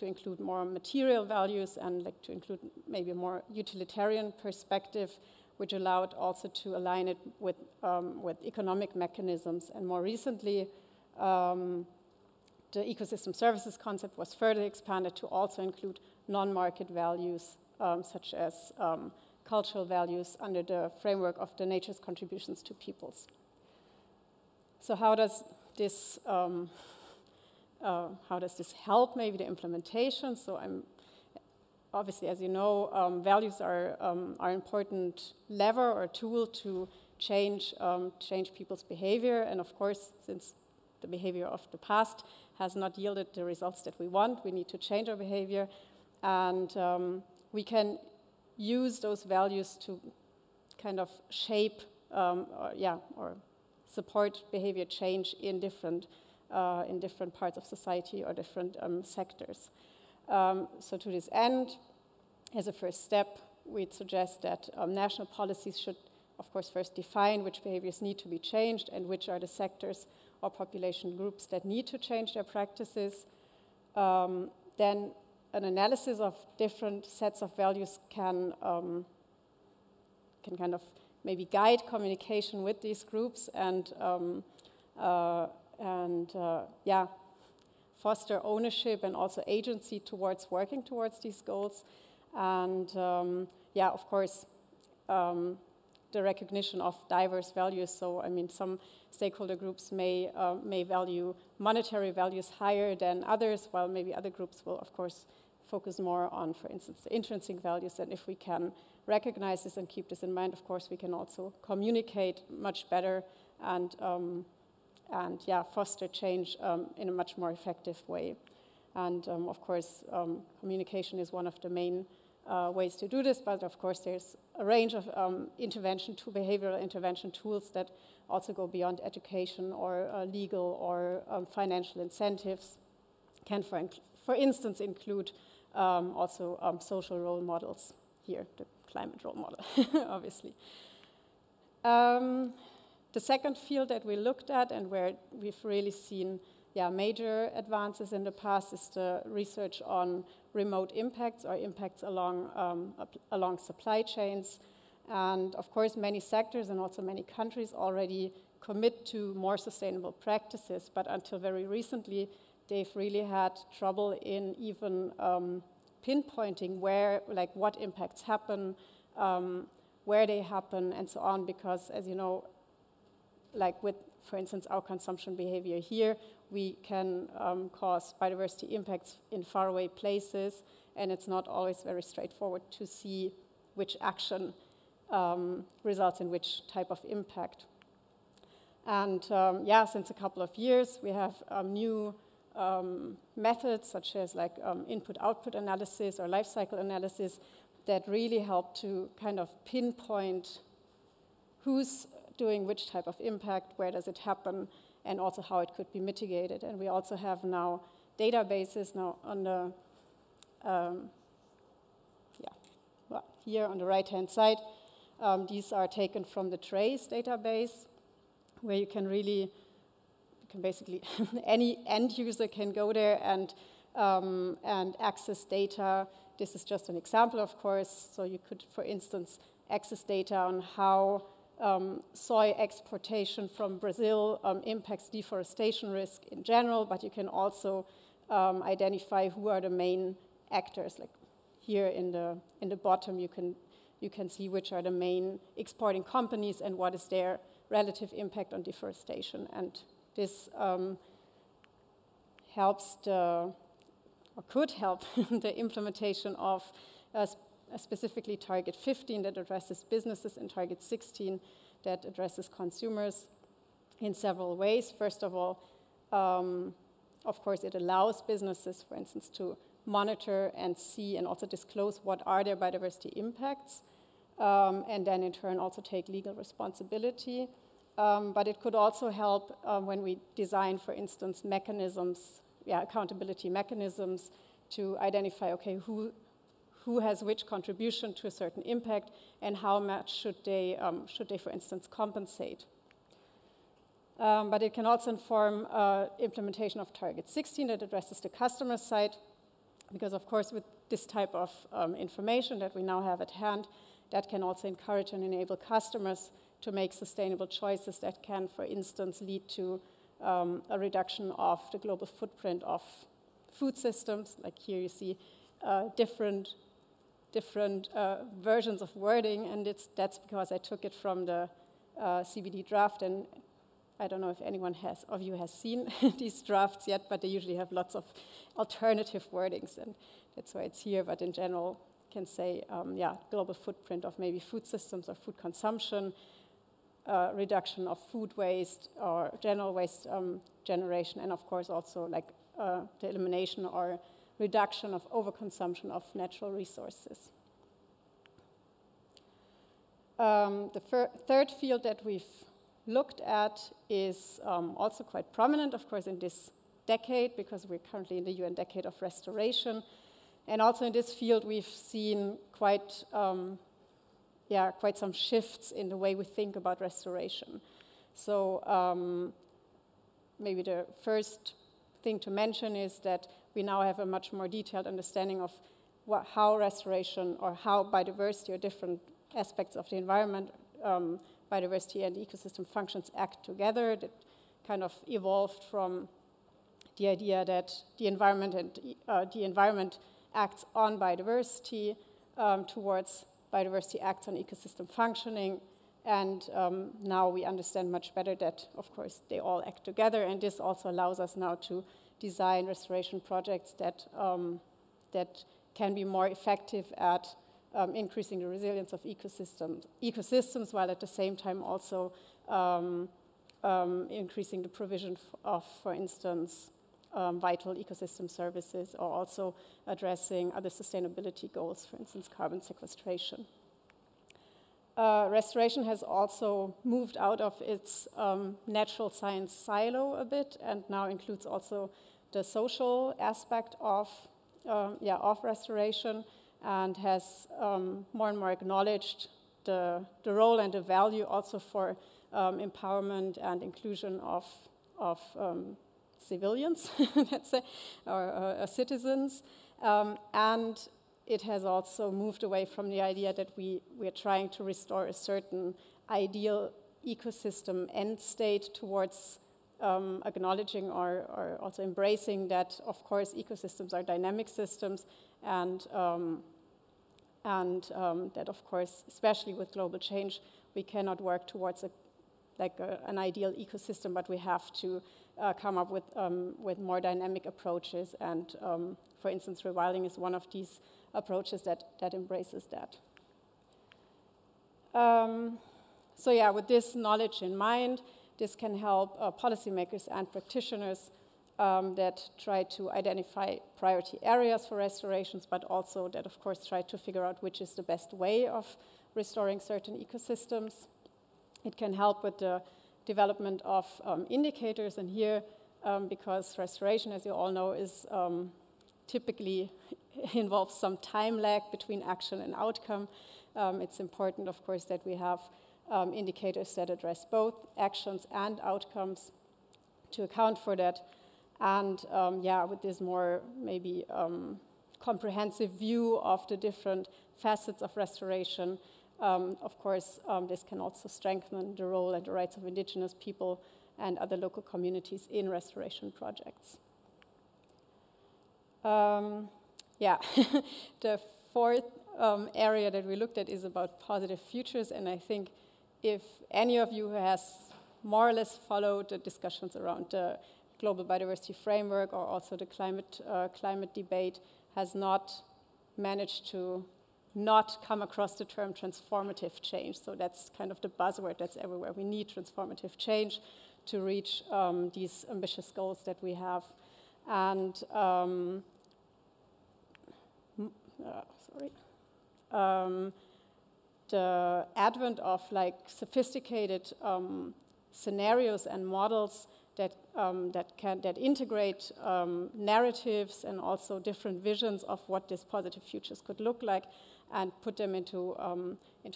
U: include more material values and like to include maybe a more utilitarian perspective, which allowed also to align it with economic mechanisms. And more recently, the ecosystem services concept was further expanded to also include non-market values, such as cultural values under the framework of the nature's contributions to peoples. So how does this help maybe the implementation? So obviously, as you know, values are an important lever or tool to change people's behavior. And of course, since the behavior of the past has not yielded the results that we want, we need to change our behavior. And we can use those values to kind of shape or support behavior change in different parts of society or different sectors. So to this end, as a first step, we'd suggest that national policies should, of course, first define which behaviors need to be changed and which are the sectors or population groups that need to change their practices. Then an analysis of different sets of values can kind of maybe guide communication with these groups and foster ownership and also agency towards working towards these goals. And of course, the recognition of diverse values. So, I mean, some stakeholder groups may value monetary values higher than others, while maybe other groups will, of course, focus more on, for instance, the intrinsic values. And if we can recognize this and keep this in mind, of course, we can also communicate much better and foster change in a much more effective way. And of course, communication is one of the main ways to do this, but of course there's a range of behavioral intervention tools that also go beyond education or legal or financial incentives. Can, for instance, include also social role models here, the climate role model, obviously. The second field that we looked at and where we've really seen major advances in the past is the research on remote impacts or impacts along supply chains. And of course, many sectors and also many countries already commit to more sustainable practices, but until very recently, they've really had trouble in even pinpointing what impacts happen, where they happen, and so on, because as you know, like with, for instance, our consumption behavior here, we can cause biodiversity impacts in faraway places, and it's not always very straightforward to see which action results in which type of impact. And since a couple of years, we have new methods such as like input-output analysis or life cycle analysis that really help to kind of pinpoint who's doing which type of impact, where does it happen, and also how it could be mitigated. And we also have now databases now on the, here on the right-hand side. These are taken from the TRACE database, where you can basically, any end user can go there and access data. This is just an example, of course. So you could, for instance, access data on how soy exportation from Brazil impacts deforestation risk in general, but you can also identify who are the main actors. Like here in the bottom, you can you can see which are the main exporting companies and what is their relative impact on deforestation. And this helps or could help the implementation of specifically Target 15 that addresses businesses and Target 16 that addresses consumers in several ways. First of all, of course, it allows businesses, for instance, to monitor and see and also disclose what are their biodiversity impacts, and then in turn also take legal responsibility. But it could also help when we design, for instance, mechanisms, accountability mechanisms to identify, okay, who has which contribution to a certain impact and how much should they, for instance, compensate. But it can also inform implementation of Target 16 that addresses the customer side, because of course with this type of information that we now have at hand, that can also encourage and enable customers to make sustainable choices that can, for instance, lead to a reduction of the global footprint of food systems. Like here you see different versions of wording, and that's because I took it from the CBD draft, and I don't know if anyone of you has seen these drafts yet, but they usually have lots of alternative wordings, and that's why it's here. But in general, can say, global footprint of maybe food systems or food consumption, reduction of food waste or general waste generation, and of course also like the elimination or reduction of overconsumption of natural resources. The third field that we've looked at is also quite prominent, of course, in this decade, because we're currently in the UN Decade of Restoration. And also in this field, we've seen quite some shifts in the way we think about restoration. So maybe the first thing to mention is that we now have a much more detailed understanding of how restoration or how biodiversity or different aspects of the environment, biodiversity and ecosystem functions act together. That kind of evolved from the idea that the environment and the environment acts on biodiversity towards biodiversity acts on ecosystem functioning, and now we understand much better that, of course, they all act together, and this also allows us now to design restoration projects that can be more effective at increasing the resilience of ecosystems, while at the same time also increasing the provision of, for instance, vital ecosystem services, or also addressing other sustainability goals, for instance, carbon sequestration. Restoration has also moved out of its natural science silo a bit, and now includes also the social aspect of restoration, and has more and more acknowledged the role and the value also for empowerment and inclusion of civilians, let's say, or citizens. And it has also moved away from the idea that we are trying to restore a certain ideal ecosystem end state towards acknowledging or also embracing that, of course, ecosystems are dynamic systems, and that, of course, especially with global change, we cannot work towards an ideal ecosystem, but we have to come up with more dynamic approaches, and for instance, rewilding is one of these approaches that embraces that. So yeah, with this knowledge in mind, this can help policymakers and practitioners that try to identify priority areas for restorations, but also that, of course, try to figure out which is the best way of restoring certain ecosystems. It can help with the development of indicators, and here, because restoration, as you all know, is typically involves some time lag between action and outcome. It's important, of course, that we have indicators that address both actions and outcomes to account for that. And with this more maybe comprehensive view of the different facets of restoration, of course, this can also strengthen the role and the rights of indigenous people and other local communities in restoration projects. The fourth area that we looked at is about positive futures, and I think if any of you has more or less followed the discussions around the global biodiversity framework or also the climate debate, has not managed to not come across the term transformative change. So that's kind of the buzzword that's everywhere. We need transformative change to reach these ambitious goals that we have. And the advent of like sophisticated scenarios and models that integrate narratives and also different visions of what these positive futures could look like, and put them into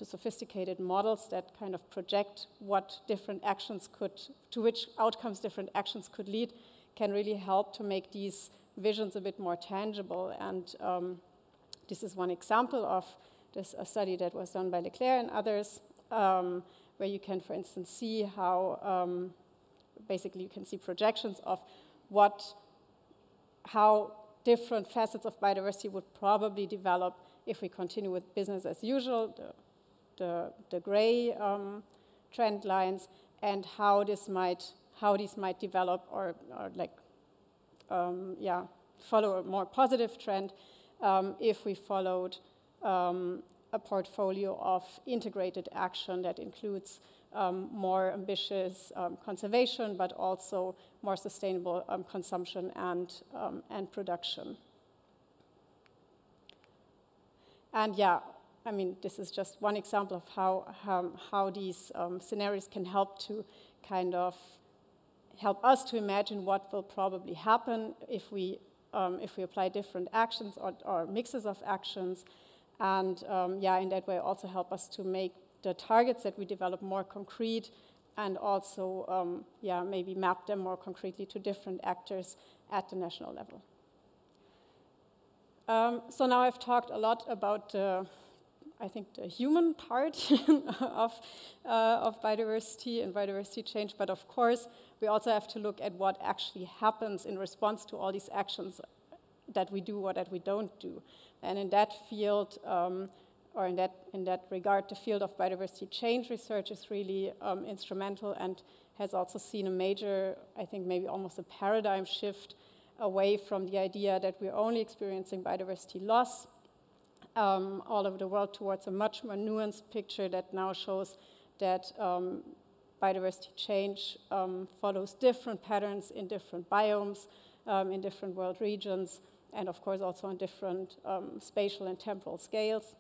U: sophisticated models that kind of project what different actions to which outcomes different actions could lead, can really help to make these visions a bit more tangible. And this is one example of a study that was done by Leclerc and others, where you can, for instance, see how basically you can see projections of how different facets of biodiversity would probably develop if we continue with business as usual, the gray trend lines, and how these might develop or follow a more positive trend if we followed a portfolio of integrated action that includes more ambitious conservation, but also more sustainable consumption and production. And yeah, I mean, this is just one example of how these scenarios can help to kind of help us to imagine what will probably happen if we apply different actions or mixes of actions, and in that way also help us to make the targets that we develop more concrete, and also maybe map them more concretely to different actors at the national level. So now I've talked a lot about I think the human part of biodiversity and biodiversity change, but of course we also have to look at what actually happens in response to all these actions that we do or that we don't do. And in that field, or in that regard, the field of biodiversity change research is really instrumental, and has also seen a major, I think maybe almost a paradigm shift away from the idea that we're only experiencing biodiversity loss all over the world, towards a much more nuanced picture that now shows that biodiversity change follows different patterns in different biomes, in different world regions, and of course also on different spatial and temporal scales,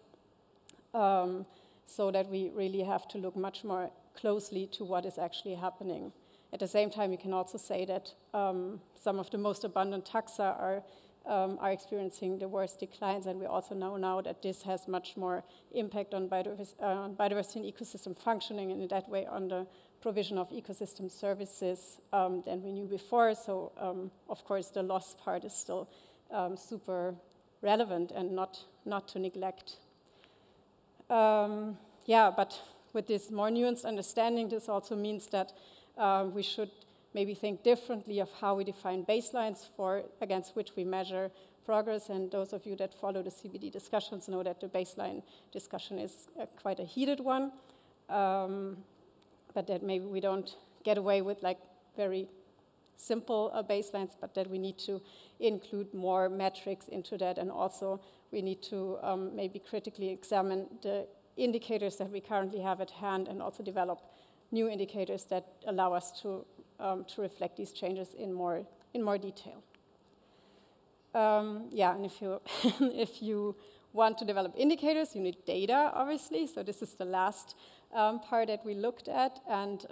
U: so that we really have to look much more closely to what is actually happening. At the same time, you can also say that some of the most abundant taxa are experiencing the worst declines, and we also know now that this has much more impact on biodiversity and ecosystem functioning, and in that way on the provision of ecosystem services than we knew before. So of course the loss part is still super relevant and not to neglect. But with this more nuanced understanding, this also means that we should maybe think differently of how we define baselines against which we measure progress. And those of you that follow the CBD discussions know that the baseline discussion is quite a heated one, but that maybe we don't get away with like very simple baselines, but that we need to include more metrics into that, and also we need to maybe critically examine the indicators that we currently have at hand, and also develop new indicators that allow us to reflect these changes in more detail. And if you want to develop indicators, you need data, obviously. So this is the last part that we looked at, and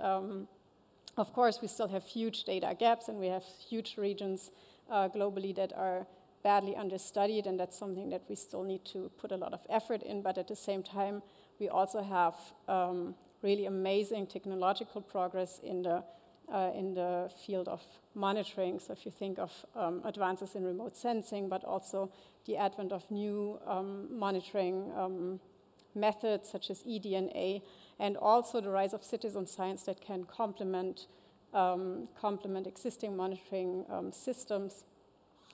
U: of course we still have huge data gaps, and we have huge regions globally that are badly understudied, and that's something that we still need to put a lot of effort in. But at the same time, we also have really amazing technological progress in the field of monitoring. So if you think of advances in remote sensing, but also the advent of new monitoring methods such as eDNA, and also the rise of citizen science that can complement existing monitoring systems,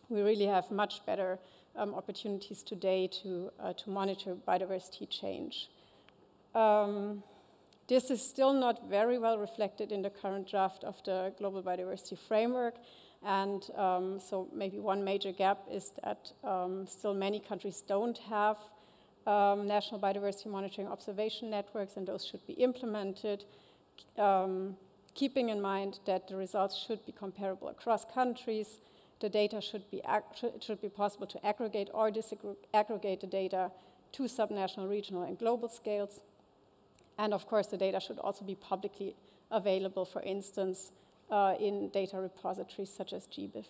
U: we really have much better opportunities today to monitor biodiversity change. This is still not very well reflected in the current draft of the Global Biodiversity Framework. And so maybe one major gap is that still many countries don't have national biodiversity monitoring observation networks, and those should be implemented, keeping in mind that the results should be comparable across countries. The data should be possible to aggregate or disaggregate the data to subnational, regional, and global scales. And of course, the data should also be publicly available, for instance, in data repositories such as GBIF.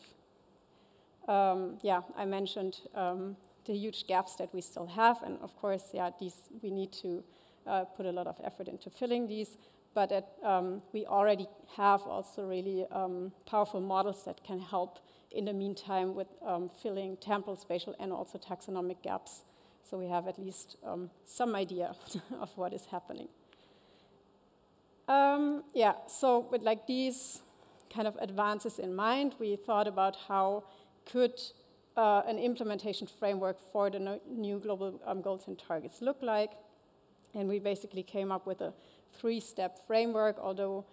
U: Yeah, I mentioned the huge gaps that we still have, and of course, yeah, we need to put a lot of effort into filling these, but we already have also really powerful models that can help in the meantime with filling temporal, spatial, and also taxonomic gaps. So we have at least some idea of what is happening. Yeah, so with like these kind of advances in mind, we thought about how could an implementation framework for the new global goals and targets look like. And we basically came up with a 3-step framework, although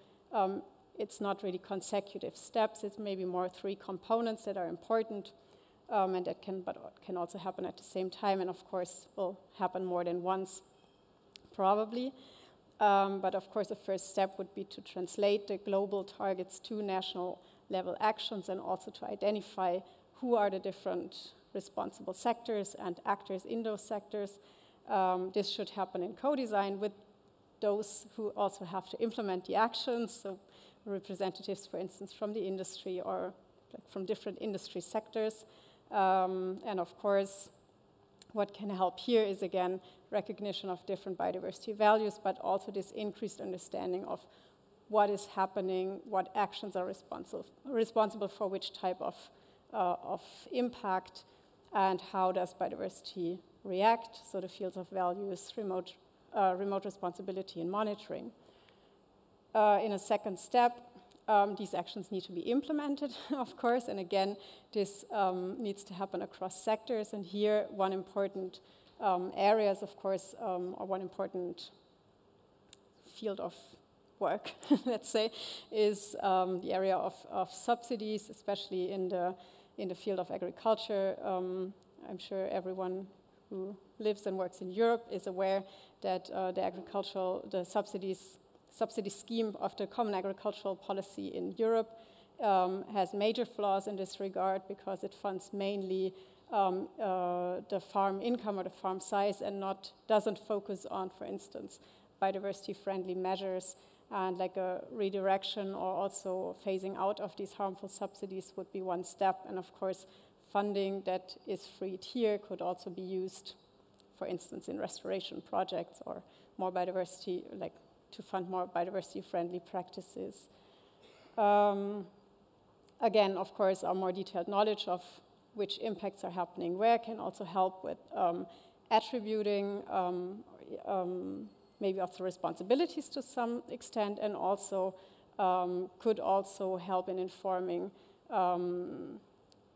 U: it's not really consecutive steps. It's maybe more 3 components that are important and that can also happen at the same time, and of course will happen more than once, probably. But of course, the first step would be to translate the global targets to national level actions and also to identify who are the different responsible sectors and actors in those sectors. This should happen in co-design with those who also have to implement the actions, so representatives, for instance, from the industry or from different industry sectors. And of course, what can help here is, again, recognition of different biodiversity values, but also this increased understanding of what is happening, what actions are responsible for which type of impact, and how does biodiversity react, so the fields of values, remote responsibility, and monitoring. In a second step, these actions need to be implemented, of course, and again, this needs to happen across sectors, and here one important areas, of course, or one important field of work, let's say, is the area of subsidies, especially in the field of agriculture. I'm sure everyone who lives and works in Europe is aware that the subsidy scheme of the Common Agricultural Policy in Europe has major flaws in this regard because it funds mainly the farm income or the farm size and doesn't focus on, for instance, biodiversity-friendly measures, and like a redirection or also phasing out of these harmful subsidies would be one step. And of course, funding that is freed here could also be used, for instance, in restoration projects or more biodiversity, like to fund more biodiversity-friendly practices. Again, of course, our more detailed knowledge of which impacts are happening where can also help with attributing maybe also responsibilities to some extent, and also could also help in informing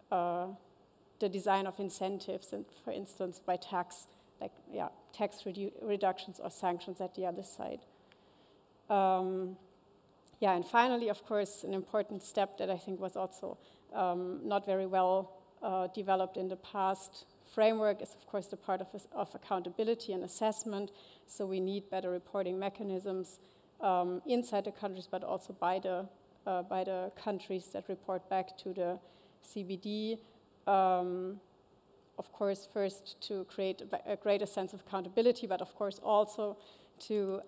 U: the design of incentives, and for instance by tax reductions or sanctions at the other side. Yeah, and finally, of course, an important step that I think was also not very well developed in the past framework is, of course, the part of accountability and assessment. So we need better reporting mechanisms inside the countries, but also by the countries that report back to the CBD. Of course, first to create a greater sense of accountability, but of course also to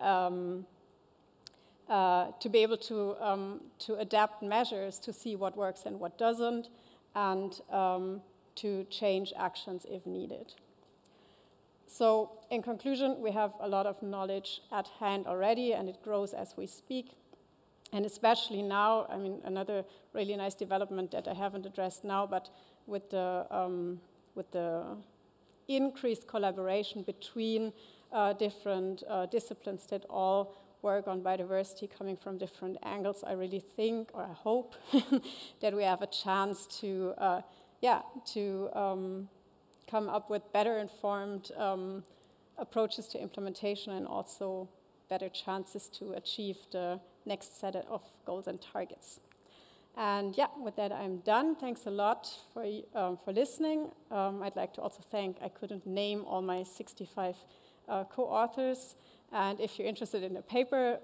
U: be able to adapt measures to see what works and what doesn't, and to change actions if needed. So in conclusion, we have a lot of knowledge at hand already, and it grows as we speak. And especially now, I mean, another really nice development that I haven't addressed now, but with the increased collaboration between different disciplines that all work on biodiversity coming from different angles, I really think, or I hope, that we have a chance to come up with better informed approaches to implementation and also better chances to achieve the next set of goals and targets. And yeah, with that I'm done. Thanks a lot for listening. I'd like to also thank, I couldn't name all my 65 co-authors. And if you're interested in a paper,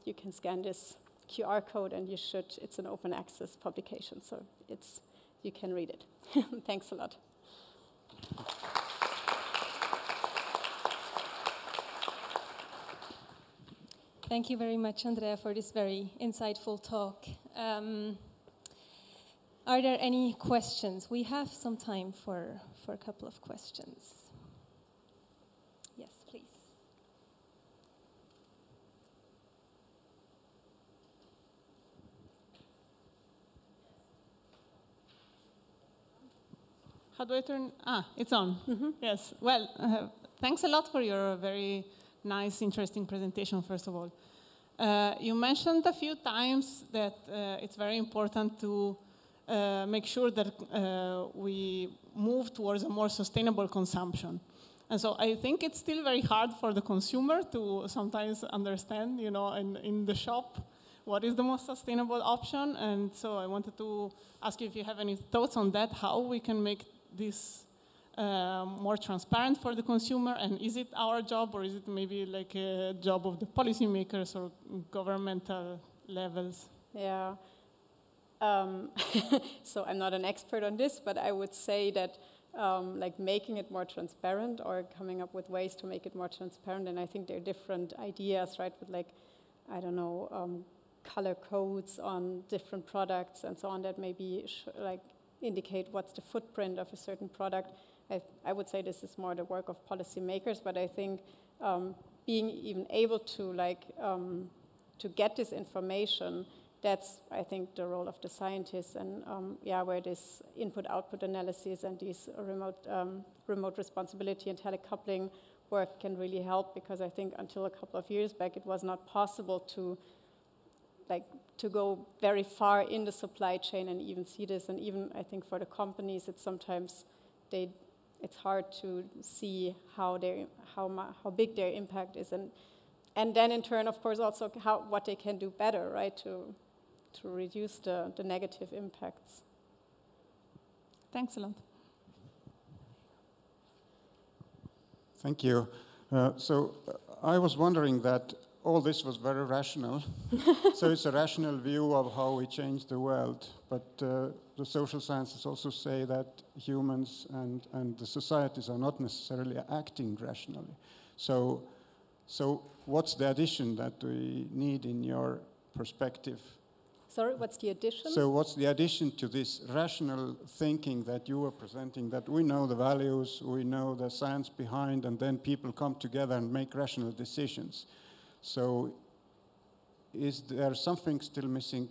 U: you can scan this QR code and you should, it's an open access publication, so you can read it. Thanks a lot.
D: Thank you very much, Andrea, for this very insightful talk. Are there any questions? We have some time for a couple of questions. Yes, please.
C: How do I turn? It's on. Mm-hmm. Yes. Well, thanks a lot for your very nice, interesting presentation, first of all. You mentioned a few times that it's very important to make sure that we move towards a more sustainable consumption. And so I think it's still very hard for the consumer to sometimes understand, you know, in the shop, what is the most sustainable option. And so I wanted to ask you if you have any thoughts on that, how we can make this more transparent for the consumer, and is it our job, or is it maybe like a job of the policymakers or governmental levels?
U: Yeah. So I'm not an expert on this, but I would say that like making it more transparent or coming up with ways to make it more transparent, and I think there are different ideas, right, with like, I don't know, color codes on different products and so on that maybe like indicate what's the footprint of a certain product. I would say this is more the work of policymakers, but I think being even able to like to get this information, that's I think the role of the scientists, and yeah, where this input-output analysis and these remote responsibility and telecoupling work can really help, because I think until a couple of years back it was not possible to go very far in the supply chain and even see this, and even I think for the companies it's sometimes it's hard to see how big their impact is, and then in turn, of course, also what they can do better, right, to reduce the negative impacts.
C: Thanks a lot.
O: Thank you. I was wondering that all this was very rational. So it's a rational view of how we change the world. But the social sciences also say that humans and the societies are not necessarily acting rationally. So what's the addition that we need in your perspective?
U: Sorry, what's the addition?
O: So what's the addition to this rational thinking that you were presenting, that we know the values, we know the science behind, and then people come together and make rational decisions? So is there something still missing,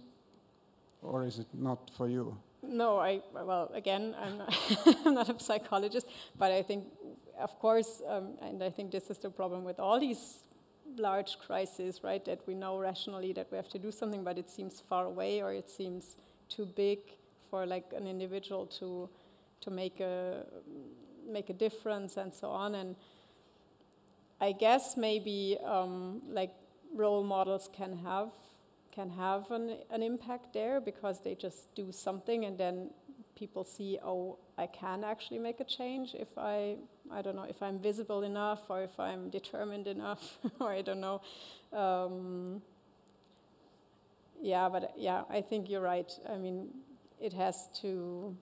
O: or is it not for you?
U: No, well, again, I'm not a psychologist, but I think, of course, and I think this is the problem with all these large crises, right, that we know rationally that we have to do something, but it seems far away, or it seems too big for like an individual to make a difference and so on. And I guess maybe like role models can have an impact there, because they just do something and then people see, oh, I can actually make a change if I don't know, if I'm visible enough, or if I'm determined enough, or I don't know. Yeah, but yeah, I think you're right. I mean, it has to,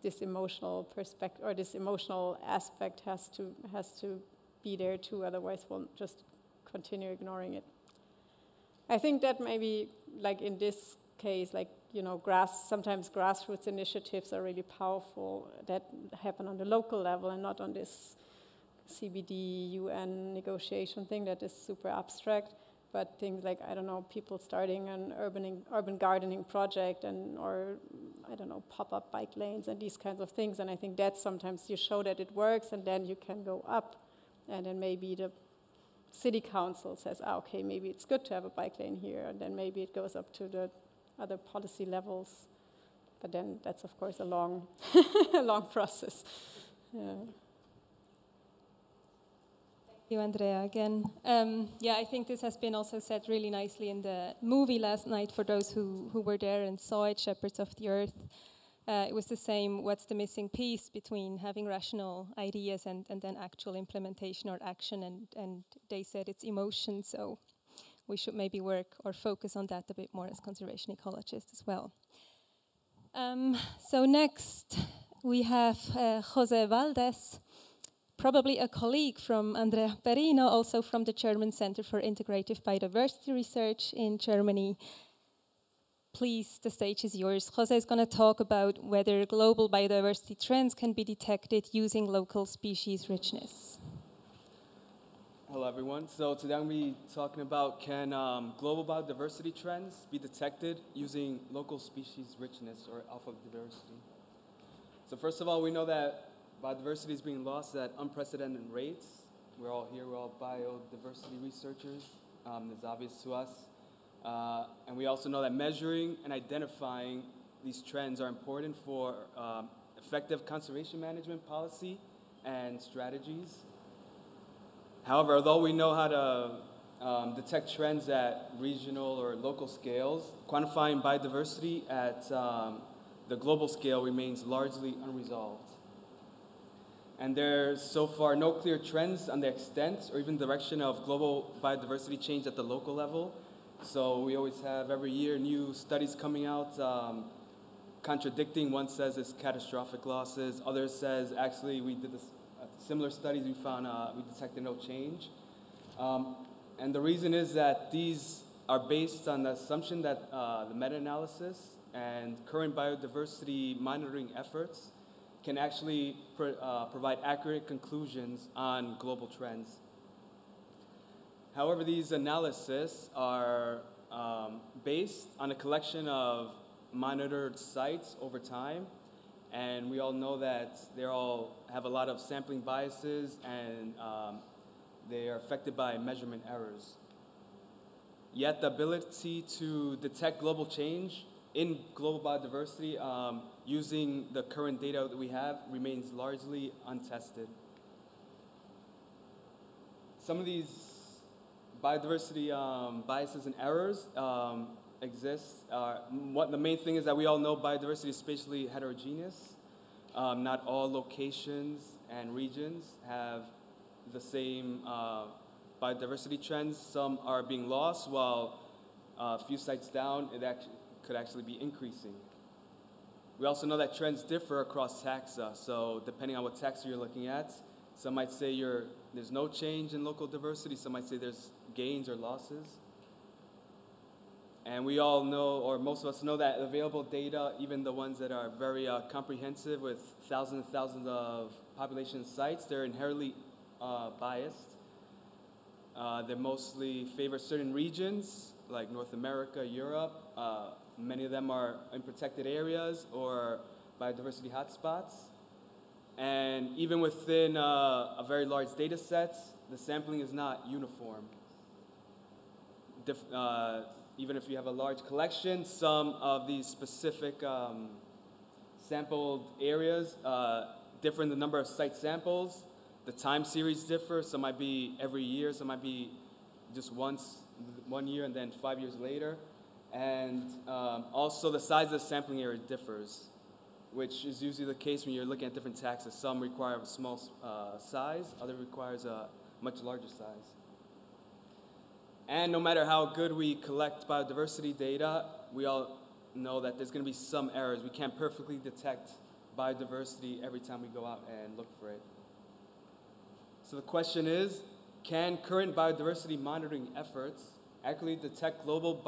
U: this emotional perspective, or this emotional aspect has to be there too, otherwise we'll just continue ignoring it. I think that maybe, like in this case, like, you know, sometimes grassroots initiatives are really powerful that happen on the local level and not on this CBD UN negotiation thing that is super abstract. But things like, I don't know, people starting an urban gardening project, or I don't know, pop-up bike lanes and these kinds of things. And I think that sometimes you show that it works, and then you can go up, and then maybe the city council says, okay, maybe it's good to have a bike lane here, and then maybe it goes up to the other policy levels. But then that's, of course, a long, a long process.
D: Thank you, Andrea, again. Yeah, I think this has been also said really nicely in the movie last night for those who were there and saw it, Shepherds of the Earth. It was the same, what's the missing piece between having rational ideas and then actual implementation or action, and they said it's emotion, so we should maybe work or focus on that a bit more as conservation ecologists as well. So next we have Jose Valdez, probably a colleague from Andrea Perino, also from the German Center for Integrative Biodiversity Research in Germany. Please, the stage is yours. Jose is going to talk about whether global biodiversity trends can be detected using local species richness.
F: Hello, everyone. So today I'm going to be talking about can global biodiversity trends be detected using local species richness or alpha diversity. So first of all, we know that biodiversity is being lost at unprecedented rates. We're all here, we're all biodiversity researchers. It's obvious to us. And we also know that measuring and identifying these trends are important for effective conservation management policy and strategies. However, although we know how to detect trends at regional or local scales, quantifying biodiversity at the global scale remains largely unresolved. And there's so far no clear trends on the extent or even direction of global biodiversity change at the local level. So we always have every year new studies coming out contradicting. One says it's catastrophic losses. Others says actually we did this similar studies, we found we detected no change. And the reason is that these are based on the assumption that the meta-analysis and current biodiversity monitoring efforts can actually provide accurate conclusions on global trends. However, these analyses are based on a collection of monitored sites over time, and we all know that they all have a lot of sampling biases and they are affected by measurement errors. Yet the ability to detect global change in global biodiversity using the current data that we have remains largely untested. Some of these biodiversity biases and errors exist. The main thing is that we all know biodiversity is spatially heterogeneous. Not all locations and regions have the same biodiversity trends. Some are being lost, while a few sites down, it could actually be increasing. We also know that trends differ across taxa, so depending on what taxa you're looking at, some might say there's no change in local diversity, some might say there's gains or losses. And we all know, or most of us know, that available data, even the ones that are very comprehensive with thousands and thousands of population sites, they're inherently biased. They mostly favor certain regions, like North America, Europe. Many of them are in protected areas or biodiversity hotspots. And even within a very large data set, the sampling is not uniform. Even if you have a large collection, some of these specific sampled areas differ in the number of site samples. The time series differ. Some might be every year, some might be just once, 1 year, and then 5 years later. And also the size of the sampling area differs, which is usually the case when you're looking at different taxa. Some require a small size, others requires a much larger size. And no matter how good we collect biodiversity data, we all know that there's going to be some errors. We can't perfectly detect biodiversity every time we go out and look for it. So the question is, can current biodiversity monitoring efforts accurately detect global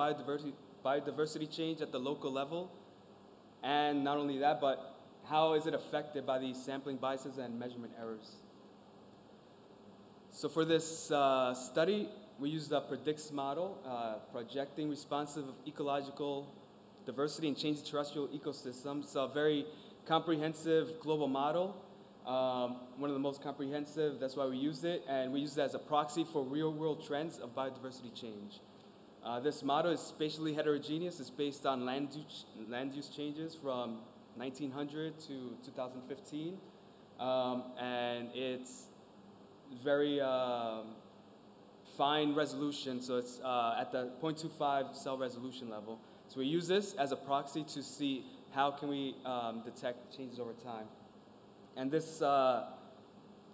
F: biodiversity change at the local level? And not only that, but how is it affected by these sampling biases and measurement errors? So for this study, we used the PREDICTS model, projecting responsive ecological diversity and changing terrestrial ecosystems. So a very comprehensive global model, one of the most comprehensive, that's why we used it, and we used it as a proxy for real-world trends of biodiversity change. This model is spatially heterogeneous. It's based on land use changes from 1900 to 2015. and it's very fine resolution, so it's at the 0.25 cell resolution level. So we use this as a proxy to see how can we detect changes over time. And this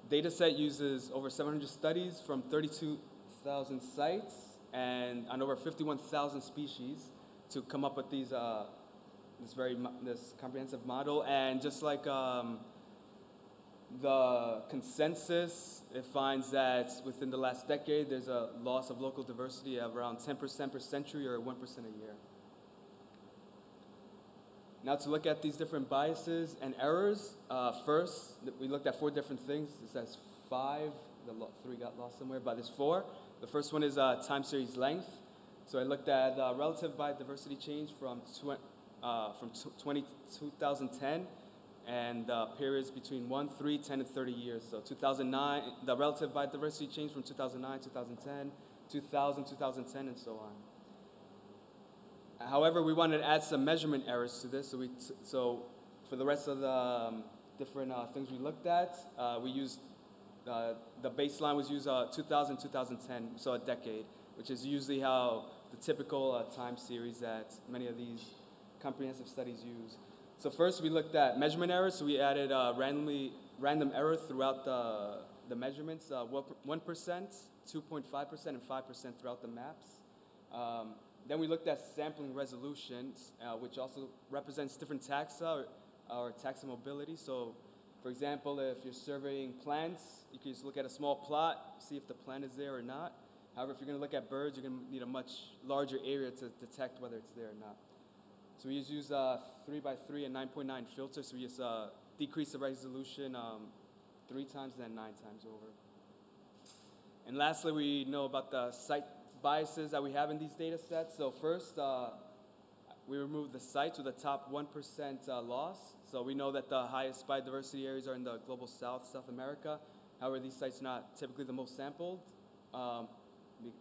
F: data set uses over 700 studies from 32,000 sites and on over 51,000 species to come up with these this comprehensive model. And just like the consensus, it finds that within the last decade, there's a loss of local diversity of around 10% per century or 1% a year. Now to look at these different biases and errors, first, we looked at 4 different things. This has 5, 3 got lost somewhere, but there's 4. The first one is time series length. So I looked at relative biodiversity change from 2010 and periods between 1, 3, 10, and 30 years. So 2009, the relative biodiversity change from 2009, 2010, 2000, 2010, and so on. However, we wanted to add some measurement errors to this. So for the rest of the different things we looked at, we used, the baseline was used 2000, 2010, so a decade, which is usually how the typical time series that many of these comprehensive studies use. So first we looked at measurement errors, so we added random error throughout the measurements, 1%, 2.5%, and 5% throughout the maps. Then we looked at sampling resolutions, which also represents different taxa or taxa mobility. So for example, if you're surveying plants, you can just look at a small plot, see if the plant is there or not. However, if you're going to look at birds, you're going to need a much larger area to detect whether it's there or not. So we use 3x3 and 9.9 filters. So we just decrease the resolution 3 times and then 9 times over. And lastly, we know about the site biases that we have in these data sets. So first, we remove the sites with the top 1% loss. So we know that the highest biodiversity areas are in the global south, South America. However, these sites are not typically the most sampled.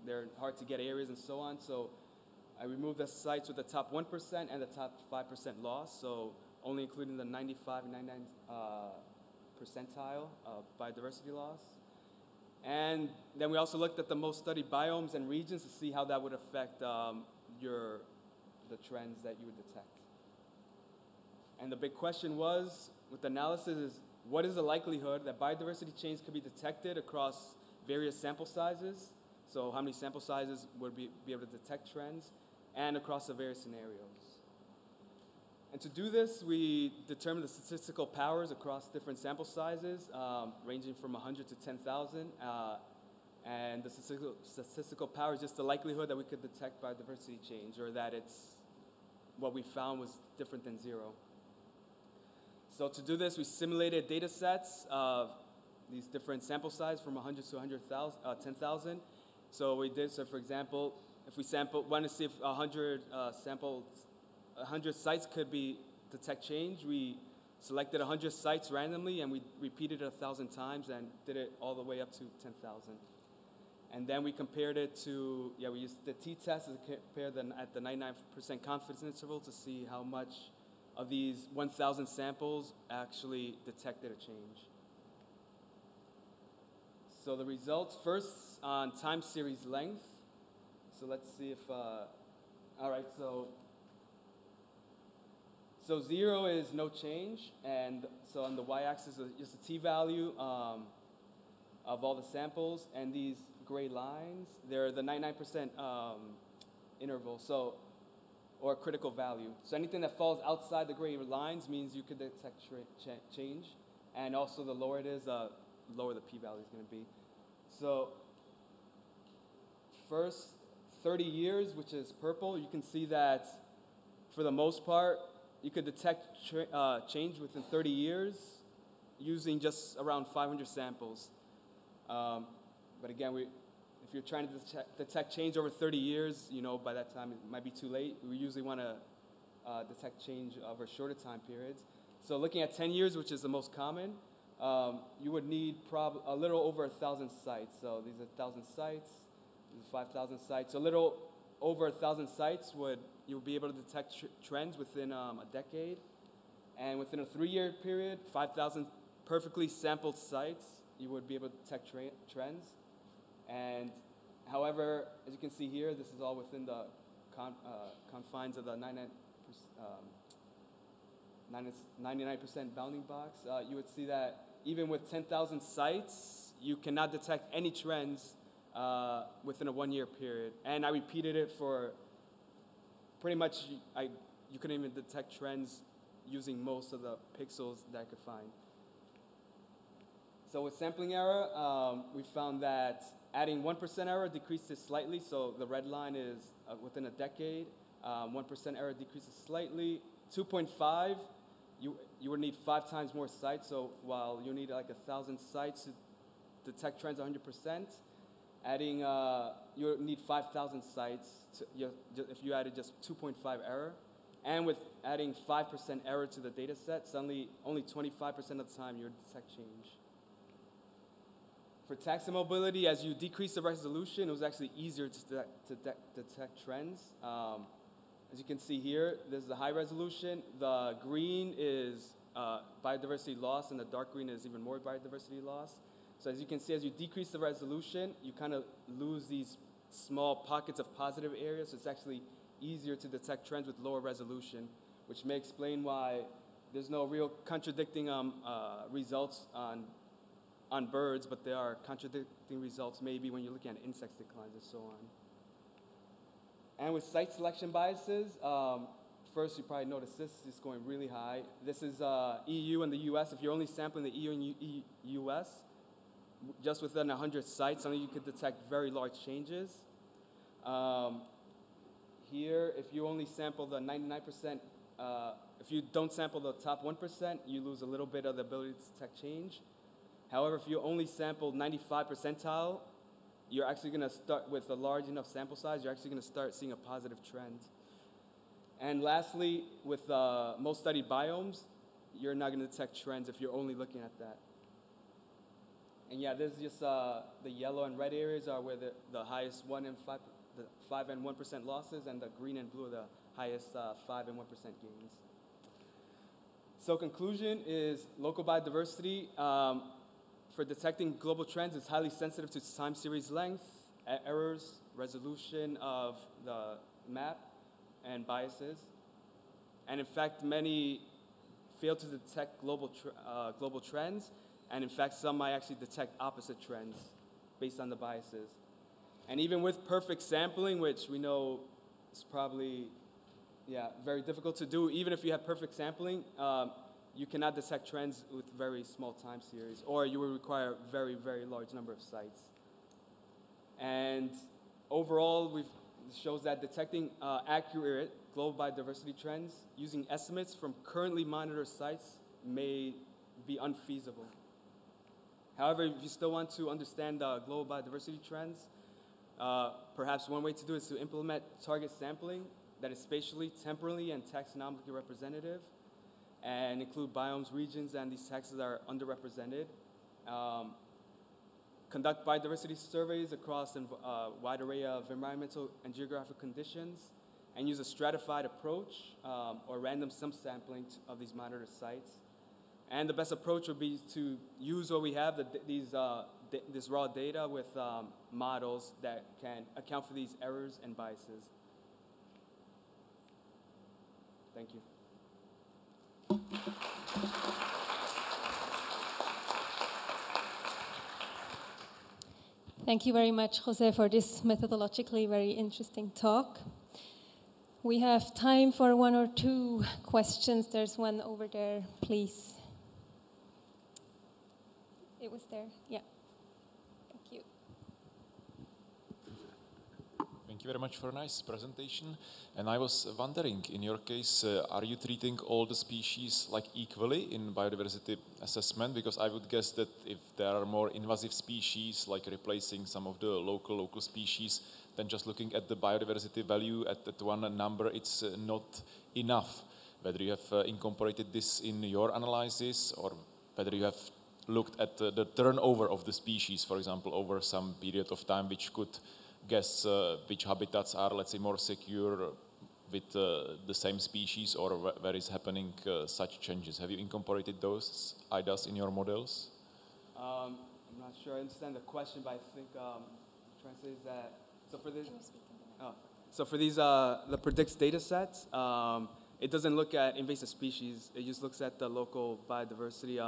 F: They're hard to get areas and so on. So I removed the sites with the top 1% and the top 5% loss. So only including the 95 and 99 percentile of biodiversity loss. And then we also looked at the most studied biomes and regions to see how that would affect the trends that you would detect. And the big question was, with the analysis, is what is the likelihood that biodiversity change could be detected across various sample sizes? So how many sample sizes would be able to detect trends, and across the various scenarios. And to do this, we determined the statistical powers across different sample sizes, ranging from 100 to 10,000. And the statistical power is just the likelihood that we could detect biodiversity change, or that what we found was different than 0. So to do this, we simulated data sets of these different sample sizes from 100 to 10,000. So we did, so for example, if we want to see if 100 sites could detect change, we selected 100 sites randomly and we repeated it 1,000 times and did it all the way up to 10,000. And then we compared it to, we used the t-test to compare them at the 99% confidence interval to see how much of these 1,000 samples actually detected a change. So the results, first on time series length. So let's see if, all right, so 0 is no change, and so on the y-axis is just a t-value of all the samples, and these gray lines, they're the 99% interval, or critical value. So anything that falls outside the gray lines means you could detect change, and also the lower it is, lower the p-value is going to be. So first, 30 years, which is purple, you can see that for the most part, you could detect change within 30 years using just around 500 samples. But again, if you're trying to detect change over 30 years, by that time it might be too late. We usually want to detect change over shorter time periods. So looking at 10 years, which is the most common, you would need a little over 1,000 sites. So these are 1,000 sites. 5,000 sites. So a little over 1,000 sites you'll be able to detect trends within a decade. And within a 3-year period, 5,000 perfectly sampled sites, you would be able to detect trends. And however, as you can see here, this is all within the confines of the 99% bounding box. You would see that even with 10,000 sites, you cannot detect any trends within a 1-year period. And I repeated it for pretty much, you couldn't even detect trends using most of the pixels that I could find. So with sampling error, we found that adding 1% error decreases slightly. So the red line is within a decade. 1% error decreases slightly. 2.5, you would need 5 times more sites. So while you need like 1,000 sites to detect trends 100%, adding, you would need 5,000 sites if you added just 2.5 error. And with adding 5% error to the data set, suddenly only 25% of the time you would detect change. For taxa mobility, as you decrease the resolution, it was actually easier to detect trends. As you can see here, this is the high resolution. The green is biodiversity loss, and the dark green is even more biodiversity loss. So as you can see, as you decrease the resolution, you kind of lose these small pockets of positive areas. So it's actually easier to detect trends with lower resolution, which may explain why there's no real contradicting results on birds, but there are contradicting results maybe when you're looking at insects declines and so on. And with site selection biases, first you probably notice this is going really high. This is EU and the US. If you're only sampling the EU and US, just within 100 sites, only you could detect very large changes. Here, if you only sample the 99%, if you don't sample the top 1%, you lose a little bit of the ability to detect change. However, if you only sample 95 percentile, you're actually going to start with a large enough sample size, you're actually going to start seeing a positive trend. And lastly, with most studied biomes, you're not going to detect trends if you're only looking at that. And yeah, this is just the yellow and red areas are where the highest 5 and 1% losses, and the green and blue are the highest 5 and 1% gains. So conclusion is local biodiversity for detecting global trends is highly sensitive to time series length, errors, resolution of the map, and biases. And in fact, many fail to detect global trends, and in fact, some might actually detect opposite trends based on the biases. And even with perfect sampling, which we know is probably very difficult to do, even if you have perfect sampling, you cannot detect trends with very small time series, or you will require a very, very large number of sites. And overall, it shows that detecting accurate global biodiversity trends using estimates from currently monitored sites may be unfeasible. However, if you still want to understand global biodiversity trends, perhaps one way to do it is to implement target sampling that is spatially, temporally, and taxonomically representative, and include biomes, regions, and these taxons are underrepresented. Conduct biodiversity surveys across a wide array of environmental and geographic conditions, and use a stratified approach or random sampling of these monitored sites. And the best approach would be to use what we have, this raw data with models that can account for these errors and biases. Thank you.
D: Thank you very much, Jose, for this methodologically very interesting talk. We have time for 1 or 2 questions. There's one over there, please. It was there, yeah. Thank you.
K: Thank you very much for a nice presentation. And I was wondering, in your case, are you treating all the species like equally in biodiversity assessment? Because I would guess that if there are more invasive species, like replacing some of the local species, then just looking at the biodiversity value at that one number, it's not enough. Whether you have incorporated this in your analysis, or whether you have looked at the turnover of the species, for example, over some period of time, which could guess which habitats are, let's say, more secure, with the same species or where is happening such changes? Have you incorporated those ideas in your models?
F: I'm not sure I understand the question, but I think trying to say is that so for these the predicts data sets, it doesn't look at invasive species. It just looks at the local biodiversity.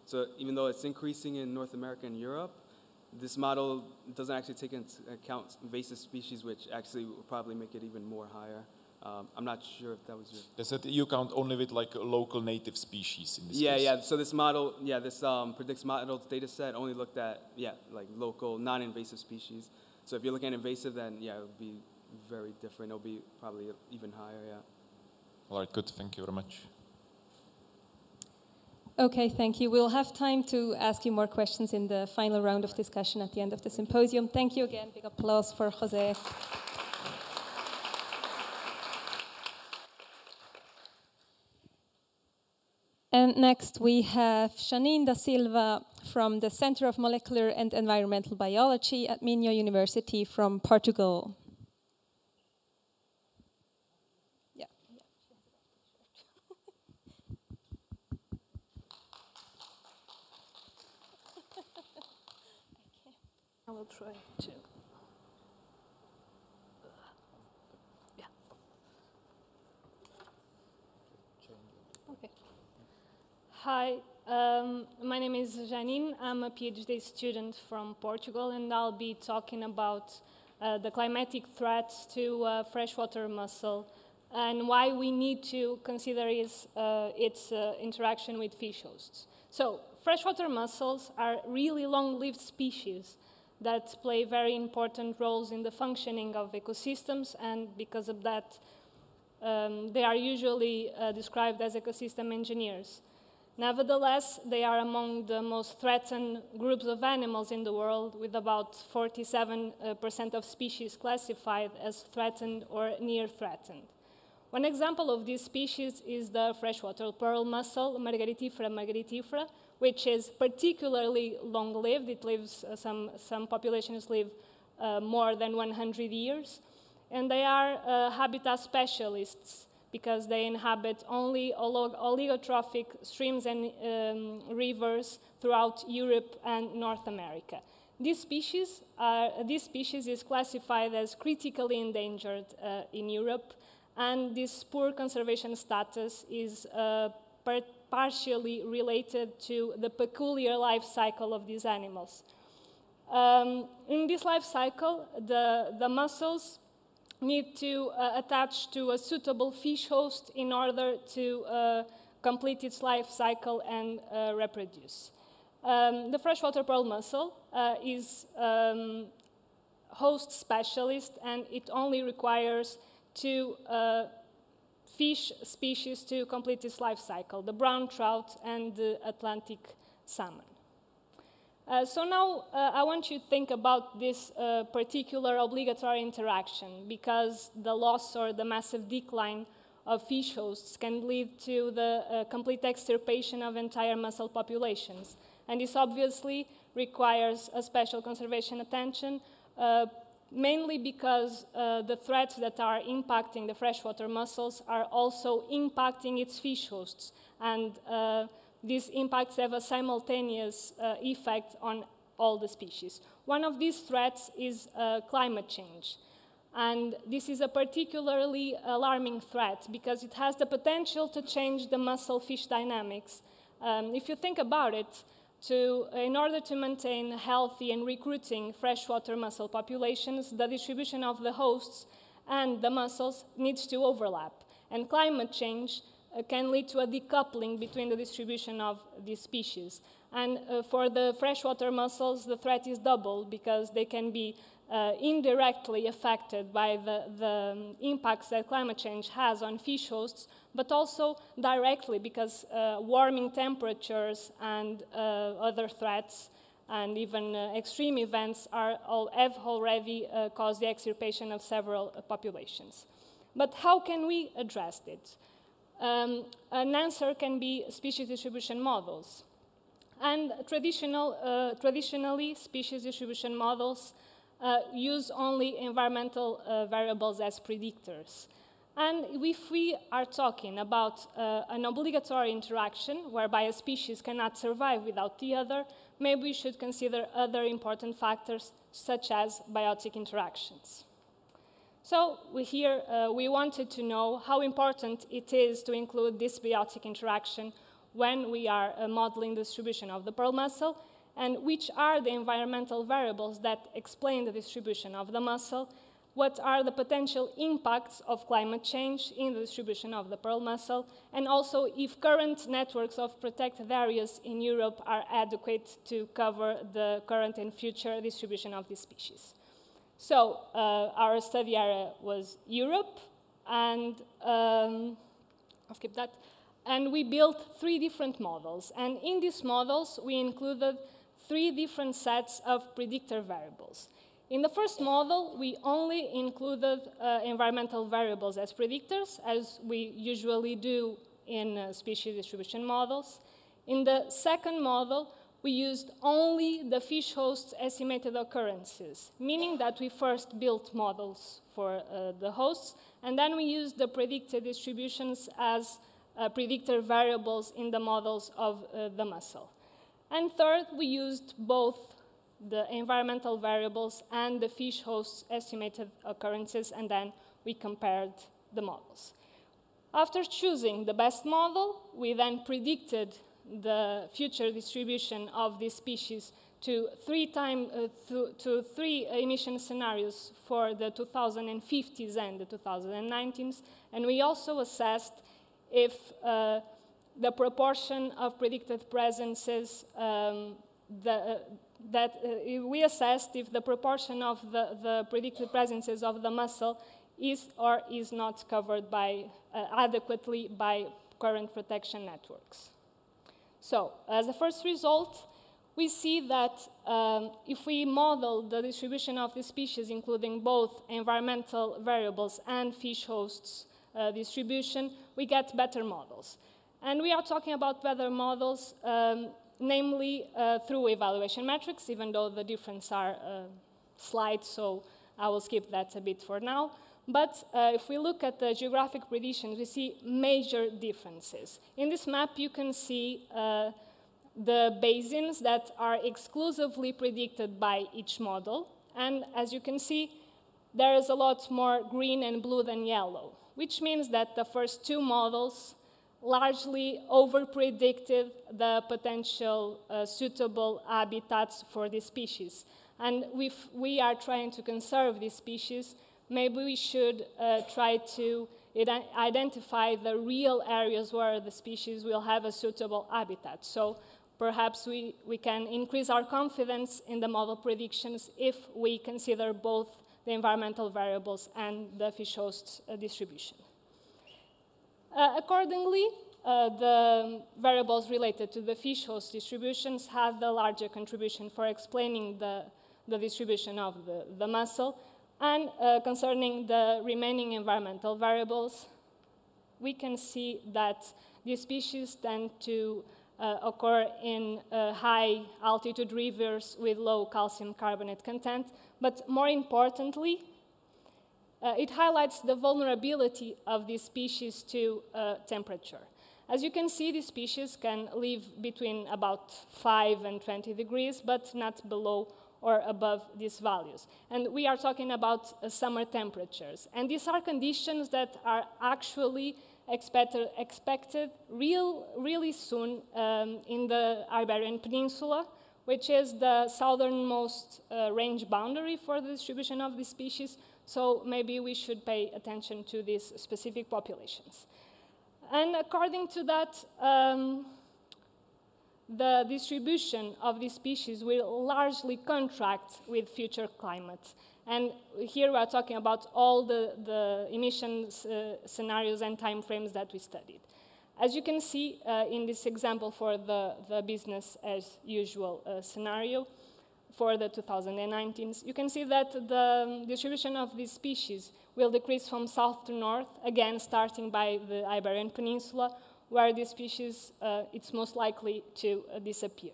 F: So even though it's increasing in North America and Europe, this model doesn't actually take into account invasive species, which actually will probably make it even more higher. I'm not sure if that was your...
K: They said you count only with like local native species in this case.
F: Yeah. So this model, this predicts models data set only looked at, like local non-invasive species. So if you're looking at invasive, then it would be very different. It'll be probably even higher,
K: All right, good. Thank you very much.
D: Okay, thank you. We'll have time to ask you more questions in the final round of discussion at the end of the symposium. Thank you again. Big applause for Jose. And next we have Janine da Silva from the Center of Molecular and Environmental Biology at Minho University from Portugal.
A: I will try to. Okay. Hi, my name is Janine. I'm a PhD student from Portugal, and I'll be talking about the climatic threats to freshwater mussel and why we need to consider its interaction with fish hosts. So, freshwater mussels are really long-lived species that play very important roles in the functioning of ecosystems, and because of that, they are usually described as ecosystem engineers. Nevertheless, they are among the most threatened groups of animals in the world, with about 47% of species classified as threatened or near threatened. One example of this species is the freshwater pearl mussel, Margaritifera, which is particularly long-lived. It lives, some populations live more than 100 years. And they are habitat specialists because they inhabit only oligotrophic streams and rivers throughout Europe and North America. This species is classified as critically endangered in Europe, and this poor conservation status is partially related to the peculiar life cycle of these animals. In this life cycle, the mussels need to attach to a suitable fish host in order to complete its life cycle and reproduce. The freshwater pearl mussel is host specialist, and it only requires two fish species to complete its life cycle, the brown trout and the Atlantic salmon. So now I want you to think about this particular obligatory interaction, because the loss or the massive decline of fish hosts can lead to the complete extirpation of entire mussel populations. And this obviously requires a special conservation attention, mainly because the threats that are impacting the freshwater mussels are also impacting its fish hosts. And these impacts have a simultaneous effect on all the species. One of these threats is climate change. And this is a particularly alarming threat because it has the potential to change the mussel-fish dynamics. If you think about it, in order to maintain healthy and recruiting freshwater mussel populations, the distribution of the hosts and the mussels needs to overlap. And climate change can lead to a decoupling between the distribution of these species. And for the freshwater mussels, the threat is double because they can be indirectly affected by the impacts that climate change has on fish hosts, but also directly because warming temperatures and other threats and even extreme events have already caused the extirpation of several populations. But how can we address it? An answer can be species distribution models. And traditionally, species distribution models use only environmental variables as predictors. And if we are talking about an obligatory interaction whereby a species cannot survive without the other, maybe we should consider other important factors such as biotic interactions. So we wanted to know how important it is to include this biotic interaction when we are modeling the distribution of the pearl mussel, and which are the environmental variables that explain the distribution of the mussel, what are the potential impacts of climate change in the distribution of the pearl mussel, and also if current networks of protected areas in Europe are adequate to cover the current and future distribution of these species. So our study area was Europe, and I'll skip that. And we built 3 different models. And in these models, we included 3 different sets of predictor variables. In the first model, we only included environmental variables as predictors, as we usually do in species distribution models. In the second model, we used only the fish host's estimated occurrences, meaning that we first built models for the hosts, and then we used the predicted distributions as predictor variables in the models of the mussel. And third, we used both the environmental variables and the fish host's estimated occurrences, and then we compared the models. After choosing the best model, we then predicted the future distribution of this species to 3 emission scenarios for the 2050s and the 2019s, and we also assessed if the proportion of predicted presences we assessed if the proportion of the predicted presences of the mussel is or is not covered by, adequately by current protection networks. So, as a first result, we see that if we model the distribution of the species, including both environmental variables and fish hosts distribution, we get better models. And we are talking about better models, namely through evaluation metrics, even though the differences are slight, so I will skip that a bit for now. But if we look at the geographic predictions, we see major differences. In this map, you can see the basins that are exclusively predicted by each model. And as you can see, there is a lot more green and blue than yellow, which means that the first 2 models largely over-predicted the potential suitable habitats for these species. And if we are trying to conserve these species, maybe we should try to identify the real areas where the species will have a suitable habitat. So perhaps we can increase our confidence in the model predictions if we consider both the environmental variables and the fish host distribution. Accordingly, the variables related to the fish host distributions have the larger contribution for explaining the distribution of the mussel. And concerning the remaining environmental variables, we can see that these species tend to occur in high altitude rivers with low calcium carbonate content. But more importantly, it highlights the vulnerability of these species to temperature. As you can see, these species can live between about 5 and 20 degrees, but not below or above these values. And we are talking about summer temperatures. And these are conditions that are actually expected really soon in the Iberian Peninsula, which is the southernmost range boundary for the distribution of these species. So maybe we should pay attention to these specific populations. And according to that, the distribution of these species will largely contract with future climates. And here we are talking about all the emissions scenarios and timeframes that we studied. As you can see in this example for the business as usual scenario for the 2019s, you can see that the distribution of these species will decrease from south to north, again starting by the Iberian Peninsula, where this species, it's most likely to disappear.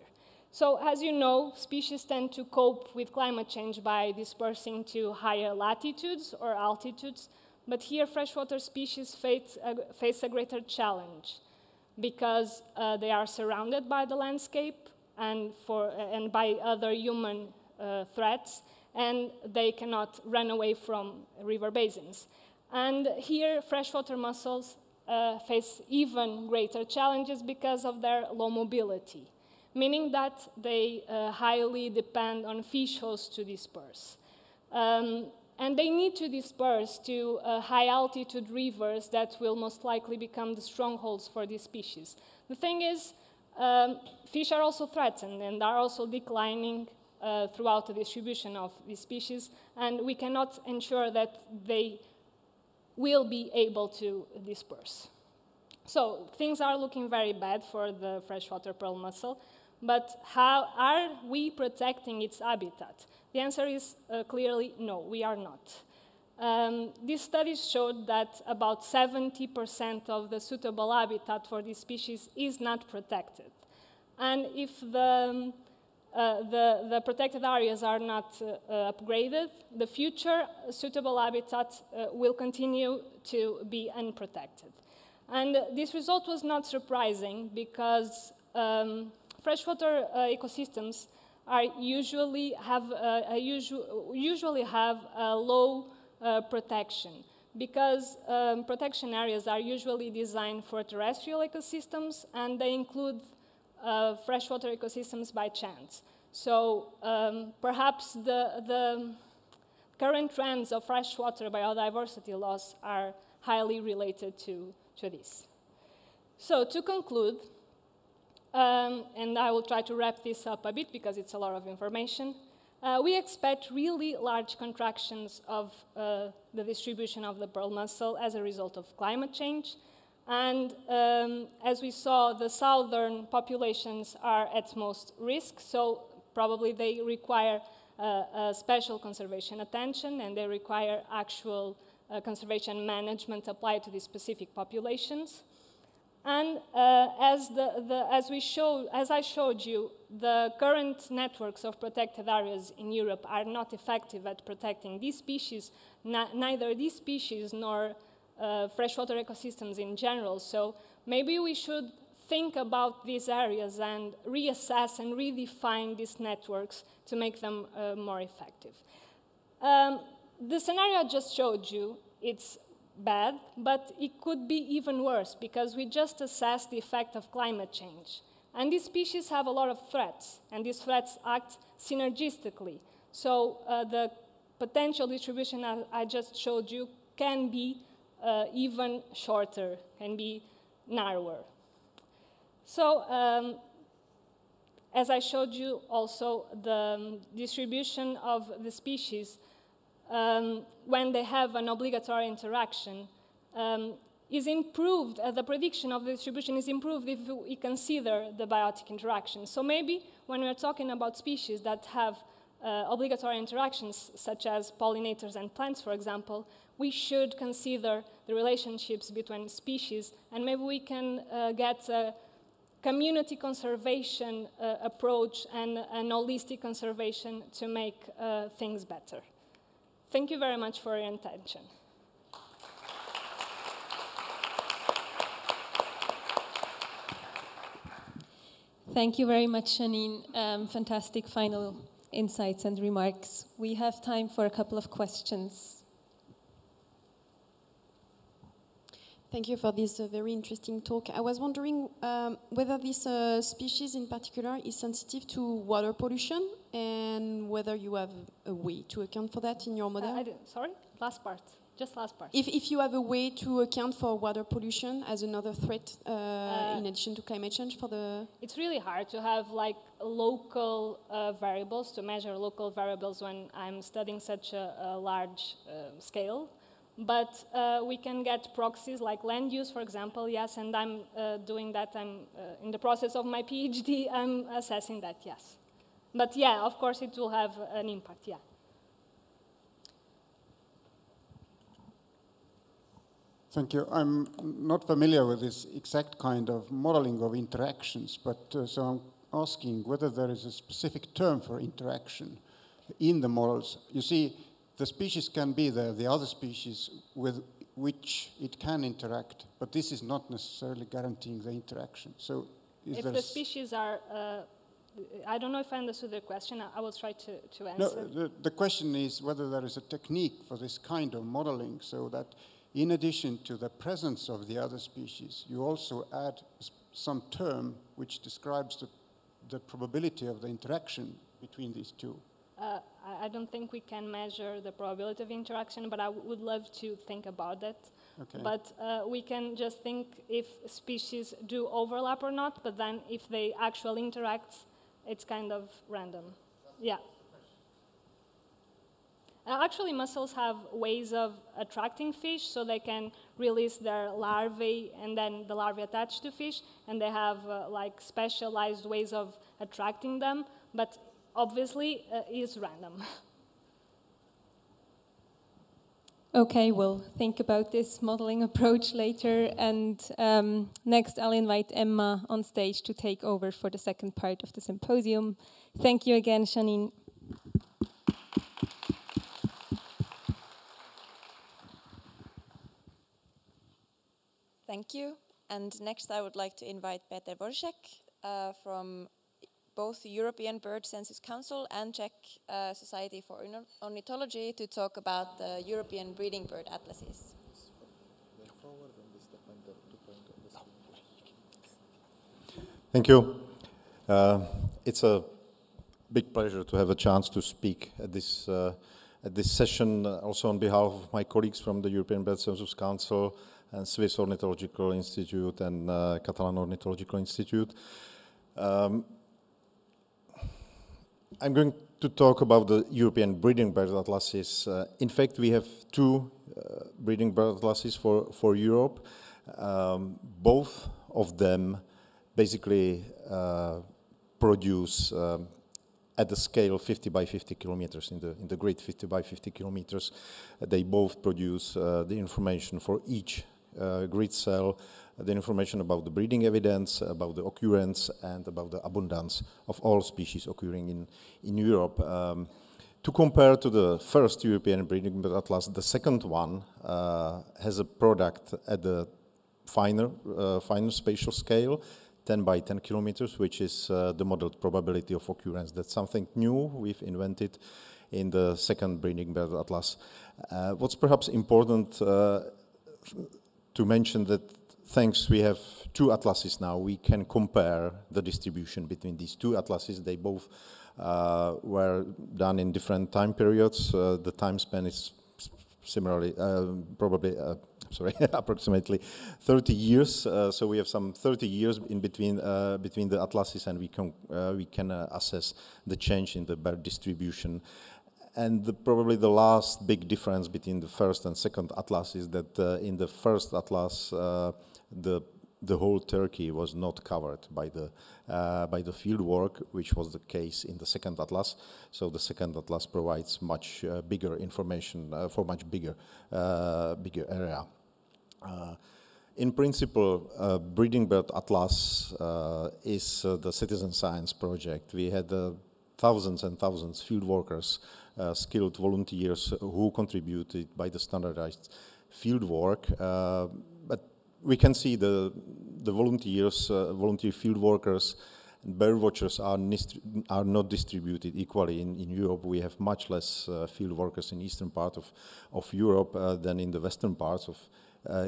A: So as you know, species tend to cope with climate change by dispersing to higher latitudes or altitudes, But here, freshwater species face a greater challenge because they are surrounded by the landscape and by other human threats, and they cannot run away from river basins. And here, freshwater mussels face even greater challenges because of their low mobility, meaning that they highly depend on fish hosts to disperse. And they need to disperse to high-altitude rivers that will most likely become the strongholds for these species. The thing is, fish are also threatened and are also declining throughout the distribution of these species, and we cannot ensure that they will be able to disperse. So things are looking very bad for the freshwater pearl mussel, but how are we protecting its habitat? The answer is clearly no, we are not. These studies showed that about 70% of the suitable habitat for this species is not protected. And if the protected areas are not upgraded, the future suitable habitat will continue to be unprotected. And this result was not surprising because freshwater ecosystems usually have a low protection because protection areas are usually designed for terrestrial ecosystems, and they include freshwater ecosystems by chance. So perhaps the current trends of freshwater biodiversity loss are highly related to this. So to conclude, and I will try to wrap this up a bit because it's a lot of information, we expect really large contractions of the distribution of the pearl mussel as a result of climate change. And as we saw, the southern populations are at most risk, so probably they require special conservation attention, and they require actual conservation management applied to these specific populations. And as I showed you, the current networks of protected areas in Europe are not effective at protecting these species, neither these species nor freshwater ecosystems in general. So maybe we should think about these areas and reassess and redefine these networks to make them more effective. The scenario I just showed you, it's bad, but it could be even worse because we just assessed the effect of climate change. And these species have a lot of threats, and these threats act synergistically. So the potential distribution I just showed you can be even shorter, can be narrower. So as I showed you also, the distribution of the species when they have an obligatory interaction is improved, the prediction of the distribution is improved if we consider the biotic interaction. So maybe when we're talking about species that have obligatory interactions, such as pollinators and plants, for example, we should consider the relationships between species, and maybe we can get a community conservation approach and an holistic conservation to make things better. Thank you very much for your attention.
D: Thank you very much, Janine. Fantastic final insights and remarks. We have time for a couple of questions.
Q: Thank you for this very interesting talk. I was wondering whether this species in particular is sensitive to water pollution and whether you have a way to account for that in your model.
A: Sorry? Last part. Just last part.
Q: If you have a way to account for water pollution as another threat in addition to climate change for the...
A: It's really hard to have like local variables, to measure local variables when I'm studying such a large scale. But we can get proxies like land use, for example, yes, and I'm doing that. I'm in the process of my PhD, I'm assessing that, yes. But yeah, of course it will have an impact, yeah.
O: Thank you. I'm not familiar with this exact kind of modeling of interactions, but so I'm asking whether there is a specific term for interaction in the models. You see, the species can be there, the other species with which it can interact, but this is not necessarily guaranteeing the interaction. So
A: if the species are, I don't know if I understood the question. I will try to answer.
O: No, the question is whether there is a technique for this kind of modeling so that in addition to the presence of the other species, you also add some term which describes the probability of the interaction between these two.
A: I don't think we can measure the probability of interaction, but I would love to think about that. Okay. But we can just think if species do overlap or not, but then if they actually interact, it's kind of random. Yeah. Actually, mussels have ways of attracting fish, so they can release their larvae, and then the larvae attach to fish, and they have like specialized ways of attracting them, but obviously is random.
D: Okay, we'll think about this modeling approach later, and next I'll invite Emma on stage to take over for the second part of the symposium. Thank you again, Janine.
N: Thank you. And next I would like to invite Peter Boršek from both the European Bird Census Council and Czech Society for Ornithology to talk about the European breeding bird atlases.
S: Thank you. It's a big pleasure to have a chance to speak at this session, also on behalf of my colleagues from the European Bird Census Council and Swiss Ornithological Institute and Catalan Ornithological Institute. I'm going to talk about the European breeding bird atlases. In fact, we have two breeding bird atlases for Europe. Both of them basically produce at the scale 50 by 50 kilometers, in the grid 50 by 50 kilometers. They both produce the information for each grid cell, the information about the breeding evidence, about the occurrence, and about the abundance of all species occurring in Europe. To compare to the first European breeding bird atlas, the second one has a product at the finer spatial scale, 10 by 10 kilometers, which is the modeled probability of occurrence. That's something new we've invented in the second breeding bird atlas. What's perhaps important to mention that thanks, we have two atlases now. We can compare the distribution between these two atlases. They both were done in different time periods. The time span is similarly, approximately 30 years. So we have some 30 years in between the atlases, and we can assess the change in the bird distribution. And probably the last big difference between the first and second atlas is that in the first atlas, the whole Turkey was not covered by the field work, which was the case in the second atlas. So the second atlas provides much bigger information for much bigger area. In principle, Breeding Bird Atlas is the citizen science project. We had thousands and thousands field workers, skilled volunteers who contributed by the standardized field work. But we can see the volunteers, volunteer field workers, and bird watchers are not distributed equally in Europe. We have much less field workers in eastern part of Europe than in the western parts of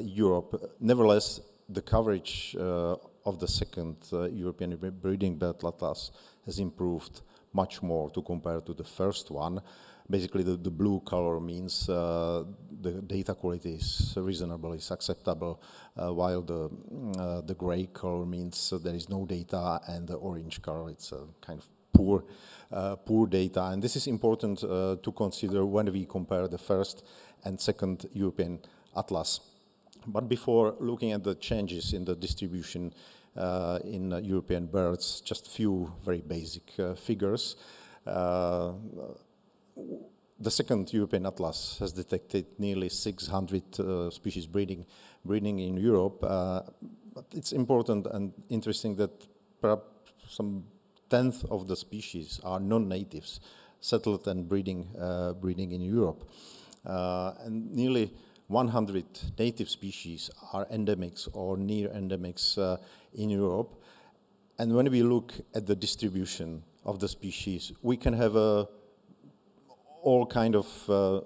S: Europe. Nevertheless, the coverage of the second European breeding bird atlas has improved much more to compare to the first one. Basically, the blue color means the data quality is reasonable, is acceptable, while the gray color means there is no data, and the orange color, it's a kind of poor data. And this is important to consider when we compare the first and second European atlas. But before looking at the changes in the distribution in European birds, just a few very basic figures. The second European atlas has detected nearly 600 species breeding in Europe. But it's important and interesting that perhaps some 10th of the species are non-natives, settled and breeding in Europe. And nearly 100 native species are endemics or near endemics in Europe. And when we look at the distribution of the species, we can have all kind of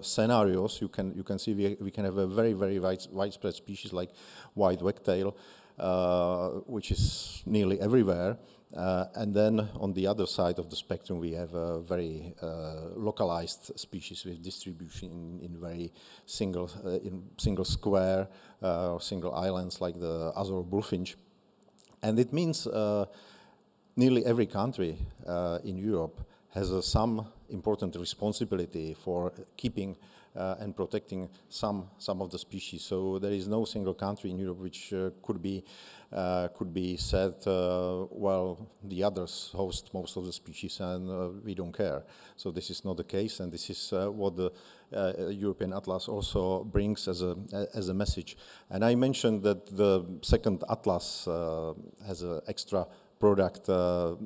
S: scenarios. You can see we can have a very widespread species like white wagtail, which is nearly everywhere. And then on the other side of the spectrum, we have a very localized species with distribution in very single square or single islands like the Azore bullfinch. And it means nearly every country in Europe has some important responsibility for keeping and protecting some of the species. So there is no single country in Europe which could be said, well, the others host most of the species and we don't care. So this is not the case, and this is what the European Atlas also brings as a message. And I mentioned that the second Atlas has an extra product,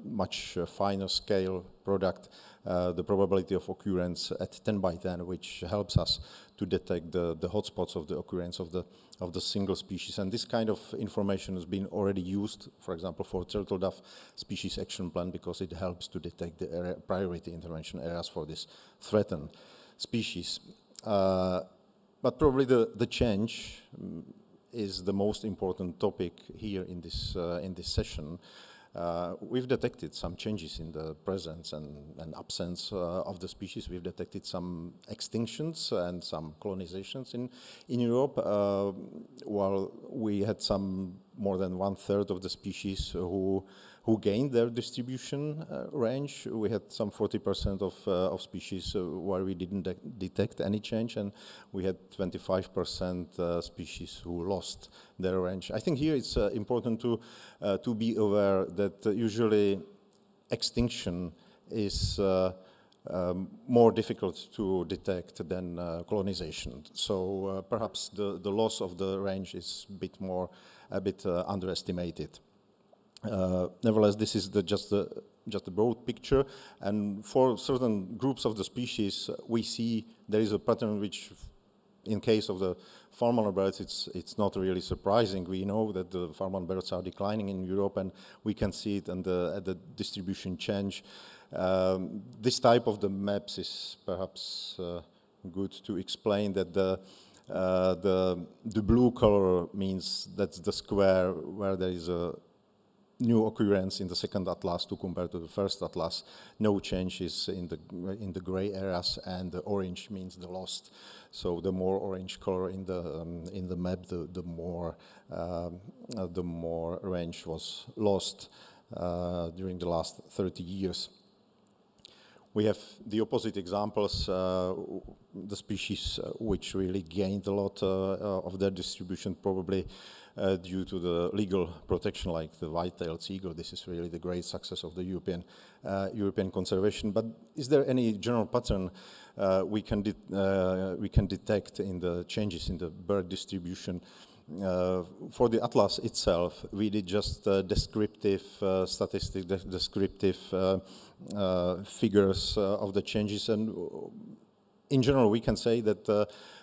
S: much finer scale product, the probability of occurrence at 10 by 10, which helps us to detect the hotspots of the occurrence of the single species. And this kind of information has been already used, for example, for turtle dove species action plan, because it helps to detect the priority intervention areas for this threatened species. But probably the change is the most important topic here in this session. We've detected some changes in the presence and absence of the species. We've detected some extinctions and some colonizations in Europe, while we had some more than 1/3 of the species who gained their distribution range. We had some 40% of species where we didn't detect any change, and we had 25% species who lost their range. I think here it's important to be aware that usually extinction is more difficult to detect than colonization. So perhaps the loss of the range is a bit underestimated. Nevertheless, this is just a broad picture, and for certain groups of the species, we see there is a pattern which, in case of the farm birds, it's not really surprising. We know that the farm birds are declining in Europe, and we can see it at the distribution change. This type of the maps is perhaps good to explain that the blue color means that's the square where there is a new occurrence in the second atlas to compare to the first atlas. No changes in the gray areas, and the orange means the lost. So the more orange color in the map, the more range was lost during the last 30 years. We have the opposite examples, the species which really gained a lot of their distribution, probably due to the legal protection, like the white-tailed seagull. This is really the great success of the European conservation. But is there any general pattern we can detect in the changes in the bird distribution? For the atlas itself, we did just descriptive statistics, descriptive figures of the changes, and in general, we can say that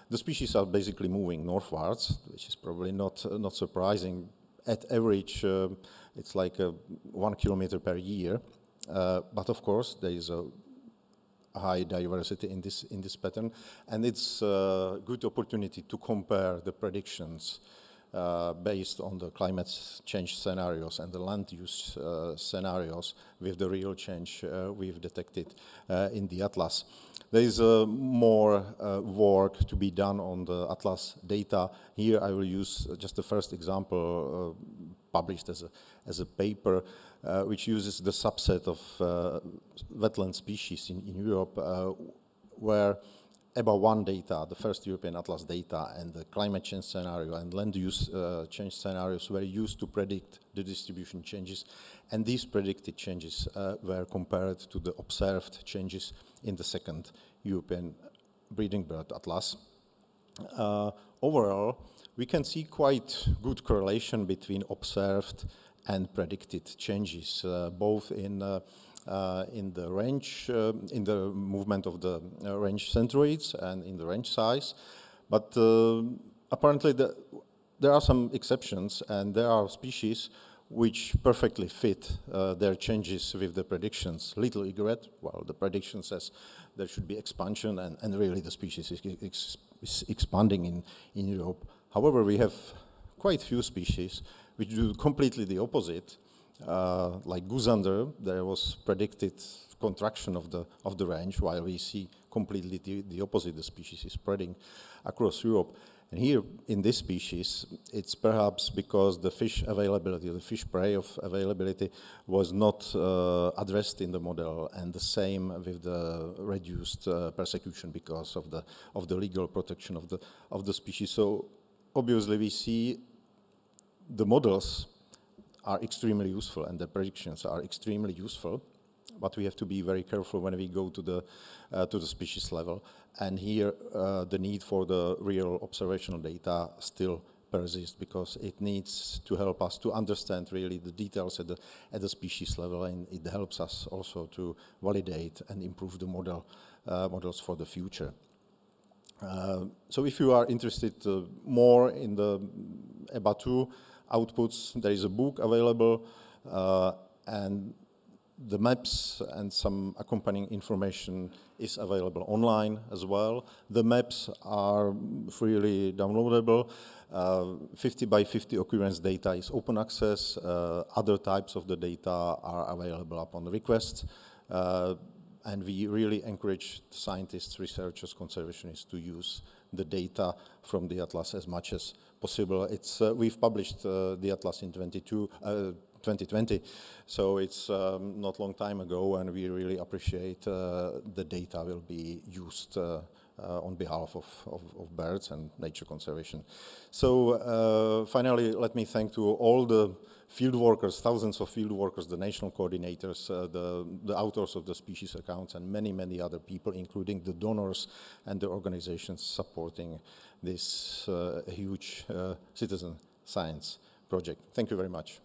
S: the species are basically moving northwards, which is probably not surprising. At average, it's like 1 kilometer per year, but of course there is a high diversity in this pattern, and it's a good opportunity to compare the predictions based on the climate change scenarios and the land use scenarios with the real change we've detected in the atlas. There is more work to be done on the atlas data. Here I will use just the first example published as a paper which uses the subset of wetland species in Europe where about one data, the first European Atlas data, and the climate change scenario and land use change scenarios were used to predict the distribution changes, and these predicted changes were compared to the observed changes in the second European breeding bird atlas. Overall, we can see quite good correlation between observed and predicted changes, both in the range, in the movement of the range centroids and in the range size. But apparently there are some exceptions, and there are species which perfectly fit their changes with the predictions. Little egret, well, the prediction says there should be expansion, and really the species is expanding in Europe. However, we have quite few species which do completely the opposite. Like goosander, there was predicted contraction of the range, while we see completely the opposite. The species is spreading across Europe. And here, in this species, it's perhaps because the fish availability, the fish prey of availability, was not addressed in the model, and the same with the reduced persecution because of the legal protection of the species. So obviously, we see the models are extremely useful, and the predictions are extremely useful. But we have to be very careful when we go to the species level. And here, the need for the real observational data still persists, because it needs to help us to understand really the details at the species level, and it helps us also to validate and improve the models for the future. So if you are interested more in the EBA2 outputs, there is a book available, and the maps and some accompanying information is available online as well. The maps are freely downloadable. 50 by 50 occurrence data is open access. Other types of the data are available upon request. And we really encourage scientists, researchers, conservationists to use the data from the atlas as much as possible. We've published the atlas in 2020, so it's not a long time ago, and we really appreciate the data will be used on behalf of birds and nature conservation. So finally, let me thank to all the field workers, thousands of field workers, the national coordinators, the authors of the species accounts, and many, many other people, including the donors and the organizations supporting this huge citizen science project. Thank you very much.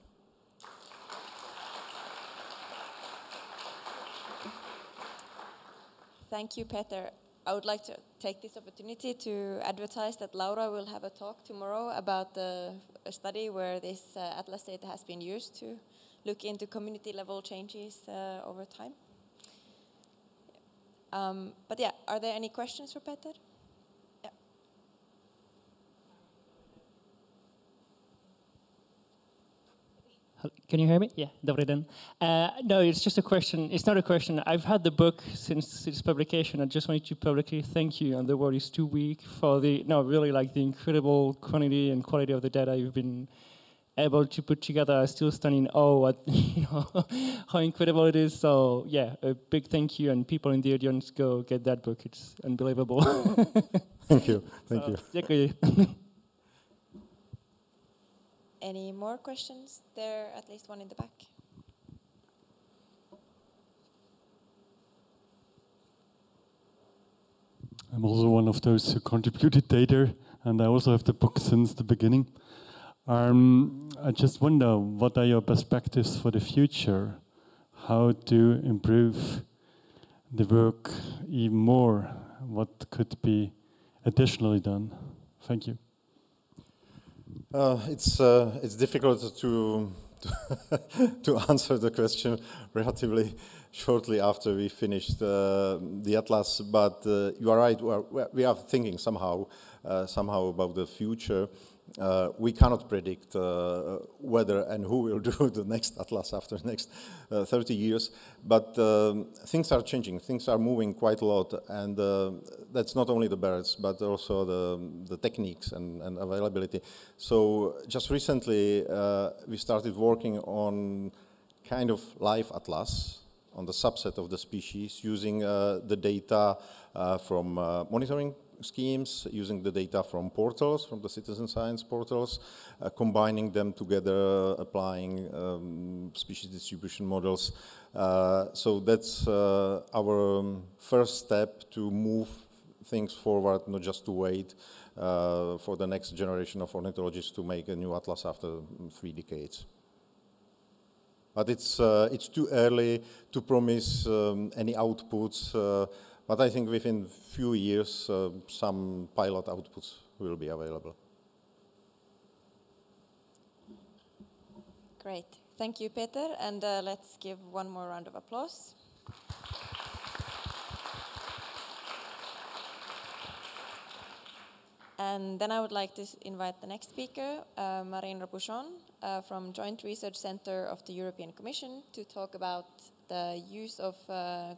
N: Thank you, Peter. I would like to take this opportunity to advertise that Laura will have a talk tomorrow about a study where this atlas data has been used to look into community level changes over time. But yeah, are there any questions for Peter? Yeah.
B: Can you hear me? Yeah, dobrý den. No, it's just a question. It's not a question. I've had the book since its publication. I just wanted to publicly thank you, and the word is too weak, for really like the incredible quantity and quality of the data you've been able to put together. I still stand in awe at how incredible it is. So yeah, a big thank you, and people in the audience, go get that book. It's unbelievable.
S: Thank you. Thank you.
B: Děkuji.
N: Any more questions? There, at least one in the back.
J: I'm also one of those who contributed data, and I also have the book since the beginning. I just wonder, what are your perspectives for the future? How to improve the work even more? What could be additionally done? Thank you.
S: It's difficult to answer the question relatively shortly after we finished the atlas, but you are right. We are thinking somehow about the future. We cannot predict whether and who will do the next atlas after the next 30 years, but things are changing, things are moving quite a lot, and that's not only the birds, but also the techniques and availability. So just recently we started working on kind of live atlas on the subset of the species, using the data from monitoring schemes, using the data from portals, from the citizen science portals, combining them together, applying species distribution models. So that's our first step to move things forward, not just to wait for the next generation of ornithologists to make a new atlas after 3 decades. But it's too early to promise any outputs. But I think within few years, some pilot outputs will be available.
N: Great. Thank you, Peter. And let's give one more round of applause. And then I would like to invite the next speaker, Marine Robuchon, from Joint Research Center of the European Commission, to talk about the use of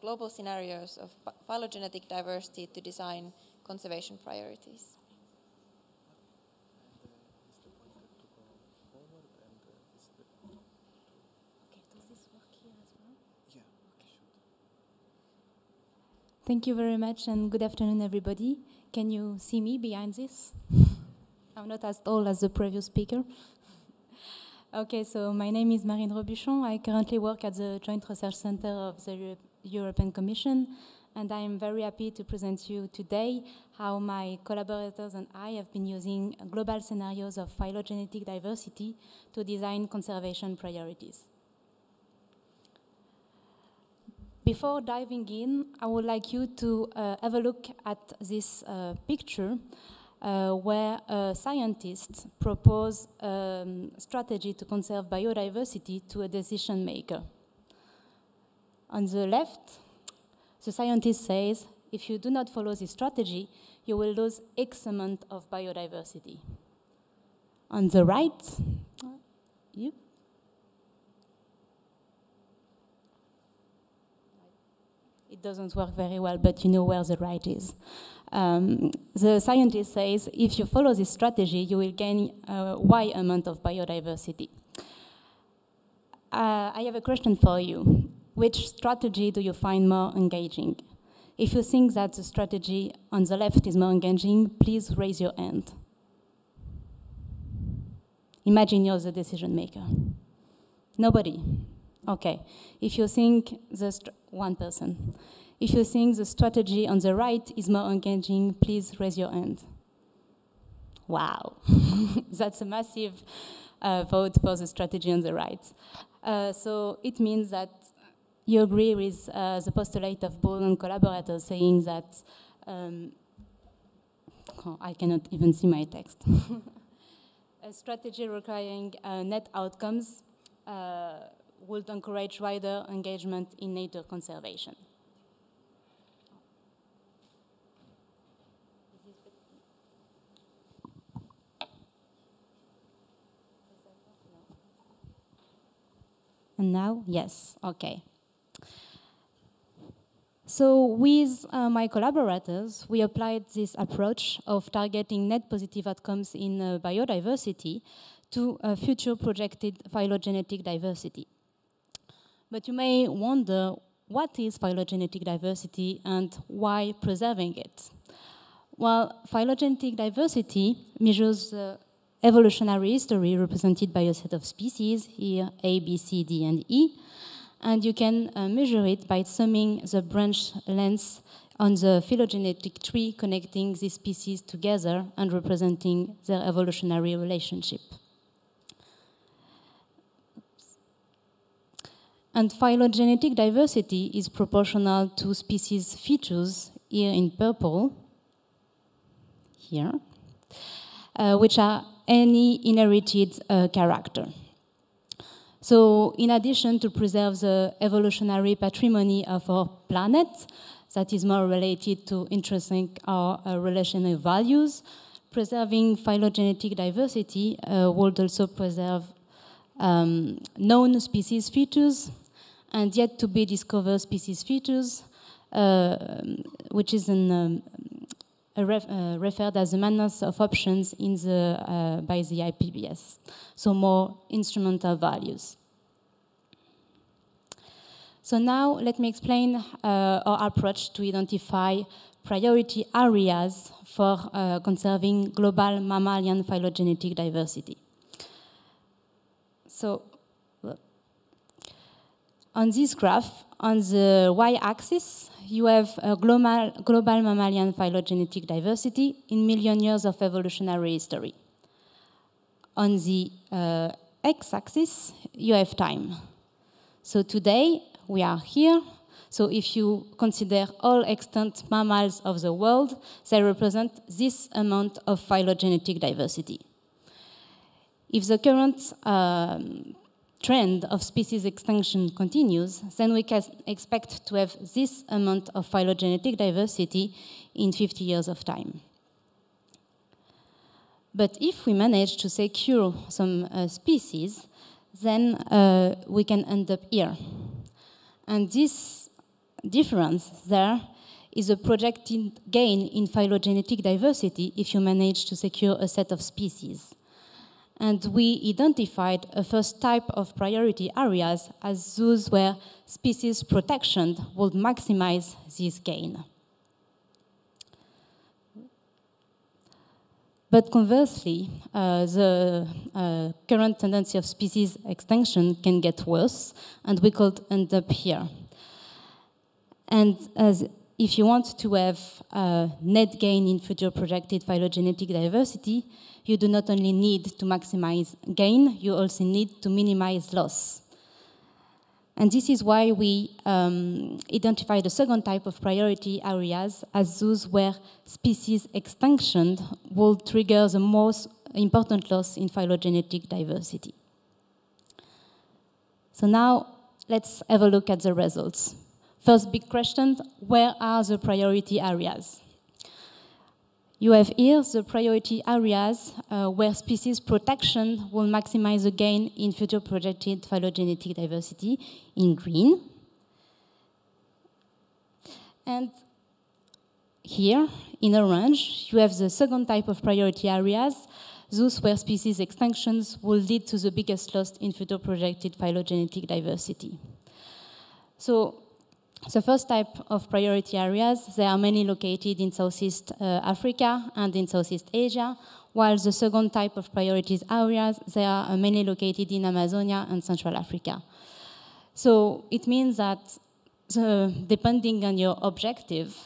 N: global scenarios of phylogenetic diversity to design conservation priorities.
E: Thank you very much, and good afternoon, everybody. Can you see me behind this? I'm not as tall as the previous speaker. Okay, so my name is Marine Robuchon. I currently work at the Joint Research Center of the European Commission, and I am very happy to present you today how my collaborators and I have been using global scenarios of phylogenetic diversity to design conservation priorities. Before diving in, I would like you to have a look at this picture where scientists propose a strategy to conserve biodiversity to a decision maker. On the left, the scientist says, if you do not follow this strategy, you will lose X amount of biodiversity. On the right, it doesn't work very well, but you know where the right is. The scientist says, if you follow this strategy, you will gain Y amount of biodiversity. I have a question for you. Which strategy do you find more engaging? If you think that the strategy on the left is more engaging, please raise your hand. Imagine you're the decision maker. Nobody. Okay. If you think one person. If you think the strategy on the right is more engaging, please raise your hand. Wow. That's a massive vote for the strategy on the right. So it means that you agree with the postulate of Ball and collaborators saying that, I cannot even see my text. A strategy requiring net outcomes would encourage wider engagement in nature conservation. And now, yes, okay. So with my collaborators, we applied this approach of targeting net positive outcomes in biodiversity to future projected phylogenetic diversity. But you may wonder, what is phylogenetic diversity and why preserving it? Well, phylogenetic diversity measures the evolutionary history represented by a set of species, here A, B, C, D, and E, and you can measure it by summing the branch lengths on the phylogenetic tree connecting these species together and representing their evolutionary relationship. And phylogenetic diversity is proportional to species features, here in purple, here, which are any inherited character. So in addition to preserve the evolutionary patrimony of our planet, that is more related to intrinsic or relational values, preserving phylogenetic diversity would also preserve known species features and yet to be discovered species features, which is referred as the madness of options in by the IPBS, so more instrumental values. So now let me explain our approach to identify priority areas for conserving global mammalian phylogenetic diversity. So on this graph, on the y-axis, you have a global mammalian phylogenetic diversity in million years of evolutionary history. On the x-axis, you have time. So today, we are here. So if you consider all extant mammals of the world, they represent this amount of phylogenetic diversity. If the current trend of species extinction continues, then we can expect to have this amount of phylogenetic diversity in 50 years of time. But if we manage to secure some species, then we can end up here. And this difference there is a projected gain in phylogenetic diversity if you manage to secure a set of species. And we identified a first type of priority areas as those where species protection would maximize this gain. But conversely, the current tendency of species extinction can get worse, and we could end up here. And if you want to have net gain in future projected phylogenetic diversity, you do not only need to maximize gain, you also need to minimize loss. And this is why we identify the second type of priority areas as those where species extinction will trigger the most important loss in phylogenetic diversity. So now let's have a look at the results. First big question, where are the priority areas? You have here the priority areas where species protection will maximize the gain in future projected phylogenetic diversity in green. And here, in orange, you have the second type of priority areas, those where species extinctions will lead to the biggest loss in future projected phylogenetic diversity. So, the first type of priority areas, they are mainly located in Southeast Africa and in Southeast Asia, while the second type of priorities areas, they are mainly located in Amazonia and Central Africa. So it means that depending on your objective,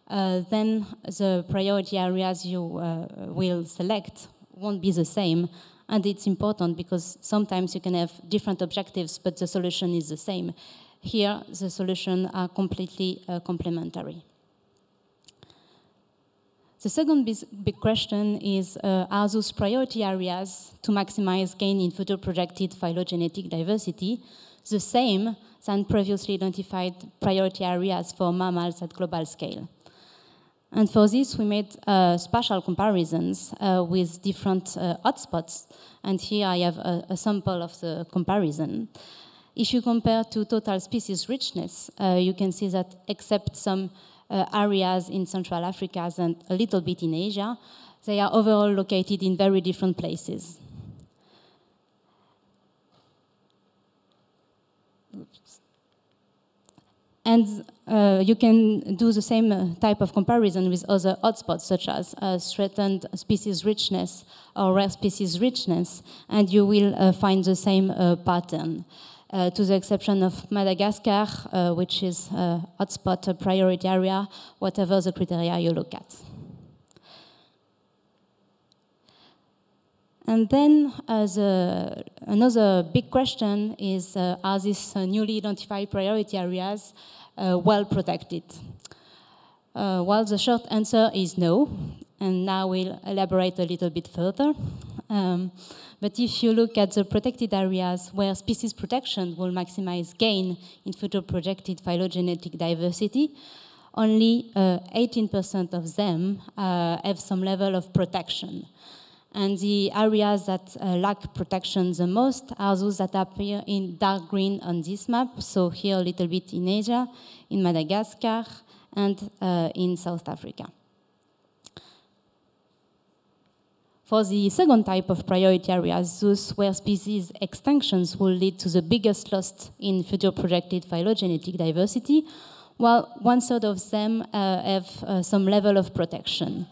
E: then the priority areas you will select won't be the same. And it's important because sometimes you can have different objectives, but the solution is the same. Here, the solutions are completely complementary. The second big question is, are those priority areas to maximize gain in future projected phylogenetic diversity the same than previously identified priority areas for mammals at global scale? And for this, we made spatial comparisons with different hotspots. And here I have a sample of the comparison. If you compare to total species richness, you can see that except some areas in Central Africa and a little bit in Asia, they are overall located in very different places. Oops. And you can do the same type of comparison with other hotspots, such as threatened species richness or rare species richness, and you will find the same pattern. To the exception of Madagascar, which is a hotspot, a priority area, whatever the criteria you look at. And then another big question is, are these newly identified priority areas well protected? Well, the short answer is no, and now we'll elaborate a little bit further. But if you look at the protected areas where species protection will maximize gain in future projected phylogenetic diversity, only 18% of them have some level of protection. And the areas that lack protection the most are those that appear in dark green on this map. So here a little bit in Asia, in Madagascar, and in South Africa. For the second type of priority areas, those where species extinctions will lead to the biggest loss in future projected phylogenetic diversity, while 1/3 of them have some level of protection.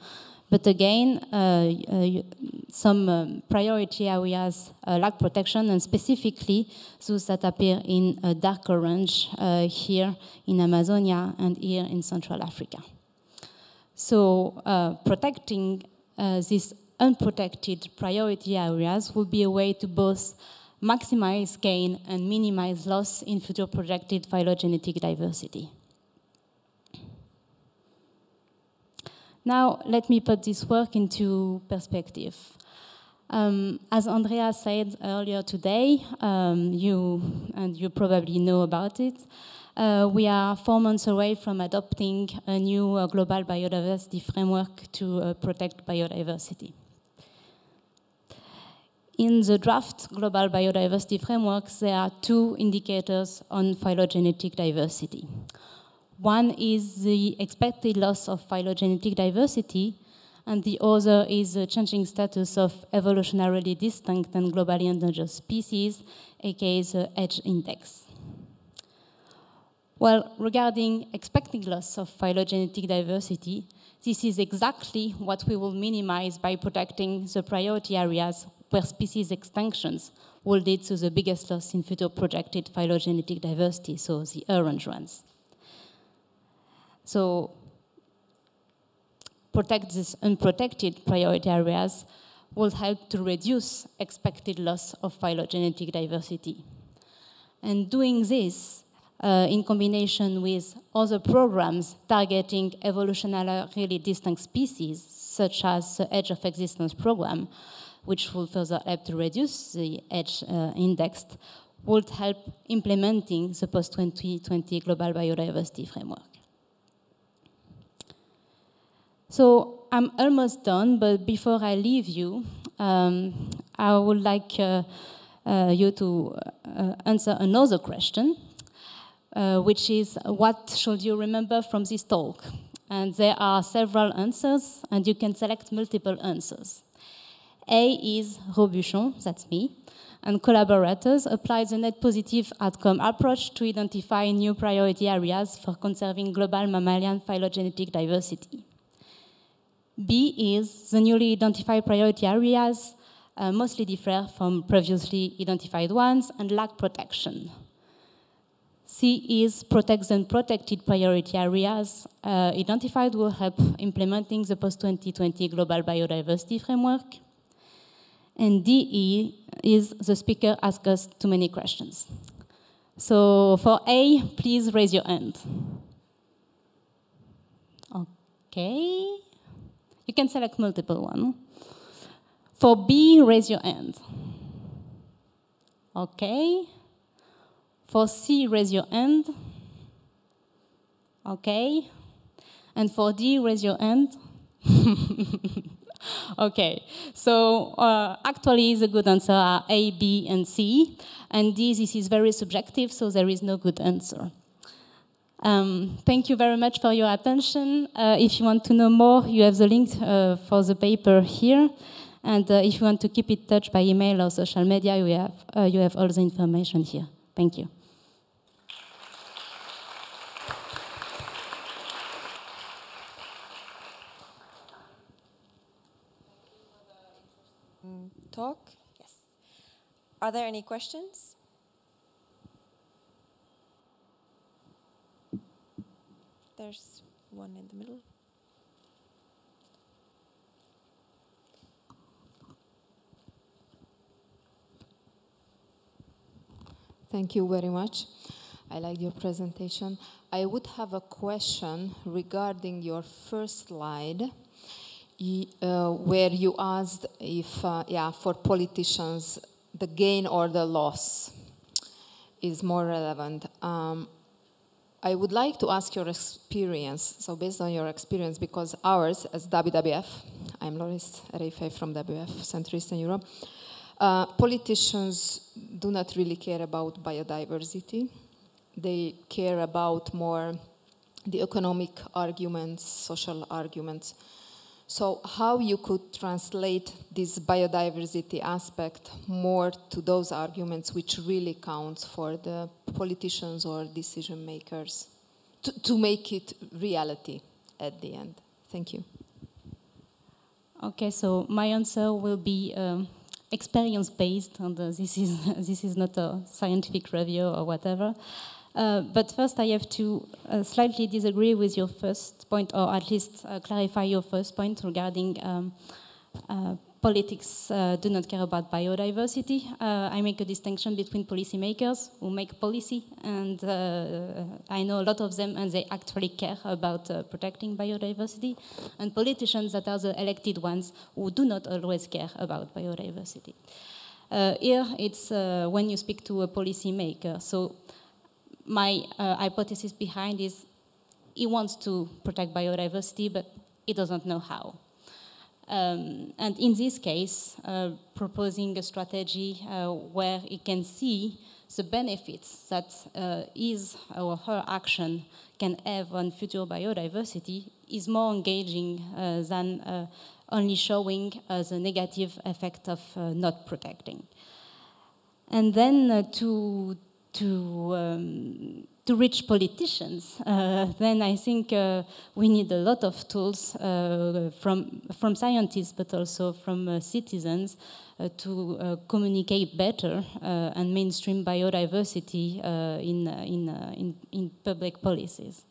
E: But again, some priority areas lack protection, and specifically those that appear in dark orange here in Amazonia and here in Central Africa. So protecting these unprotected priority areas will be a way to both maximize gain and minimize loss in future projected phylogenetic diversity. Now, let me put this work into perspective. As Andrea said earlier today, you probably know about it, we are 4 months away from adopting a new global biodiversity framework to protect biodiversity. In the draft global biodiversity framework, there are 2 indicators on phylogenetic diversity. One is the expected loss of phylogenetic diversity, and the other is the changing status of evolutionarily distinct and globally endangered species, aka the EDGE index. Well, regarding expected loss of phylogenetic diversity, this is exactly what we will minimize by protecting the priority areas where species extinctions will lead to the biggest loss in future projected phylogenetic diversity, so the orange ones. So, protect these unprotected priority areas will help to reduce expected loss of phylogenetic diversity. And doing this in combination with other programs targeting evolutionarily distinct species, such as the Edge of Existence program, which will further help to reduce the EDGE index, would help implementing the post-2020 global biodiversity framework. So I'm almost done, but before I leave you, I would like you to answer another question, which is, what should you remember from this talk? And there are several answers, and you can select multiple answers. A is Robuchon, that's me, and collaborators applied the net positive outcome approach to identify new priority areas for conserving global mammalian phylogenetic diversity. B is the newly identified priority areas mostly differ from previously identified ones and lack protection. C is protect the unprotected priority areas identified will help implementing the post-2020 global biodiversity framework. And D is the speaker asked us too many questions. So for A, please raise your hand. Okay. You can select multiple ones. For B, raise your hand. Okay. For C, raise your hand. Okay. And for D, raise your hand. Okay. So actually, the good answer are A, B, and C. And D, this is very subjective, so there is no good answer. Thank you very much for your attention. If you want to know more, you have the link for the paper here. And if you want to keep in touch by email or social media, you have all the information here. Thank you.
N: Talk? Yes. Are there any questions? There's one in the middle.
L: Thank you very much. I liked your presentation. I would have a question regarding your first slide, where you asked if, for politicians, the gain or the loss is more relevant. I would like to ask your experience, so based on your experience, because ours as WWF, I'm Loris Reifei from WWF, Central Eastern Europe, politicians do not really care about biodiversity. They care about more the economic arguments, social arguments. So how you could translate this biodiversity aspect more to those arguments which really counts for the politicians or decision makers to make it reality at the end? Thank you.
E: Okay, so my answer will be experience-based, and this is not a scientific review or whatever. But first, I have to slightly disagree with your first point, or at least clarify your first point regarding politics do not care about biodiversity. I make a distinction between policymakers who make policy, and I know a lot of them, and they actually care about protecting biodiversity, and politicians that are the elected ones who do not always care about biodiversity. Here, it's when you speak to a policymaker. So my hypothesis behind is he wants to protect biodiversity, but he doesn't know how. And in this case, proposing a strategy where he can see the benefits that his or her action can have on future biodiversity is more engaging than only showing the negative effect of not protecting. And then to reach politicians, then I think we need a lot of tools from scientists, but also from citizens to communicate better and mainstream biodiversity in public policies.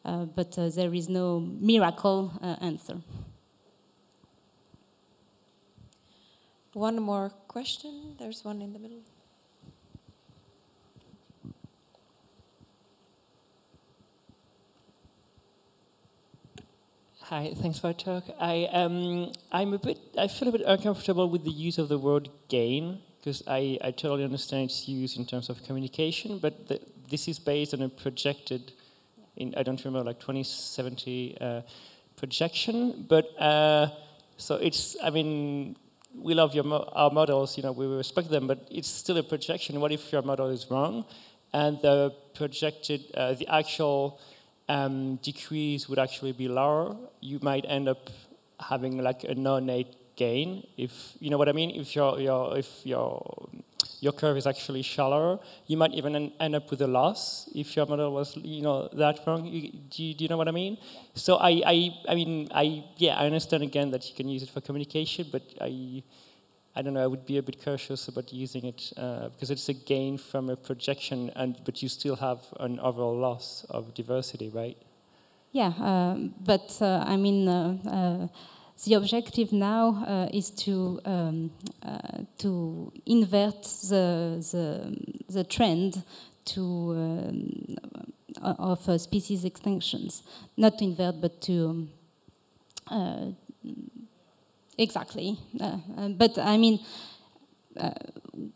E: But there is no miracle answer.
D: One more question. There's one in the middle.
B: Hi, thanks for the talk. I feel a bit uncomfortable with the use of the word gain, because I totally understand its use in terms of communication, but this is based on a projected, I don't remember, like 2070 projection, but so it's, I mean, we love our models, we respect them, but it's still a projection. What if your model is wrong? And the projected, the actual decrease would actually be lower. You might end up having like a no-net gain, if you know what I mean. If your curve is actually shallower, you might even end up with a loss if your model was that wrong. Do you know what I mean? So I understand again that you can use it for communication, but I don't know, I would be a bit cautious about using it because it's a gain from a projection, but you still have an overall loss of diversity, right?
E: Yeah, but I mean, the objective now is to invert the trend of species extinctions. Not to invert, but to exactly. But I mean,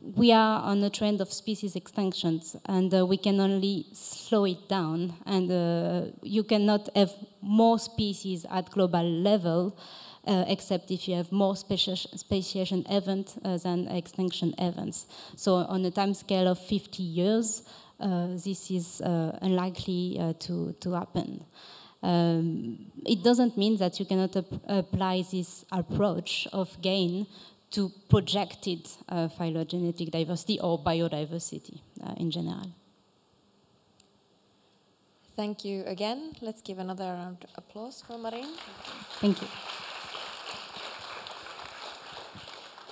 E: we are on a trend of species extinctions, and we can only slow it down. And you cannot have more species at global level, except if you have more speciation events than extinction events. So on a time scale of 50 years, this is unlikely to happen. It doesn't mean that you cannot apply this approach of gain to projected phylogenetic diversity or biodiversity in general.
D: Thank you again. Let's give another round of applause for Marine.
E: Thank you.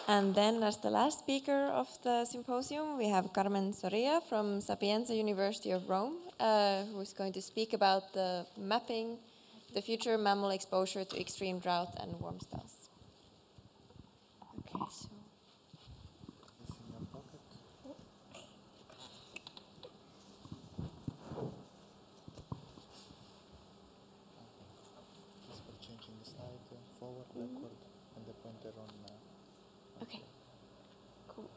D: And then as the last speaker of the symposium, we have Carmen Soria from Sapienza University of Rome, who is going to speak about the mapping the future mammal exposure to extreme drought and warm spells. Okay, so.
M: Changing the slide forward, backward, and the pointer on.
V: Okay, cool.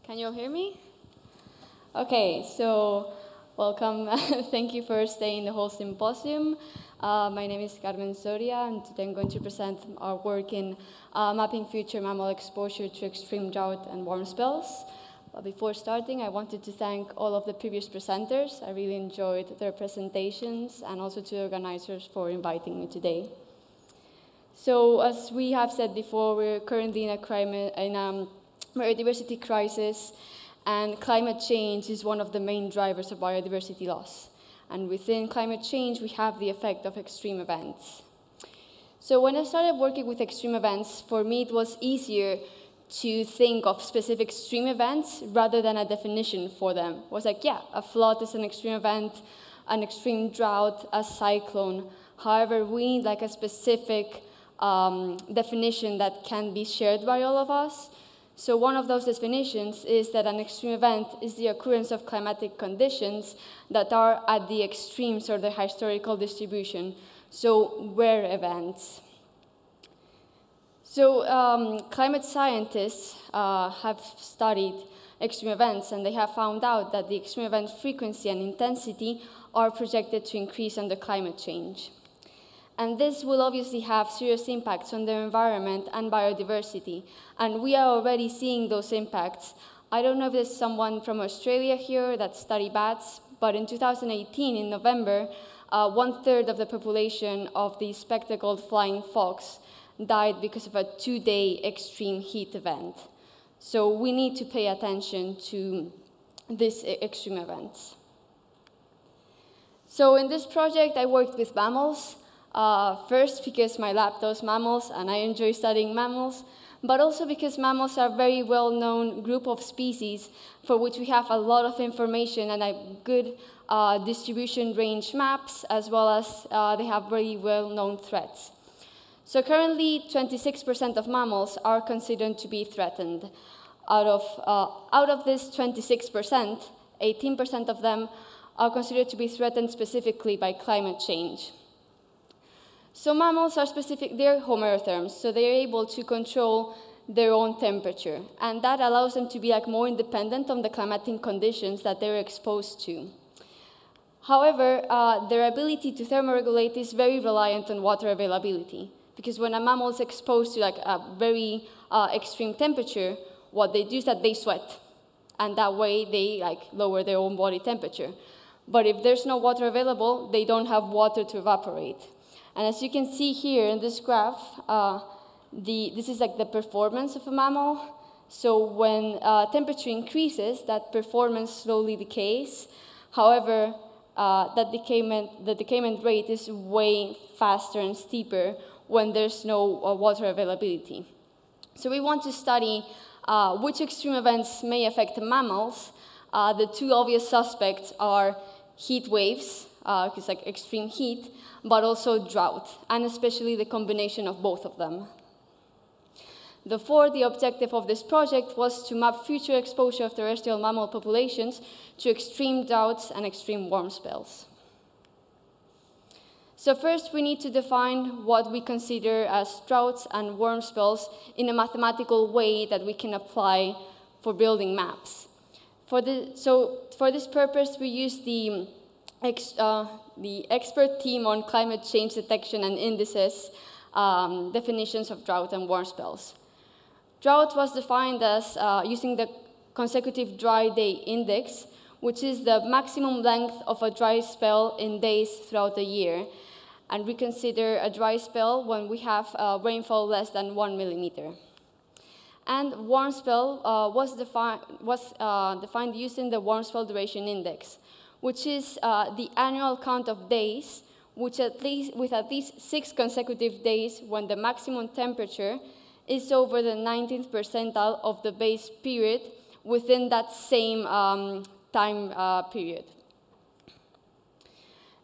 V: Can you all hear me? Okay, so welcome. Thank you for staying the whole symposium. My name is Carmen Soria, and today I'm going to present our work in mapping future mammal exposure to extreme drought and warm spells. But before starting, I wanted to thank all of the previous presenters. I really enjoyed their presentations, and also to the organizers for inviting me today. So, as we have said before, we're currently in a biodiversity crisis, and climate change is one of the main drivers of biodiversity loss. And within climate change, we have the effect of extreme events. So when I started working with extreme events, for me it was easier to think of specific extreme events rather than a definition for them. It was like, yeah, a flood is an extreme event, an extreme drought, a cyclone. However, we need like a specific definition that can be shared by all of us. So one of those definitions is that an extreme event is the occurrence of climatic conditions that are at the extremes of their historical distribution, so rare events. So climate scientists have studied extreme events, and they have found out that the extreme event frequency and intensity are projected to increase under climate change. And this will obviously have serious impacts on the environment and biodiversity, and we are already seeing those impacts. I don't know if there's someone from Australia here that study bats, but in 2018, in November, 1/3 of the population of the spectacled flying fox died because of a 2-day extreme heat event. So we need to pay attention to these extreme events. So in this project, I worked with mammals. First, because my lab does mammals, and I enjoy studying mammals, but also because mammals are a very well-known group of species for which we have a lot of information and a good distribution range maps, as well as they have very well-known threats. So currently, 26% of mammals are considered to be threatened. Out of this 26%, 18% of them are considered to be threatened specifically by climate change. So mammals are they're homerotherms, so they're able to control their own temperature, and that allows them to be more independent on the climatic conditions that they're exposed to. However, their ability to thermoregulate is very reliant on water availability, because when a mammal is exposed to a very extreme temperature, what they do is that they sweat, and that way they lower their own body temperature. But if there's no water available, they don't have water to evaporate. And as you can see here in this graph, this is the performance of a mammal. So when temperature increases, that performance slowly decays. However, the decayment rate is way faster and steeper when there's no water availability. So we want to study which extreme events may affect mammals. The two obvious suspects are heat waves, because extreme heat, but also drought, and especially the combination of both of them. Therefore, the objective of this project was to map future exposure of terrestrial mammal populations to extreme droughts and extreme warm spells. So first, we need to define what we consider as droughts and warm spells in a mathematical way that we can apply for building maps. So for this purpose, we use the expert team on climate change detection and indices definitions of drought and warm spells. Drought was defined as using the consecutive dry day index, which is the maximum length of a dry spell in days throughout the year. And we consider a dry spell when we have rainfall less than 1 millimeter. And warm spell was defined using the warm spell duration index, which is the annual count of days with at least 6 consecutive days when the maximum temperature is over the 19th percentile of the base period within that same time period.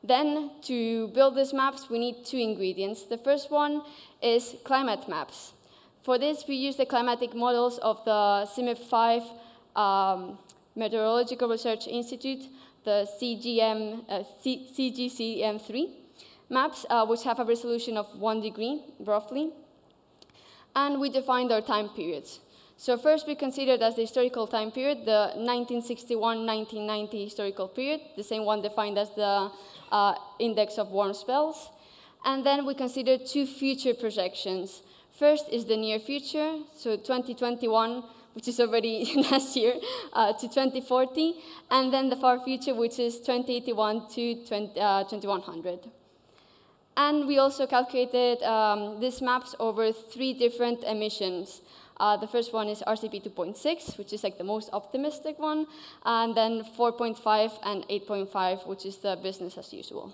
V: Then, to build these maps, we need 2 ingredients. The first one is climate maps. For this, we use the climatic models of the CIMIP-5 Meteorological Research Institute, the CGCM3 maps, which have a resolution of 1 degree, roughly. And we defined our time periods. So first, we considered as the historical time period the 1961-1990 historical period, the same one defined as the index of warm spells. And then we considered 2 future projections. First is the near future, so 2021, which is already last year, to 2040, and then the far future, which is 2081 to 2100. And we also calculated these maps over 3 different emissions. The first one is RCP 2.6, which is the most optimistic one, and then 4.5 and 8.5, which is the business as usual.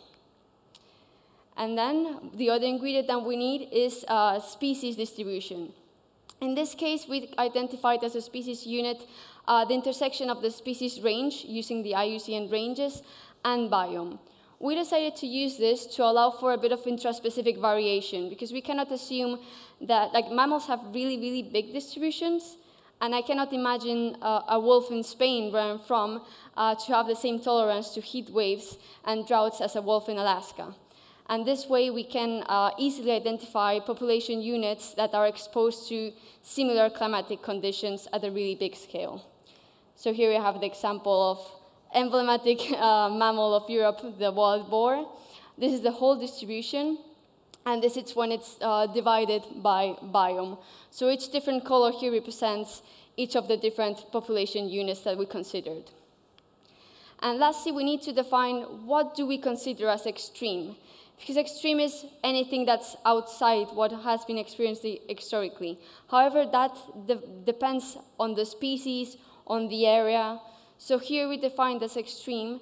V: And then the other ingredient that we need is species distribution. In this case, we identified as a species unit the intersection of the species range using the IUCN ranges and biome. we decided to use this to allow for a bit of intraspecific variation, because we cannot assume that, like, mammals have really, really big distributions, and I cannot imagine a wolf in Spain, where I'm from, to have the same tolerance to heat waves and droughts as a wolf in Alaska. And this way we can easily identify population units that are exposed to similar climatic conditions at a really big scale. So here we have the example of emblematic mammal of Europe, the wild boar. This is the whole distribution, and this is when it's divided by biome. So each different color here represents each of the different population units that we considered. And lastly, we need to define what do we consider as extreme, because extreme is anything that's outside what has been experienced historically. However, that depends on the species, on the area. So here we defined as extreme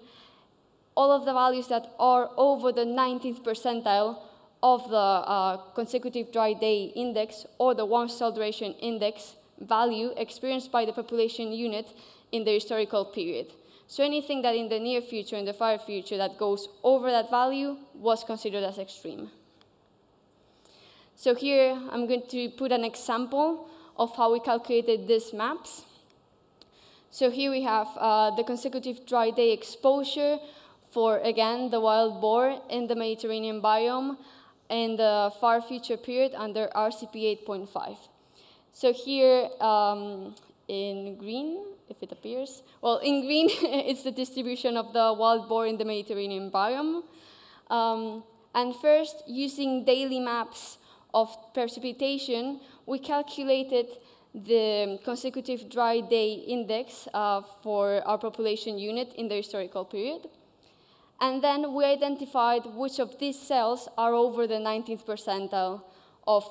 V: all of the values that are over the 19th percentile of the consecutive dry day index or the warm cell duration index value experienced by the population unit in the historical period. So anything that in the near future, in the far future, that goes over that value was considered as extreme. So here I'm going to put an example of how we calculated these maps. So here we have the consecutive dry day exposure for, again, the wild boar in the Mediterranean biome in the far future period under RCP 8.5. So here in green, if it appears, well, in green, it's the distribution of the wild boar in the Mediterranean biome. And first, using daily maps of precipitation, we calculated the consecutive dry day index for our population unit in the historical period. And then we identified which of these cells are over the 19th percentile of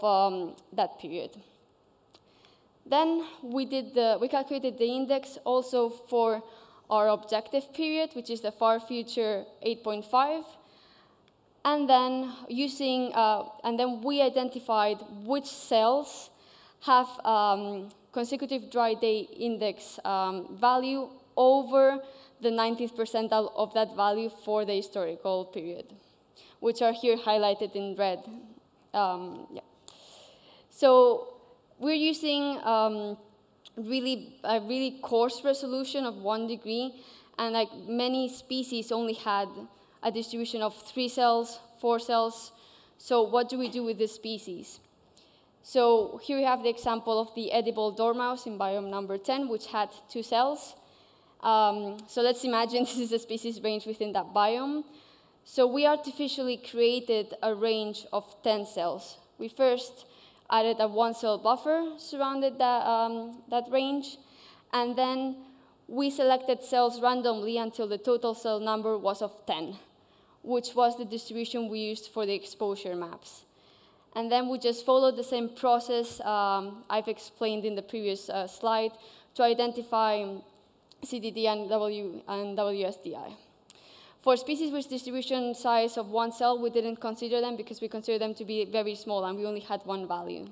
V: that period. Then we calculated the index also for our objective period, which is the far future 8.5. And then we identified which cells have consecutive dry day index value over the 19th percentile of that value for the historical period, which are here highlighted in red. So we're using a really coarse resolution of 1 degree, and like many species only had a distribution of 3 cells, 4 cells. So what do we do with this species? So here we have the example of the edible dormouse in biome number 10, which had 2 cells. So let's imagine this is a species range within that biome. So we artificially created a range of 10 cells. We first added a 1-cell buffer surrounded that range, and then we selected cells randomly until the total cell number was of 10, which was the distribution we used for the exposure maps. And then we just followed the same process I've explained in the previous slide to identify CDD and WSDI. For species with distribution size of 1 cell, we didn't consider them because we considered them to be very small and we only had 1 value.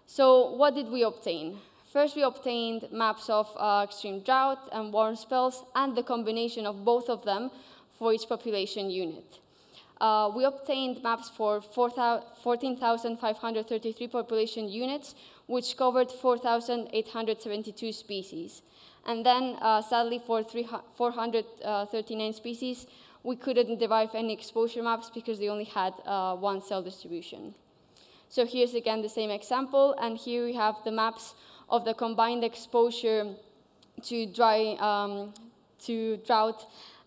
V: So what did we obtain? First, we obtained maps of extreme drought and warm spells and the combination of both of them for each population unit. We obtained maps for 14,533 population units, which covered 4,872 species. And then, sadly, for 439 species, we couldn't derive any exposure maps because they only had 1 cell distribution. So here's again the same example, and here we have the maps of the combined exposure to drought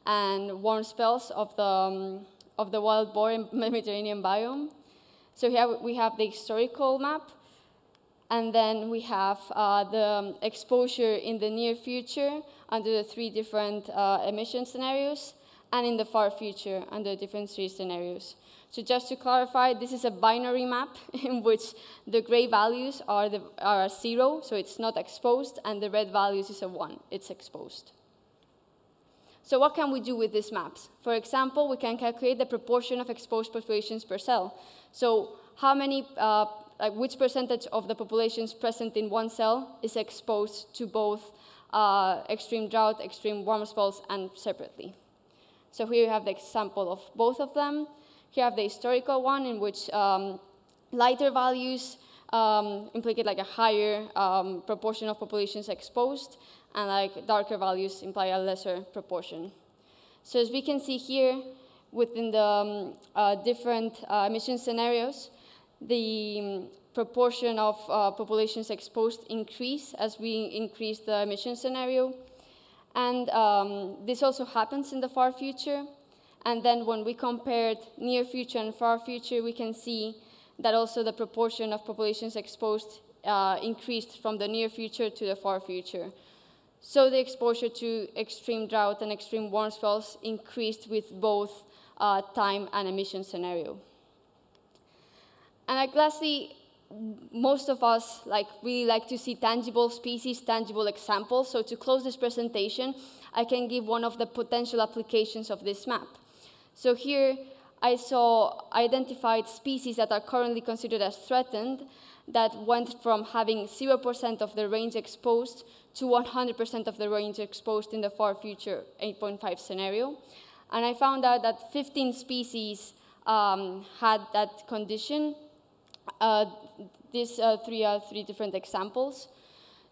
V: and warm spells of the wild boar in Mediterranean biome. So here we have the historical map, and then we have the exposure in the near future under the 3 different emission scenarios, and in the far future under different 3 scenarios. So just to clarify, this is a binary map in which the gray values are a 0, so it's not exposed, and the red values is a 1, it's exposed. So what can we do with these maps? For example, we can calculate the proportion of exposed populations per cell. So how many, which percentage of the populations present in 1 cell is exposed to both extreme drought, extreme warm spells, and separately. So here you have the example of both of them. Here you have the historical one in which lighter values implicate like a higher proportion of populations exposed, and like darker values imply a lesser proportion. So as we can see here, within the different emission scenarios, the proportion of populations exposed increase as we increase the emission scenario. And this also happens in the far future. And then when we compared near future and far future, we can see that also the proportion of populations exposed increased from the near future to the far future. So the exposure to extreme drought and extreme warm spells increased with both time and emission scenario. And lastly, most of us really like to see tangible species, tangible examples. So to close this presentation, I can give one of the potential applications of this map. So here I identified species that are currently considered as threatened that went from having 0% of the range exposed to 100% of the range exposed in the far future 8.5 scenario. And I found out that 15 species had that condition. These three are three different examples.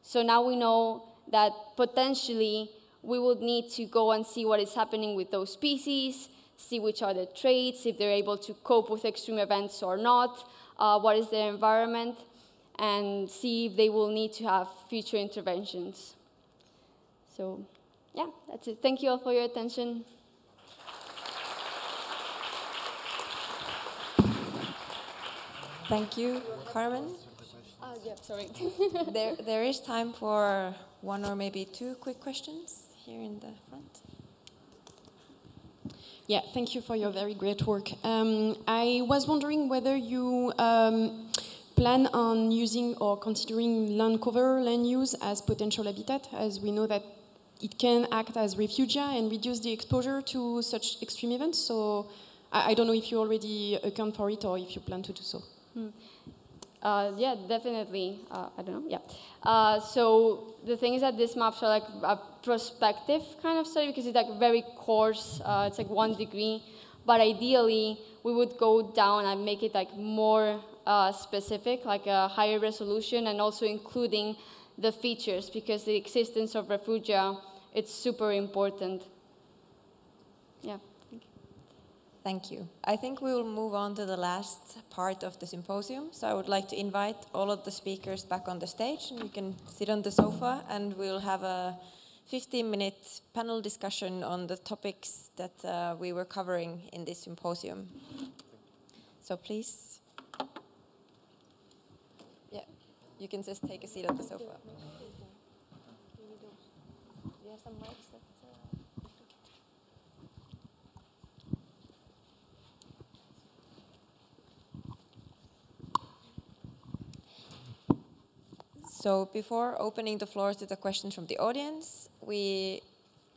V: So now we know that potentially we would need to go and see what is happening with those species, see which are the traits, if they're able to cope with extreme events or not, what is their environment, and see if they will need to have future interventions. So yeah, that's it. Thank you all for your attention.
D: Thank you, Carmen.
V: Yeah, sorry.
D: there is time for one or maybe two quick questions here in the front.
Q: Yeah, thank you for your very great work. I was wondering whether you plan on using or considering land cover land use as potential habitat, as we know that it can act as refugia and reduce the exposure to such extreme events. So I don't know if you already account for it or if you plan to do so.
V: Yeah, definitely. I don't know. Yeah. So the thing is that these maps are like a prospective kind of study because it's like very coarse. It's like 1 degree, but ideally we would go down and make it like more specific, like a higher resolution, and also including the features because the existence of refugia, it's super important. Yeah.
D: Thank you. I think we will move on to the last part of the symposium. So I would like to invite all of the speakers back on the stage, and you can sit on the sofa, and we'll have a 15-minute panel discussion on the topics that we were covering in this symposium. So please, yeah, you can just take a seat on the sofa. You have some mics that... So before opening the floor to the questions from the audience, we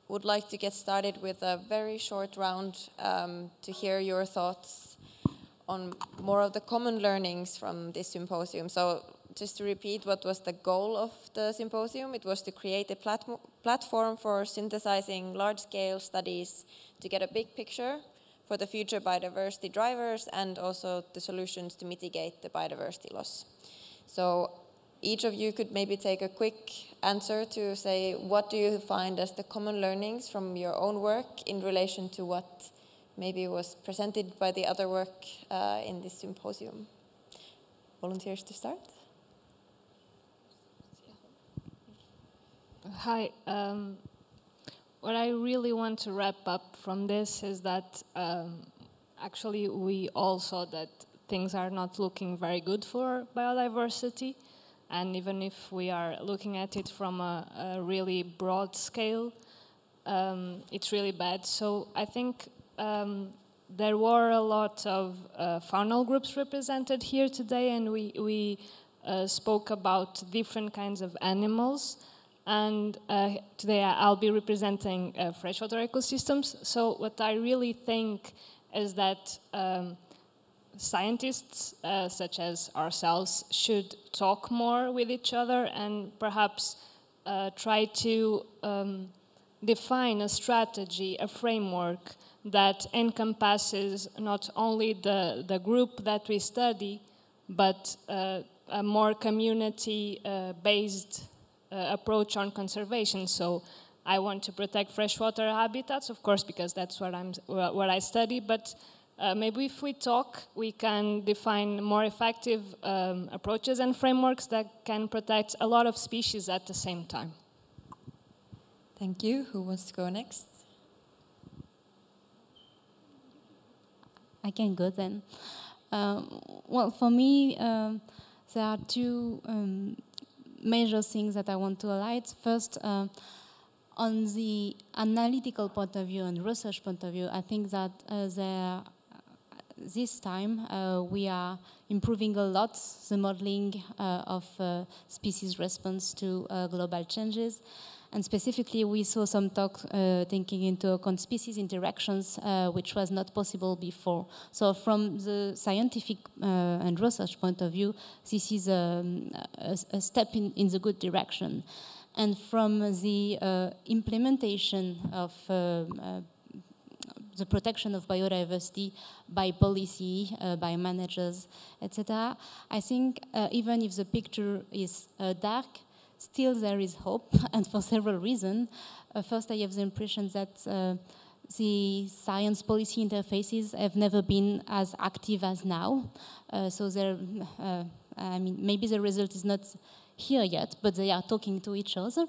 D: would like to get started with a very short round to hear your thoughts on more of the common learnings from this symposium. So just to repeat, what was the goal of the symposium? It was to create a platform for synthesizing large-scale studies to get a big picture for the future biodiversity drivers and also the solutions to mitigate the biodiversity loss. So each of you could maybe take a quick answer to say, what do you find as the common learnings from your own work in relation to what maybe was presented by the other work in this symposium? Volunteers to start?
A: Hi. What I really want to wrap up from this is that actually we all saw that things are not looking very good for biodiversity. And even if we are looking at it from a really broad scale, it's really bad. So I think there were a lot of faunal groups represented here today, and we spoke about different kinds of animals. And today I'll be representing freshwater ecosystems. So what I really think is that scientists such as ourselves should talk more with each other and perhaps try to define a strategy, a framework that encompasses not only the group that we study, but a more community-based approach on conservation. So I want to protect freshwater habitats, of course, because that's what I study, but maybe if we talk, we can define more effective approaches and frameworks that can protect a lot of species at the same time.
D: Thank you. Who wants to go next?
E: I can go then. Well, for me, there are two major things that I want to highlight. First, on the analytical point of view and research point of view, I think that this time we are improving a lot the modeling of species response to global changes. And specifically, we saw some talk taking into account species interactions, which was not possible before. So from the scientific and research point of view, this is a step in the good direction. And from the implementation of the protection of biodiversity by policy, by managers, etc., I think even if the picture is dark, still there is hope, and for several reasons. First, I have the impression that the science policy interfaces have never been as active as now. So there, I mean, maybe the result is not here yet, but they are talking to each other.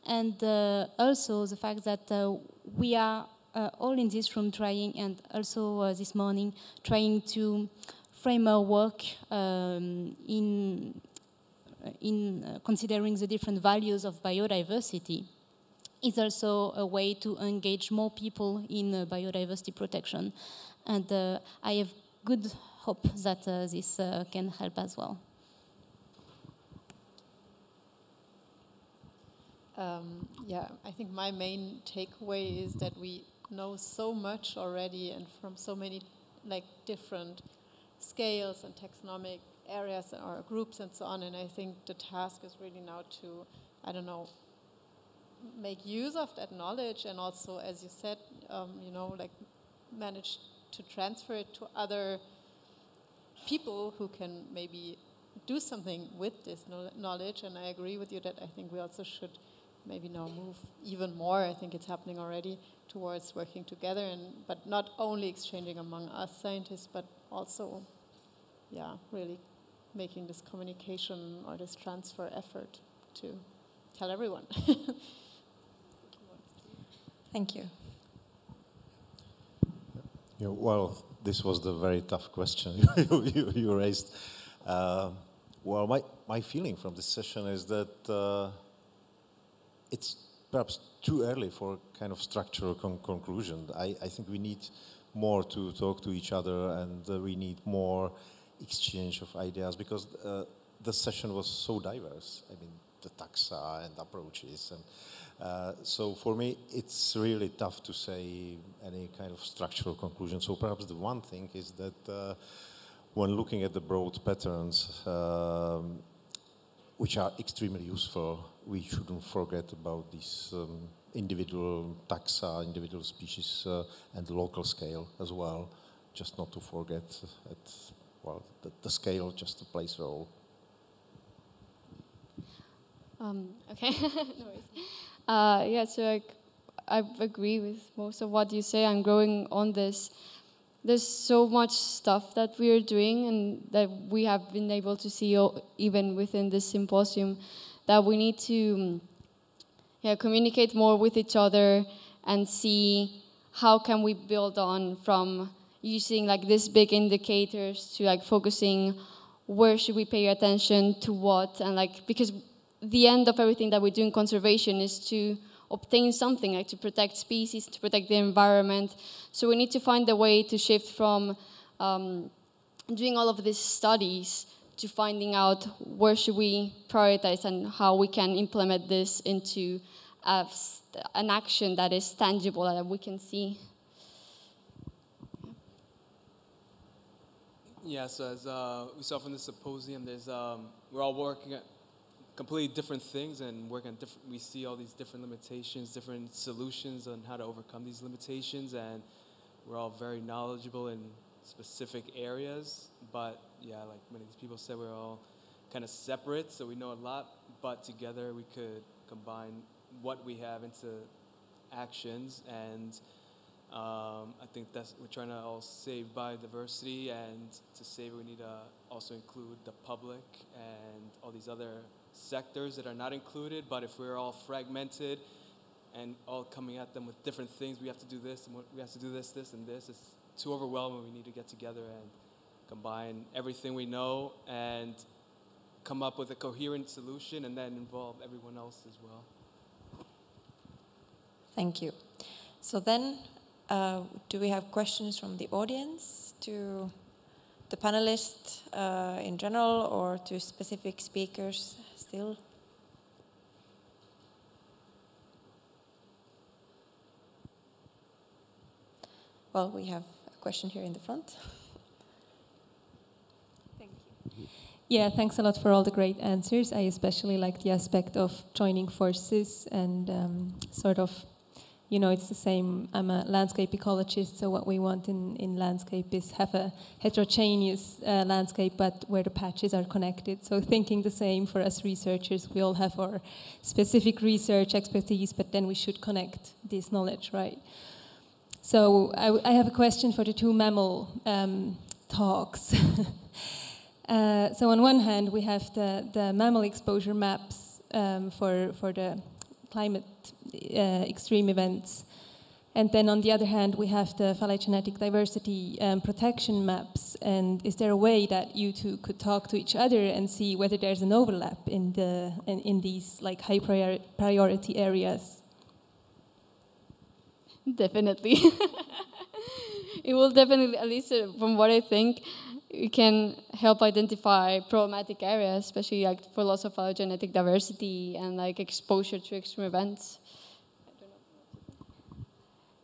E: And also the fact that we are all in this room trying, and also this morning, trying to frame our work in considering the different values of biodiversity is also a way to engage more people in biodiversity protection. And I have good hope that this can help as well.
P: Yeah, I think my main takeaway is that we know so much already, and from so many different scales and taxonomic areas or groups and so on, and I think the task is really now to, I don't know, make use of that knowledge, and also, as you said, manage to transfer it to other people who can maybe do something with this knowledge. And I agree with you that I think we also should maybe now move even more, I think it's happening already, towards working together, but not only exchanging among us scientists, but also, yeah, really making this communication or this transfer effort to tell everyone.
D: Thank you.
S: Yeah, well, this was the very tough question you raised. Well, my feeling from this session is that it's perhaps too early for a kind of structural conclusion. I think we need more to talk to each other, and we need more exchange of ideas, because the session was so diverse. I mean, the taxa and approaches, and so for me it's really tough to say any kind of structural conclusion. So perhaps the one thing is that when looking at the broad patterns, which are extremely useful, we shouldn't forget about these individual taxa, individual species, and the local scale as well. Just not to forget the scale just plays a role.
V: Okay, no worries. Yeah, so I agree with most of what you say. I'm growing on this. There's so much stuff that we are doing, and that we have been able to see even within this symposium, that we need to communicate more with each other and see how can we build on from using these big indicators to focusing where should we pay attention to what, and because the end of everything that we do in conservation is to obtain something, to protect species, to protect the environment. So we need to find a way to shift from doing all of these studies to finding out where should we prioritize and how we can implement this into an action that is tangible, that we can see.
F: Yeah, so as we saw from the symposium, we're all working completely different things and work on different, we see all these different limitations, different solutions on how to overcome these limitations, and we're all very knowledgeable in specific areas, but yeah, like many of these people said, we're all kind of separate, so we know a lot, but together we could combine what we have into actions, and I think that's, we're trying to all save biodiversity, and to save it we need to also include the public and all these other sectors that are not included, but if we're all fragmented and all coming at them with different things, we have to do this, and we have to do this, this, and this, it's too overwhelming. We need to get together and combine everything we know and come up with a coherent solution and then involve everyone else as well.
N: Thank you. So then, do we have questions from the audience to the panelists in general or to specific speakers still? Well, we have a question here in the front.
D: Thank you. Yeah, thanks a lot for all the great answers. I especially like the aspect of joining forces and sort of, you know, it's the same, I'm a landscape ecologist, so what we want in landscape is have a heterogeneous landscape, but where the patches are connected. So thinking the same for us researchers, we all have our specific research expertise, but then we should connect this knowledge, right? So I have a question for the two mammal talks. So on one hand, we have the mammal exposure maps for the climate extreme events. And then on the other hand, we have the phylogenetic diversity protection maps. And is there a way that you two could talk to each other and see whether there's an overlap in these like high priority areas?
V: Definitely. It will definitely, at least from what I think, it can help identify problematic areas, especially like for loss of phylogenetic diversity and like exposure to extreme events.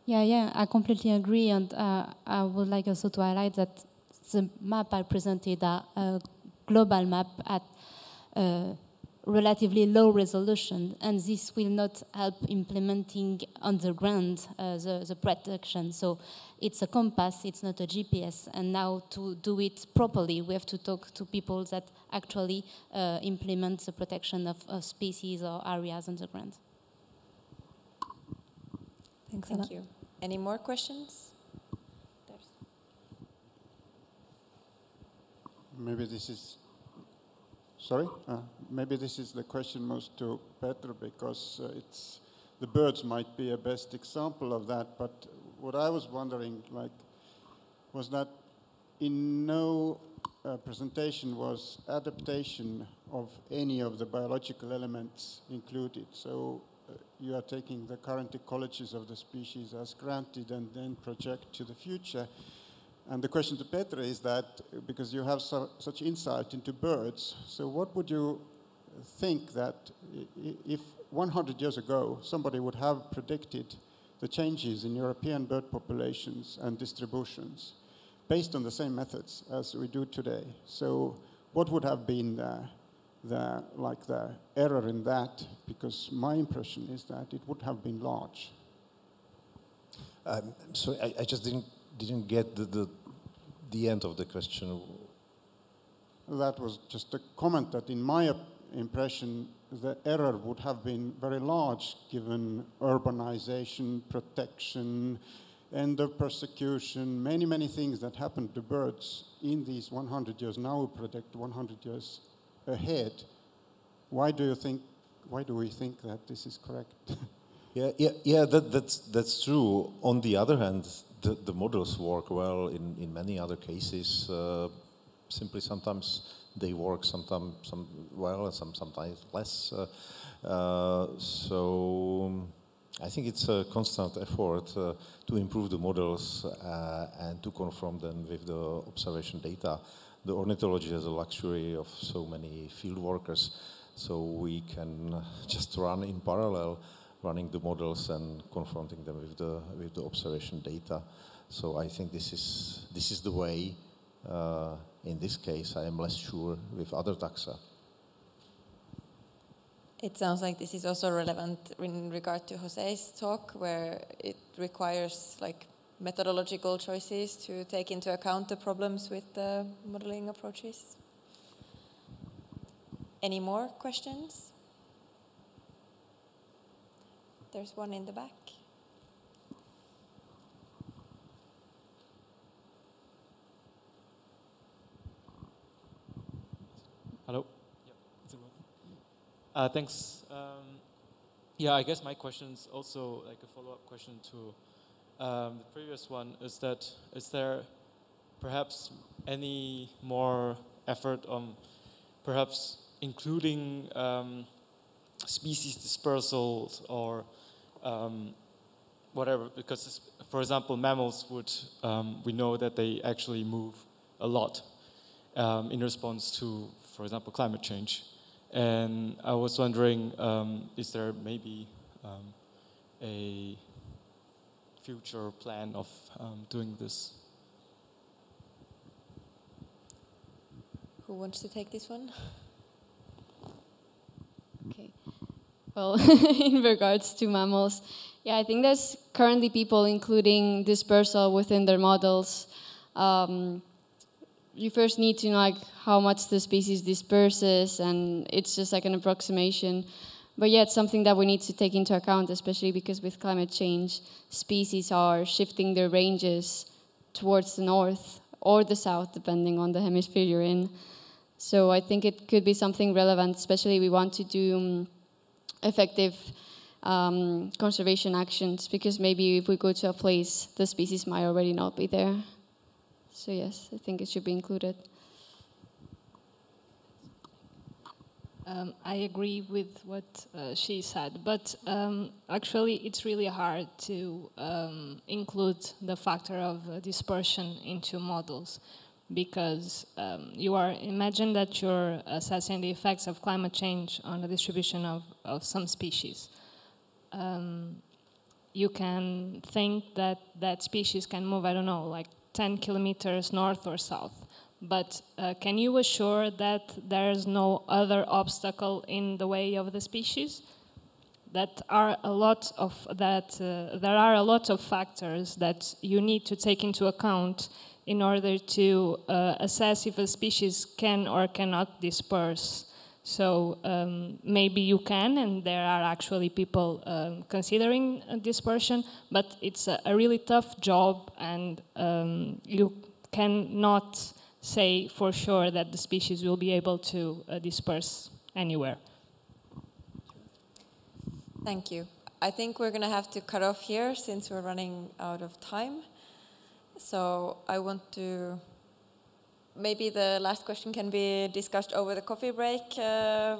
E: Yeah, I completely agree, and I would like also to highlight that the map I presented are a global map at relatively low resolution, and this will not help implementing on the ground the protection. So it's a compass, it's not a GPS, and now to do it properly, we have to talk to people that actually implement the protection of species or areas on the ground.
N: Thanks. Thank you. Any more questions?
O: Maybe this is, sorry? Maybe this is the question most to Peter, because it's, the birds might be a best example of that, but what I was wondering, like, was that in no presentation was adaptation of any of the biological elements included. So you are taking the current ecologies of the species as granted and then project to the future. And the question to Petra is that, because you have such insight into birds, so what would you think that if 100 years ago somebody would have predicted the changes in European bird populations and distributions based on the same methods as we do today? So what would have been the error in that? Because my impression is that it would have been large.
S: So I just didn't get the end of the question.
O: That was just a comment that in my impression the error would have been very large given urbanization, protection, end of persecution, many things that happened to birds in these 100 years. Now we predict 100 years ahead. Why do we think that this is correct?
S: Yeah, that's true. On the other hand, the models work well in many other cases. Simply sometimes they work, sometimes well, and sometimes less. So I think it's a constant effort to improve the models and to confront them with the observation data. The ornithology has a luxury of so many field workers, so we can just run in parallel, running the models and confronting them with the observation data. So I think this is the way. In this case, I am less sure with other taxa.
N: It sounds like this is also relevant in regard to Jose's talk, where it requires like methodological choices to take into account the problems with the modeling approaches. Any more questions? There's one in the back.
R: Hello. Thanks. Yeah, I guess my question is also like a follow-up question to the previous one. Is there perhaps any more effort on perhaps including species dispersals or whatever? Because, for example, mammals would we know that they actually move a lot in response to, for example, climate change. And I was wondering, is there maybe a future plan of doing this?
N: Who wants to take this one?
V: Okay. Well, in regards to mammals, yeah, I think there's currently people including dispersal within their models. You first need to know like how much the species disperses, and it's just like an approximation. But yeah, it's something that we need to take into account, especially because with climate change, species are shifting their ranges towards the north or the south, depending on the hemisphere you're in. So I think it could be something relevant, especially if we want to do effective conservation actions, because maybe if we go to a place, the species might already not be there. So yes, I think it should be included.
A: I agree with what she said, but actually it's really hard to include the factor of dispersion into models, because imagine that you're assessing the effects of climate change on the distribution of some species. You can think that that species can move, I don't know, like 10 kilometers north or south. But can you assure that there's no other obstacle in the way of the species? There are a lot of factors that you need to take into account in order to assess if a species can or cannot disperse. So maybe you can, and there are actually people considering dispersion, but it's a really tough job, and you cannot say for sure that the species will be able to disperse anywhere.
N: Thank you. I think we're going to have to cut off here since we're running out of time. So I want to... Maybe the last question can be discussed over the coffee break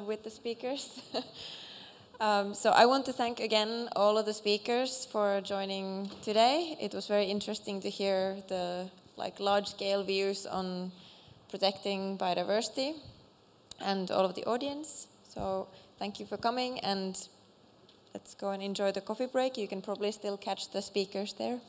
N: with the speakers. So I want to thank again all of the speakers for joining today. It was very interesting to hear the large-scale views on protecting biodiversity, and all of the audience. So thank you for coming, and let's go and enjoy the coffee break. You can probably still catch the speakers there.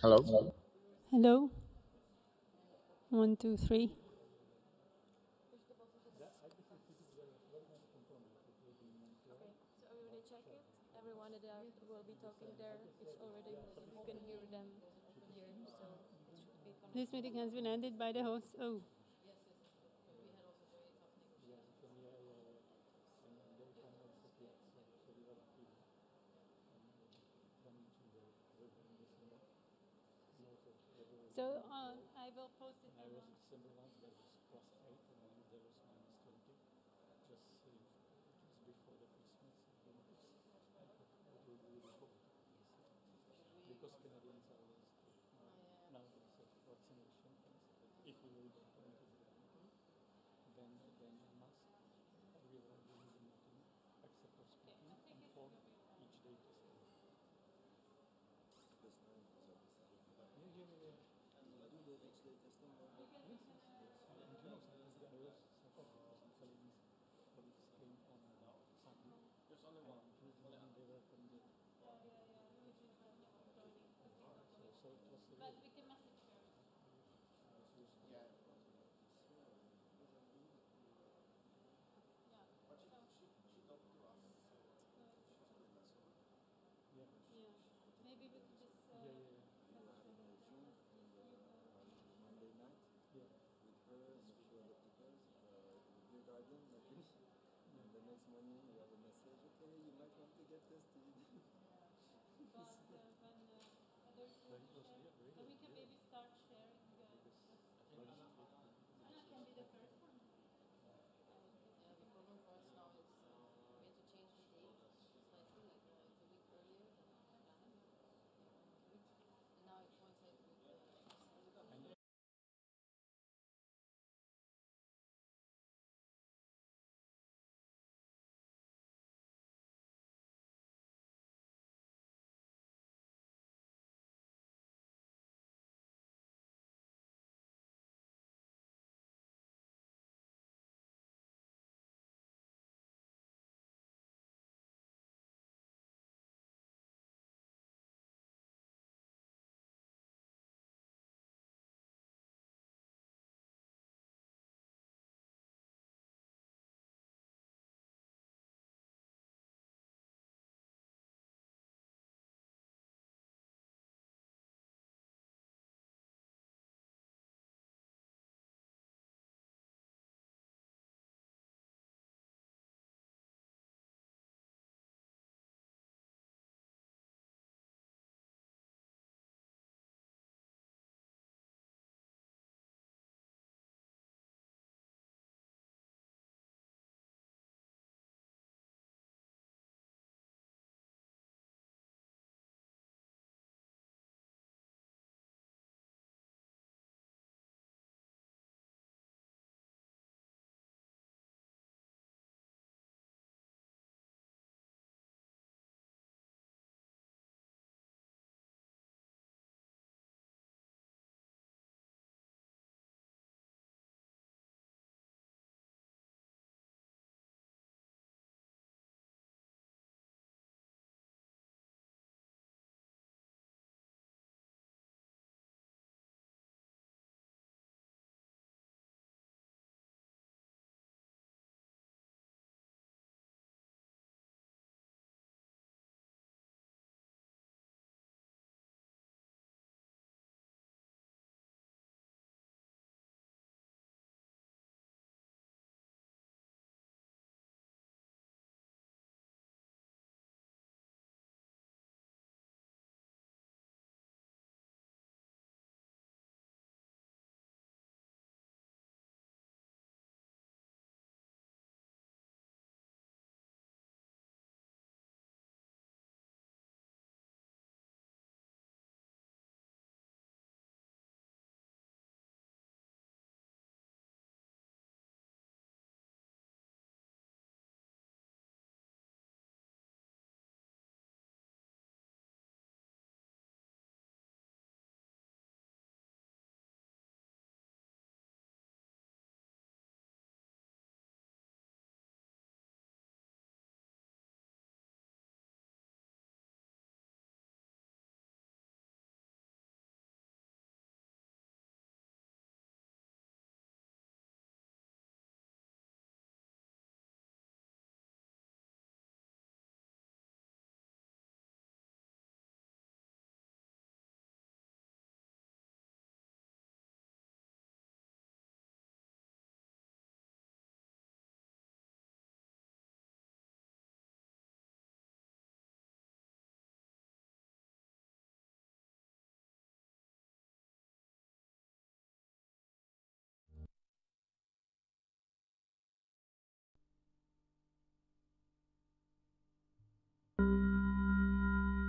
I: Hello.
T: Hello. 1, 2, 3.
V: Everyone that will be talking there, it's already, you can hear them here, so it should be connected.
T: This meeting has been ended by the host. Oh. So I will post it. I will December 1, there was +8, and then there was -20. Just before the Christmas. Because Canadians are always now there's a vaccination. If we will go into the meeting, then must everyone will in the meeting except for speaking and for each day testing. Maybe we could just
W: Monday night with her and a few other people, the garden, and the next morning we have a message, okay, you might want to get tested.
T: Then we can maybe start sharing. Can be the first one.
P: The problem for us now is we had to change the date slightly, like it's a week earlier than planned. And now it coincides with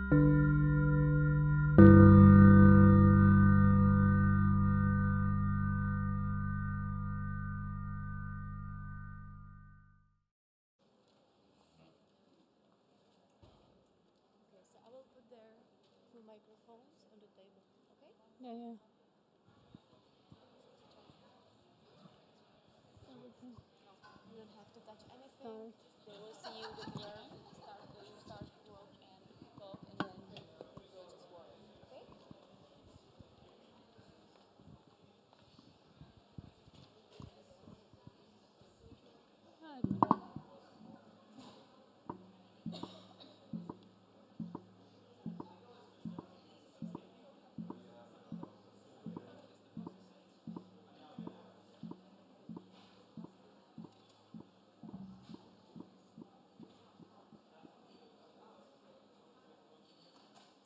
A: Yeah, yeah.
V: You don't have to touch anything. They will see you with your start work and talk, and then you will just work. Okay?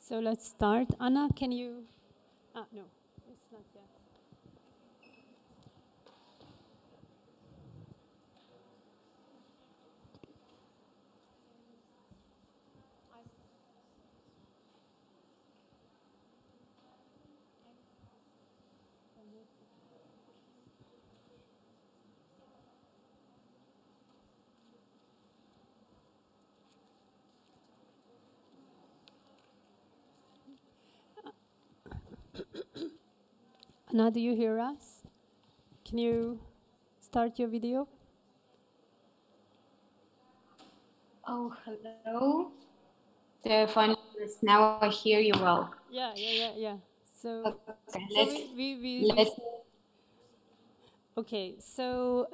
G: So let's start. Anna, can you? No, it's not yet. Anna, do you hear us? Can you start your video?
V: Oh, hello. So finally, now I hear you well.
G: Yeah. So,
V: Okay,
G: let's. Okay, so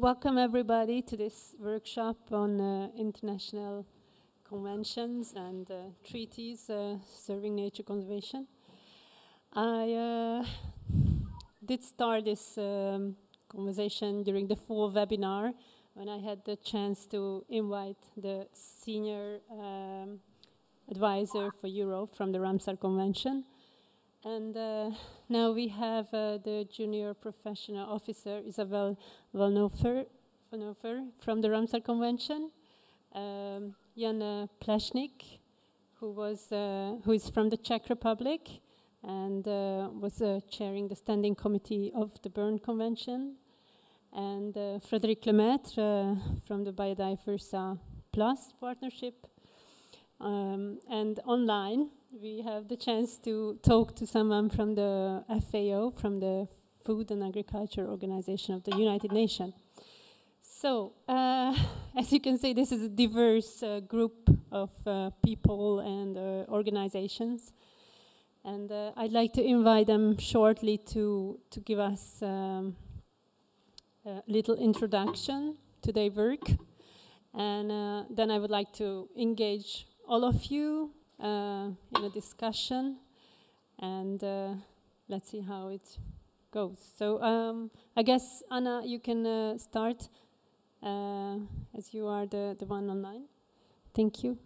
G: welcome everybody to this workshop on international conventions and treaties serving nature conservation. I did start this conversation during the fall webinar when I had the chance to invite the senior advisor for Europe from the Ramsar Convention. And now we have the junior professional officer, Isabel Valnofer from the Ramsar Convention, Jan Plešnik, who is from the Czech Republic and was chairing the standing committee of the Berne Convention, and Frédéric Lemaitre from the Biodiversity Plus partnership. And online, we have the chance to talk to someone from the FAO, from the Food and Agriculture Organization of the United Nations. So, as you can see, this is a diverse group of people and organizations. And I'd like to invite them shortly to give us a little introduction to their work. And then I would like to engage all of you in a discussion, and let's see how it goes. So I guess, Anna, you can start, as you are the one online. Thank you.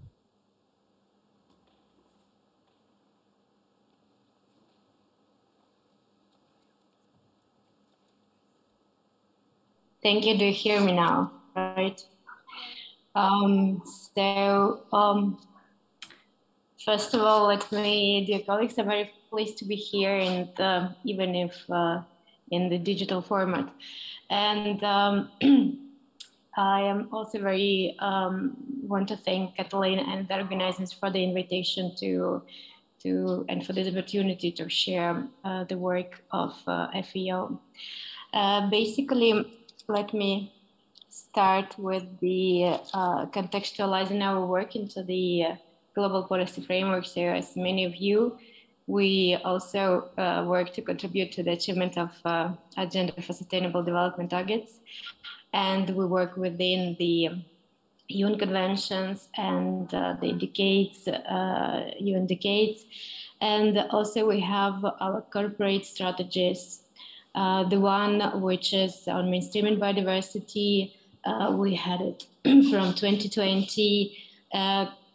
V: Thank you. Do you hear me now? Right. First of all, dear colleagues, I'm very pleased to be here, and even if in the digital format. And I am also very want to thank Catalina and the organizers for the invitation and for this opportunity to share the work of FAO. Basically, let me start with the contextualizing our work into the global policy framework. So as many of you, we also work to contribute to the achievement of Agenda for Sustainable Development targets. And we work within the UN conventions and the decades, UN decades. And also we have our corporate strategies. The one which is on mainstreaming biodiversity, we had it from 2020,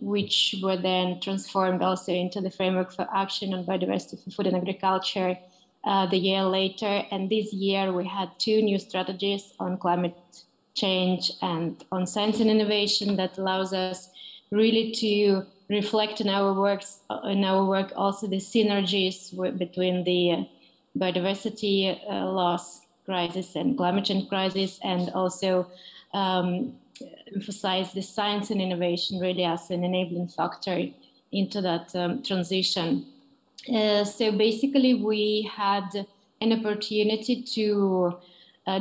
V: which were then transformed also into the framework for action on biodiversity for food and agriculture the year later. And this year we had 2 new strategies on climate change and on science and innovation that allows us really to
C: reflect in our work also the synergies between the biodiversity loss crisis and climate change crisis, and also emphasize the science and innovation really as an enabling factor into that transition. So basically we had an opportunity to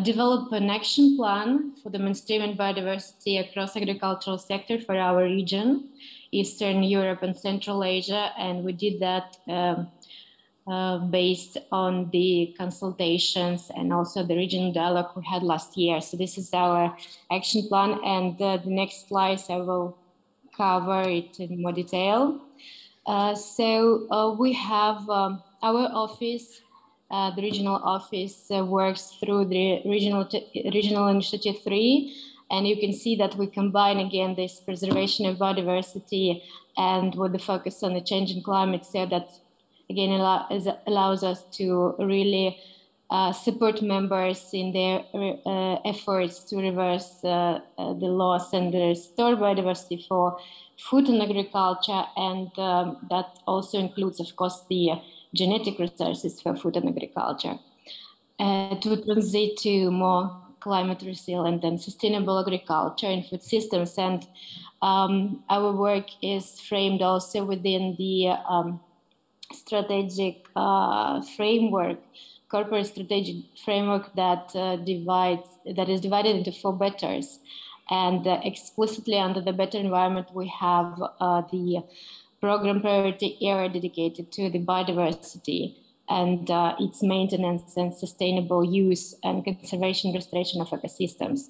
C: develop an action plan for the mainstreaming biodiversity across agricultural sector for our region, Eastern Europe and Central Asia, and we did that based on the consultations and also the regional dialogue we had last year. So this is our action plan, and the next slides I will cover it in more detail. We have our office, the regional office works through the regional initiative 3, and you can see that we combine again this preservation of biodiversity and with the focus on the changing climate, so that again allows us to really support members in their efforts to reverse the loss and restore biodiversity for food and agriculture, and that also includes, of course, the genetic resources for food and agriculture, to transit to more climate resilient and sustainable agriculture and food systems. And our work is framed also within the strategic framework, corporate strategic framework that is divided into 4 betters. And explicitly under the better environment, we have the program priority area dedicated to the biodiversity and its maintenance and sustainable use and conservation restoration of ecosystems.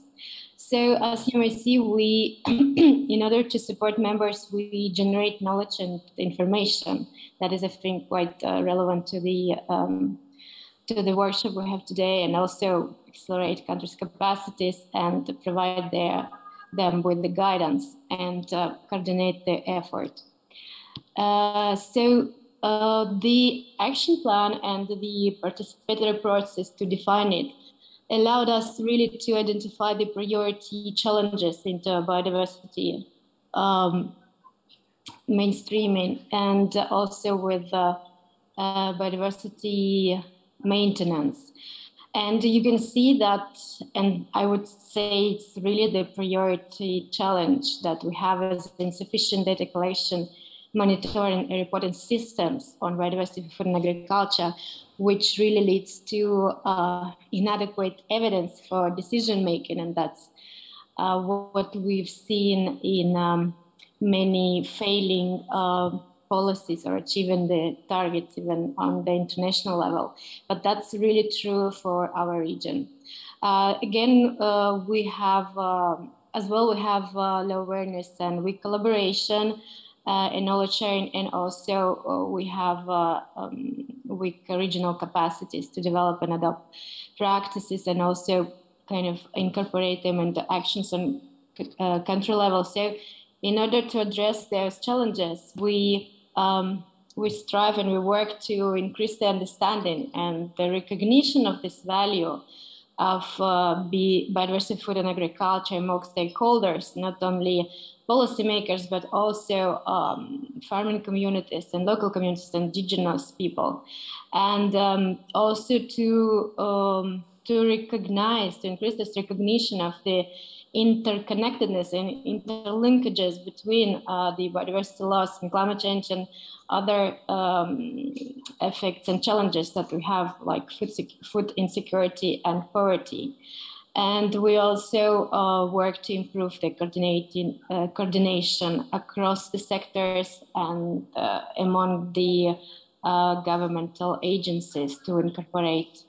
C: So as you may see, we, in order to support members, we generate knowledge and information that is, I think, quite relevant to the workshop we have today, and also accelerate countries' capacities and provide them with the guidance and coordinate their effort. The action plan and the participatory process to define it allowed us really to identify the priority challenges into biodiversity mainstreaming, and also with biodiversity maintenance. And you can see that, and I would say it's really the priority challenge that we have is insufficient data collection, monitoring and reporting systems on biodiversity, food and agriculture, which really leads to inadequate evidence for decision making. And that's what we've seen in many failing policies or achieving the targets even on the international level. But that's really true for our region. Again, we have as well, we have low awareness and weak collaboration in knowledge sharing, and also we have weak regional capacities to develop and adopt practices and also kind of incorporate them into actions on country level. So in order to address those challenges, we strive and we work to increase the understanding and the recognition of this value of biodiversity, food and agriculture among stakeholders, not only policymakers, but also farming communities and local communities, indigenous people. And also to recognize, to increase this recognition of the interconnectedness and interlinkages between the biodiversity loss and climate change and other effects and challenges that we have, like food insecurity and poverty. And we also work to improve the coordination across the sectors and among the governmental agencies to incorporate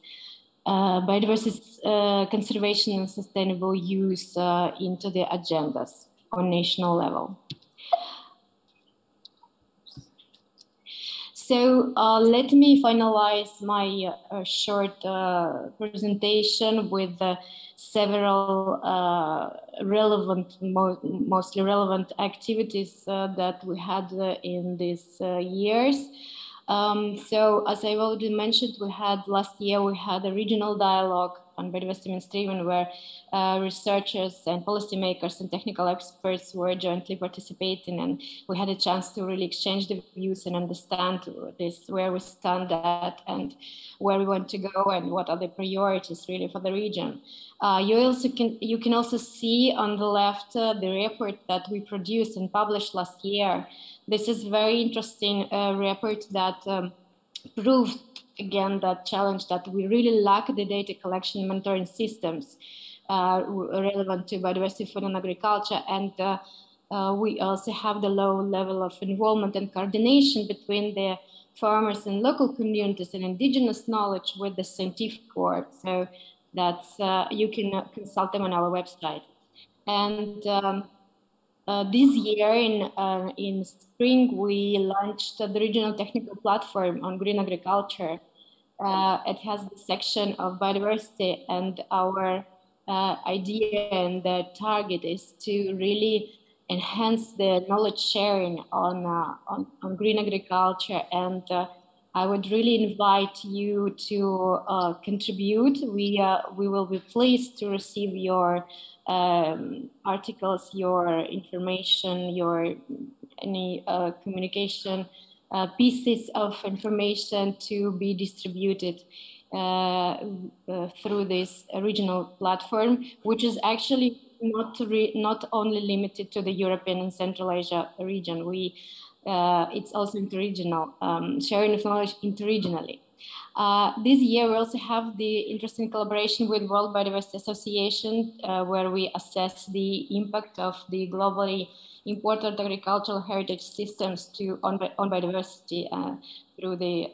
C: biodiversity conservation and sustainable use into the agendas on national level. So let me finalize my short presentation with several mostly relevant activities that we had in these years. So as I already mentioned, last year we had a regional dialogue on biodiversity mainstreaming, where researchers and policymakers and technical experts were jointly participating, and we had a chance to really exchange the views and understand where we stand at and where we want to go and what are the priorities really for the region. You can also see on the left the report that we produced and published last year. This is very interesting report that proved again that challenge that we really lack the data collection and monitoring systems relevant to biodiversity, food and agriculture, and we also have the low level of involvement and coordination between the farmers and local communities and indigenous knowledge with the scientific work. So that's you can consult them on our website. And this year in spring, we launched the regional technical platform on green agriculture. It has the section of biodiversity, and our idea and the target is to really enhance the knowledge sharing on green agriculture. And I would really invite you to contribute. We will be pleased to receive your articles, your information, any communication pieces of information to be distributed through this regional platform, which is actually not only limited to the European and Central Asia region. It's also interregional, sharing of knowledge interregionally. This year, we also have the interesting collaboration with World Biodiversity Association, where we assess the impact of the globally important agricultural heritage systems on biodiversity through the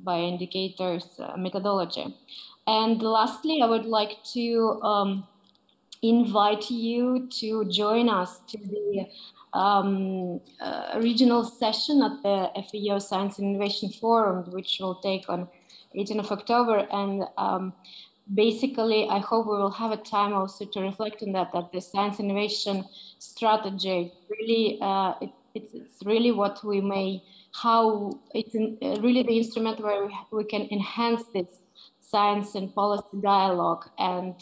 C: bioindicators methodology. And lastly, I would like to invite you to join us to the regional session at the FAO Science and Innovation Forum, which will take on 18th of October. And basically, I hope we will have a time also to reflect on that the science innovation strategy really, it's really what we may, how it's really the instrument where we can enhance this science and policy dialogue, and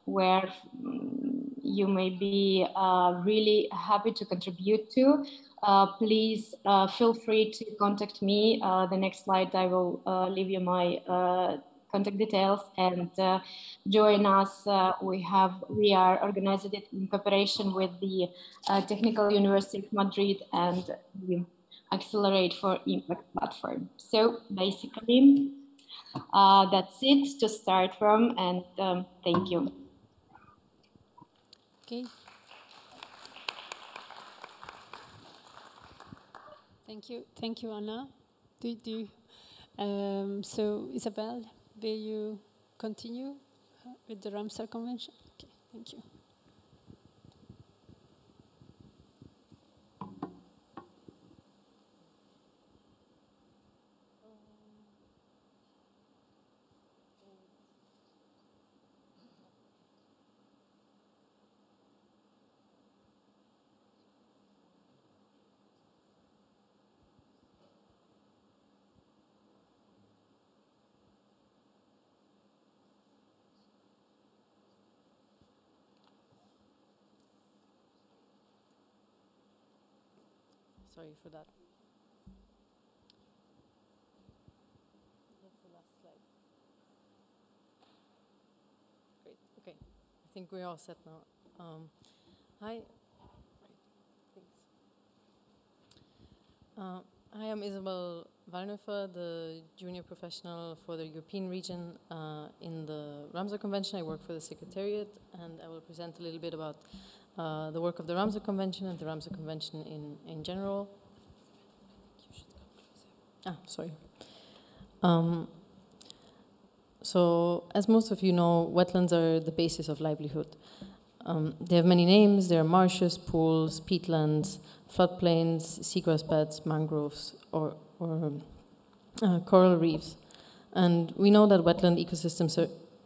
C: where you may be really happy to contribute to. Please feel free to contact me. The next slide, I will leave you my contact details, and join us. We are organized it in cooperation with the Technical University of Madrid and the Accelerate for Impact platform. So basically, that's it to start from, and thank you.
G: Okay. Thank you, Anna. So Isabel, will you continue with the Ramsar Convention? Okay, thank you.
H: Sorry for that. That's the last slide. Great. Okay. I think we're all set now. Hi. Thanks. I am Isabel Valnefer, the junior professional for the European region in the Ramsar Convention. I work for the Secretariat, and I will present a little bit about the work of the Ramsar Convention and the Ramsar Convention in general. Sorry. So, as most of you know, wetlands are the basis of livelihood. They have many names. There are marshes, pools, peatlands, floodplains, seagrass beds, mangroves, or coral reefs. And we know that wetland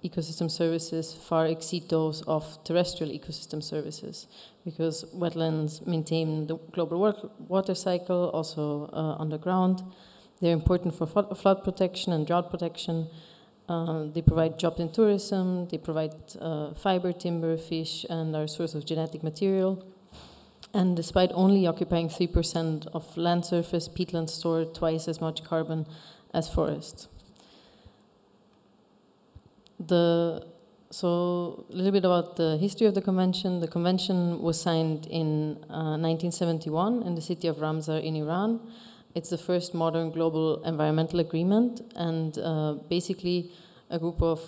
H: ecosystem services far exceed those of terrestrial ecosystem services, because wetlands maintain the global water cycle, also underground. They're important for flood protection and drought protection, They provide jobs in tourism, they provide fiber, timber, fish, and are a source of genetic material. And despite only occupying 3% of land surface, peatlands store twice as much carbon as forests. So a little bit about the history of the convention. The convention was signed in 1971 in the city of Ramsar in Iran. It's the first modern global environmental agreement, and basically a group of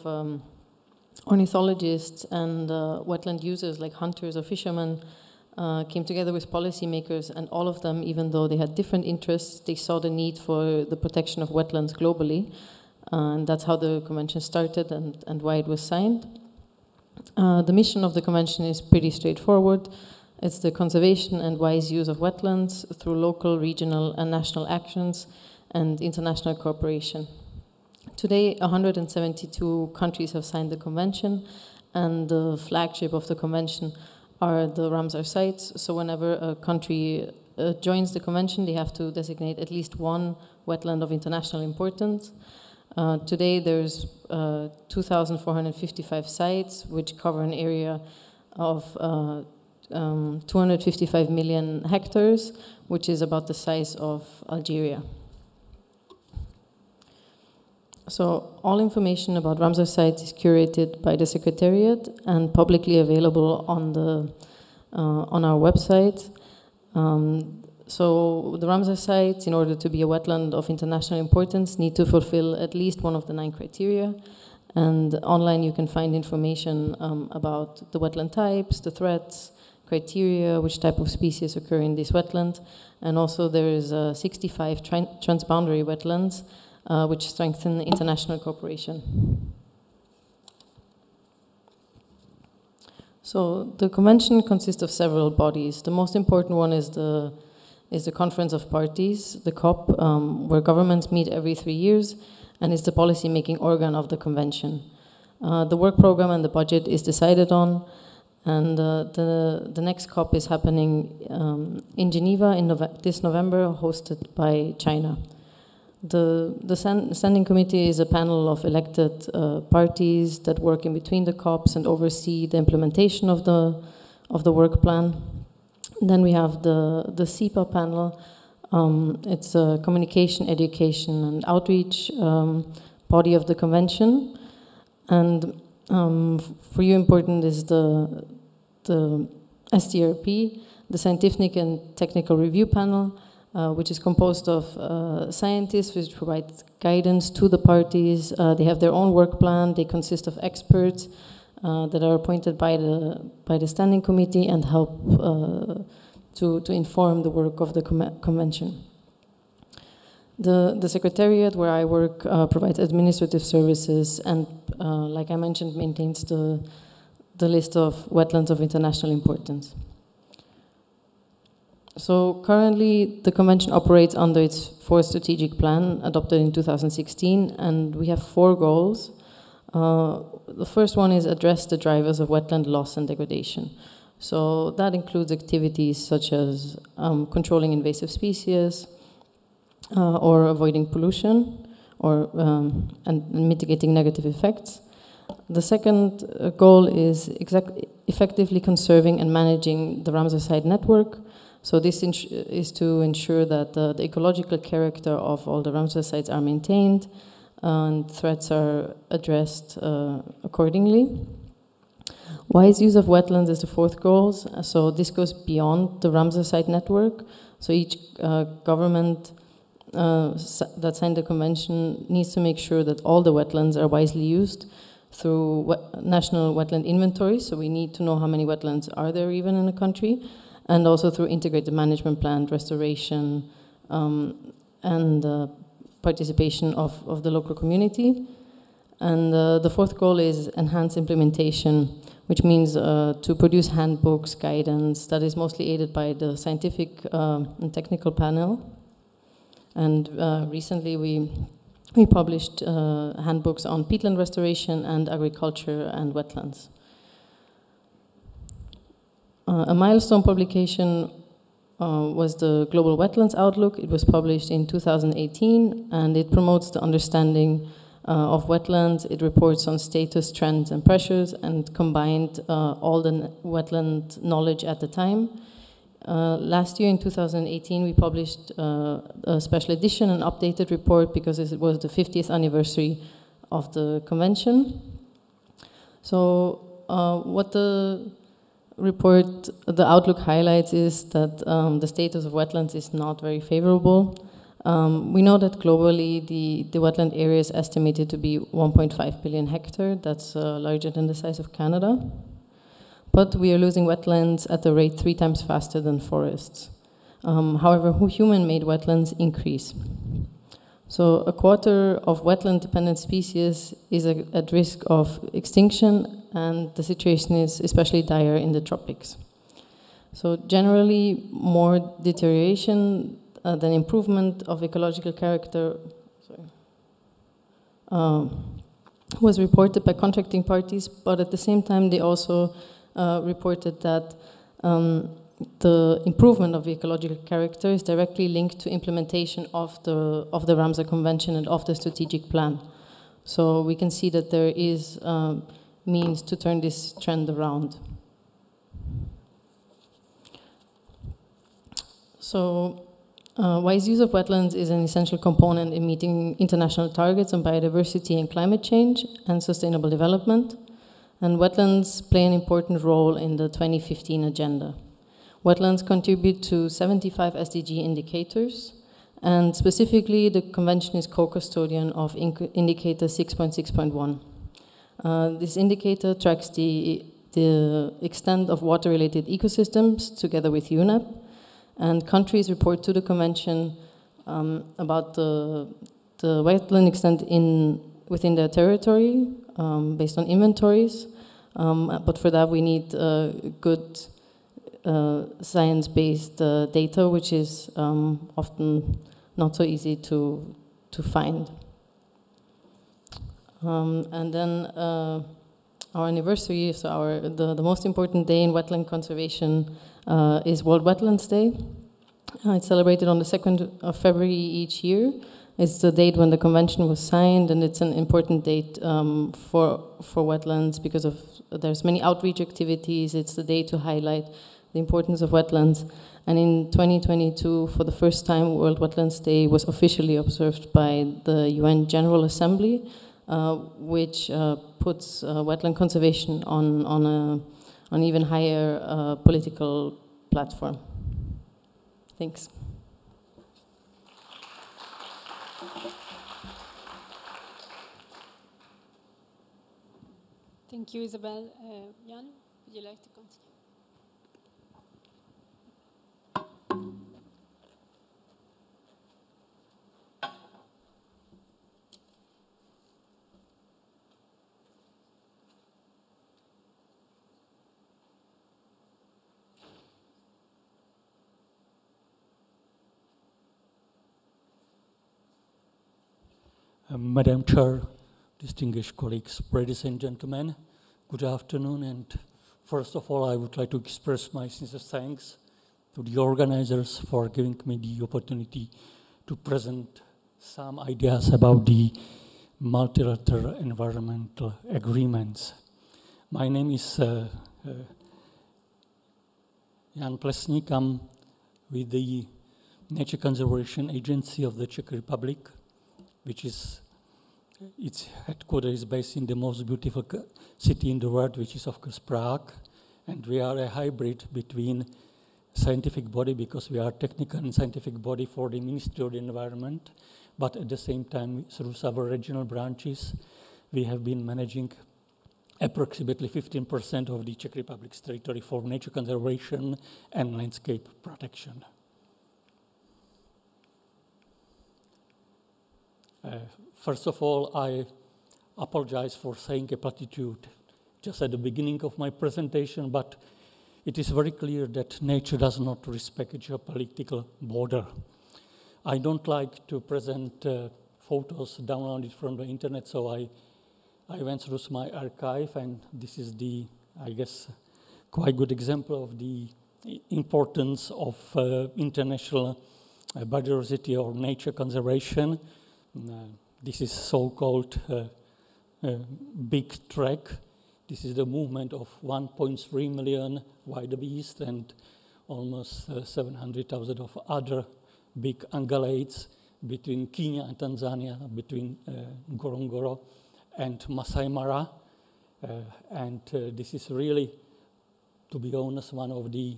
H: ornithologists and wetland users like hunters or fishermen came together with policymakers, and all of them, even though they had different interests, they saw the need for the protection of wetlands globally. And that's how the convention started and why it was signed. The mission of the convention is pretty straightforward. It's the conservation and wise use of wetlands through local, regional, and national actions and international cooperation. Today, 172 countries have signed the convention, and the flagship of the convention are the Ramsar sites. So whenever a country joins the convention, they have to designate at least one wetland of international importance. Today there's 2,455 sites, which cover an area of 255 million hectares, which is about the size of Algeria. So all information about Ramsar sites is curated by the Secretariat and publicly available on our website. So the Ramsar sites, in order to be a wetland of international importance, need to fulfill at least one of the 9 criteria. And online you can find information about the wetland types, the threats, criteria, which type of species occur in this wetland. And also there is 65 transboundary wetlands, which strengthen international cooperation. So the convention consists of several bodies. The most important one is the Conference of Parties, the COP, where governments meet every 3 years, and is the policy-making organ of the convention. The work program and the budget is decided on, and the next COP is happening in Geneva this November, hosted by China. The standing committee is a panel of elected parties that work in between the COPs and oversee the implementation of the work plan. Then we have the CEPA panel. It's a communication, education, and outreach body of the convention. And for you, important is the STRP, the Scientific and Technical Review Panel, which is composed of scientists which provide guidance to the parties. They have their own work plan. They consist of experts that are appointed by the standing committee and help to inform the work of the convention. The Secretariat, where I work, provides administrative services and, like I mentioned, maintains the list of wetlands of international importance. So currently, the convention operates under its 4th strategic plan, adopted in 2016, and we have 4 goals. The first one is address the drivers of wetland loss and degradation. So that includes activities such as controlling invasive species or avoiding pollution or and mitigating negative effects. The second goal is effectively conserving and managing the Ramsar site network. So this is to ensure that the ecological character of all the Ramsar sites are maintained and threats are addressed accordingly. Wise use of wetlands is the 4th goal. So this goes beyond the Ramsar site network. So each government that signed the convention needs to make sure that all the wetlands are wisely used through national wetland inventory. So we need to know how many wetlands are there even in a country, and also through integrated management plan, restoration, and participation of the local community. And the 4th goal is enhance implementation, which means to produce handbooks, guidance, that is mostly aided by the scientific and technical panel. And recently we published handbooks on peatland restoration and agriculture and wetlands. A milestone publication was the Global Wetlands Outlook. It was published in 2018, and it promotes the understanding of wetlands. It reports on status, trends, and pressures, and combined all the wetland knowledge at the time. Last year, in 2018, we published a special edition, an updated report, because it was the 50th anniversary of the convention. So what the report, the outlook highlights is that the status of wetlands is not very favorable. We know that globally the wetland area is estimated to be 1.5 billion hectares. That's larger than the size of Canada. But we are losing wetlands at a rate 3 times faster than forests. However, human-made wetlands increase. So a quarter of wetland-dependent species is at risk of extinction, and the situation is especially dire in the tropics. So generally, more deterioration than improvement of ecological character was reported by contracting parties, but at the same time they also reported that the improvement of ecological character is directly linked to implementation of the Ramsar Convention and of the strategic plan. So we can see that there is means to turn this trend around. So wise use of wetlands is an essential component in meeting international targets on biodiversity and climate change and sustainable development. And wetlands play an important role in the 2015 agenda. Wetlands contribute to 75 SDG indicators, and specifically the Convention is co-custodian of indicator 6.6.1. This indicator tracks the extent of water-related ecosystems together with UNEP, and countries report to the Convention about the wetland extent within their territory based on inventories, but for that we need good science-based data, which is often not so easy to find. And then our anniversary, so the most important day in wetland conservation is World Wetlands Day. It's celebrated on the 2nd of February each year. It's the date when the convention was signed, and it's an important date for wetlands because there's many outreach activities. It's the day to highlight the importance of wetlands. And in 2022, for the first time, World Wetlands Day was officially observed by the UN General Assembly, which puts wetland conservation on an even higher political platform. Thanks.
G: Thank you, Isabel. Jan, would you like to continue?
I: Madam Chair, distinguished colleagues, ladies and gentlemen, good afternoon. And first of all, I would like to express my sincere thanks to the organizers for giving me the opportunity to present some ideas about the multilateral environmental agreements. My name is Jan Plesník. I'm with the Nature Conservation Agency of the Czech Republic, which is, its headquarters is based in the most beautiful city in the world, which is of course Prague. And we are a hybrid between scientific body, because we are a technical and scientific body for the Ministry of the Environment, but at the same time, through several regional branches, we have been managing approximately 15% of the Czech Republic's territory for nature conservation and landscape protection. First of all, I apologize for saying a platitude just at the beginning of my presentation, but it is very clear that nature does not respect a geopolitical border. I don't like to present photos downloaded from the internet, so I went through my archive, and this is the, I guess, quite good example of the importance of international biodiversity or nature conservation. this is so-called big trek. This is the movement of 1.3 million wildebeest and almost 700,000 of other big ungulates between Kenya and Tanzania, between Ngorongoro and Masai Mara. This is really, to be honest, one of the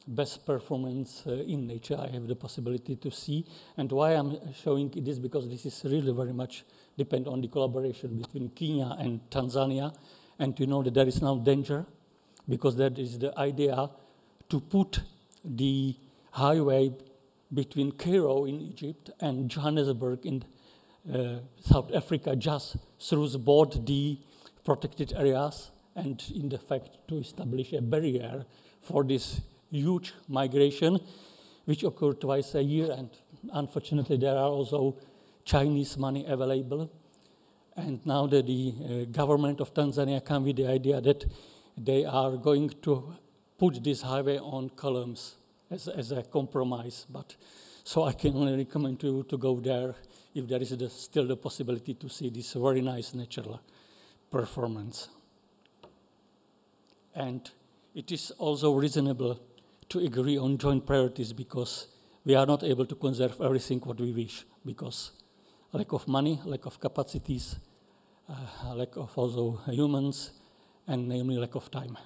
I: best performance in nature I have the possibility to see. And why I'm showing this, because this is really very much depend on the collaboration between Kenya and Tanzania. And you know that there is now danger, because that is the idea to put the highway between Cairo in Egypt and Johannesburg in South Africa just through both the protected areas, and in the fact to establish a barrier for this huge migration, which occur twice a year. And unfortunately, there are also Chinese money available. And now that the government of Tanzania came with the idea that they are going to put this highway on columns as a compromise. But so I can only recommend you to go there if there is still the possibility to see this very nice natural performance. And it is also reasonable to agree on joint priorities, because we are not able to conserve everything what we wish, because lack of money, lack of capacities, lack of also humans, and namely lack of time.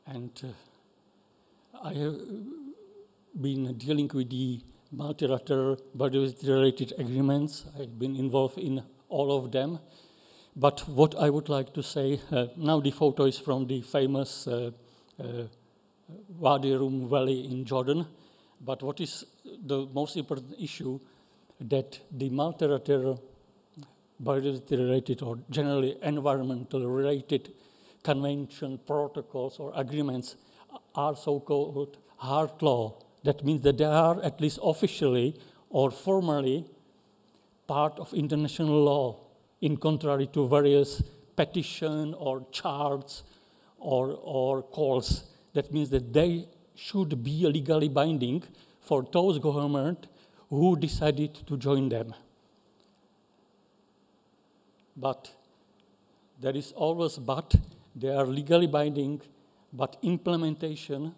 I: And I have been dealing with the multilateral biodiversity-related agreements. I've been involved in all of them. But what I would like to say, now the photo is from the famous Wadi Rum Valley in Jordan. But what is the most important issue, that the multilateral biodiversity-related or generally environmental-related convention, protocols, or agreements are so-called hard law. That means that they are at least officially or formally part of international law, in contrary to various petitions or charts or calls. That means that they should be legally binding for those governments who decided to join them. But there is always but. They are legally binding, but implementation,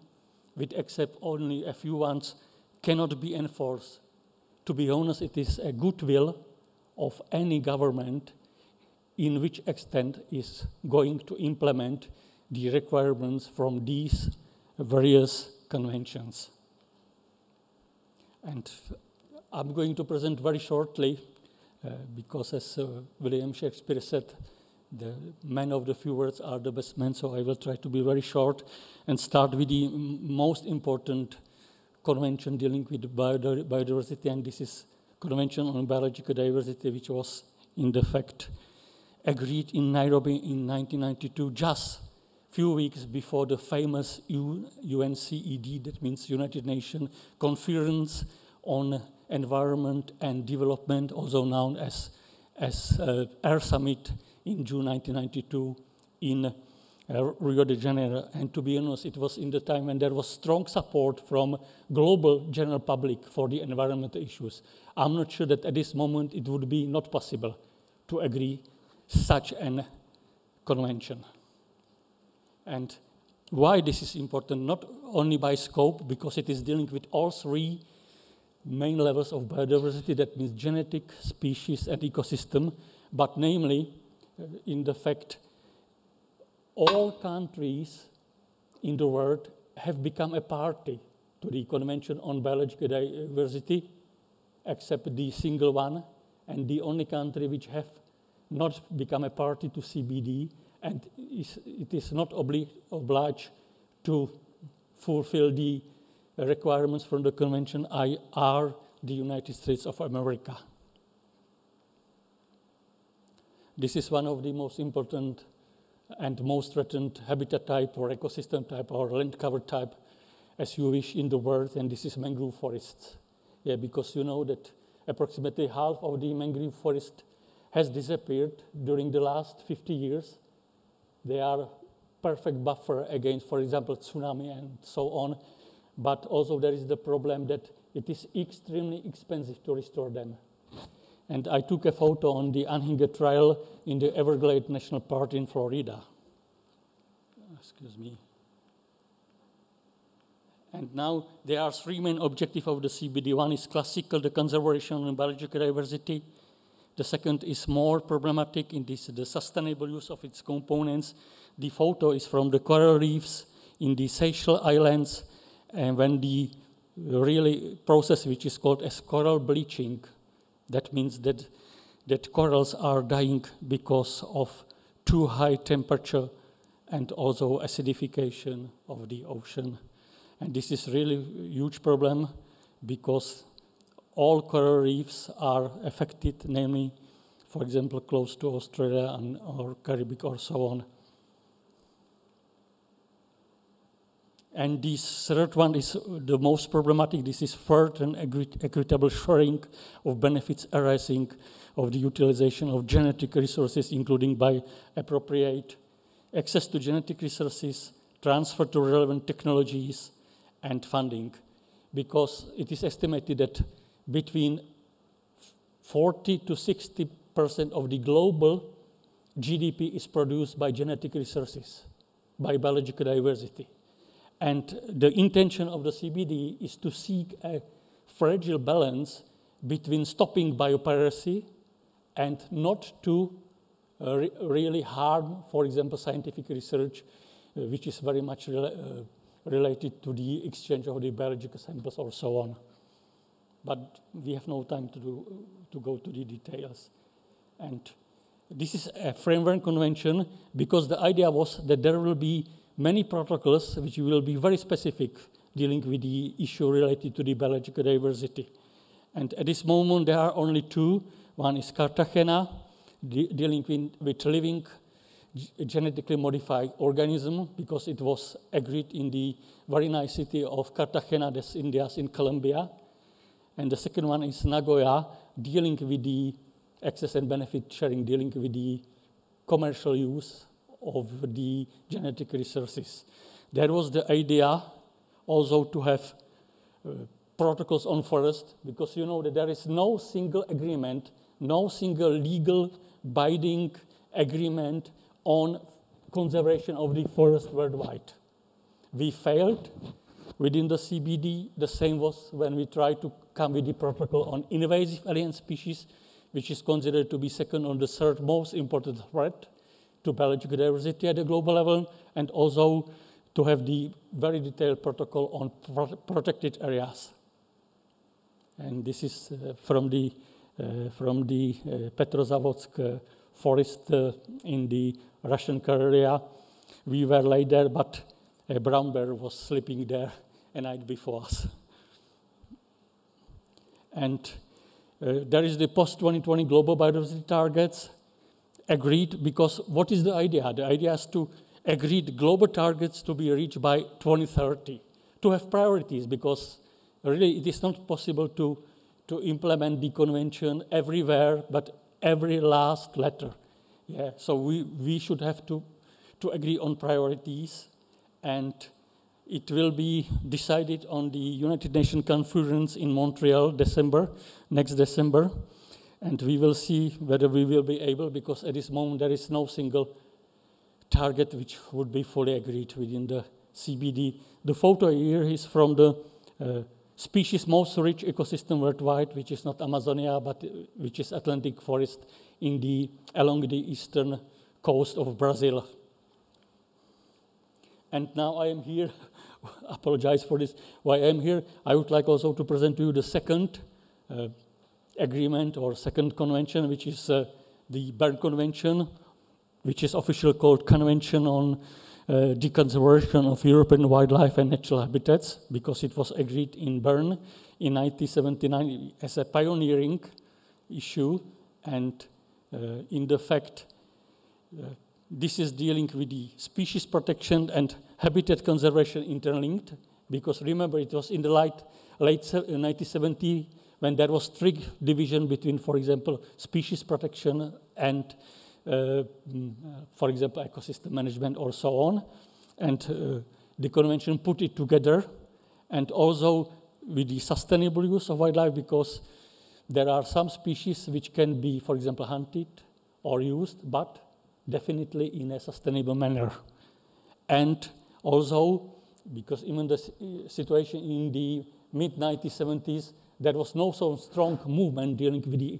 I: with except only a few ones, cannot be enforced. To be honest, it is a goodwill of any government in which extent is going to implement the requirements from these various conventions. And I'm going to present very shortly, because as William Shakespeare said, the men of the few words are the best men, so I will try to be very short and start with the most important convention dealing with biodiversity, and this is Convention on Biological Diversity, which was in the fact agreed in Nairobi in 1992, just a few weeks before the famous UNCED, that means United Nations Conference on Environment and Development, also known as Air Summit in June 1992 in Rio de Janeiro. And to be honest, it was in the time when there was strong support from global general public for the environmental issues. I'm not sure that at this moment it would be not possible to agree such an convention. And why this is important, not only by scope, because it is dealing with all three main levels of biodiversity, that means genetic, species, and ecosystem, but namely, in the fact, all countries in the world have become a party to the Convention on Biological Diversity, except the single one, and the only country which have not become a party to CBD, and it is not obliged to fulfill the requirements from the convention, are the United States of America. This is one of the most important and most threatened habitat type or ecosystem type or land cover type, as you wish, in the world, and this is mangrove forests. Yeah, because you know that approximately half of the mangrove forest has disappeared during the last 50 years. They are perfect buffer against, for example, tsunami and so on. But also there is the problem that it is extremely expensive to restore them. And I took a photo on the Anhinga Trail in the Everglades National Park in Florida. Excuse me. And now there are three main objectives of the CBD. One is classical, the conservation and biological diversity. The second is more problematic in this, the sustainable use of its components. The photo is from the coral reefs in the Seychelles Islands, and when the really process which is called as coral bleaching, that means that corals are dying because of too high temperature and also acidification of the ocean. And this is really a huge problem because all coral reefs are affected, namely, for example, close to Australia or Caribbean or so on. And this third one is the most problematic. This is third and equitable sharing of benefits arising of the utilization of genetic resources, including by appropriate access to genetic resources, transfer to relevant technologies, and funding. Because it is estimated that between 40 to 60% of the global GDP is produced by genetic resources, by biological diversity. And the intention of the CBD is to seek a fragile balance between stopping biopiracy and not to really harm, for example, scientific research, which is very much related to the exchange of the biological samples or so on. But we have no time to go to the details. And this is a framework convention because the idea was that there will be many protocols which will be very specific dealing with the issue related to the biological diversity. And at this moment, there are only two. One is Cartagena, dealing with living genetically modified organism, because it was agreed in the very nice city of Cartagena, that's India's in Colombia. And the second one is Nagoya, dealing with the access and benefit sharing, dealing with the commercial use of the genetic resources. There was the idea also to have protocols on forest, because you know that there is no single agreement, no single legal binding agreement on conservation of the forest worldwide. We failed within the CBD. The same was when we tried to come with the protocol on invasive alien species, which is considered to be second or the third most important threat to biological diversity at the global level, and also to have the very detailed protocol on protected areas. And this is from the Petrozavodsk forest in the Russian area. We were late there, but a brown bear was sleeping there a night before us. And there is the post-2020 global biodiversity targets agreed, because what is the idea? The idea is to agree the global targets to be reached by 2030, to have priorities, because really it is not possible to implement the convention everywhere, but every last letter. Yeah, so we should have to agree on priorities, and it will be decided on the United Nations conference in Montreal, next December, and we will see whether we will be able, because at this moment there is no single target which would be fully agreed within the CBD. The photo here is from the species most rich ecosystem worldwide, which is not Amazonia, but which is Atlantic forest along the eastern coast of Brazil. And now I am here, apologize for this, why I am here. I would like also to present to you the second agreement or second convention, which is the Bern Convention, which is officially called Convention on the Conservation of European Wildlife and Natural Habitats, because it was agreed in Bern in 1979 as a pioneering issue. And in the fact, this is dealing with the species protection and habitat conservation interlinked, because remember, it was in the late 1970s when there was strict division between, for example, species protection and for example, ecosystem management or so on. And the convention put it together, and also with the sustainable use of wildlife, because there are some species which can be, for example, hunted or used, but definitely in a sustainable manner. And also, because even the situation in the mid-1970s, there was no so strong movement dealing with the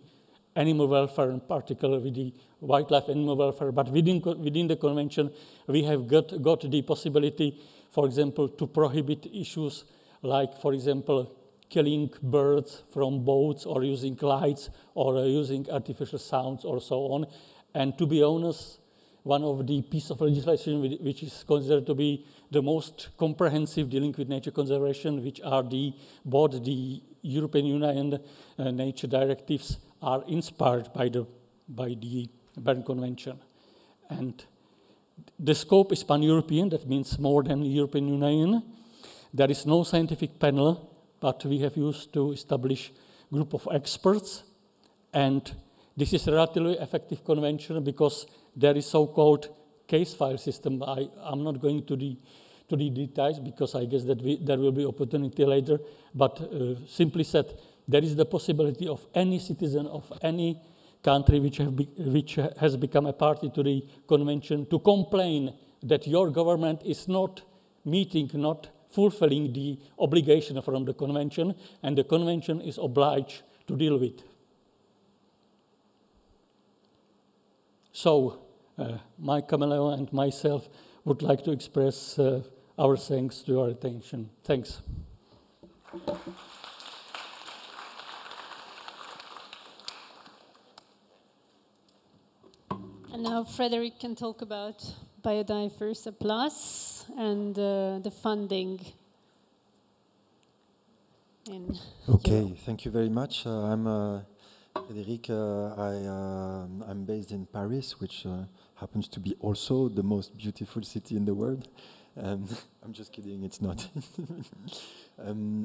I: animal welfare, in particular with the wildlife animal welfare. But within the convention, we have got the possibility, for example, to prohibit issues like, for example, killing birds from boats or using lights or using artificial sounds or so on. And to be honest, one of the pieces of legislation which is considered to be the most comprehensive dealing with nature conservation, which are both the European Union nature directives are inspired by the Berne Convention. And the scope is pan-European, that means more than European Union. There is no scientific panel, but we have used to establish a group of experts. And this is a relatively effective convention because there is so-called case file system. I'm not going to the details because I guess that there will be opportunity later, but simply said, there is the possibility of any citizen of any country which has become a party to the convention to complain that your government is not meeting, not fulfilling the obligation from the convention, and the convention is obliged to deal with. So, Mike Camillo and myself would like to express our thanks to your attention. Thanks.
G: And now Frederick can talk about Biodiversity Plus and the funding.
J: Okay, thank you very much. I'm Frédéric. I'm based in Paris, which happens to be also the most beautiful city in the world. I'm just kidding, it's not.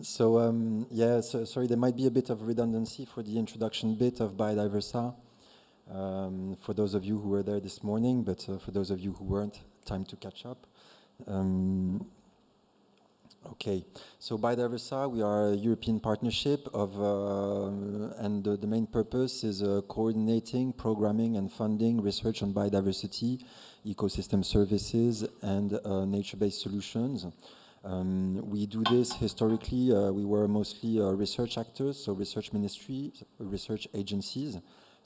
J: Sorry, there might be a bit of redundancy for the introduction bit of Biodiversity. For those of you who were there this morning, but for those of you who weren't, time to catch up. Okay, so Biodiversity, we are a European partnership and the main purpose is coordinating, programming and funding research on biodiversity, ecosystem services and nature-based solutions. We do this historically, we were mostly research actors, so research ministries, research agencies.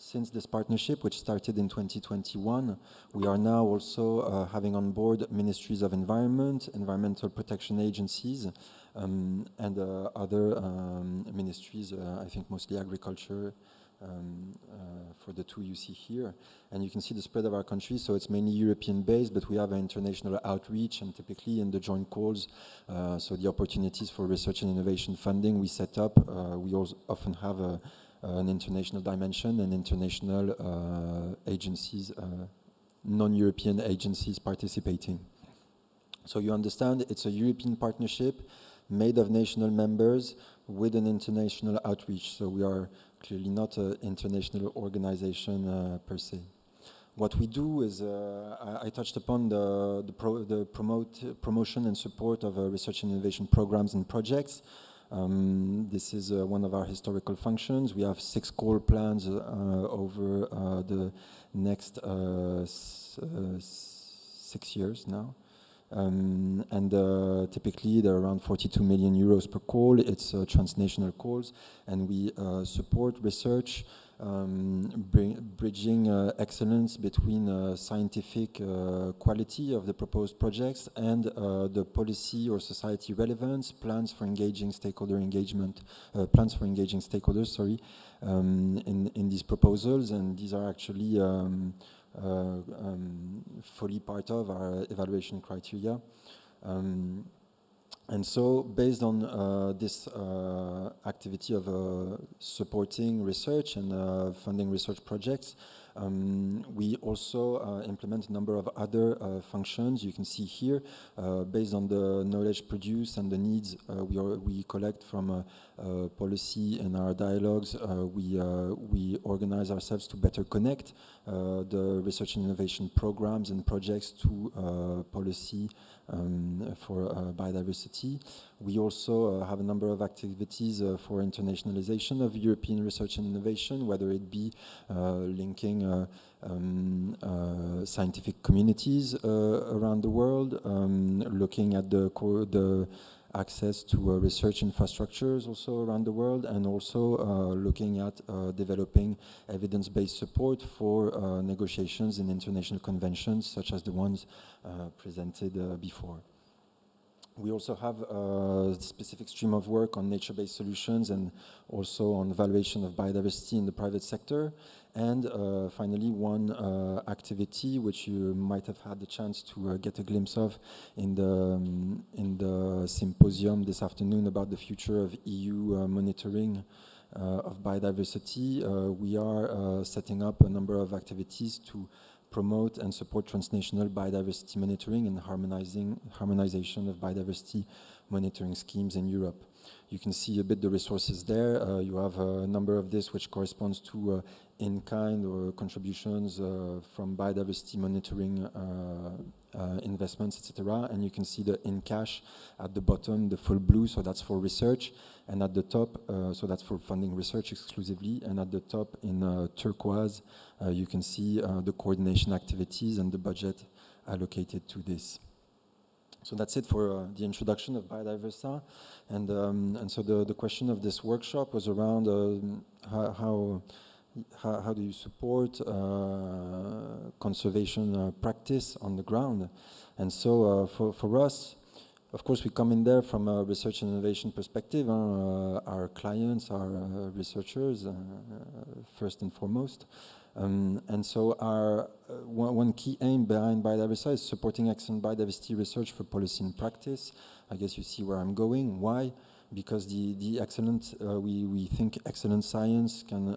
J: Since this partnership, which started in 2021, we are now also having on board ministries of environment, environmental protection agencies, and other ministries, I think mostly agriculture, for the two you see here. And you can see the spread of our countries, so it's mainly European-based, but we have an international outreach, and typically in the joint calls, so the opportunities for research and innovation funding we set up, we also often have an international dimension and international agencies, non-European agencies participating. So you understand it's a European partnership made of national members with an international outreach. So we are clearly not an international organization per se. What we do is, I touched upon the promotion and support of research and innovation programs and projects. This is one of our historical functions. We have 6 core plans over the next 6 years now. Typically they're around 42 million euros per call. It's transnational calls, and we support research, bridging excellence between scientific quality of the proposed projects and the policy or society relevance, plans for engaging stakeholders, in these proposals, and these are actually fully part of our evaluation criteria. And so, based on this activity of supporting research and funding research projects, We also implement a number of other functions. You can see here, based on the knowledge produced and the needs we collect from policy in our dialogues, we organize ourselves to better connect the research and innovation programs and projects to policy for biodiversity. We also have a number of activities for internationalization of European research and innovation, whether it be linking scientific communities around the world, looking at the access to research infrastructures also around the world, and also looking at developing evidence-based support for negotiations in international conventions such as the ones presented before. We also have a specific stream of work on nature-based solutions and also on valuation of biodiversity in the private sector. And finally, one activity which you might have had the chance to get a glimpse of in the symposium this afternoon about the future of EU monitoring of biodiversity. We are setting up a number of activities to promote and support transnational biodiversity monitoring and harmonization of biodiversity monitoring schemes in Europe. You can see a bit the resources there. You have a number of this which corresponds to in-kind or contributions from biodiversity monitoring investments, etc. And you can see the in-cash at the bottom, the full blue, so that's for research, and at the top, so that's for funding research exclusively, and at the top in turquoise, you can see the coordination activities and the budget allocated to this. So that's it for the introduction of Biodiversa, and so the question of this workshop was around how do you support conservation practice on the ground. And so for us, of course, we come in there from a research and innovation perspective. Our clients are researchers, first and foremost. And so our one key aim behind Biodiversa is supporting excellent biodiversity research for policy and practice. I guess you see where I'm going. Why? Because the excellent, we think excellent science can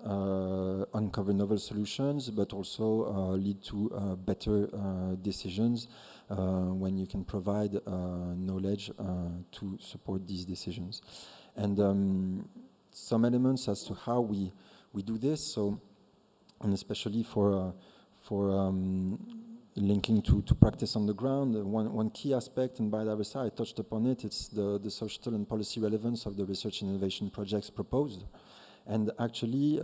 J: uncover novel solutions, but also lead to better decisions when you can provide knowledge to support these decisions. And some elements as to how we do this. So, and especially for linking to practice on the ground, one key aspect in Biodiversa, I touched upon it, it's the social and policy relevance of the research and innovation projects proposed. And actually,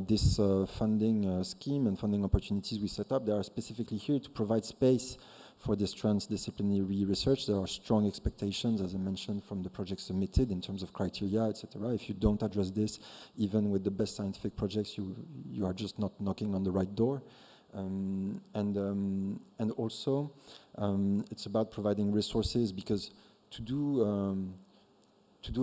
J: this funding scheme and funding opportunities we set up, they are specifically here to provide space for this transdisciplinary research. There are strong expectations, as I mentioned, from the projects submitted in terms of criteria, etc. If you don't address this, even with the best scientific projects, you are just not knocking on the right door. And also, it's about providing resources, because to do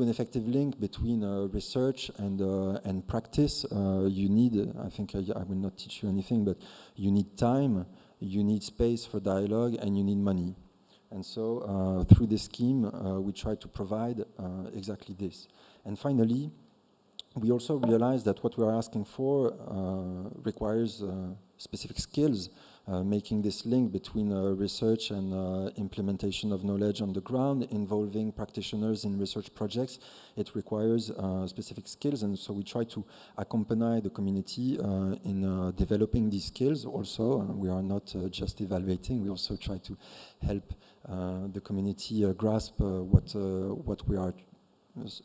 J: an effective link between research and practice, you need, I think I will not teach you anything, but you need time, you need space for dialogue, and you need money. And so through this scheme, we try to provide exactly this. And finally, we also realize that what we are asking for requires specific skills, making this link between research and implementation of knowledge on the ground, involving practitioners in research projects. It requires specific skills, and so we try to accompany the community in developing these skills. Also, we are not just evaluating, we also try to help the community grasp what we are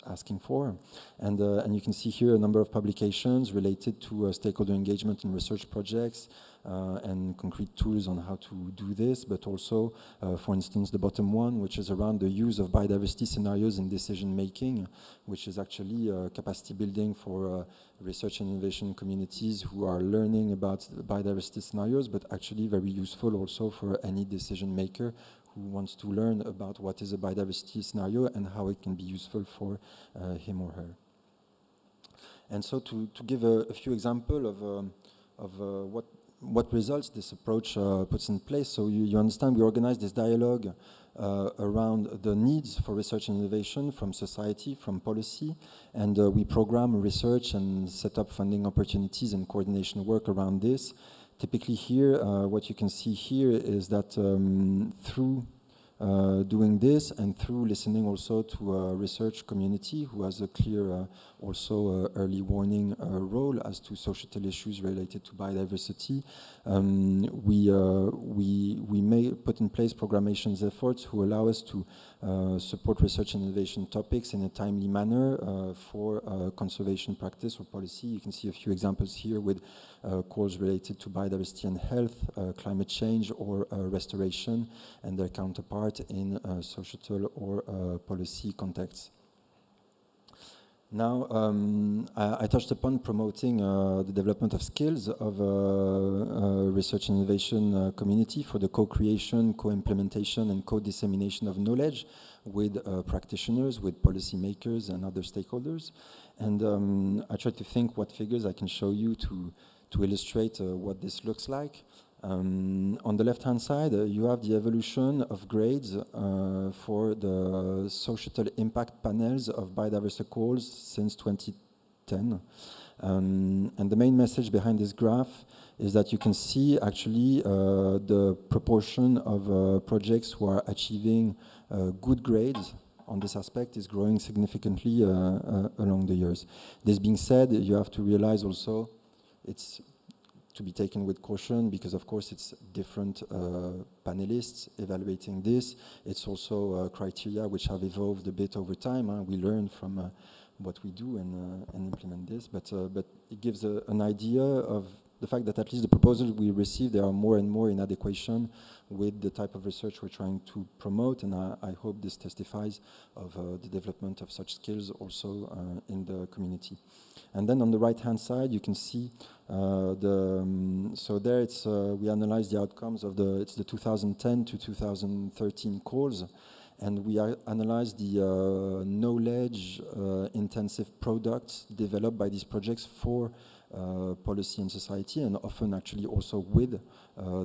J: asking for. And you can see here a number of publications related to stakeholder engagement in research projects and concrete tools on how to do this, but also, for instance, the bottom one, which is around the use of biodiversity scenarios in decision making, which is actually capacity building for research and innovation communities who are learning about biodiversity scenarios, but actually very useful also for any decision maker who wants to learn about what is a biodiversity scenario and how it can be useful for him or her. And so to give a few examples of what results this approach puts in place, so you understand we organize this dialogue around the needs for research and innovation from society, from policy, and we program research and set up funding opportunities and coordination work around this. Typically here, what you can see here is that through doing this and through listening also to a research community who has a clear also early warning role as to societal issues related to biodiversity, we may put in place programmations efforts who allow us to support research and innovation topics in a timely manner for conservation practice or policy. You can see a few examples here with calls related to biodiversity and health, climate change or restoration, and their counterpart in societal or policy contexts. Now, I touched upon promoting the development of skills of research and innovation community for the co-creation, co-implementation, and co-dissemination of knowledge with practitioners, with policymakers, and other stakeholders. And I try to think what figures I can show you to illustrate what this looks like. On the left-hand side, you have the evolution of grades for the societal impact panels of biodiversity calls since 2010. And the main message behind this graph is that you can see actually the proportion of projects who are achieving good grades on this aspect is growing significantly along the years. This being said, you have to realize also it's to be taken with caution because, of course, it's different panelists evaluating this. It's also criteria which have evolved a bit over time. We learn from what we do and implement this, but it gives an idea of the fact that at least the proposals we receive, there are more and more in adequation with the type of research we're trying to promote, and I hope this testifies of the development of such skills also in the community. And then on the right-hand side, you can see so there it's we analyze the outcomes of it's the 2010 to 2013 calls, and we analyze the knowledge intensive products developed by these projects for policy and society, and often actually also with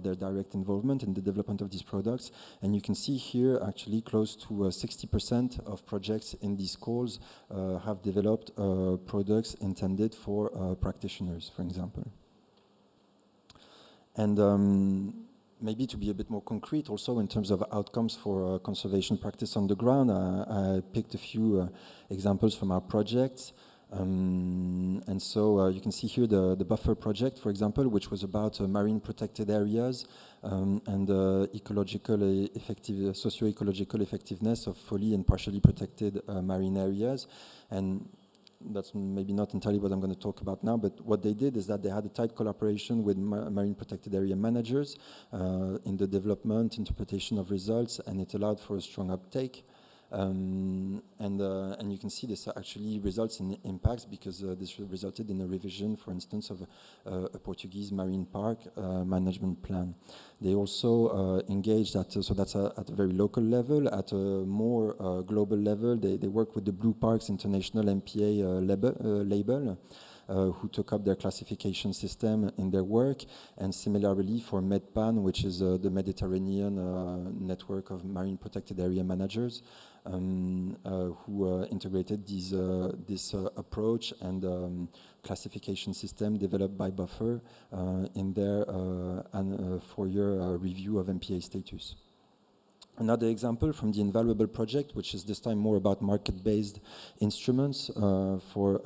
J: their direct involvement in the development of these products. And you can see here actually close to 60% of projects in these calls have developed products intended for practitioners, for example. And maybe to be a bit more concrete also in terms of outcomes for conservation practice on the ground, I picked a few examples from our projects. And so you can see here the buffer project, for example, which was about marine protected areas and ecological socio-ecological effectiveness of fully and partially protected marine areas. And that's maybe not entirely what I'm going to talk about now, but what they did is that they had a tight collaboration with marine protected area managers in the development, interpretation of results, and it allowed for a strong uptake. And you can see this actually results in impacts because this resulted in a revision, for instance, of a Portuguese marine park management plan. They also engaged at, so that's at a very local level, at a more global level. They work with the Blue Parks International MPA label. Who took up their classification system in their work, and similarly for MedPan, which is the Mediterranean network of marine protected area managers, who integrated this approach and classification system developed by Buffer in their 4-year review of MPA status. Another example from the Invaluable project, which is this time more about market-based instruments for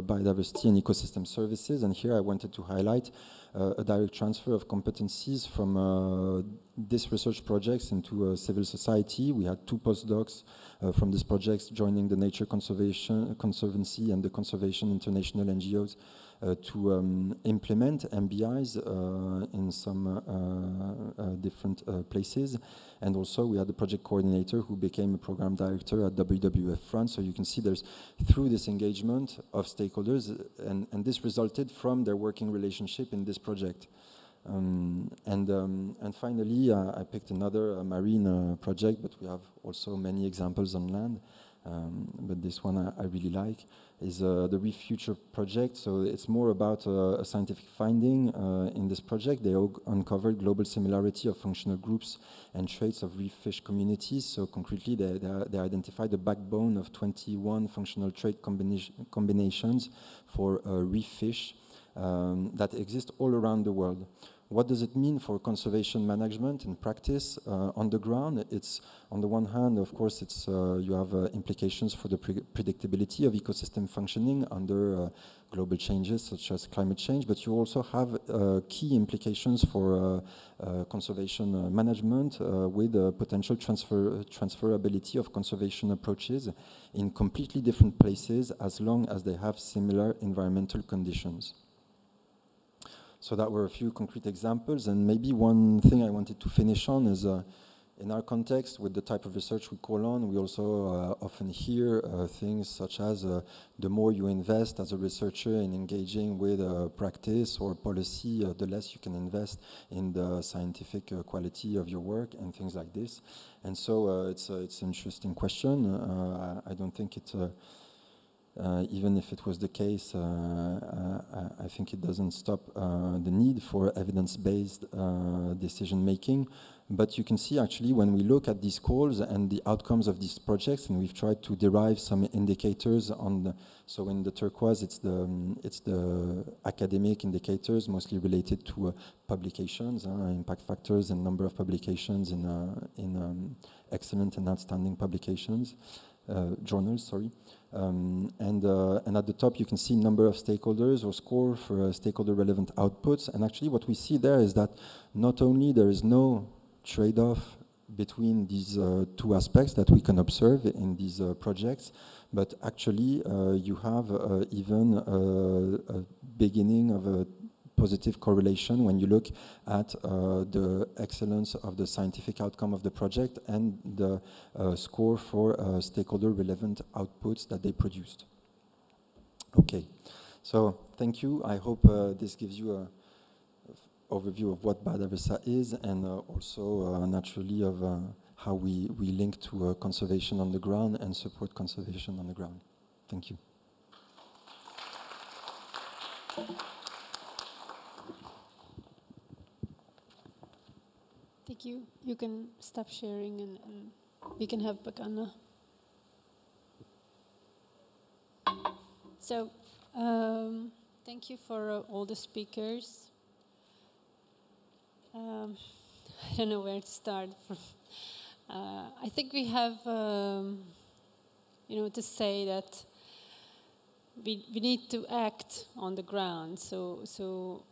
J: biodiversity and ecosystem services. And here I wanted to highlight a direct transfer of competencies from this research projects into civil society. We had 2 postdocs from this project joining the Nature Conservancy and the Conservation International NGOs to implement MBIs in some different places. And also we had the project coordinator who became a program director at WWF France. So you can see there's, through this engagement of stakeholders, and this resulted from their working relationship in this project. And finally, I picked another marine project, but we have also many examples on land. but this one I really like, is the Reef Future project. So it's more about a scientific finding in this project. They uncovered global similarity of functional groups and traits of reef fish communities. So concretely, they identified the backbone of 21 functional trait combinations for reef fish that exist all around the world. What does it mean for conservation management in practice on the ground? It's, on the one hand, of course, it's you have implications for the predictability of ecosystem functioning under global changes such as climate change, but you also have key implications for conservation management with potential transferability of conservation approaches in completely different places as long as they have similar environmental conditions. So that were a few concrete examples, and maybe one thing I wanted to finish on is in our context with the type of research we call on, we also often hear things such as the more you invest as a researcher in engaging with practice or policy, the less you can invest in the scientific quality of your work and things like this. And so it's an interesting question. I don't think it's even if it was the case, I think it doesn't stop the need for evidence-based decision-making. But you can see actually when we look at these calls and the outcomes of these projects, and we've tried to derive some indicators on the, so in the turquoise it's the academic indicators mostly related to publications, impact factors and number of publications in excellent and outstanding publications, journals, sorry. And at the top you can see number of stakeholders or score for stakeholder relevant outputs, and actually what we see there is that not only there is no trade-off between these two aspects that we can observe in these projects, but actually you have even a beginning of a positive correlation when you look at the excellence of the scientific outcome of the project and the score for stakeholder relevant outputs that they produced. Okay, so thank you. I hope this gives you an overview of what biodiversity is, and also naturally of how we link to conservation on the ground and support conservation on the ground. Thank you.
G: Thank you. You can stop sharing and we can have Bagana. So, thank you for all the speakers. I don't know where to start from. I think we have, to say that we need to act on the ground. So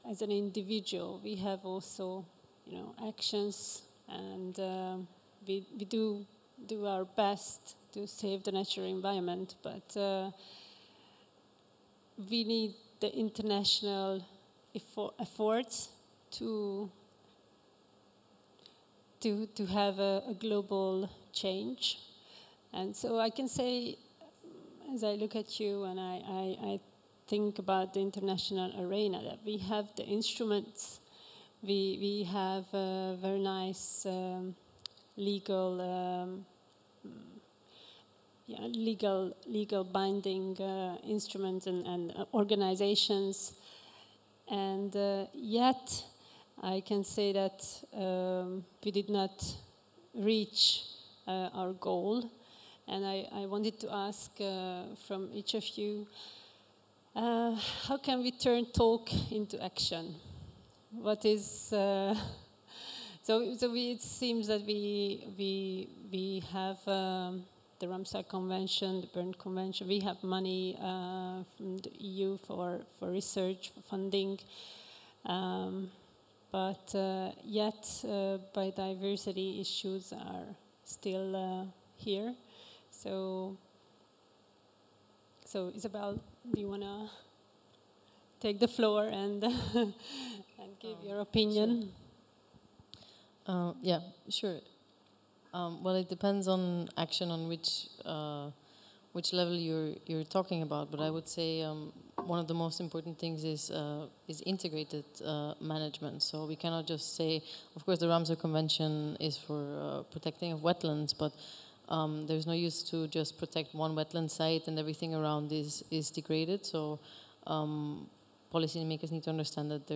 G: as an individual, we have also, actions, and we do our best to save the natural environment, but we need the international efforts to have a global change. And so I can say, as I look at you and I think about the international arena, that we have the instruments, we have a very nice legal binding instruments and organizations, and yet I can say that we did not reach our goal. And I wanted to ask from each of you, how can we turn talk into action? What is so it seems that we have the Ramsar Convention, the Berne Convention. We have money from the EU for research, for funding. But yet biodiversity issues are still here. So Isabel, do you want to take the floor and and give your opinion?
H: Sure. Yeah, sure. Well, it depends on action, on which level you're talking about. But I would say one of the most important things is integrated management. So we cannot just say, of course, the Ramsar Convention is for protecting of wetlands, but There's no use to just protect one wetland site and everything around is degraded. So policymakers need to understand that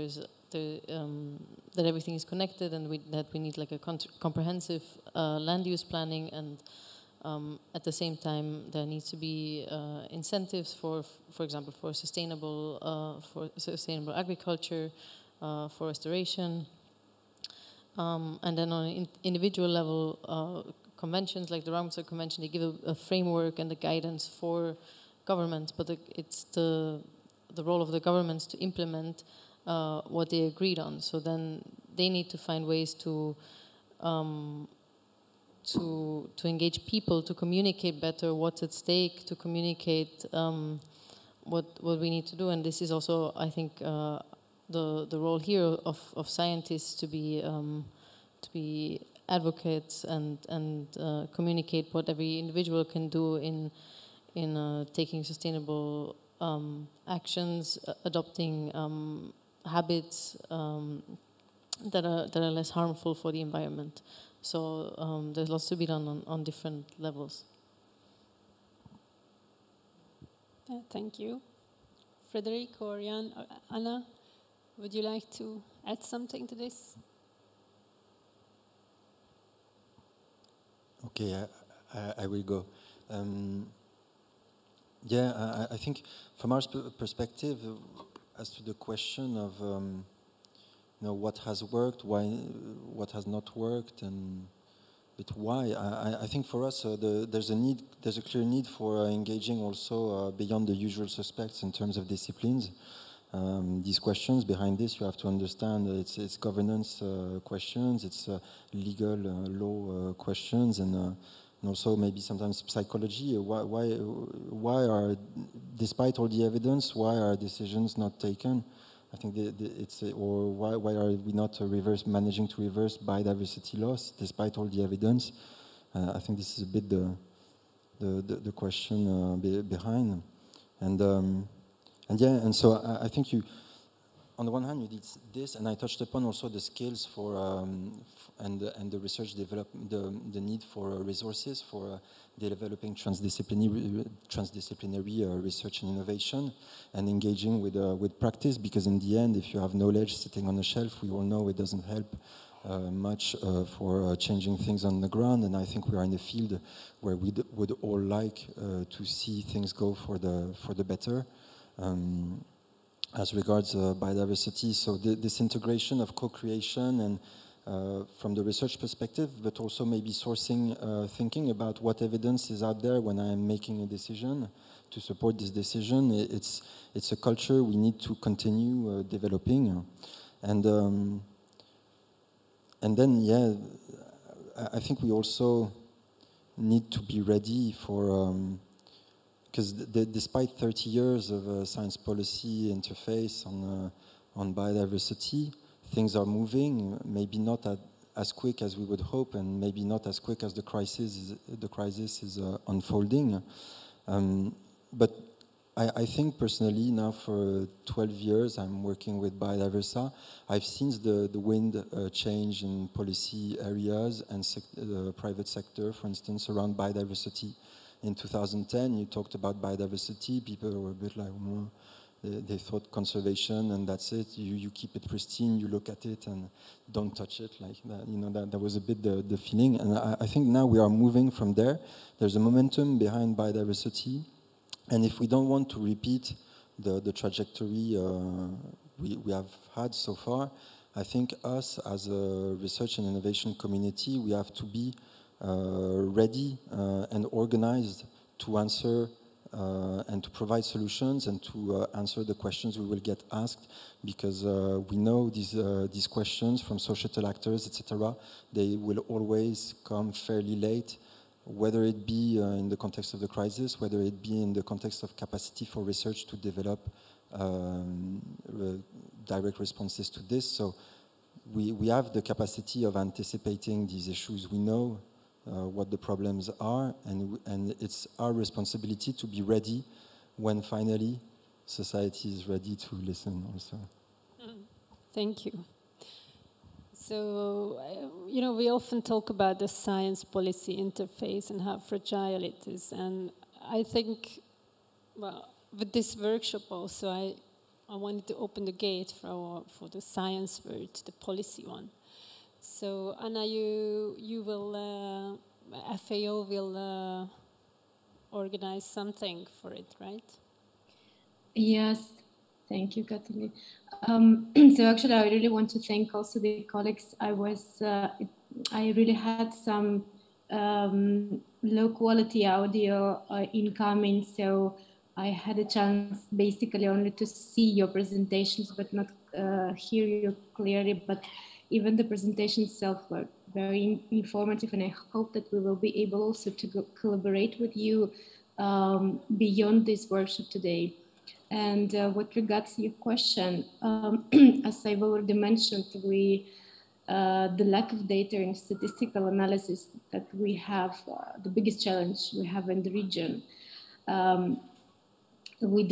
H: that everything is connected, and that we need like a comprehensive land use planning, and at the same time there needs to be incentives for example, for sustainable agriculture, for restoration, and then on an individual level, conventions like the Ramsar Convention, they give a framework and the guidance for governments, but it's the role of the governments to implement what they agreed on. So then they need to find ways to engage people, to communicate better what's at stake, to communicate what we need to do. And this is also, I think, the role here of scientists to be advocates and communicate what every individual can do in taking sustainable actions, adopting habits that are less harmful for the environment. So there's lots to be done on different levels.
G: Thank you. Frederic or Jan or Anna, would you like to add something to this?
J: Okay, I will go. Yeah, I think from our perspective, as to the question of what has worked, what has not worked, and why. I think for us there's a clear need for engaging also beyond the usual suspects in terms of disciplines. These questions behind this, you have to understand it's governance questions, it's legal law questions, and also maybe sometimes psychology. Why are, despite all the evidence, why are decisions not taken? I think or why are we not managing to reverse biodiversity loss despite all the evidence? I think this is a bit the question behind, and so I think on the one hand you did this, and I touched upon also the skills for and the research development, the need for resources for developing transdisciplinary research and innovation, and engaging with practice, because in the end, if you have knowledge sitting on a shelf, we all know it doesn't help much for changing things on the ground. And I think we are in a field where we would all like to see things go for the better. As regards biodiversity, so this integration of co-creation and from the research perspective, but also maybe sourcing thinking about what evidence is out there when I am making a decision to support this decision. It's a culture we need to continue developing, and then yeah, I think we also need to be ready for. Because despite 30 years of science policy interface on biodiversity, things are moving, maybe not as quick as we would hope, and maybe not as quick as the crisis is unfolding. But I think personally now for 12 years I'm working with Biodiversa. I've seen the wind change in policy areas and the private sector, for instance, around biodiversity. In 2010, you talked about biodiversity. People were a bit like, they thought conservation and that's it. You keep it pristine, you look at it and don't touch it. Like that, that was a bit the feeling. And I think now we are moving from there. There's a momentum behind biodiversity. And if we don't want to repeat the trajectory we have had so far, I think us as a research and innovation community, we have to be ready and organized to answer and to provide solutions and to answer the questions we will get asked, because we know these questions from societal actors, etc. They will always come fairly late, whether it be in the context of the crisis, whether it be in the context of capacity for research to develop direct responses to this. So we have the capacity of anticipating these issues. We know what the problems are, and it's our responsibility to be ready when finally society is ready to listen also.
G: Thank you. So, we often talk about the science-policy interface and how fragile it is. And I think, well, with this workshop also, I wanted to open the gate for the science world, the policy one. So, Anna, you will, FAO will organize something for it, right?
C: Yes, thank you, Kathleen. So actually, I really want to thank also the colleagues. I really had some low quality audio incoming, so I had a chance basically only to see your presentations, but not hear you clearly. But even the presentation itself were very informative, and I hope that we will be able also to collaborate with you beyond this workshop today. And with regards to your question, as I've already mentioned, the lack of data in statistical analysis that we have, the biggest challenge we have in the region. We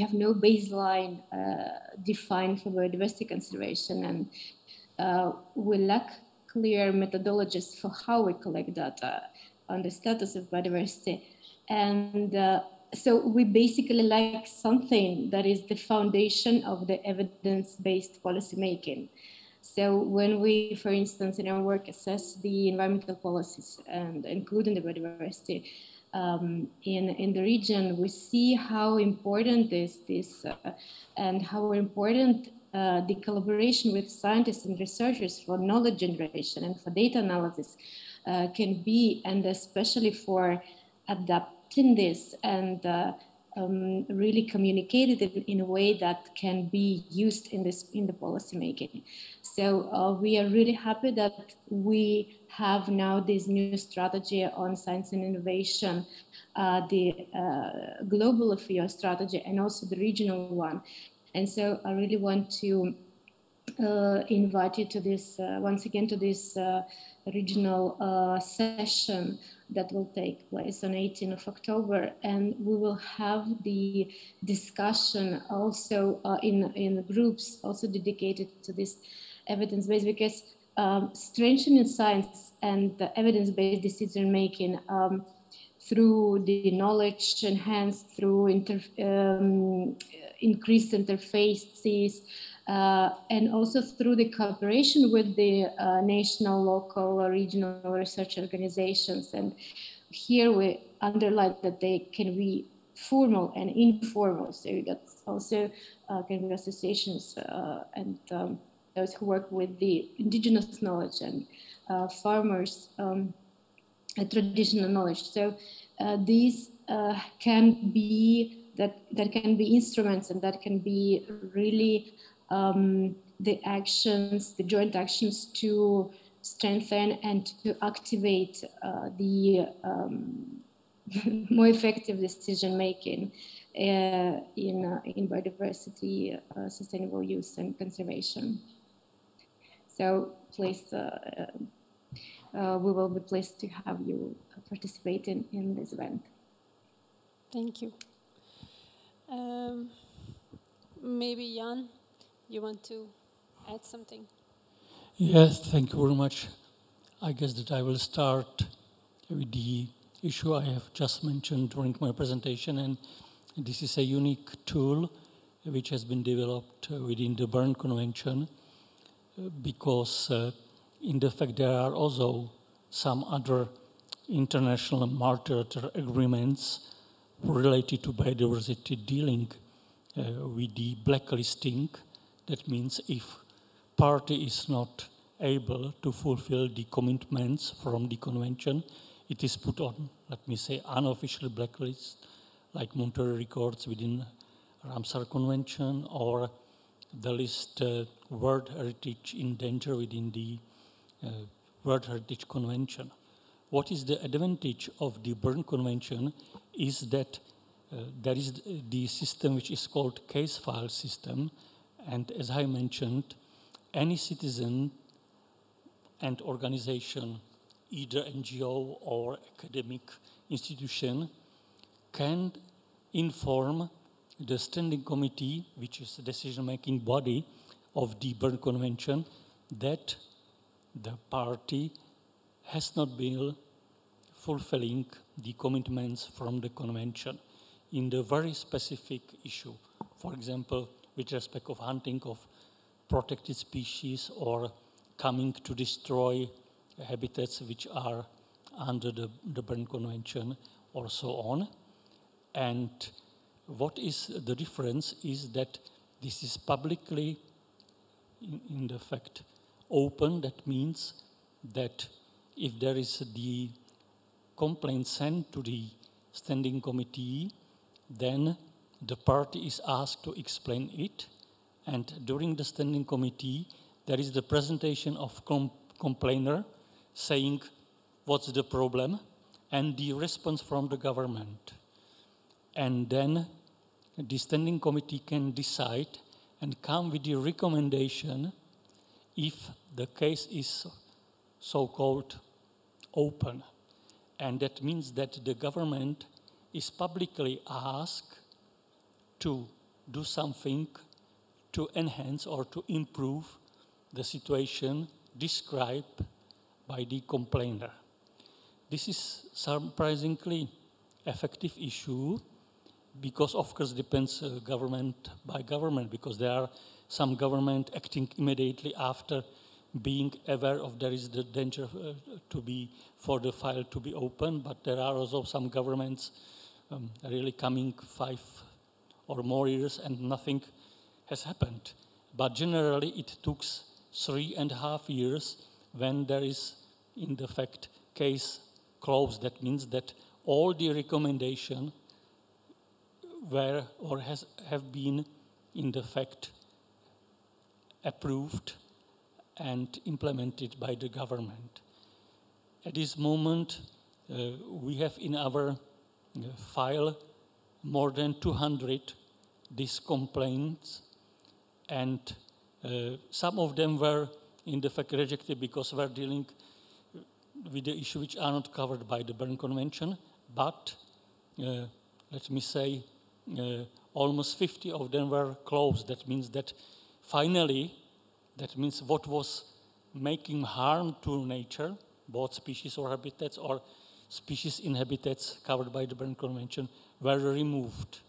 C: have no baseline defined for biodiversity conservation, and we lack clear methodologies for how we collect data on the status of biodiversity. And so we basically lack something that is the foundation of the evidence-based policymaking. So when we, for instance, in our work assess the environmental policies and including the biodiversity in the region, we see how important is this and how important the collaboration with scientists and researchers for knowledge generation and for data analysis can be, and especially for adapting this and really communicated it in a way that can be used in the policy making. So we are really happy that we have now this new strategy on science and innovation, the global FAO strategy and also the regional one. And so I really want to invite you to this, once again, to this regional session that will take place on 18th of October. And we will have the discussion also in groups also dedicated to this evidence-based, because strengthening science and the evidence-based decision-making through the knowledge enhanced through increased interfaces, and also through the cooperation with the national, local, or regional research organizations. And here we underline that they can be formal and informal. So that's also can be associations and those who work with the indigenous knowledge and farmers' traditional knowledge. So these can be that can be instruments, and that can be really the actions, the joint actions to strengthen and to activate the more effective decision making in biodiversity, sustainable use and conservation. So please, we will be pleased to have you participate in this event.
G: Thank you. Maybe Jan, you want to add something?
I: Yes, thank you very much. I guess that I will start with the issue I have just mentioned during my presentation, and this is a unique tool which has been developed within the Berne Convention, because in the fact there are also some other international multilateral agreements related to biodiversity dealing with the blacklisting. That means if party is not able to fulfill the commitments from the convention, it is put on, let me say, unofficial blacklist, like Monterey Records within Ramsar Convention, or the list World Heritage in Danger within the World Heritage Convention. What is the advantage of the Berne Convention is that there is the system which is called case file system, and as I mentioned, any citizen and organization, either NGO or academic institution, can inform the standing committee, which is a decision-making body of the Berne Convention that the party has not been fulfilling the commitments from the convention in the very specific issue. For example, with respect of hunting of protected species or coming to destroy habitats which are under the Berne Convention or so on. And what is the difference is that this is publicly, in the fact, open. That means that if there is the complaint sent to the standing committee, then the party is asked to explain it. And during the standing committee, there is the presentation of complainer saying what's the problem and the response from the government. And then the standing committee can decide and come with the recommendation if the case is so-called open. And that means that the government is publicly asked to do something to enhance or to improve the situation described by the complainer. This is surprisingly effective issue because, of course, depends government by government, because there are some government acting immediately after being aware of there is the danger for the file to be open, but there are also some governments really coming 5 or more years and nothing has happened. But generally it took 3.5 years when there is, in the fact, case closed. That means that all the recommendations were or have been, in the fact, approved and implemented by the government. At this moment, we have in our file more than 200 these complaints, and some of them were in the fact rejected because we're dealing with the issues which are not covered by the Berne Convention, but let me say almost 50 of them were closed. That means that finally, that means what was making harm to nature, both species or habitats or species in habitats covered by the Berne Convention, were removed.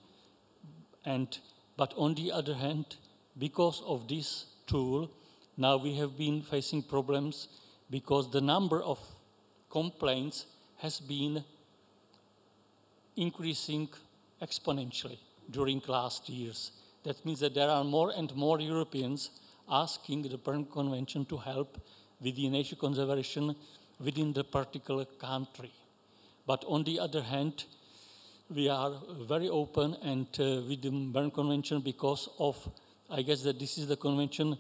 I: But on the other hand, because of this tool, now we have been facing problems because the number of complaints has been increasing exponentially during last years. That means that there are more and more Europeans asking the Berne Convention to help with the nature conservation within the particular country. But on the other hand, we are very open and with the Berne Convention because of, I guess that this is the convention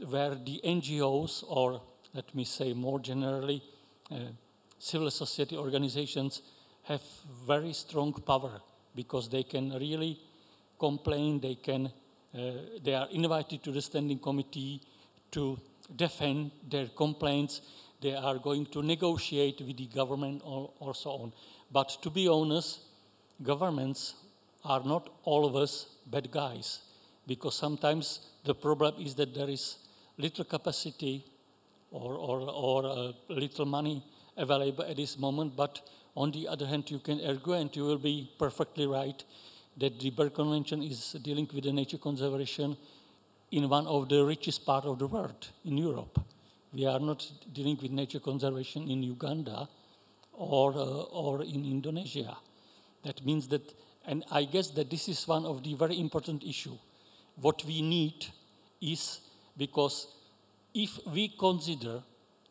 I: where the NGOs, or let me say more generally, civil society organizations have very strong power because they can really complain, they are invited to the standing committee to defend their complaints, they are going to negotiate with the government or so on. But to be honest, governments are not all of us bad guys, because sometimes the problem is that there is little capacity or little money available at this moment, but on the other hand, you can argue, and you will be perfectly right, that the Berne Convention is dealing with the nature conservation in one of the richest parts of the world, in Europe. We are not dealing with nature conservation in Uganda or in Indonesia. That means that, and I guess that this is one of the very important issues. What we need is, because if we consider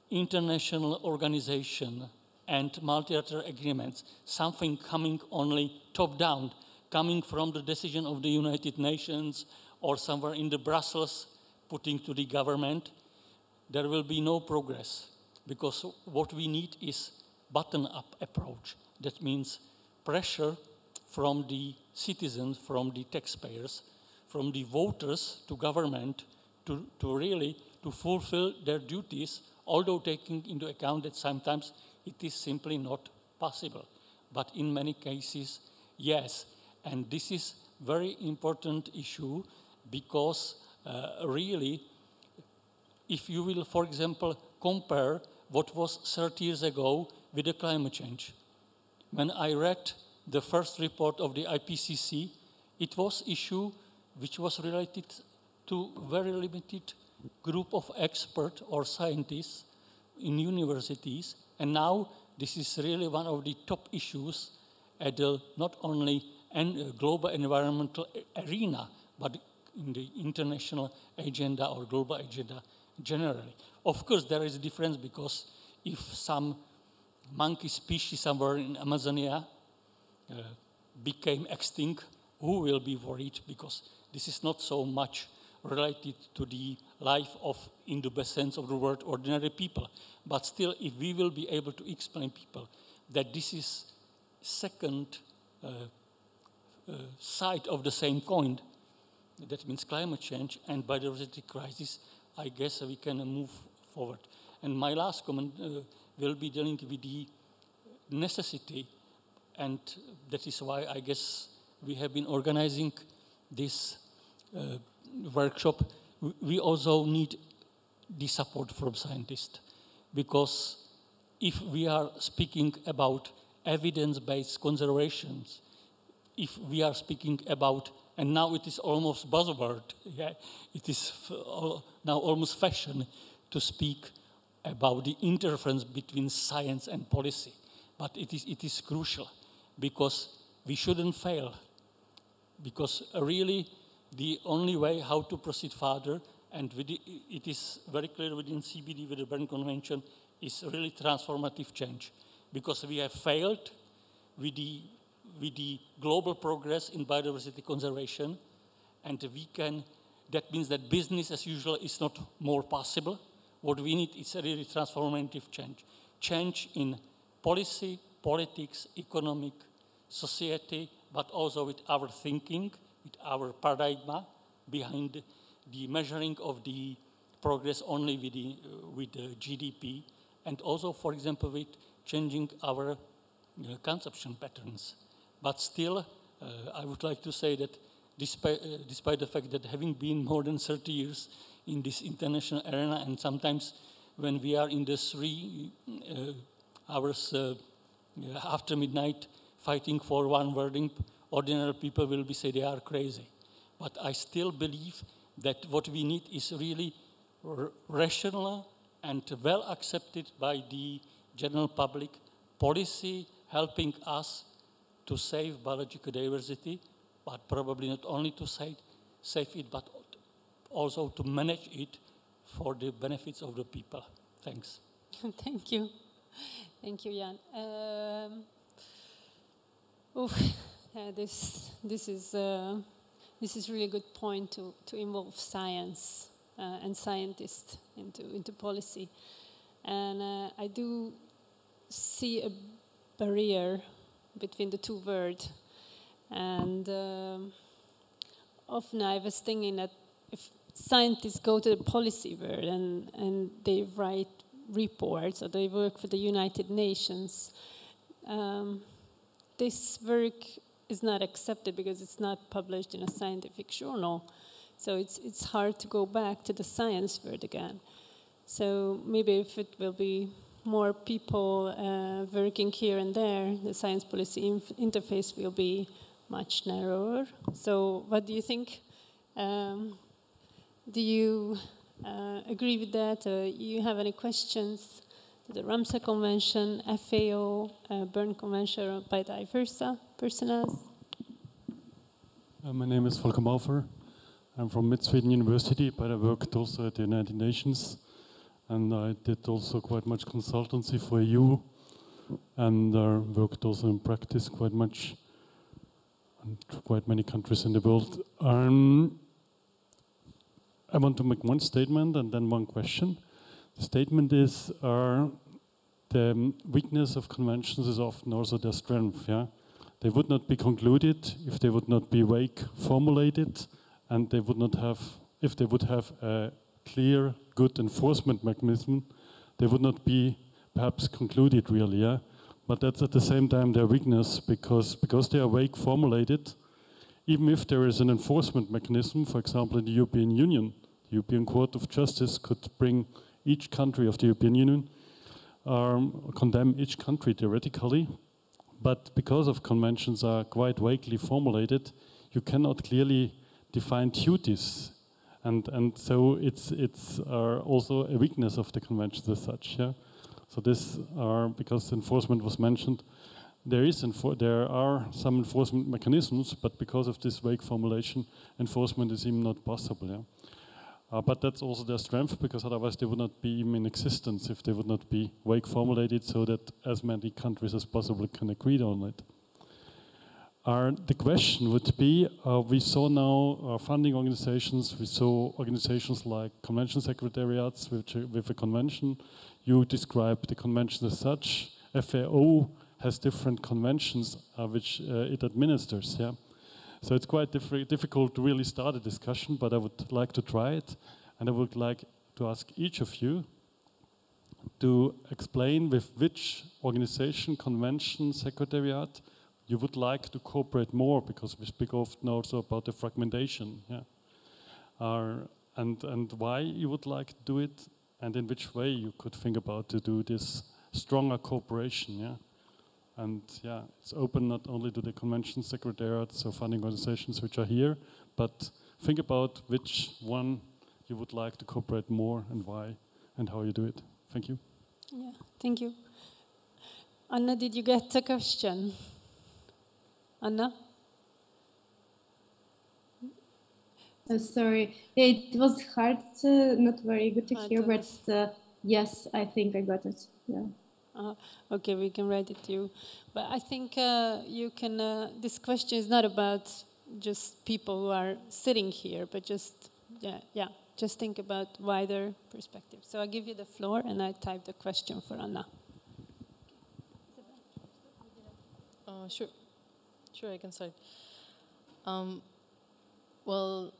I: international organization and multilateral agreements something coming only top-down, coming from the decision of the United Nations or somewhere in the Brussels, putting to the government, there will be no progress. Because what we need is bottom-up approach. That means pressure from the citizens, from the taxpayers, from the voters to government to really to fulfill their duties, although taking into account that sometimes it is simply not possible. But in many cases, yes. And this is very important issue because really, if you will, for example, compare what was 30 years ago with the climate change. When I read the first report of the IPCC, it was issue which was related to very limited group of experts or scientists in universities, and now this is really one of the top issues at the not only global environmental arena, but in the international agenda or global agenda generally. Of course, there is a difference because if some monkey species somewhere in Amazonia became extinct, who will be worried? Because this is not so much related to the life of, in the best sense of the word, ordinary people. But still, if we will be able to explain people that this is second side of the same coin, that means climate change and biodiversity crisis, I guess we can move forward. And my last comment will be dealing with the necessity, and that is why I guess we have been organizing this workshop. We also need the support from scientists, because if we are speaking about evidence-based conservations, if we are speaking about, and now it is almost buzzword, yeah, it is now almost fashion to speak about the interference between science and policy. But it is crucial, because we shouldn't fail. Because really, the only way how to proceed further, and it is very clear within CBD, with the Berne Convention, is really transformative change. Because we have failed with the global progress in biodiversity conservation, and that means that business as usual is not more possible. What we need is a really transformative change. Change in policy, politics, economic, society, but also with our thinking, with our paradigm behind the measuring of the progress only with the GDP, and also, for example, with changing our consumption patterns. But still, I would like to say that despite the fact that having been more than 30 years in this international arena, and sometimes when we are in the 3 hours after midnight fighting for one wording, ordinary people will say they are crazy. But I still believe that what we need is really rational and well accepted by the general public policy, helping us to save biological diversity, but probably not only to save it, but also to manage it for the benefits of the people. Thanks.
G: Thank you. Thank you, Jan. This is really a good point to involve science and scientists into policy. And I do see a barrier between the two words. And often I was thinking that if scientists go to the policy world and they write reports or they work for the United Nations, this work is not accepted because it's not published in a scientific journal. So it's hard to go back to the science world again. So maybe if it will be more people working here and there, the science policy interface will be much narrower. So what do you think? Do you agree with that? You have any questions to the Ramsar Convention, FAO, Berne Convention, or Biodiversity personnel?
K: My name is Volker Maufer. I'm from Mid-Sweden University, but I worked also at the United Nations. And I did also quite much consultancy for EU, and worked also in practice quite much in quite many countries in the world. I want to make one statement and then one question. The statement is the weakness of conventions is often also their strength. Yeah? They would not be concluded if they would not be vague formulated, and they would not have, if they would have a clear, good enforcement mechanism, they would not be perhaps concluded really, yeah? But that's at the same time their weakness, because they are vague formulated, even if there is an enforcement mechanism, for example, in the European Union, the European Court of Justice could bring each country of the European Union, condemn each country theoretically, but because of conventions are quite vaguely formulated, you cannot clearly define duties, and so it's also a weakness of the conventions as such. Yeah, so this because enforcement was mentioned. There are some enforcement mechanisms, but because of this vague formulation, enforcement is even not possible. Yeah? But that's also their strength, because otherwise they would not be even in existence if they would not be vague formulated so that as many countries as possible can agree on it. The question would be, we saw now funding organizations, we saw organizations like convention secretariats with a convention. You described the convention as such. FAO has different conventions which it administers. Yeah, so it's quite difficult to really start a discussion, but I would like to try it, and I would like to ask each of you to explain with which organization, convention, secretariat you would like to cooperate more, because we speak often also about the fragmentation. Yeah, and why you would like to do it, and in which way you could think about to do this stronger cooperation. Yeah. And yeah, it's open not only to the convention secretariats or funding organizations which are here, but think about which one you would like to cooperate more and why and how you do it. Thank you.
G: Yeah, thank you. Anna, did you get the question? Anna?
B: Sorry, it was hard, not very good to hear, but yes, I think I got it. Yeah.
G: Okay, we can write it to you. But I think you can, this question is not about just people who are sitting here, but just, just think about wider perspective. So I'll give you the floor and I type the question for Anna.
H: Sure, I can start. Well,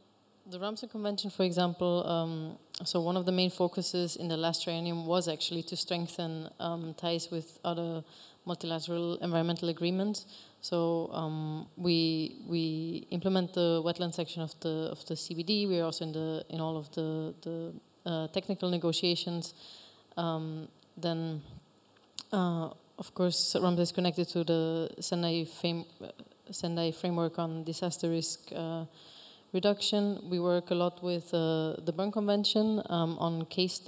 H: the Ramsar Convention, for example, so one of the main focuses in the last triennium was actually to strengthen ties with other multilateral environmental agreements. So we implement the wetland section of the CBD. We are also in all of the technical negotiations. Then, of course, Ramsar is connected to the Sendai framework on disaster risk reduction. We work a lot with the Bern Convention on case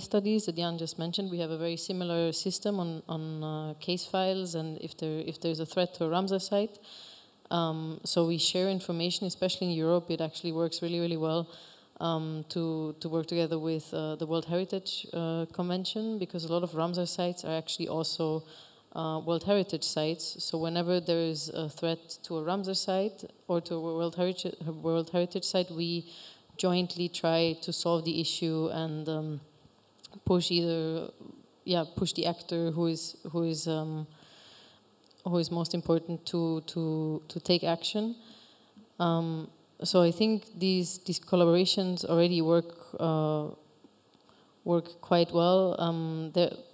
H: studies that Jan just mentioned. We have a very similar system on case files, and if there's a threat to a Ramsar site. So we share information, especially in Europe. It actually works really, really well to work together with the World Heritage Convention, because a lot of Ramsar sites are actually also World Heritage sites. So whenever there is a threat to a Ramsar site or to a World Heritage site, we jointly try to solve the issue and push the actor who is most important to take action. So I think these collaborations already work quite well.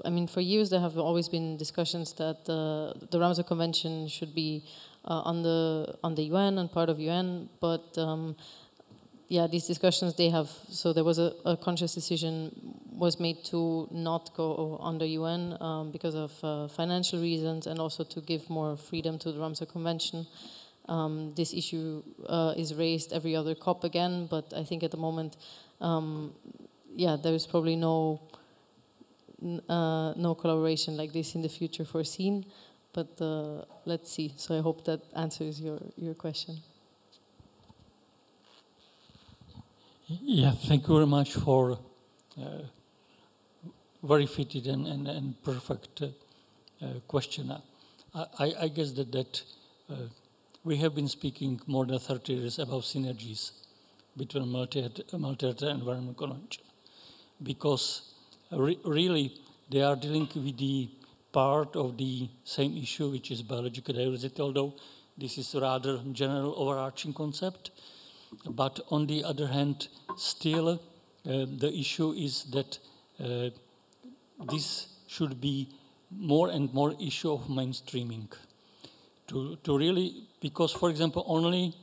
H: I mean, for years there have always been discussions that the Ramsar Convention should be on the UN and part of UN, but these discussions so there was a conscious decision was made to not go under UN because of financial reasons, and also to give more freedom to the Ramsar Convention. This issue is raised every other COP again, but I think at the moment, there is probably no collaboration like this in the future foreseen. But let's see. So I hope that answers your question.
I: Yeah, thank you very much for very fitted and perfect question. I guess that we have been speaking more than 30 years about synergies between multilateral environment convention, because really they are dealing with the part of the same issue, which is biological diversity, although this is rather general overarching concept. But on the other hand, still the issue is that this should be more and more issue of mainstreaming. to really, because for example, only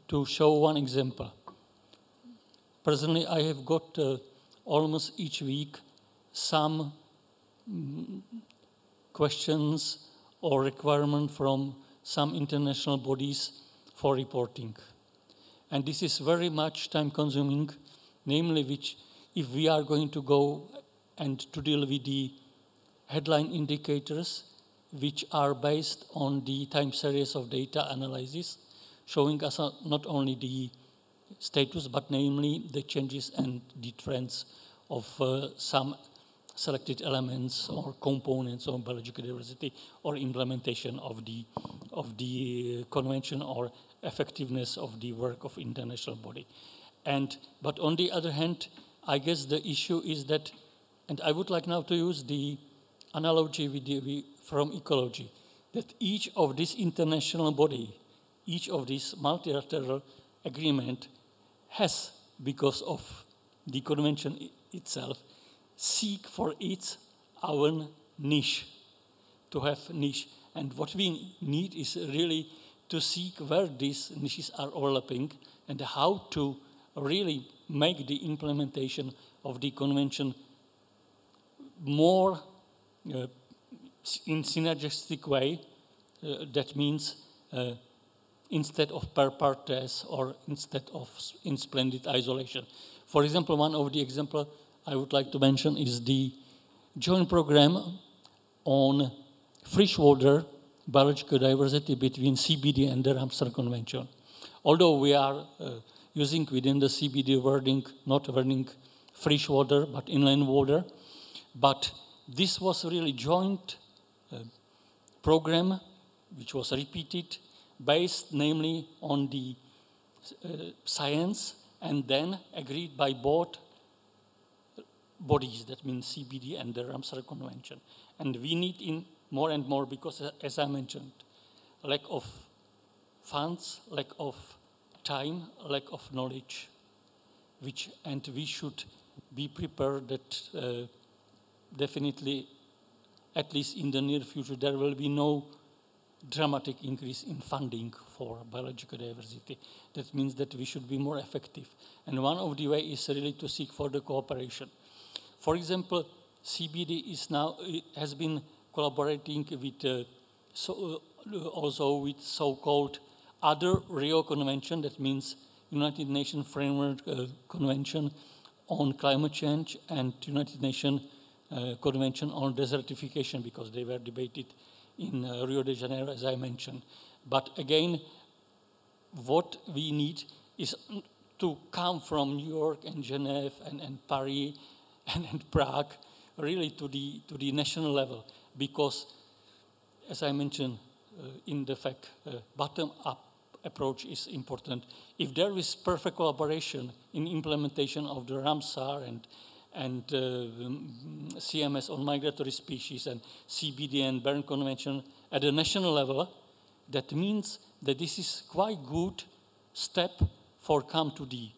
I: to show one example. Personally, I have got almost each week some questions or requirement from some international bodies for reporting. And this is very much time consuming, namely which if we are going to go and to deal with the headline indicators which are based on the time series of data analysis, showing us not only the status, but namely the changes and the trends of some selected elements or components of biological diversity or implementation of the convention or effectiveness of the work of international body. But on the other hand, I guess the issue is that, and I would like now to use the analogy from ecology, that each of this international body, each of these multilateral agreement has, because of the convention itself, seek for its own niche, to have niche. And what we need is really to seek where these niches are overlapping and how to really make the implementation of the convention more in synergistic way. That means instead of per partes or instead of in splendid isolation. For example, one of the examples I would like to mention is the joint program on freshwater biological diversity between CBD and the Ramsar Convention. Although we are using within the CBD wording, not wording freshwater, but inland water, but this was really joint program which was repeated, based namely on the science and then agreed by both bodies, that means CBD and the Ramsar Convention. And we need in more and more because, as I mentioned, lack of funds, lack of time, lack of knowledge, and we should be prepared that definitely, at least in the near future, there will be no dramatic increase in funding for biological diversity. That means that we should be more effective. And one of the ways is really to seek for the cooperation. For example, CBD has been collaborating with also with so-called other Rio Convention, that means United Nations Framework Convention on Climate Change and United Nations Convention on Desertification, because they were debated in Rio de Janeiro, as I mentioned. But again, what we need is to come from New York and Geneva and Paris and Prague really to the national level, because, as I mentioned, in the fact, bottom-up approach is important. If there is perfect collaboration in implementation of the Ramsar and CMS on migratory species and CBD and Berne Convention at the national level, that means that this is quite good step for come to the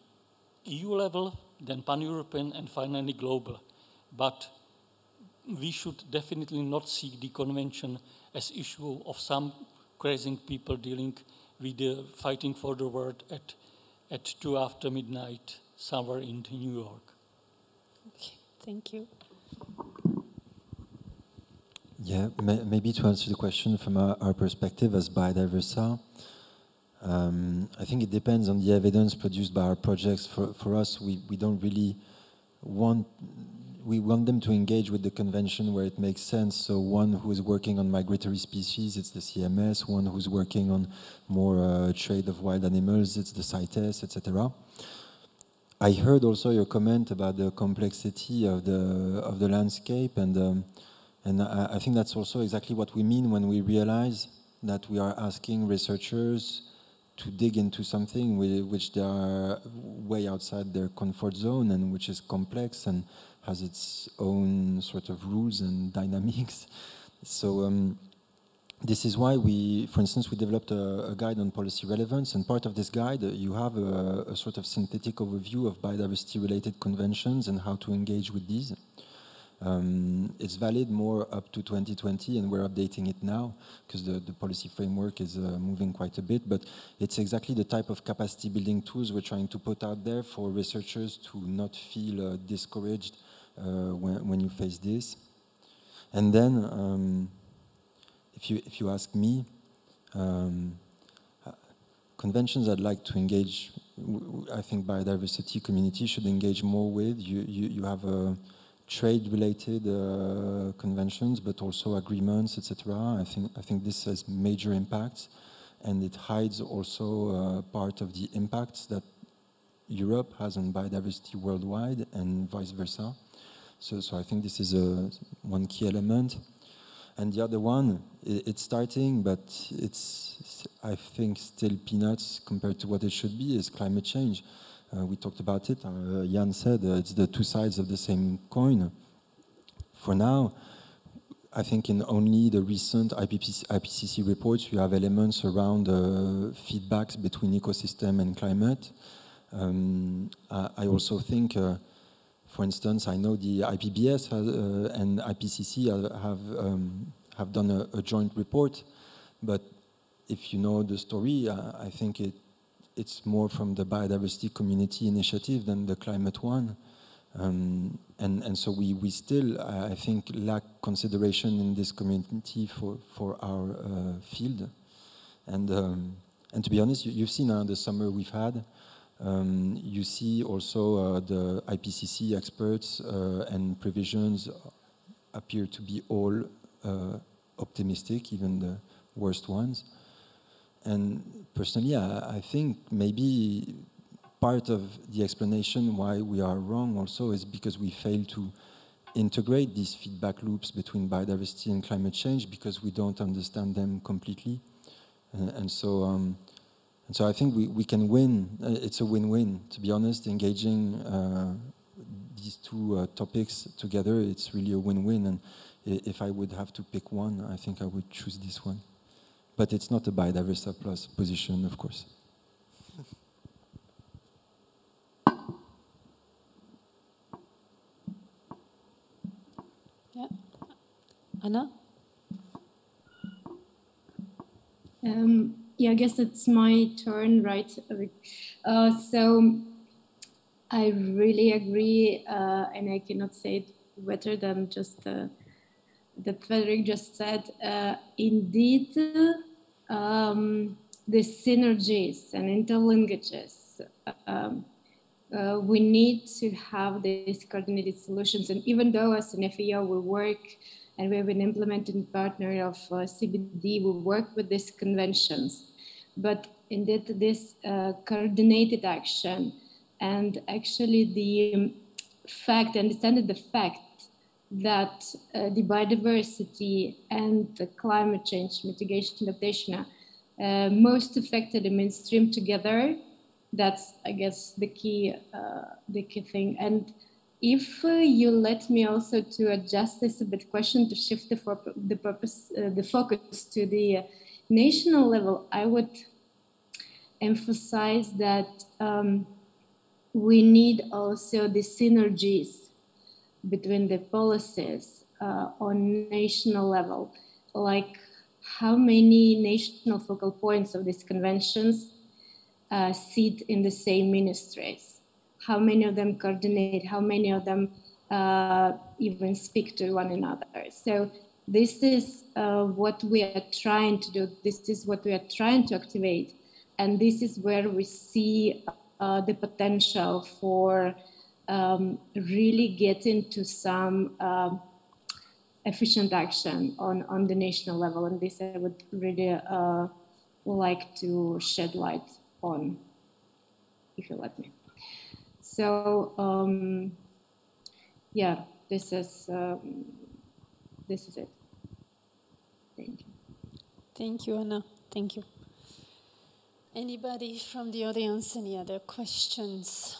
I: EU level, then pan-European, and finally global. But we should definitely not see the convention as issue of some crazy people dealing with the fighting for the world at 2 after midnight somewhere in New York.
G: Okay, thank you.
J: Yeah, maybe to answer the question from our perspective as Biodiversity, I think it depends on the evidence produced by our projects. For us, we don't really want, we want them to engage with the convention where it makes sense. So one who is working on migratory species, it's the CMS. One who's working on more trade of wild animals, it's the CITES, etc. I heard also your comment about the complexity of the landscape, and I think that's also exactly what we mean when we realize that we are asking researchers to dig into something which they are way outside their comfort zone and which is complex and has its own sort of rules and dynamics. So this is why we, for instance, we developed a guide on policy relevance, and part of this guide you have a sort of synthetic overview of biodiversity-related conventions and how to engage with these. It's valid more up to 2020, and we're updating it now because the policy framework is moving quite a bit, but it's exactly the type of capacity building tools we're trying to put out there for researchers to not feel discouraged when you face this. And then, if you ask me, conventions I'd like to engage, I think biodiversity community should engage more with. You have trade-related conventions, but also agreements, etc. I think this has major impacts, and it hides also part of the impacts that Europe has on biodiversity worldwide, and vice versa. So I think this is one key element. And the other one, it's starting, but it's, I think, still peanuts compared to what it should be, is climate change. We talked about it. Jan said it's the two sides of the same coin. For now, I think in only the recent IPCC reports, we have elements around feedbacks between ecosystem and climate. I also think, for instance, I know the IPBS and IPCC have done a joint report, but if you know the story, I think it's more from the biodiversity community initiative than the climate one. And so we still, I think, lack consideration in this community for our field. And to be honest, you've seen the summer we've had. You see also the IPCC experts and provisions appear to be all optimistic, even the worst ones. And personally, I think maybe part of the explanation why we are wrong also is because we fail to integrate these feedback loops between biodiversity and climate change because we don't understand them completely. And so I think we can win. It's a win-win, to be honest. Engaging these two topics together, it's really a win-win. And if I would have to pick one, I think I would choose this one. But it's not a biodiversity plus position, of course.
G: Yeah. Anna?
B: Yeah, I guess it's my turn, right? So I really agree, and I cannot say it better than just that Frederick just said. Indeed, the synergies and interlinkages, we need to have these coordinated solutions. And even though as an FAO we work and we have an implementing partner of CBD, we work with these conventions. But indeed, this coordinated action and actually the fact, understanding the fact that the biodiversity and the climate change mitigation adaptation are most affected and mainstream together. That's, I guess, the key thing. And if you let me also to adjust this a bit question to shift the focus to the national level, I would emphasize that we need also the synergies between the policies on national level, like how many national focal points of these conventions sit in the same ministries, how many of them coordinate, how many of them even speak to one another. So this is what we are trying to do. This is what we are trying to activate. And this is where we see the potential for really getting to some efficient action on the national level. And this I would really like to shed light on, if you let me. So yeah, this is it. Thank you.
G: Thank you, Anna. Thank you. Anybody from the audience, any other questions?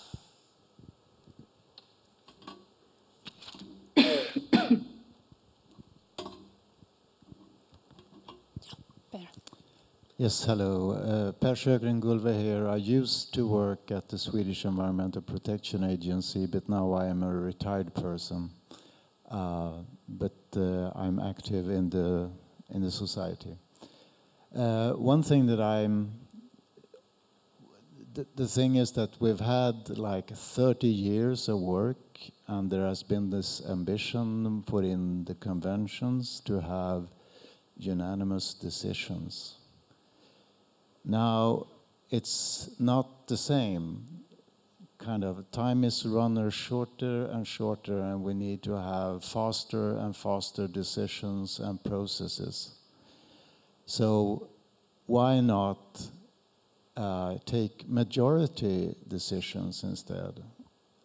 L: Yes, hello. Per Sjögren-Gulve here. I used to work at the Swedish Environmental Protection Agency, but now I am a retired person. but I'm active in the society. One thing that the thing is that we've had like 30 years of work, and there has been this ambition put in the conventions to have unanimous decisions. Now, it's not the same. Kind of time is running shorter and shorter, and we need to have faster and faster decisions and processes. So why not take majority decisions instead,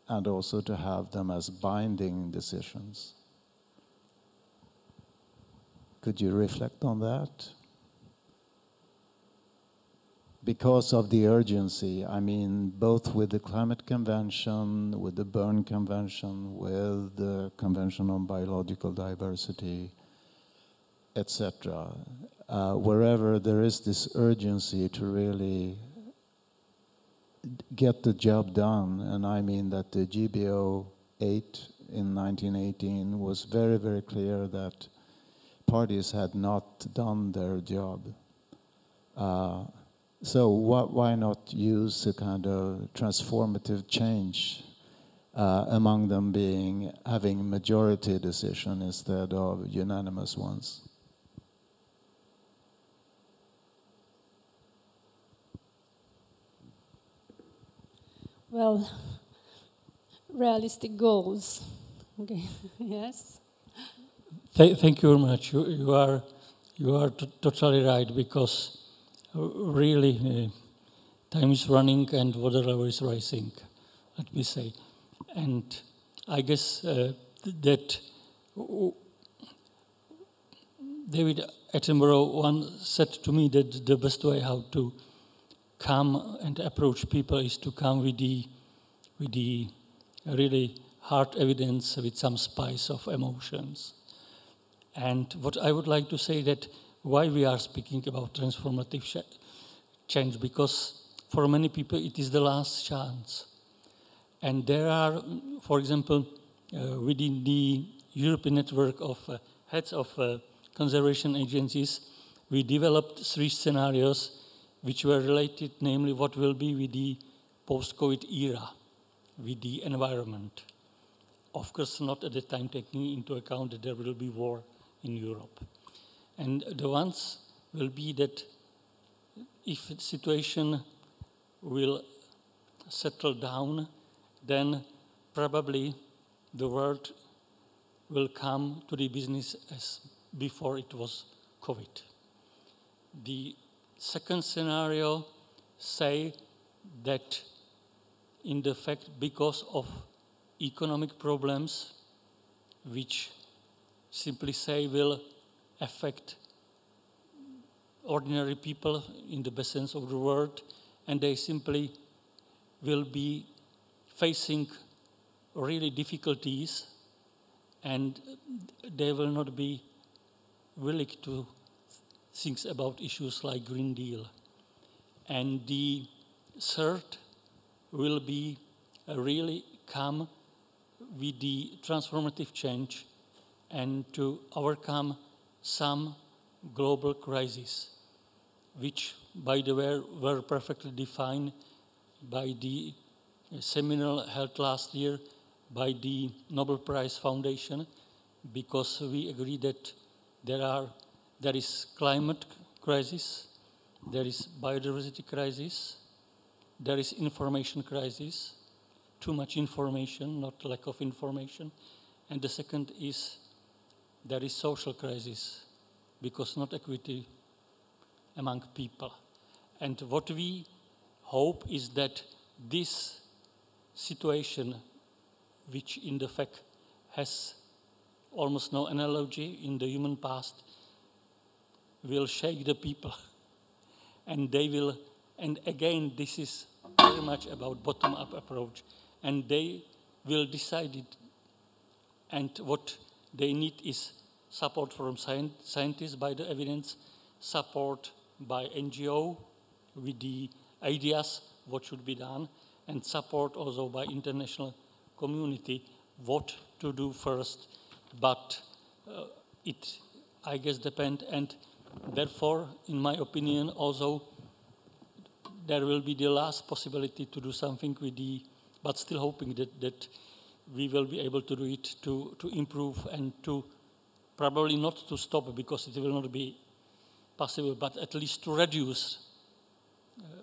L: and also to have them as binding decisions? Could you reflect on that? Because of the urgency, I mean, both with the Climate Convention, with the Berne Convention, with the Convention on Biological Diversity, etc. Wherever there is this urgency to really get the job done, and I mean that the GBO 8 in 1918 was very, very clear that parties had not done their job. So why not use a kind of transformative change, among them being having majority decision instead of unanimous ones?
G: Well, realistic goals. Okay. Yes.
I: Thank you very much. You are totally right, because really time is running and water level is rising, let me say. And I guess that David Attenborough once said to me that the best way how to come and approach people is to come with the really hard evidence with some spice of emotions. And what I would like to say that why we are speaking about transformative change, because for many people it is the last chance. And there are, for example, within the European network of heads of conservation agencies, we developed 3 scenarios which were related, namely what will be with the post-COVID era, with the environment. Of course, not at the time taking into account that there will be war in Europe. And the ones will be that if the situation will settle down, then probably the world will come to the business as before it was COVID. The second scenario say that in the fact because of economic problems, which simply say will affect ordinary people in the best sense of the word, and they simply will be facing really difficulties, and they will not be willing to think about issues like Green Deal. And the third will be really come with the transformative change and to overcome some global crises, which, by the way, were perfectly defined by the seminar held last year by the Nobel Prize Foundation, because we agree that there is climate crisis, there is biodiversity crisis, there is information crisis, too much information, not lack of information, and the second is there is social crisis, because not equity among people. And what we hope is that this situation, which in the fact has almost no analogy in the human past, will shake the people. And they will, and again, this is very much about bottom-up approach, and they will decide it. And what they need is support from scientists by the evidence, support by NGO with the ideas what should be done, and support also by international community what to do first. but it, I guess, depends, and therefore, in my opinion, also there will be the last possibility to do something with the, but still hoping that we will be able to do it to improve and to probably not to stop because it will not be possible, but at least to reduce,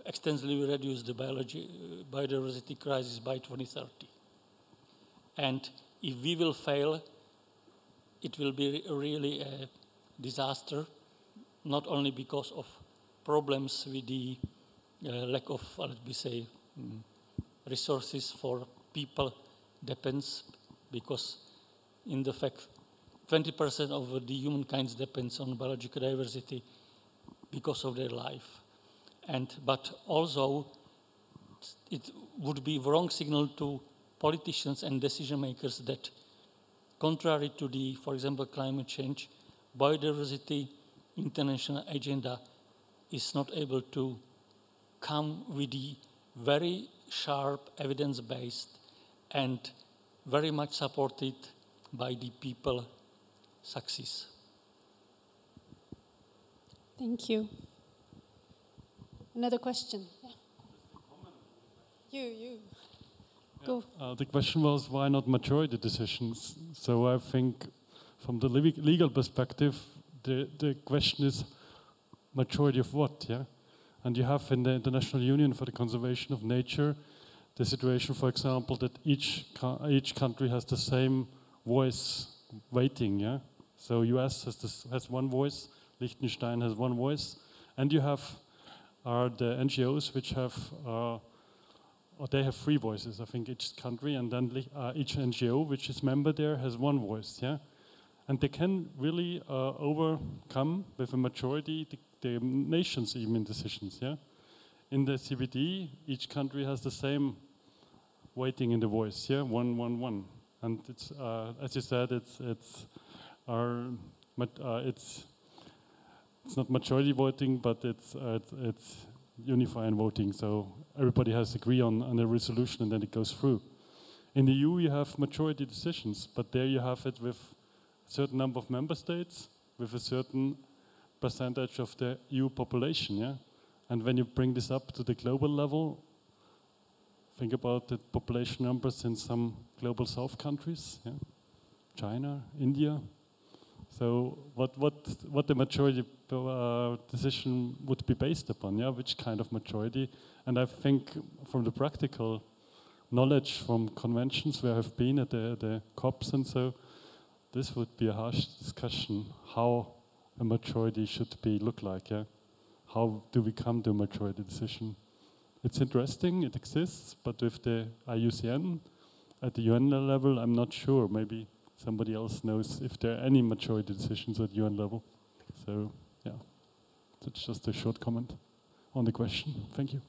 I: extensively reduce the biodiversity crisis by 2030. And if we will fail, it will be really a disaster, not only because of problems with the lack of, let me say, resources for people depends, because in the fact 20% of the humankind depends on biological diversity because of their life. But also it would be a wrong signal to politicians and decision makers that contrary to the, for example, climate change, biodiversity international agenda is not able to come with the very sharp, evidence-based and very much supported by the people success.
G: Thank you. Another question? Yeah. You. Go.
K: The question was, why not majority decisions? So I think from the legal perspective, the question is majority of what, yeah? And you have in the International Union for the Conservation of Nature the situation, for example, that each country has the same voice weighting, yeah? So US has one voice, Liechtenstein has one voice, and you have the NGOs which have, or they have 3 voices, I think, each country, and then each NGO which is member there has one voice, yeah? And they can really overcome with a majority the nations even in decisions, yeah? In the CBD, each country has the same weighting in the voice, yeah? 1-1-1. And it's, as you said, it's not majority voting, but it's unifying voting. So everybody has to agree on a resolution, and then it goes through. In the EU, you have majority decisions, but there you have it with a certain number of member states, with a certain percentage of the EU population, yeah? And when you bring this up to the global level, think about the population numbers in some global south countries, yeah? China, India. So what the majority decision would be based upon, yeah? Which kind of majority? And I think from the practical knowledge from conventions where I've been at the COPs and so, this would be a harsh discussion, how a majority should look like, yeah? How do we come to a majority decision? It's interesting, it exists, but with the IUCN at the UN level, I'm not sure. Maybe somebody else knows if there are any majority decisions at UN level. So, yeah, that's just a short comment on the question. Thank you.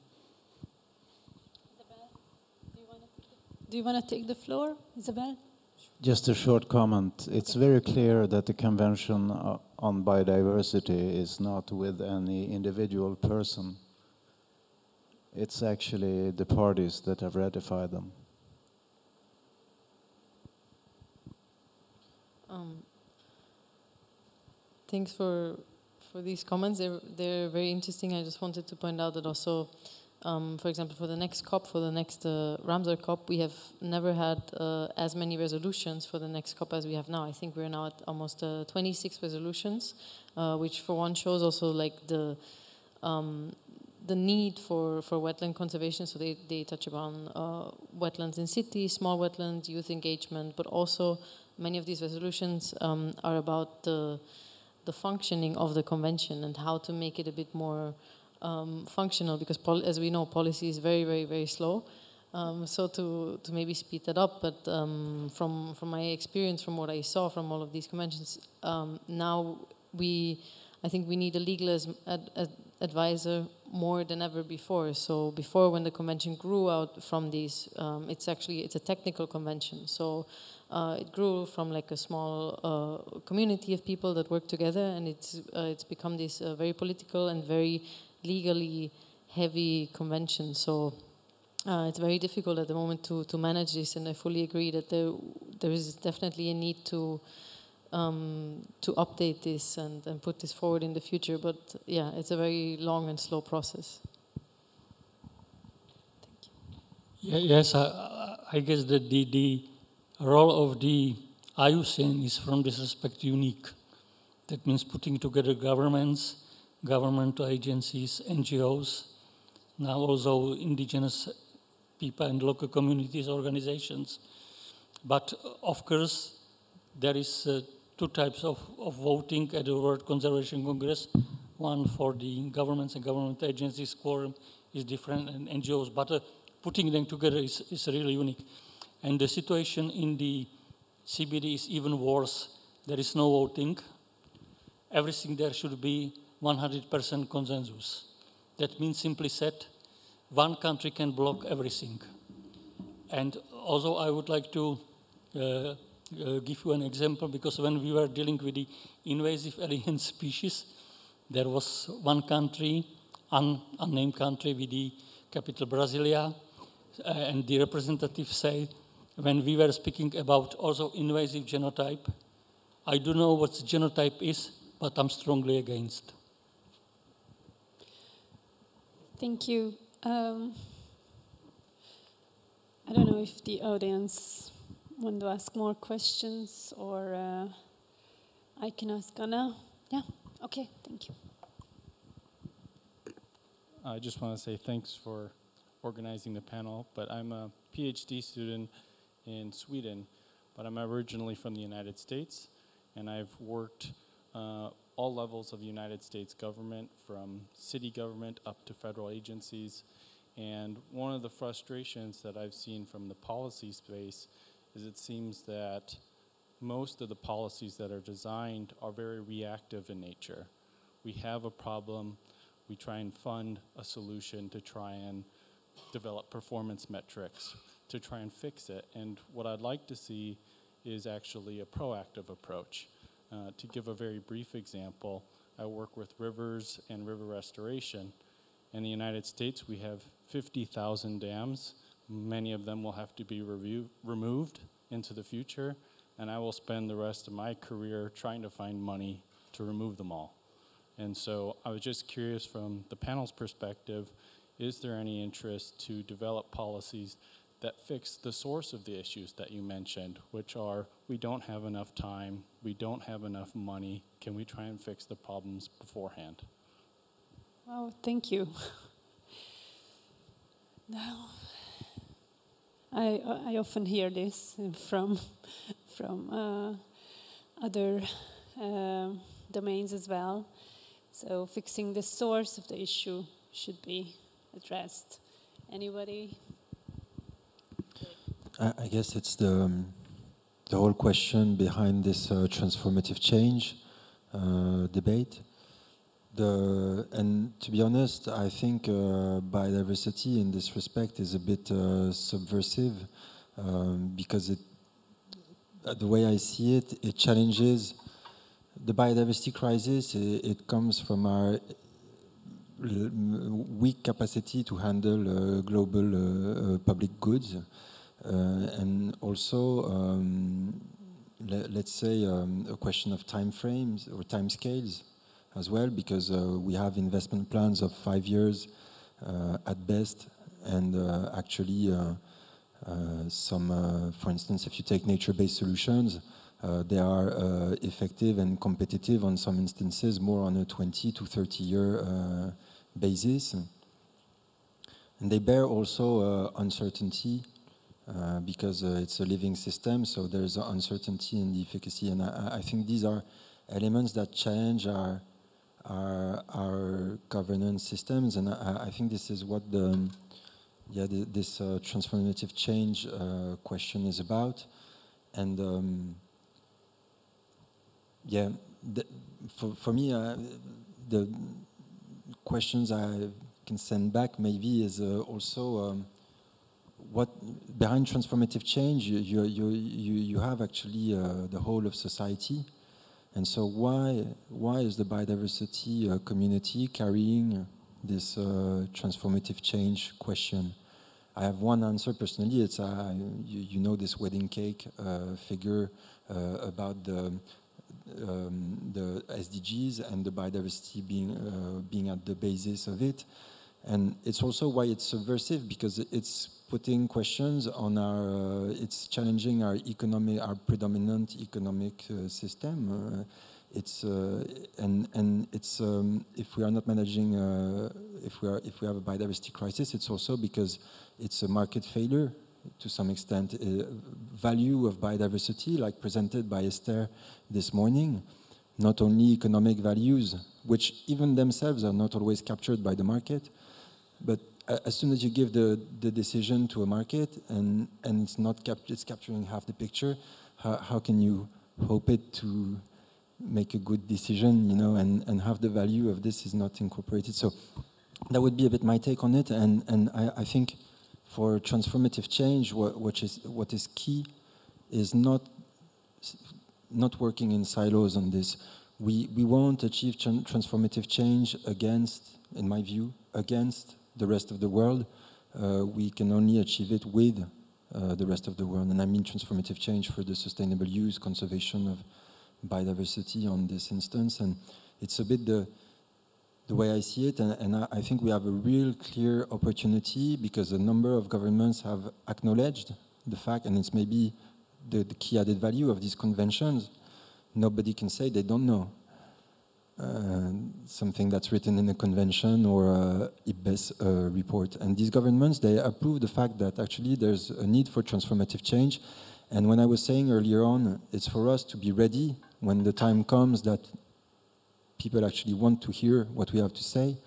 G: Isabel, do you want to take the floor, Isabel?
L: Just a short comment. It's very clear that the Convention on Biodiversity is not with any individual person. It's actually the parties that have ratified them.
H: Thanks for these comments. They're very interesting. I just wanted to point out that also, for example, for the next COP, for the next Ramsar COP, we have never had as many resolutions for the next COP as we have now. I think we're now at almost 26 resolutions, which for one shows also like the need for wetland conservation. So they touch upon wetlands in cities, small wetlands, youth engagement, but also many of these resolutions are about the functioning of the convention and how to make it a bit more functional, because as we know, policy is very, very, very slow. So to maybe speed that up, but from my experience, from what I saw from all of these conventions, now I think we need a legal advisor more than ever before. So before, when the convention grew out from these, it's a technical convention. So it grew from like a small community of people that work together, and it's become this very political and very legally heavy convention. So it's very difficult at the moment to manage this, and I fully agree that there is definitely a need to update this and put this forward in the future. But yeah, it's a very long and slow process.
I: Yes, I guess that the role of the IUCN is from this respect unique. That means putting together governments, governmental agencies, NGOs, now also indigenous people and local communities, organizations. But of course, there is two types of voting at the World Conservation Congress. One for the governments and government agencies, quorum is different, and NGOs. But putting them together is really unique. And the situation in the CBD is even worse. There is no voting. Everything there should be 100% consensus. That means, simply said, one country can block everything. And also I would like to give you an example, because when we were dealing with the invasive alien species, there was one country, unnamed country with the capital Brasilia, and the representatives say, when we were speaking about also invasive genotype, I don't know what the genotype is, but I'm strongly against.
G: Thank you. I don't know if the audience want to ask more questions, or I can ask Anna. Yeah, okay, thank you.
M: I just want to say thanks for organizing the panel, but I'm a PhD student in Sweden, but I'm originally from the United States, and I've worked all levels of the United States government, from city government up to federal agencies. And one of the frustrations that I've seen from the policy space is it seems that most of the policies that are designed are very reactive in nature. We have a problem, we try and fund a solution to try and develop performance metrics to try and fix it. And what I'd like to see is actually a proactive approach. To give a very brief example, I work with rivers and river restoration. In the United States, we have 50,000 dams. Many of them will have to be removed into the future, and I will spend the rest of my career trying to find money to remove them all. And so I was just curious, from the panel's perspective, is there any interest to develop policies that fix the source of the issues that you mentioned, which are, we don't have enough time, we don't have enough money, can we try and fix the problems beforehand?
G: Oh, thank you. Now, I often hear this from other domains as well. So fixing the source of the issue should be addressed. Anybody?
J: I guess it's the whole question behind this transformative change debate. And to be honest, I think biodiversity in this respect is a bit subversive, because the way I see it, it challenges the biodiversity crisis. It comes from our weak capacity to handle global public goods. And also, let's say, a question of time frames or time scales as well, because we have investment plans of 5 years at best, and actually some, for instance, if you take nature-based solutions, they are effective and competitive on some instances more on a 20 to 30-year basis. And they bear also uncertainty, because it's a living system, so there's uncertainty in the efficacy. And I think these are elements that challenge our governance systems, and I think this is what this transformative change question is about. And for me, the questions I can send back maybe is also what behind transformative change you have actually the whole of society. And so why is the biodiversity community carrying this transformative change question? I have one answer personally. It's you know this wedding cake figure about the SDGs and the biodiversity being at the basis of it. And it's also why it's subversive, because it's putting questions on it's challenging our predominant economic system. It's if we are not managing, if we have a biodiversity crisis, it's also because it's a market failure to some extent. Value of biodiversity, like presented by Esther this morning, not only economic values, which even themselves are not always captured by the market, but as soon as you give the decision to a market and it's not it's capturing half the picture, how can you hope it to make a good decision, you know, and half the value of this is not incorporated? So that would be a bit my take on it, and I think for transformative change, what is key is not working in silos on this. We won't achieve transformative change against, in my view, against the rest of the world. We can only achieve it with the rest of the world, and I mean transformative change for the sustainable use, conservation of biodiversity on this instance. And it's a bit the way I see it, and I think we have a real clear opportunity, because a number of governments have acknowledged the fact, and it's maybe the key added value of these conventions. Nobody can say they don't know something that's written in a convention or a IPBES report. And these governments, they approve the fact that actually there's a need for transformative change. And when I was saying earlier on, it's for us to be ready when the time comes that people actually want to hear what we have to say.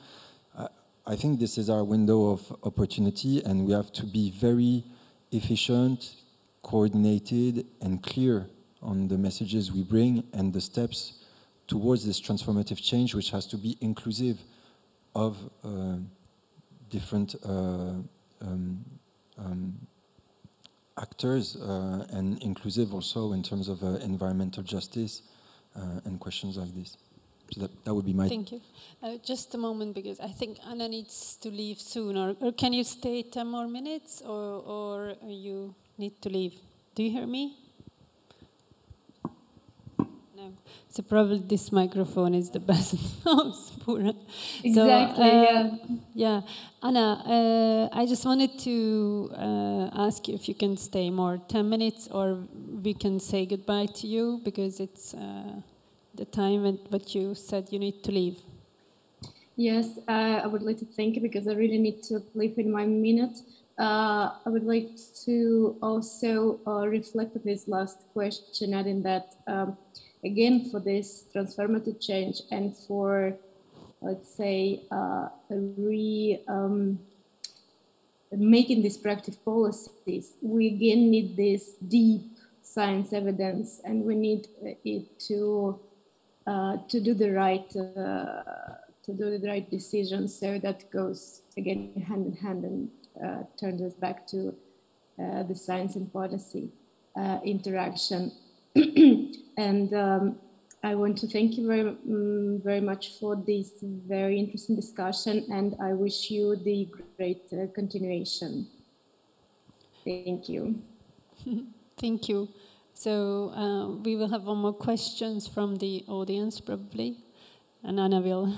J: I think this is our window of opportunity, and we have to be very efficient, coordinated, and clear on the messages we bring and the steps towards this transformative change, which has to be inclusive of different actors, and inclusive also in terms of environmental justice and questions like this. So that would be my...
G: Thank you. Just a moment, because I think Anna needs to leave soon. Or can you stay 10 more minutes, or you need to leave? Do you hear me? No. So probably this microphone is the best.
B: Exactly,
G: so, yeah. Anna, I just wanted to ask you if you can stay more, 10 minutes, or we can say goodbye to you, because it's the time, but you said you need to leave.
B: Yes, I would like to thank you, because I really need to leave in 1 minute. I would like to also reflect on this last question, adding that, again, for this transformative change and for, let's say, making these proactive policies, we again need this deep science evidence, and we need it to do the right decision. So that goes again hand in hand and turns us back to the science and policy interaction. And I want to thank you very much for this very interesting discussion, and I wish you the great continuation. Thank you.
G: Thank you. So we will have one more questions from the audience probably, and Anna will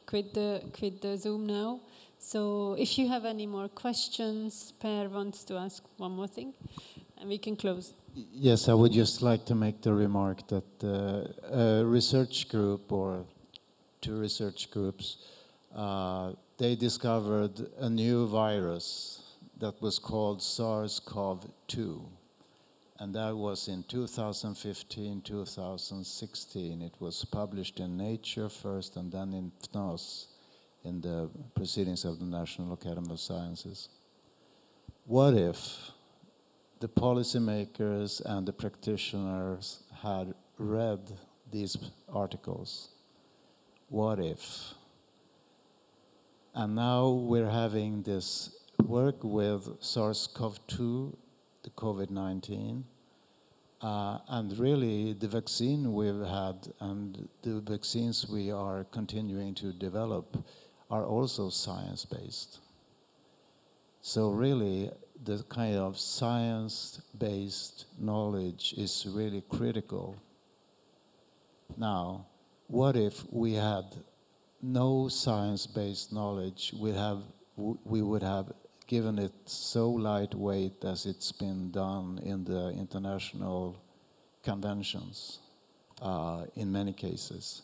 G: quit the Zoom now. So if you have any more questions, Per wants to ask one more thing, and we can close.
L: Yes, I would just like to make the remark that a research group, or two research groups, they discovered a new virus that was called SARS-CoV-2. And that was in 2015, 2016. It was published in Nature first, and then in PNAS, in the Proceedings of the National Academy of Sciences. What if the policymakers and the practitioners had read these articles? What if? And now we're having this work with SARS-CoV-2, the COVID-19, and really the vaccine we've had and the vaccines we are continuing to develop are also science-based. So really, the kind of science-based knowledge is really critical. Now, what if we had no science-based knowledge? We would have given it so lightweight as it's been done in the international conventions in many cases.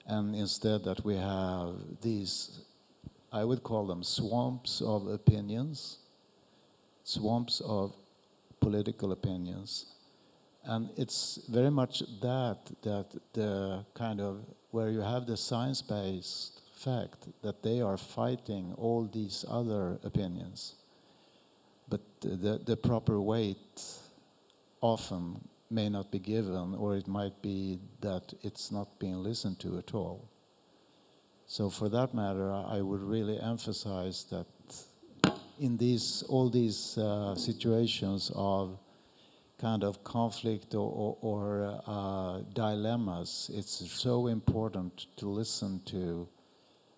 L: And instead that we have these, I would call them swamps of opinions, swamps of political opinions. And it's very much that the kind of, where you have the science-based fact that they are fighting all these other opinions. But the proper weight often may not be given, or it might be that it's not being listened to at all. So for that matter, I would really emphasize that in all these situations of kind of conflict or dilemmas, it's so important to listen to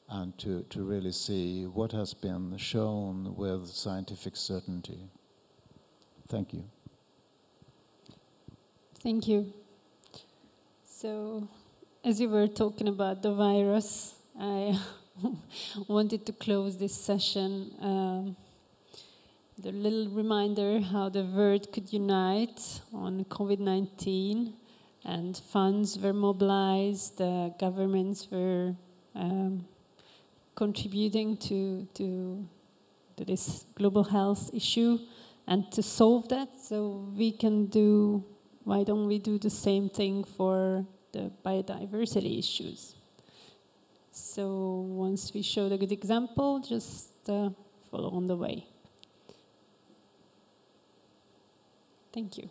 L: and to really see what has been shown with scientific certainty. Thank you.
G: Thank you. So, as you were talking about the virus, I wanted to close this session. The little reminder how the world could unite on COVID-19, and funds were mobilized, governments were contributing to this global health issue and to solve that. So we can do, why don't we do the same thing for the biodiversity issues? So once we show the good example, just follow on the way. Thank you.